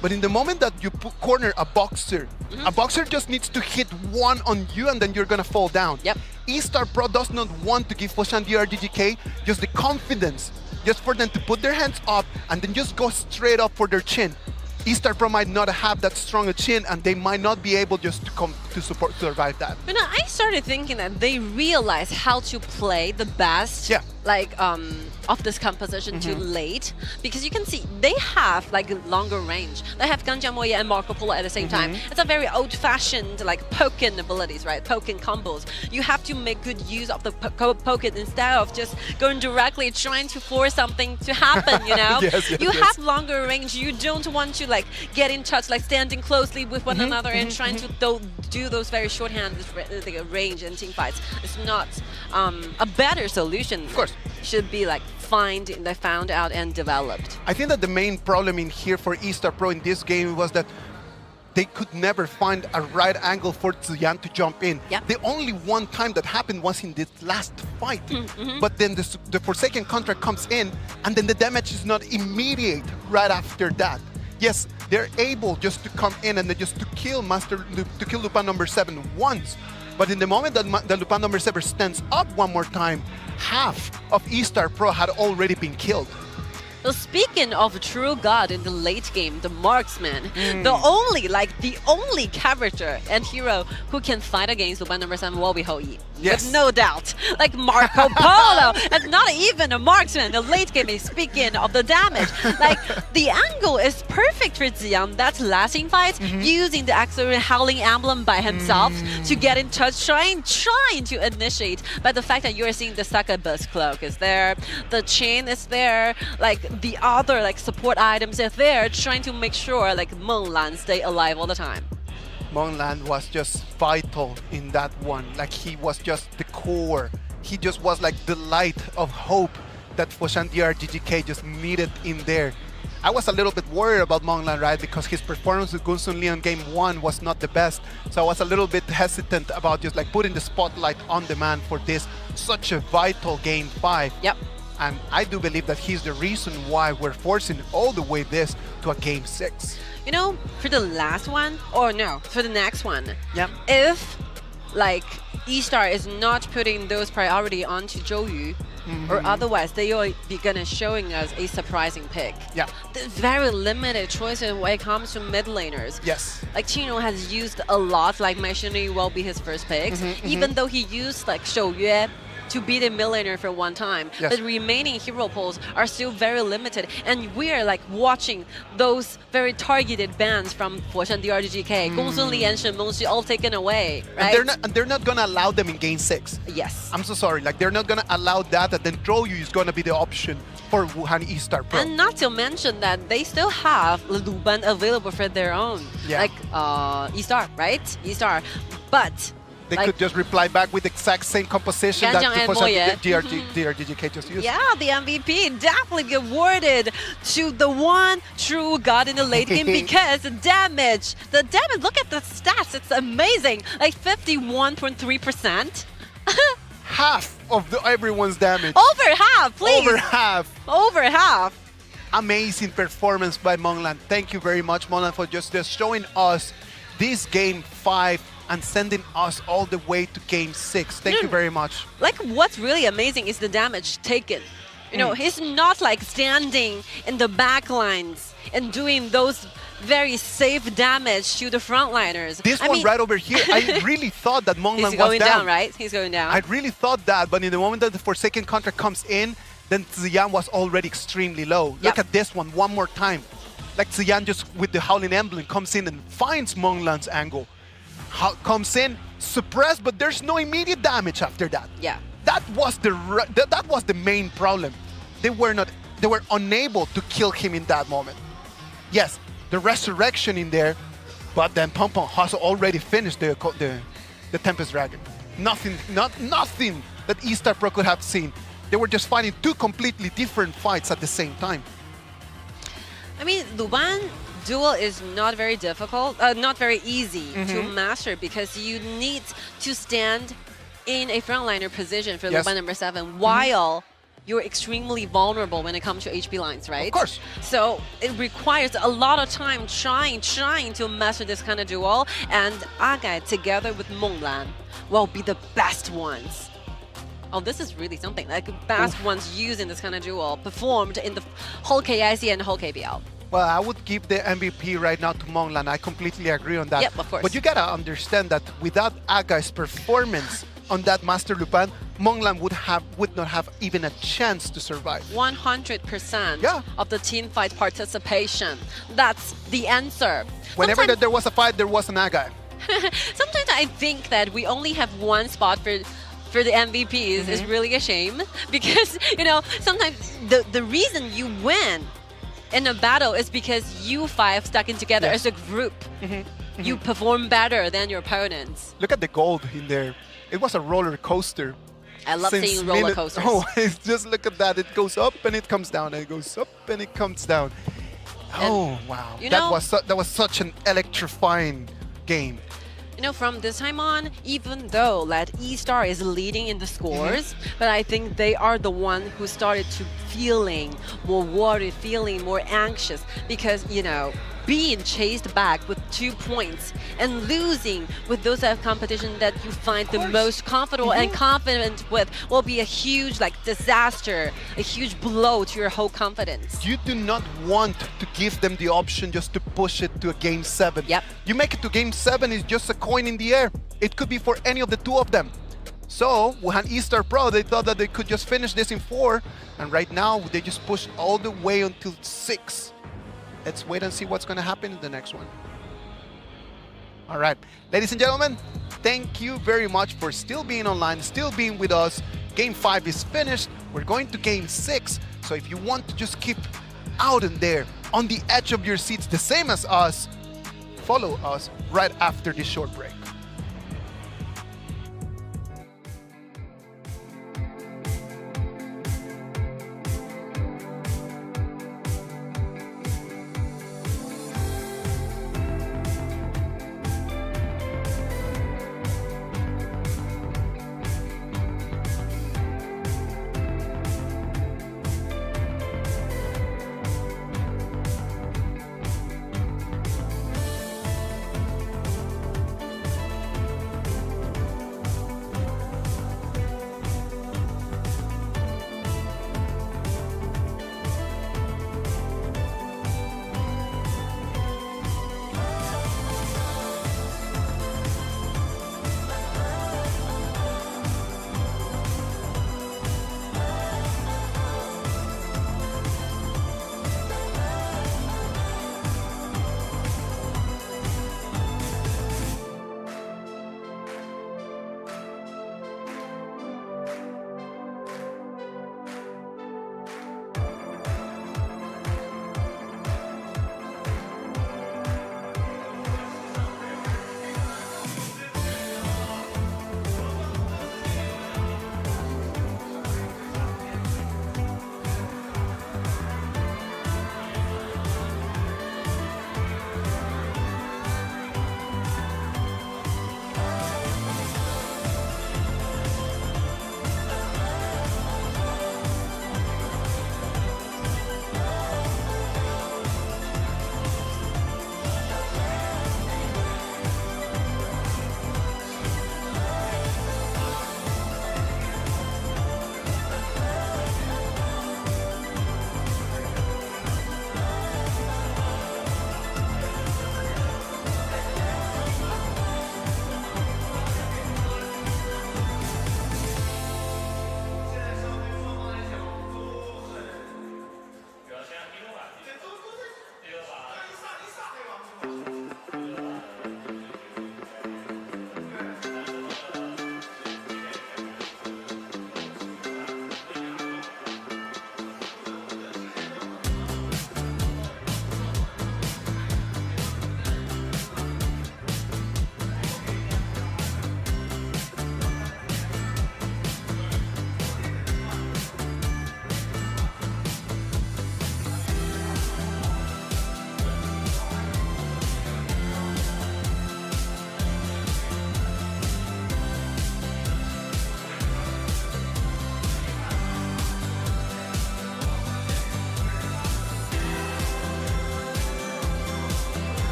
But in the moment that you corner a boxer just needs to hit one on you and then you're gonna fall down. Yep. eStarPro does not want to give Foshan.DRG.GK just the confidence, just for them to put their hands up and then just go straight up for their chin. eStarPro might not have that strong a chin and they might not be able just to come to survive that. But I started thinking that they realize how to play the best of this composition too late, because you can see they have like longer range. They have Gang Jiamoye and Marco Polo at the same time. It's a very old-fashioned like poking abilities, right? Poking combos. You have to make good use of the poking instead of just going directly trying to force something to happen, you know? You have longer range. You don't want to like get in touch, like standing closely with one another and trying to do those very short-handed range and team fights. It's not a better solution. Of course. Should be like found out and developed. I think that the main problem in here for eStarPro in this game was that they could never find a right angle for TianYun to jump in. The only one time that happened was in this last fight. But then the Forsaken contract comes in and then the damage is not immediate right after that. Yes, they're able just to come in and then just to kill Lupin number 7 once. But in the moment that Lupin number 7 stands up one more time, half of eStarPro had already been killed. So speaking of true god in the late game, the marksman, the only character and hero who can fight against Lupin number 7 will be Hou Yi. With no doubt. Like Marco Polo, and not even a marksman. The late game is speaking of the damage. Like the angle is perfect for TianYun. That last fight, using the accelerated howling emblem by himself to get in touch, trying to initiate. But the fact that you're seeing the succubus cloak is there, the chain is there, like the other like support items are there, trying to make sure like Menglan stay alive all the time. Menglan was just vital in that one. Like he was just the core. He just was like the light of hope that Foshan.DRG.GK just needed in there. I was a little bit worried about Menglan, right? Because his performance with Gunsun Lee on game 1 was not the best. So I was a little bit hesitant about just like putting the spotlight on the man for this such a vital game 5. And I do believe that he's the reason why we're forcing all the way this to a game 6. You know, for the last one, or no, for the next one, if like eStar is not putting those priority onto Zhou Yu, or otherwise they will be gonna showing us a surprising pick. There's very limited choices when it comes to mid laners. Like Qingrong has used a lot, like Mai Shunli will be his first picks, even though he used like Shou Yue to beat a mid laner for one time. The remaining hero pools are still very limited, and we're like watching those very targeted bans from Foshan.DRG.GK, Gongsun Li and Shen Mengxu all taken away, right? And they're not gonna allow them in game 6. I'm so sorry, like they're not gonna allow that, and then Zhou Yu is gonna be the option for Wuhan.eStarPro. And not to mention that they still have Lupin available for their own, like eStar, right? eStar, but they could just reply back with the exact same composition that Foshan.DRG.GK just used. Yeah, the MVP definitely awarded to the one true god in the late game, because the damage, look at the stats, it's amazing. Like 51.3%. Half of everyone's damage. Over half, please. Over half. Over half. Amazing performance by Menglan. Thank you very much, Menglan, for just showing us this game 5 and sending us all the way to game 6. Thank you very much. Like what's really amazing is the damage taken. You know, he's not like standing in the back lines and doing those very safe damage to the frontliners. This one right over here, I really thought that Menglan was going down, right? He's going down. I really thought that, but in the moment that the Forsaken contract comes in, then TianYun was already extremely low. Look at this one more time. Like TianYun just with the Howling Emblem comes in and finds Menglan's angle. Comes in, suppressed, but there's no immediate damage after that. That was the main problem. They were unable to kill him in that moment. Yes, the resurrection in there, but then Pom Pom has already finished the Tempest Dragon. Nothing that eStarPro could have seen. They were just fighting two completely different fights at the same time. I mean, Lupin duel is not very difficult, not very easy to master, because you need to stand in a frontliner position for Lupin number 7 while you're extremely vulnerable when it comes to HP lines, right? Of course. So it requires a lot of time trying to master this kind of duel, and Agai together with Menglan will be the best ones. Oh, this is really something, like best ones using this kind of duel performed in the whole KIC and the whole KBL. Well, I would give the MVP right now to Menglan. I completely agree on that. Yep, of course. But you gotta understand that without Agai's performance on that Master Lupin, Menglan would not have even a chance to survive. 100% of the team fight participation. That's the answer. Whenever there was a fight, there was an Agai. Sometimes I think that we only have one spot for the MVPs is really a shame, because sometimes the reason you win in a battle is because you five stuck in together as a group. You perform better than your opponents. Look at the gold in there. It was a roller coaster. I love seeing roller coasters. Oh, just look at that. It goes up and it comes down, and it goes up and it comes down. Oh, wow. That was such an electrifying game. From this time on, even though that E-Star is leading in the scores, but I think they are the one who started to feeling more worried, feeling more anxious, because, being chased back with 2 points and losing with those type of competition that you find the most comfortable and confident with will be a huge disaster, a huge blow to your whole confidence. You do not want to give them the option just to push it to a game 7. Yep. You make it to game 7, it's just a coin in the air. It could be for any of the two of them. So Wuhan.eStarPro, they thought that they could just finish this in 4, and right now they just pushed all the way until 6. Let's wait and see what's going to happen in the next one. All right, ladies and gentlemen, thank you very much for still being online, still being with us. Game 5 is finished. We're going to game 6. So if you want to just keep out in there on the edge of your seats, the same as us, follow us right after this short break.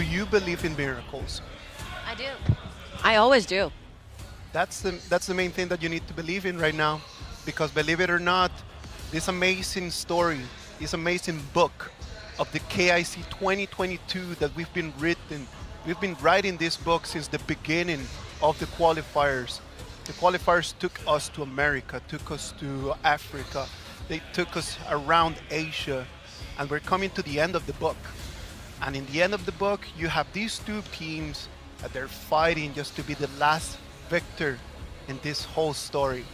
Do you believe in miracles? I do. I always do. That's the main thing that you need to believe in right now, because believe it or not, this amazing story, this amazing book of the KIC 2022 that we've been writing this book since the beginning of the qualifiers. The qualifiers took us to America, took us to Africa, they took us around Asia, and we're coming to the end of the book. And in the end of the book, you have these two teams that they're fighting just to be the last victor in this whole story.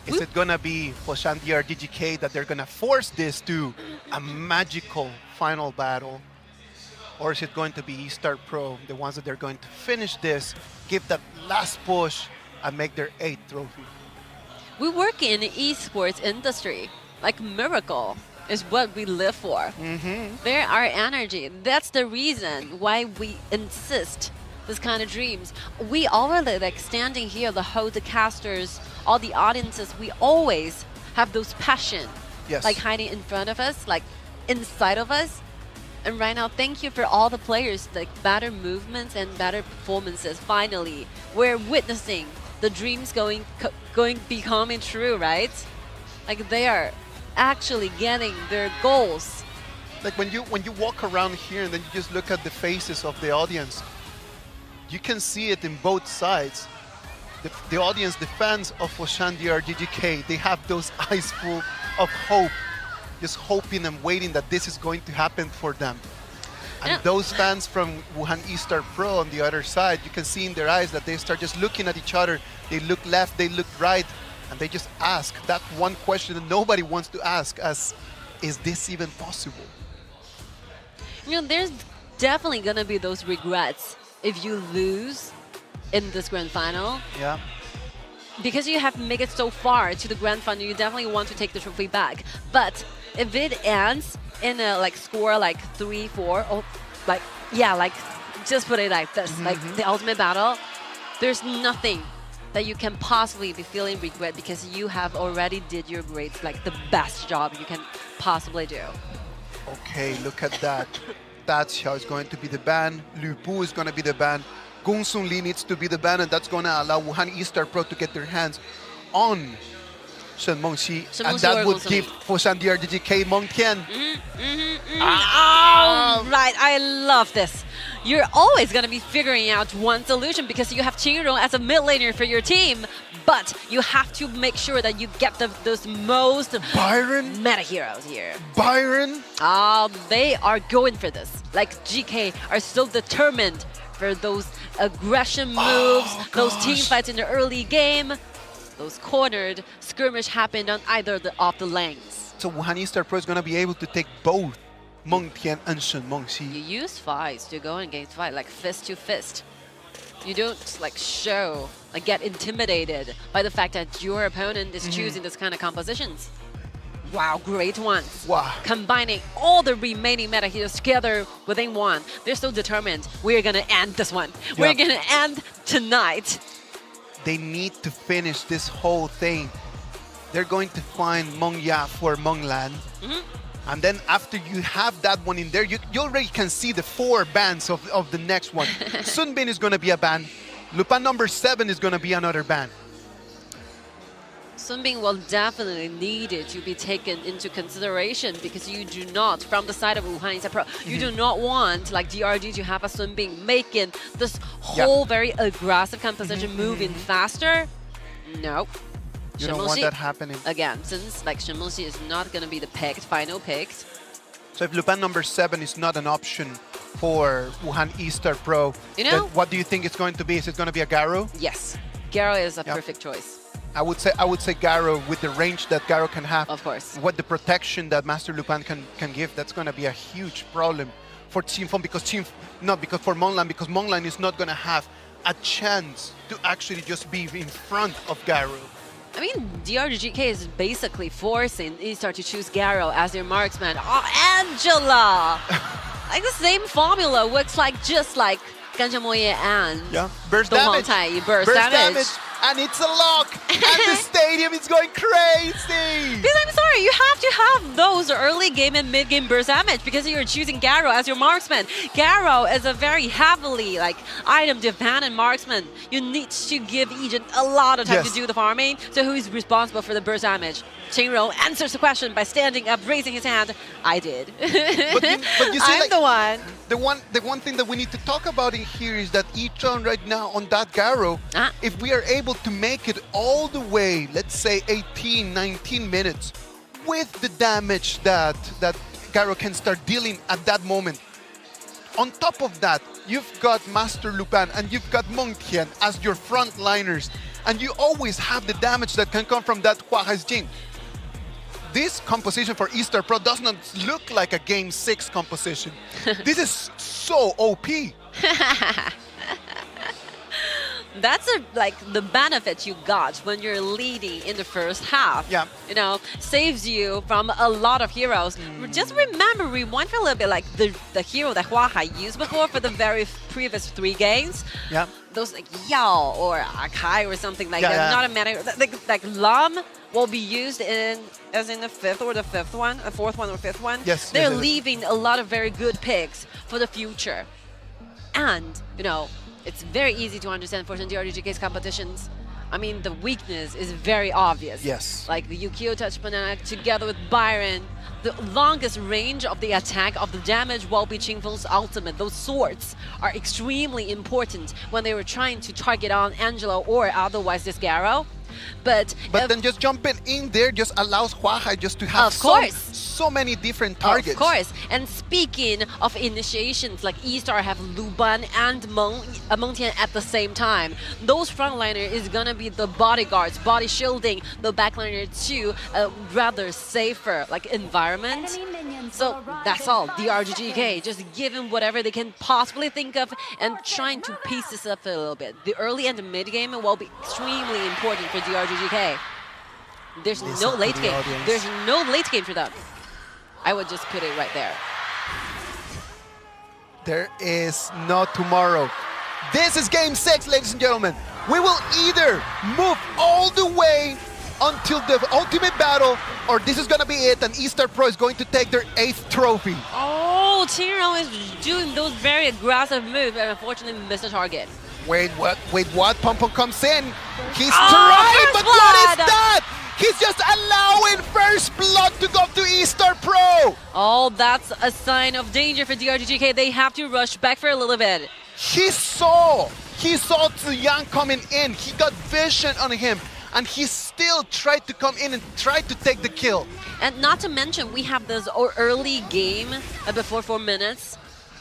Is it gonna be Foshan.DRG.GK that they're gonna force this to a magical final battle? Or is it going to be eStarPro, the ones that they're going to finish this, give that last push, and make their 8th trophy? We work in the esports industry. Like miracle is what we live for. They're our energy. That's the reason why we insist this kind of dreams. We already like standing here, the whole the casters, all the audiences, we always have those passion, like hiding in front of us, like inside of us. And right now, thank you for all the players, like better movements and better performances. Finally, we're witnessing the dreams becoming true, right? Like they are actually getting their goals. Like when you walk around here and then you just look at the faces of the audience, you can see it in both sides. The audience, the fans of Foshan.DRG.GK, they have those eyes full of hope, just hoping and waiting that this is going to happen for them. And those fans from Wuhan.eStarPro on the other side, you can see in their eyes that they start just looking at each other. They look left, they look right, and they just ask that one question that nobody wants to ask us, is this even possible? You know, there's definitely gonna be those regrets if you lose in this grand final. Yeah. Because you have made it so far to the grand final, you definitely want to take the trophy back. But if it ends in a like score like 3-4, or like, yeah, like just put it like this, like the ultimate battle, there's nothing that you can possibly be feeling regret because you have already did your great, like the best job you can possibly do. Okay, look at that. That Xiao is going to be the ban. Lu Bu is going to be the ban. Gong Sun Li needs to be the ban, and that's going to allow Wuhan.eStarPro to get their hands on Shen Mengxi, and that would give Foshan.DRG.GK Meng Tian. Oh, right, I love this. You're always going to be figuring out one solution because you have Qingrong as a mid laner for your team, but you have to make sure that you get those most meta heroes here. Byron? They are going for this. Like GK are so determined for those aggression moves, those team fights in the early game. Those cornered skirmish happened on either of the lanes. So Wuhan.eStarPro is going to be able to take both Meng Tian and Shen Mengxi. You use fights to go against fight, like fist to fist. You don't like show, like get intimidated by the fact that your opponent is choosing this kind of compositions. Wow, great ones. Wow. Combining all the remaining meta heroes together within one. They're so determined. We're going to end this one. Yep. We're going to end tonight. They need to finish this whole thing. They're going to find Meng Ya for Meng Lan. And then after you have that one in there, you already can see the 4 bans of the next one. Sun Bin is going to be a ban. Lupan number 7 is going to be another ban. Sun Bin will definitely need it to be taken into consideration because you do not, from the side of Wuhan.eStarPro, you do not want like DRG to have a Sun Bin making this whole very aggressive composition moving faster. Nope. You don't want that happening. Again, since like Shen Mengxi is not going to be the final picked. So if Lupan number 7 is not an option for Wuhan.eStarPro, then what do you think it's going to be? Is it going to be a Garo? Yes. Garo is a perfect choice. I would say Garo with the range that Garo can have. Of course. What the protection that Master Lupan can give, that's going to be a huge problem for Team Fon because for Meng Lan, because Meng Lan is not going to have a chance to actually just be in front of Garo. I mean, DRG.GK is basically forcing eStar to choose Garo as their marksman. Oh, Angela! Like the same formula works like just like Ganjamoye and burst damage. Burst damage. And it's a lock, and the stadium is going crazy. Because I'm sorry, you have to have those early game and mid game burst damage because you're choosing Garo as your marksman. Garo is a very heavily item dependent marksman. You need to give Agent a lot of time to do the farming. So who is responsible for the burst damage? Qingrong answers the question by standing up, raising his hand. I did. But you see, I'm the one. The one thing that we need to talk about in here is that Ichon right now on that Garo, if we are able to make it all the way, let's say 18, 19 minutes, with the damage that Garo can start dealing at that moment. On top of that, you've got Master Lupin and you've got Mengtian as your frontliners, and you always have the damage that can come from that Huahai's Jing. This composition for eStarPro does not look like a Game 6 composition. This is so OP. That's the benefit you got when you're leading in the first half. Yeah. You know, saves you from a lot of heroes. Just remember, rewind for a little bit, like the hero that Huahai used before for the very previous 3 games. Yeah. Those like Xiao or Akai or something like that. Not a matter. Like Lam will be used as in the 5th or the 5th one, a 4th one or 5th one. Yes. They're leaving a lot of very good picks for the future. And, you know, it's very easy to understand Foshan.DRG.GK's competitions. I mean, the weakness is very obvious. Yes. Like the Yukio touch Pena together with Byron, the longest range of the attack of the damage will be Qingfeng's ultimate. Those swords are extremely important when they were trying to target on Angelo or otherwise this Garo. But then just jumping in there just allows Huahai just to have so many different targets. Of course. And speaking of initiations, like eStar have Luban and Mengtian at the same time. Those frontliner is gonna be the bodyguards, body shielding the backliner to a rather safer environment. So that's all. DRG.GK just giving whatever they can possibly think of and trying to piece this up a little bit. The early and the mid game will be extremely important for DRG.GK. There's no late game. There's no late game for them. I would just put it right there. There is no tomorrow. This is Game 6, ladies and gentlemen. We will either move all the way until the ultimate battle, or this is going to be it, and eStarPro is going to take their 8th trophy. Oh, Qingrong is doing those very aggressive moves and unfortunately missed the target. Wait, what? Pom Pom comes in. He's trying, but what is that? He's just allowing first blood to go to eStarPro. Oh, that's a sign of danger for DRG.GK. They have to rush back for a little bit. He saw TianYun coming in. He got vision on him, and he still tried to come in and tried to take the kill. And not to mention, we have this early game before 4 minutes.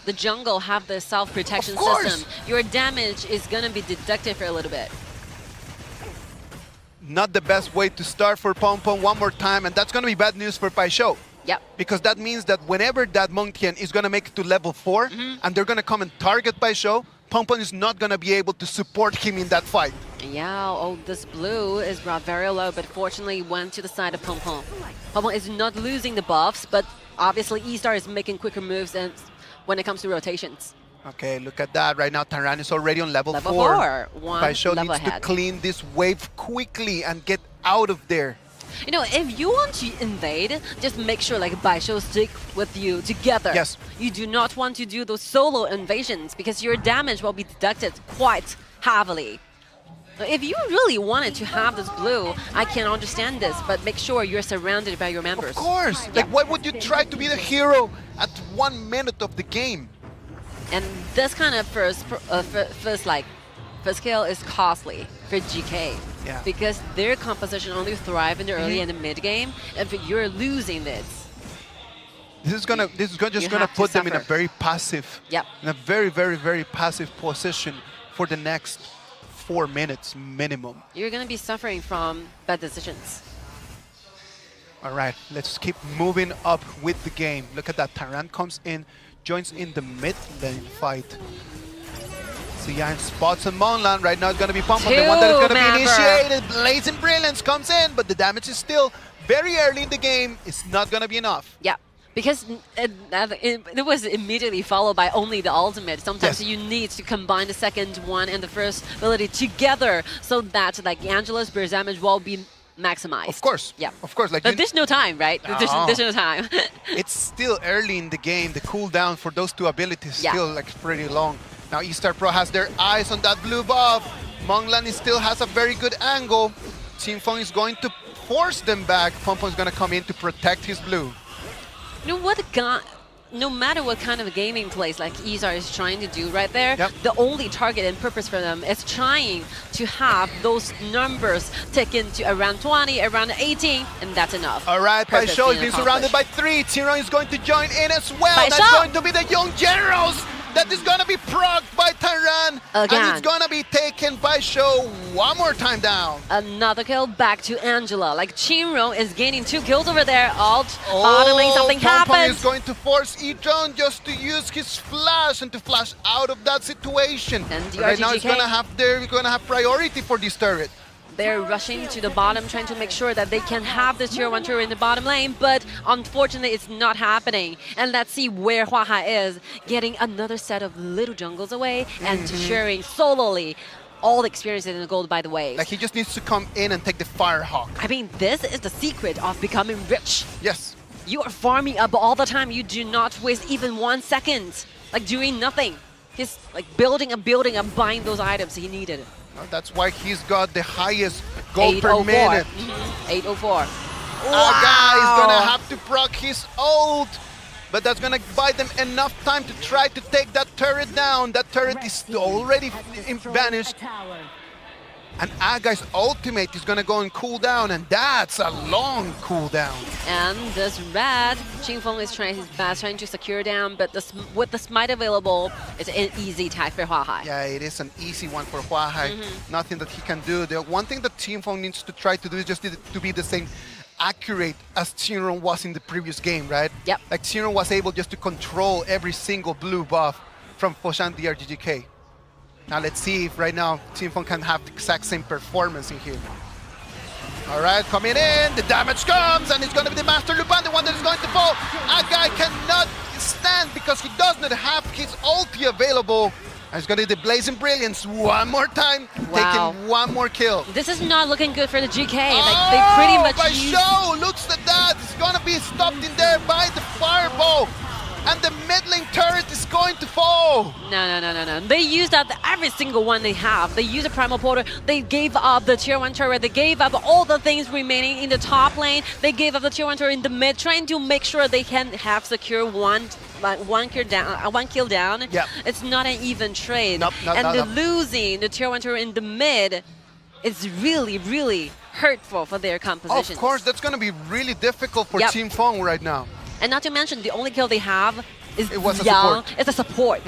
The jungle have the self-protection system. Your damage is gonna be deducted for a little bit. Not the best way to start for Pom Pom one more time, and that's gonna be bad news for Paixão. Yep. Because that means that whenever that Mengtian is gonna make it to level 4, and they're gonna come and target Paixão, Pom Pom is not gonna be able to support him in that fight. Yeah, oh, this blue is brought very low, but fortunately went to the side of Pom Pom. Pom Pom is not losing the buffs, but obviously eStar is making quicker moves and when it comes to rotations. Okay, look at that. Right now, Taran is already on level 4. Level 4. Paixão needs to clean this wave quickly and get out of there. You know, if you want to invade, just make sure Paixão stick with you together. Yes. You do not want to do those solo invasions because your damage will be deducted quite heavily. If you really wanted to have this blue, I can understand this, but make sure you're surrounded by your members. Of course. Like, why would you try to be the hero at 1 minute of the game? And this kind of first kill is costly for GK. Yeah. Because their composition only thrive in the early and the mid game, and you're losing this. This is just gonna put them in a very passive, in a very, very, very passive position for the next 4 minutes minimum. You're gonna be suffering from bad decisions. All right, let's keep moving up with the game. Look at that, Taran comes in, joins in the mid lane fight. Xiao spots on Monlan. Right now it's going to be Pom Pom, the one that is going to be initiated. Blazing Brilliance comes in, but the damage is still very early in the game. It's not going to be enough. Yeah, because it was immediately followed by only the ultimate. Sometimes you need to combine the second one and the first ability together so that Angelo's burst damage will be maximized. Of course. Yeah. Of course. Like but there's no time, right? There's no time. It's still early in the game. The cooldown for those two abilities is still like pretty long. Now eStarPro has their eyes on that blue buff. Monglan still has a very good angle. Team Feng is going to force them back. Pompon is going to come in to protect his blue. You know what, no matter what kind of gaming plays like Isar is trying to do right there, the only target and purpose for them is trying to have those numbers taken to around 20, around 18, and that's enough. All right, Baisho is being surrounded by 3. TianYun is going to join in as well. That's going to be the young generals. That is going to be procced by Tyran. Again. And it's going to be taken by Xiao one more time down. Another kill back to Angela. Like Chinrong is gaining 2 kills over there. Bottom lane, something happens. Is going to force E-Drone just to use his flash and to flash out of that situation. And right now they're going to have priority for this turret. They're rushing to the bottom, trying to make sure that they can have the tier 1 turret in the bottom lane, but unfortunately it's not happening. And let's see where Huahai is, getting another set of little jungles away and sharing solely all the experiences in the gold by the way. Like he just needs to come in and take the Firehawk. I mean, this is the secret of becoming rich. Yes. You are farming up all the time. You do not waste even 1 second, like doing nothing. He's like building and buying those items he needed. That's why he's got the highest gold per minute. 804. Wow. Aga is going to have to proc his ult, but that's going to buy them enough time to try to take that turret down. That turret is already vanished. And Aga's ultimate is going to go on cooldown, and that's a long cooldown. And this red, Qingfeng is trying his best, trying to secure down, but with the smite available, it's an easy tag for Huahai. Yeah, it is an easy one for Huahai. Nothing that he can do. The one thing that Qingfeng needs to try to do is just to be the same accurate as Qinrong was in the previous game, right? Yep. Like Qinrong was able just to control every single blue buff from Foshan.DRG.GK. Now let's see if right now Team Feng can have the exact same performance in here. All right, coming in, the damage comes, and it's going to be the Master Lupin, the one that is going to fall. Aga cannot stand because he does not have his ulti available. And it's going to be the Blazing Brilliance one more time, taking one more kill. This is not looking good for the GK. Like they pretty much Xiao looks at that. It's going to be stopped in there by the Fireball. And the mid lane turret is going to fall. No. They used up every single one they have. They used a Primal Portal. They gave up the tier 1 turret. They gave up all the things remaining in the top lane. They gave up the tier 1 turret in the mid, trying to make sure they can have secure one kill down. Yep. It's not an even trade. Losing the tier 1 turret in the mid is really, really hurtful for their composition. Of course, that's going to be really difficult for Team Feng right now. And not to mention, the only kill they have is Xiao. It's a support.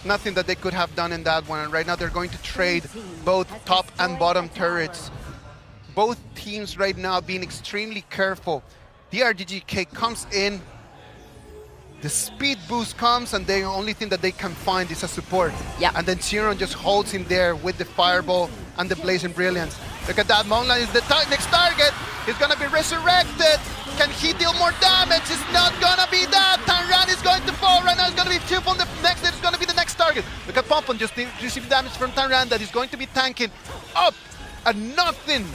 Nothing that they could have done in that one. And right now they're going to trade both top and bottom turrets. Both teams right now being extremely careful. DRG.GK comes in, the speed boost comes, and the only thing that they can find is a support. And then Qinrong just holds in there with the Fireball and the Blazing Brilliance. Look at that, Monglan is the next target. He's going to be resurrected. Can he deal more damage? It's not going to be that. Tyran is going to fall. Right now it's going to be Qingfeng. The next is going to be the next target. Look at Pompon just received damage from Tyran that is going to be tanking up. And nothing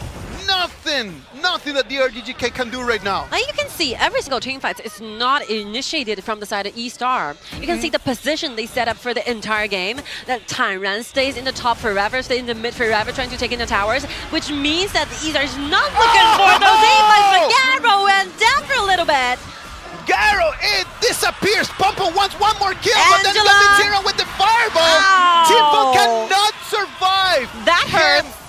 that DRG.GK can do right now. And you can see every single team fight is not initiated from the side of E-Star. You can see the position they set up for the entire game. That Tyran stays in the top forever, stays in the mid forever, trying to take in the towers, which means that the E-Star is not looking for those aim for Garo and down for a little bit. Garo, it disappears. Pompon wants one more kill, but then it's Zero with the Fireball. Team Feng cannot survive. That hurts.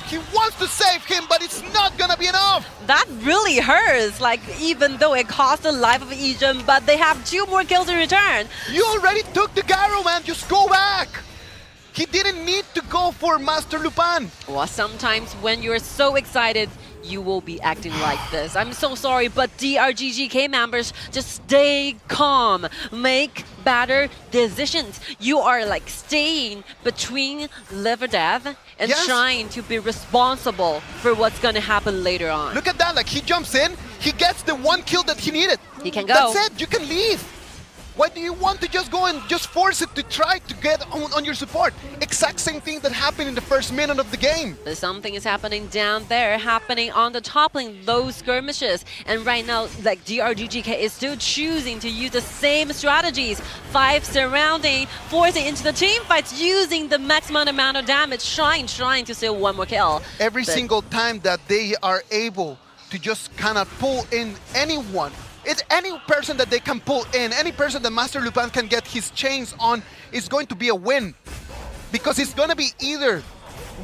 He wants to save him, but it's not gonna be enough. That really hurts, like even though it cost the life of Ejim, but they have 2 more kills in return. You already took the Garo, man, just go back. He didn't need to go for Master Lupin. Well, sometimes when you're so excited, you will be acting like this. I'm so sorry, but DRG.GK members, just stay calm. Make better decisions. You are like staying between live or death and trying to be responsible for what's going to happen later on. Look at that, like he jumps in, he gets the 1 kill that he needed. He can go. That's it, you can leave. Why do you want to just go and just force it to try to get on your support? Exact same thing that happened in the first minute of the game. But something is happening down there, happening on the top lane, those skirmishes. And right now, like DRG.GK is still choosing to use the same strategies. 5 surrounding, forcing into the team fights, using the maximum amount of damage, trying to steal one more kill. Every single time that they are able to just kind of pull in anyone, it's any person that they can pull in, any person that Master Lupin can get his chains on is going to be a win. Because it's going to be either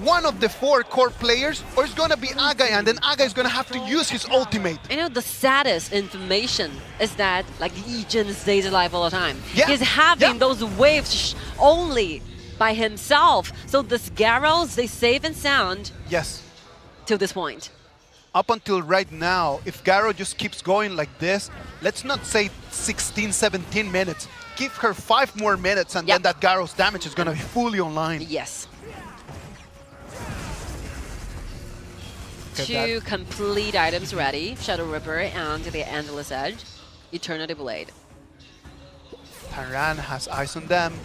one of the 4 core players or it's going to be Aga, and then Aga is going to have to use his ultimate. You know, the saddest information is that like Yijin stays alive all the time. Yeah. He's having those waves only by himself. So the Scarrows, they safe and sound. Yes. Till this point. Up until right now, if Garo just keeps going like this, let's not say 16, 17 minutes. Give her 5 more minutes and then that Garo's damage is going to be fully online. Yes. 2 complete items ready. Shadow Ripper and the Endless Edge. Eternity Blade. TianYun has eyes on them.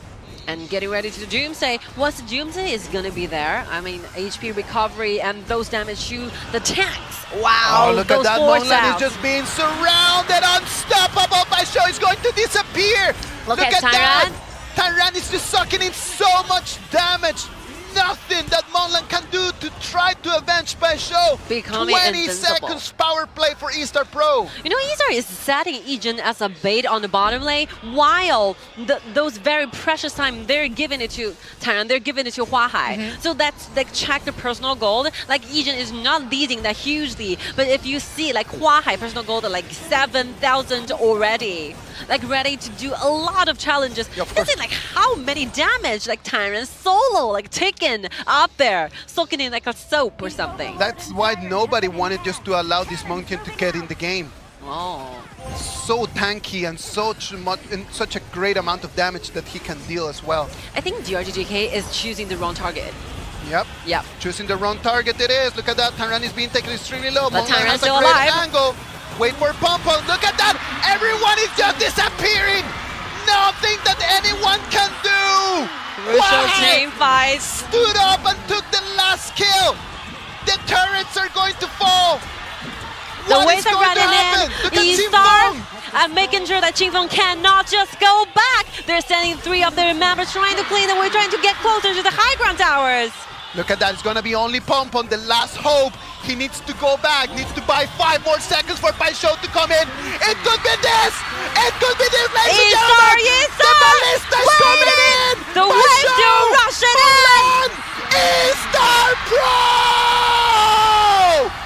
And getting ready to the Doomsday. Once the Doomsday is going to be there, I mean, HP recovery and those damage to the tanks. Wow, oh, look at that. Monlan is just being surrounded. Unstoppable by Xiao is going to disappear. Look at that. TianYun is just sucking in so much damage. Nothing that Monlan can do to try to avenge by Xiao. 20 seconds power play for eStarPro. You know, eStar is setting Yijin as a bait on the bottom lane, while those very precious time they're giving it to TianYun, they're giving it to Huahai. So that's like check the personal gold. Like Yijin is not leading that hugely, but if you see like Huahai personal gold at like 7,000 already, like ready to do a lot of challenges. You see like how many damage like TianYun solo like taken up there, soaking in like a soap or something. That's why nobody wanted just to allow this mountain to get in the game. Oh. So tanky and such a great amount of damage that he can deal as well. I think DRG.GK is choosing the wrong target. Yep. Choosing the wrong target it is. Look at that. TianYun is being taken extremely low. But Monlan has a still great alive. angle. Wait for Pompo. Look at that. Everyone is just disappearing. Nothing that anyone can do. Crucial team fight. Stood up and took the last kill. The turrets are going to fall. The waves are running in. eStar and making sure that Qingfeng cannot just go back. They're sending 3 of their members trying to clean the way, trying to get closer to the high ground towers. Look at that. It's going to be only Pompon, the last hope. He needs to go back, needs to buy 5 more seconds for Paixão to come in. It could be this! It could be this, ladies and gentlemen! The ballista is coming in! The wave to rush it in! eStarPro!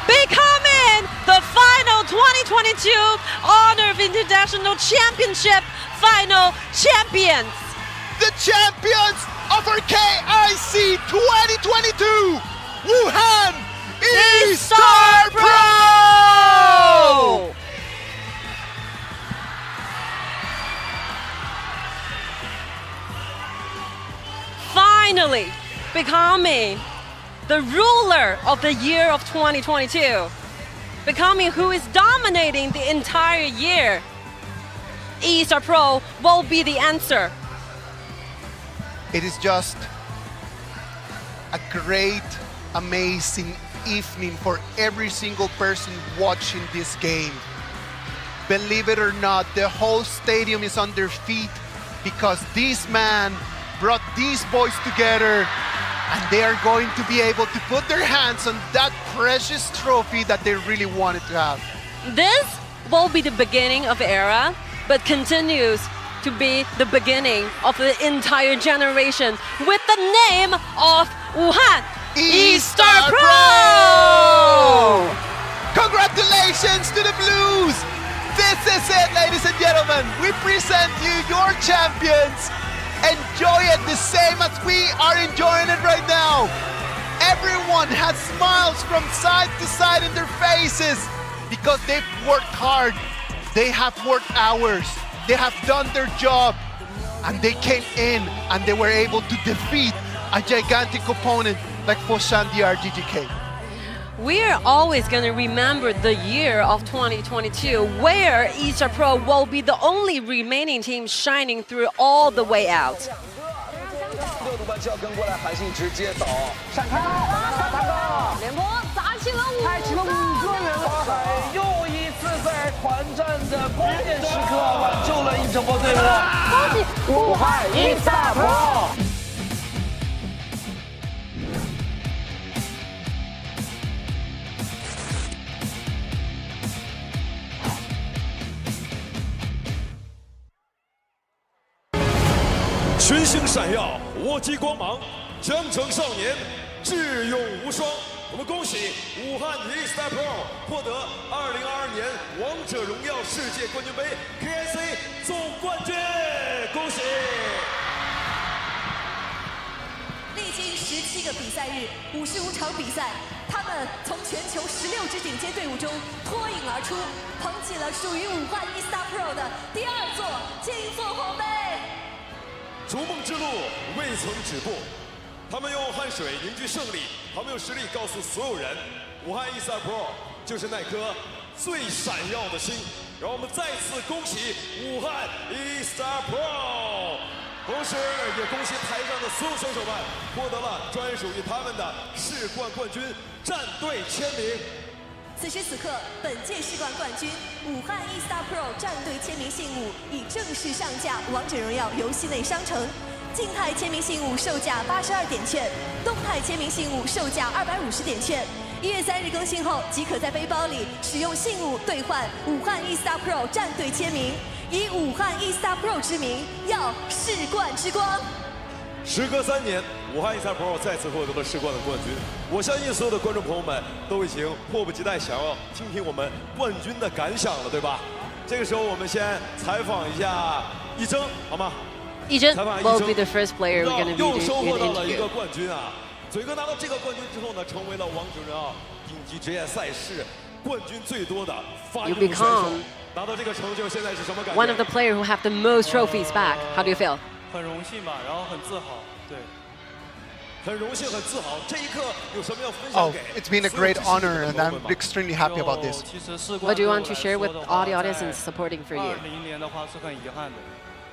Becoming the final 2022 Honor of International Championship final champions! The champions of our KIC 2022 Wuhan.eStarPro! Finally becoming the ruler of the year of 2022. Becoming who is dominating the entire year. eStarPro will be the answer. It is just a great, amazing evening for every single person watching this game. Believe it or not, the whole stadium is on their feet because this man brought these boys together and they are going to be able to put their hands on that precious trophy that they really wanted to have. This will be the beginning of era, but continues to be the beginning of the entire generation with the name of Wuhan.eStarPro! Congratulations to the Blues! This is it, ladies and gentlemen. We present you your champions. Enjoy it the same as we are enjoying it right now. Everyone has smiles from side to side in their faces because they've worked hard. They have worked hours. They have done their job. And they came in and they were able to defeat a gigantic opponent like Foshan.DRG.GK. We're always going to remember the year of 2022, where eStarPro will be the only remaining team shining through all the way out. 6度半就要跟过来，韩信直接走，闪开，三个，连波砸起了开启了5个人，花海又一次在团战的关键时刻挽救了一整波队伍，恭喜武汉1StarPro。 群星闪耀，我击光芒，江城少年智勇无双。我们恭喜武汉1StarPro获得2022年王者荣耀世界冠军杯 KSA 总冠军，恭喜！历经17个比赛日，55场比赛，他们从全球16支顶尖队伍中脱颖而出，捧起了属于武汉1StarPro的第2座金凤凰杯。 逐梦之路未曾止步，他们用汗水凝聚胜利，他们用实力告诉所有人，武汉1StarPro就是那颗最闪耀的星。让我们再次恭喜武汉1StarPro，同时也恭喜台上的所有选手们获得了专属于他们的世冠冠军战队签名。 此时此刻，本届世冠冠军武汉1StarPro战队签名信物已正式上架王者荣耀游戏内商城。静态签名信物售价82点券，动态签名信物售价250点券。1月3日更新后，即可在背包里使用信物兑换武汉1StarPro战队签名，以武汉1StarPro之名，耀世冠之光。 时隔3年，武汉1StarPro再次获得了世冠的冠军。我相信所有的观众朋友们都已经迫不及待想要听听我们冠军的感想了，对吧？这个时候，我们先采访一下一征，好吗？一征 will be the first player we're going to be doing 又收获到了一个 interview. 冠军啊！嘴哥拿到这个冠军之后呢，成为了王者荣耀顶级职业赛事冠军最多的发育选手。拿到这个成就，现在是什么感觉 One of the players who have the most trophies back. How do you feel? 很荣幸吧，然后很自豪，对。很荣幸，很自豪。这一刻有什么要分享给？ it's been a great honor, and I'm extremely happy about this. What do you want to share with all the audience and supporting for you? 2020年的话是很遗憾的，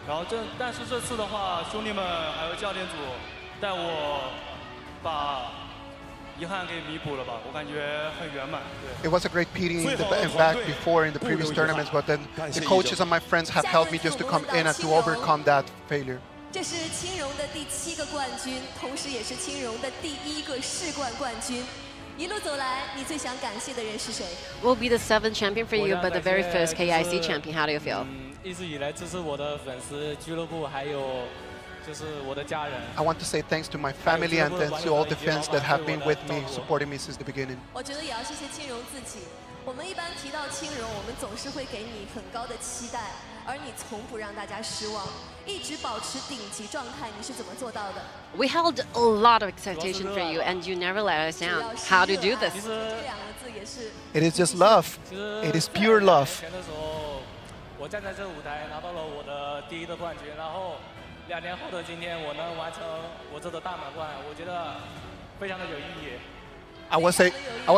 然后但是这次的话，兄弟们还有教练组带我把遗憾给弥补了吧，我感觉很圆满。对。 It was a great beating back before in the previous tournaments, but then the coaches and my friends have helped me just to come in and to overcome that failure. 这是青荣的第7个冠军，同时也是青荣的第1个世冠冠军。一路走来，你最想感谢的人是谁 Will be the 7th champion for you, but the very first KIC champion. How do you feel? 一直以来支持我的粉丝、俱乐部，还有就是我的家人。 I want to say thanks to my family and thanks to all the fans that have been with me, supporting me since the beginning. 我觉得也要谢谢青荣自己。我们一般提到青荣，我们总是会给你很高的期待，而你从不让大家失望，一直保持顶级状态。你是怎么做到的 We held a lot of expectation for you, and you never let us down. How to do this? 这2个字也是。 It is just love. It is pure love. 前的时候，我站在这舞台拿到了我的第1的冠军，然后2年后的今天，我能完成我这个大满贯，我觉得非常的有意义。 I was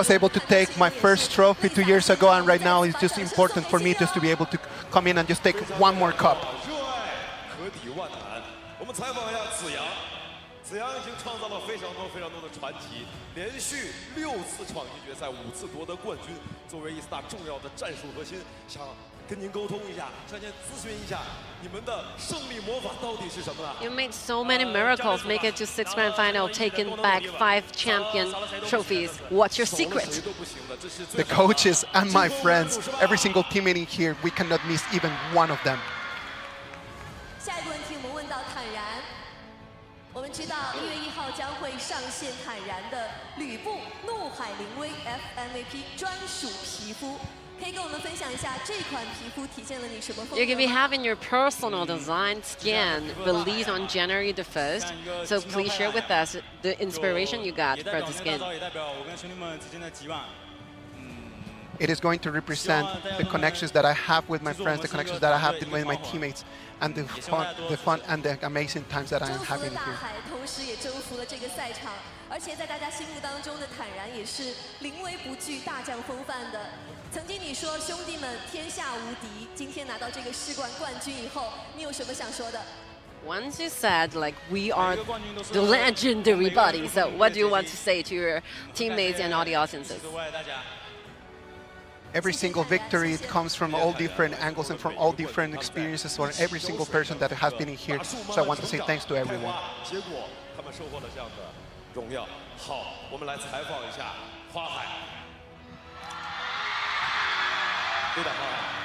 able to take my first trophy 2 years ago, and right now it's just important for me just to be able to come in and just take one more cup. 热爱可抵万难。我们采访一下子阳，子阳已经创造了非常多的传奇，连续6次闯进决赛，5次夺得冠军。作为1STAR重要的战术核心，想跟您沟通一下，向您咨询一下，你们的胜利魔法到底是什么呢？ You made so many miracles, make it to 6th grand final, taken back 5 champion trophies. What's your secret? The coaches and my friends, every single teammate in here, we cannot miss even one of them. 下一个问题我们问到坦然，我们知道1月1号将会上线坦然的吕布怒海灵威 FMVP 专属皮肤。 可以跟我们分享一下这款皮肤体现了你什么风格 You're going to be having your personal design skin released on January the 1st. So please share with us the inspiration you got for the skin. It is going to represent the connections that I have with my friends, the connections that I have with my teammates, and the fun and the amazing times that I am having here. 同时也征服了这个赛场，而且在大家心目当中的坦然也是临危不惧、大将风范的。曾经你说兄弟们天下无敌，今天拿到这个世冠冠军以后，你有什么想说的？ Once you said, like, we are the legendary body, so what do you want to say to your teammates and all the audiences? Every single victory comes from all different angles and from all different experiences for every single person that has been in here. So I want to say thanks to everyone. 结果他们收获了这样的荣耀。好，我们来采访一下花海。对的，花海。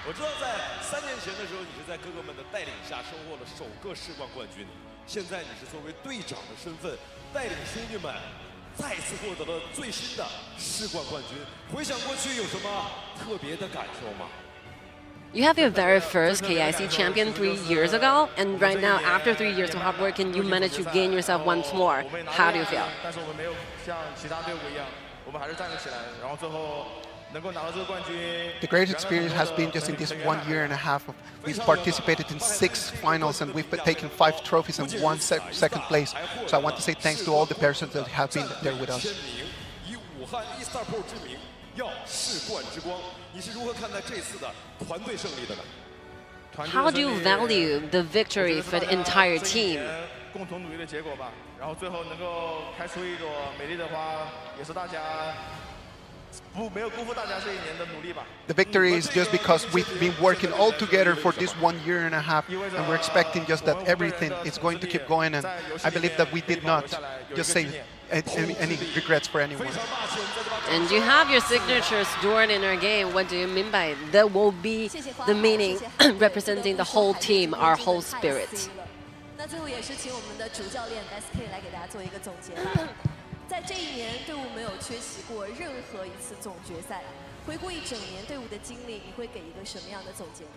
我知道在3年前的时候，你是在哥哥们的带领下收获了首个世冠冠军。现在你是作为队长的身份，带领兄弟们再次获得了最新的世冠冠军。回想过去，有什么特别的感受吗？ You have your very first KIC champion 3 years ago, and right now, after 3 years of hard work, and you managed to gain yourself once more. How do you feel? 但是我们没有像其他队伍一样，我们还是站了起来，然后最后。 The great experience has been just in this 1 year and a half. We've participated in 6 finals and we've taken 5 trophies and 1 second place. So I want to say thanks to all the persons that have been there with us. 以武汉 eStarPro 之名，要世冠之光，你是如何看待这次的团队胜利的呢？ How do you value the victory for the entire team? 共同努力的结果吧。然后最后能够开出一朵美丽的花，也是大家。 The victory is just because we've been working all together for this 1 year and a half, and we're expecting just that everything is going to keep going. And I believe that we did not just say any regrets for anyone. And you have your signatures during in our game. What do you mean by it? That will be the meaning representing the whole team, our whole spirit. 那最后也是请我们的主教练 SK 来给大家做一个总结吧。 在这一年，队伍没有缺席过任何一次总决赛。回顾一整年队伍的经历，你会给一个什么样的总结呢？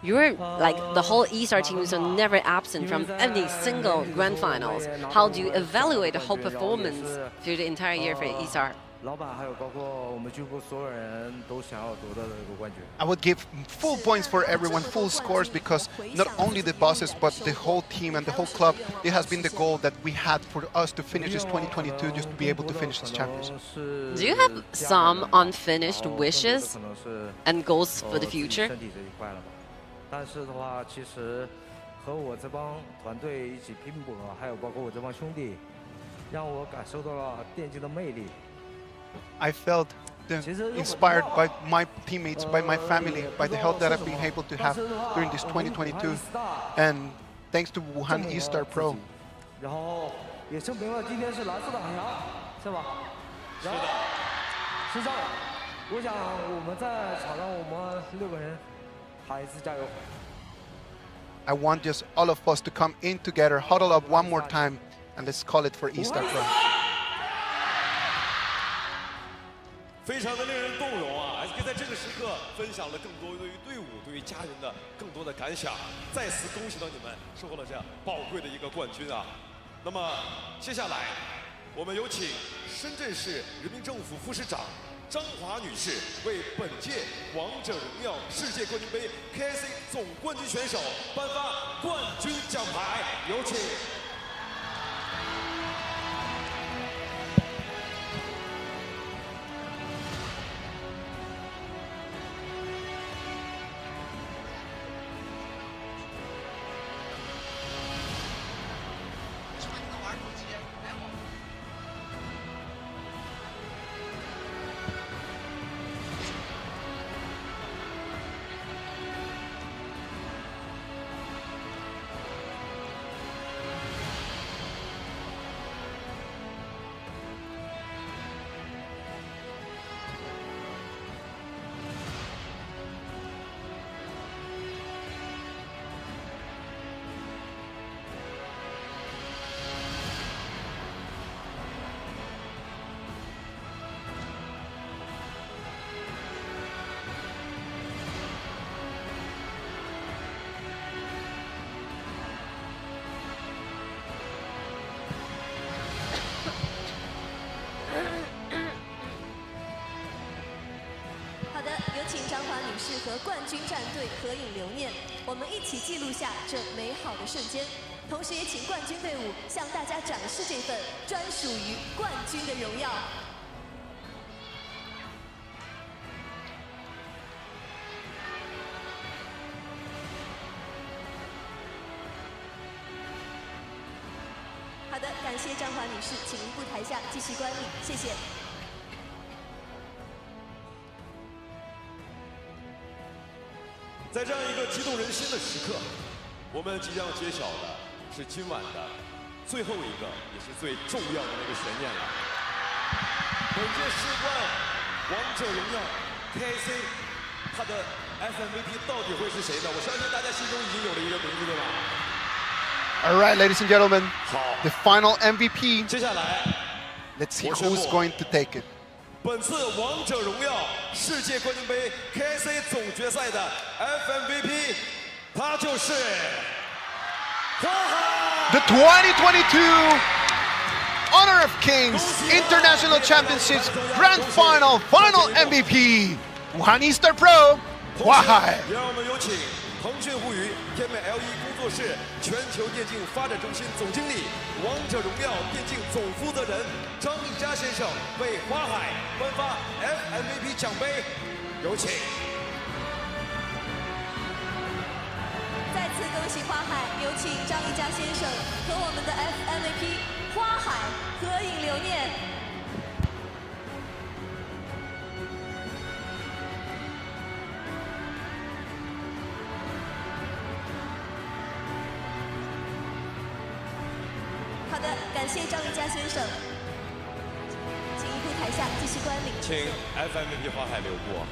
You're like the whole eStar teams are never absent from any single grand finals. How do you evaluate the whole performance through the entire year for eStar? 老板还有包括我们俱乐部所有人都想要夺得这个冠军。 I would give full points for everyone, full scores, because not only the bosses but the whole team and the whole club, it has been the goal that we had for us to finish this 2022, just to be able to finish as champions. Do you have some unfinished wishes and goals for the future? 但是的话，其实和我这帮团队一起拼搏，还有包括我这帮兄弟，让我感受到了电竞的魅力。 I felt inspired by my teammates, by my family, by the help that I've been able to have during this 2022, and thanks to Wuhan.eStarPro. 然后也证明了今天是蓝色的海洋，是吧？是的。实际上，我想我们在场上我们6个人喊一次加油。I want just all of us to come in together, huddle up one more time, and let's call it for eStarPro. 非常的令人动容啊 ！SK 在这个时刻分享了更多对于队伍、对于家人的更多的感想。再次恭喜到你们收获了这样宝贵的一个冠军啊！那么接下来，我们有请深圳市人民政府副市长张华女士为本届王者荣耀世界冠军杯 KIC 总冠军选手颁发冠军奖牌，有请。张华女士和冠军战队合影留念，我们一起记录下这美好的瞬间。同时也请冠军队伍向大家展示这份专属于冠军的荣耀。好的，感谢张华女士，请移步台下继续观礼，谢谢。在这样一个激动人心的时刻，我们即将揭晓的是今晚的最后一个，也是最重要的那个悬念了。本届世冠王者荣耀 KC， 它的 FMVP 到底会是谁呢？我相信大家心中已经有了一个名字，对吧？ All right, ladies and gentlemen, the final MVP. 接下来 Let's see who's going to take it. 本次王者荣耀世界冠军杯 KC 总决赛的 FMVP， 他就是花海。 The 2022 Honor of Kings International Championships Grand Final Final MVP Wuhan.eStarPro 花海。让我们有请腾讯互娱天美 L1工作室全球电竞发展中心总经理、王者荣耀电竞总负责人张一佳先生为花海颁发 FMVP 奖杯，有请。再次恭喜花海，有请张一佳先生和我们的 FMVP 花海合影留念。 好的，感谢张一佳先生，请移步台下继续观礼。请 FMVP 花海留步。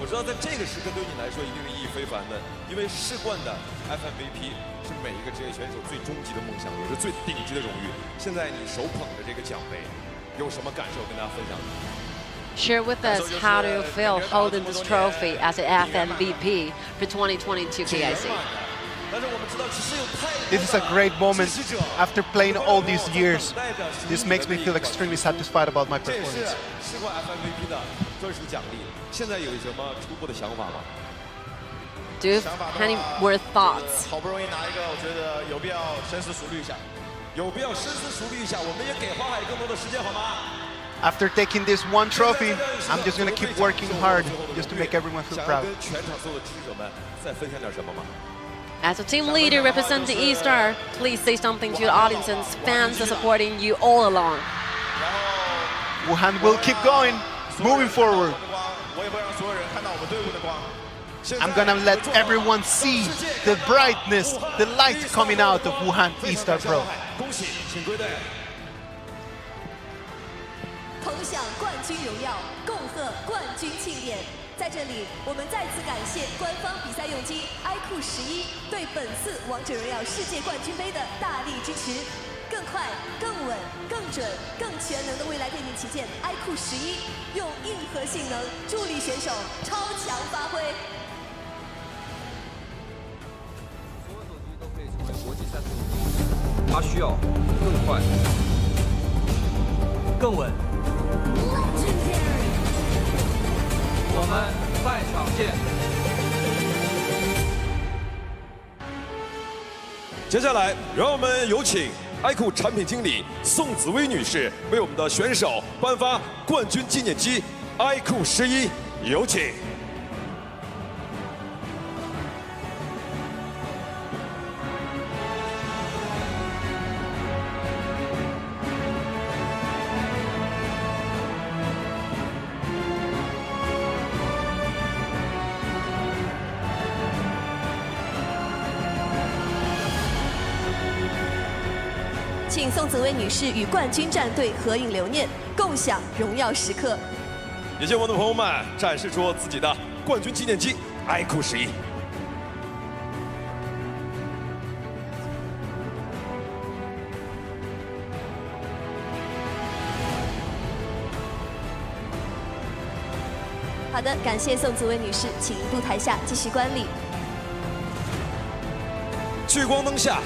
我知道在这个时刻对你来说一定是意义非凡的，因为世冠的 FMVP 是每一个职业选手最终极的梦想，也是最顶级的荣誉。现在你手捧着这个奖杯，有什么感受跟大家分享？ Share with us how do you feel holding this trophy as an FMVP for 2022 KIC? This is a great moment after playing all these years. This makes me feel extremely satisfied about my performance. 世冠 FMVP 的专属奖励，现在有什么初步的想法吗 Do you have any more thoughts? 好不容易拿一个，我觉得有必要深思熟虑一下。有必要深思熟虑一下，我们也给花海更多的时间，好吗？ After taking this one trophy, I'm just going to keep working hard just to make everyone feel proud. 跟全场所有的支持者们再分享点什么吗？ As a team leader representing eStar, please say something to the audience and fans are supporting you all along. Wuhan will keep going, moving forward. I'm gonna let everyone see the brightness, the light coming out of Wuhan.eStarPro. 恭喜，请归队。 同享冠军荣耀，共贺冠军庆典。在这里，我们再次感谢官方比赛用机 iQOO11对本次王者荣耀世界冠军杯的大力支持。更快、更稳、更准、更全能的未来电竞旗舰 iQOO11，用硬核性能助力选手超强发挥。所有手机都可以成为国际赛事用机，它需要更快、更稳。 我们赛场见。接下来，让我们有请 iQOO 产品经理宋紫薇女士为我们的选手颁发冠军纪念机 iQOO11，有请。 请宋紫薇女士与冠军战队合影留念，共享荣耀时刻。也请我们的朋友们展示出自己的冠军纪念机 iQOO11。好的，感谢宋紫薇女士，请移步台下继续观礼。聚光灯下。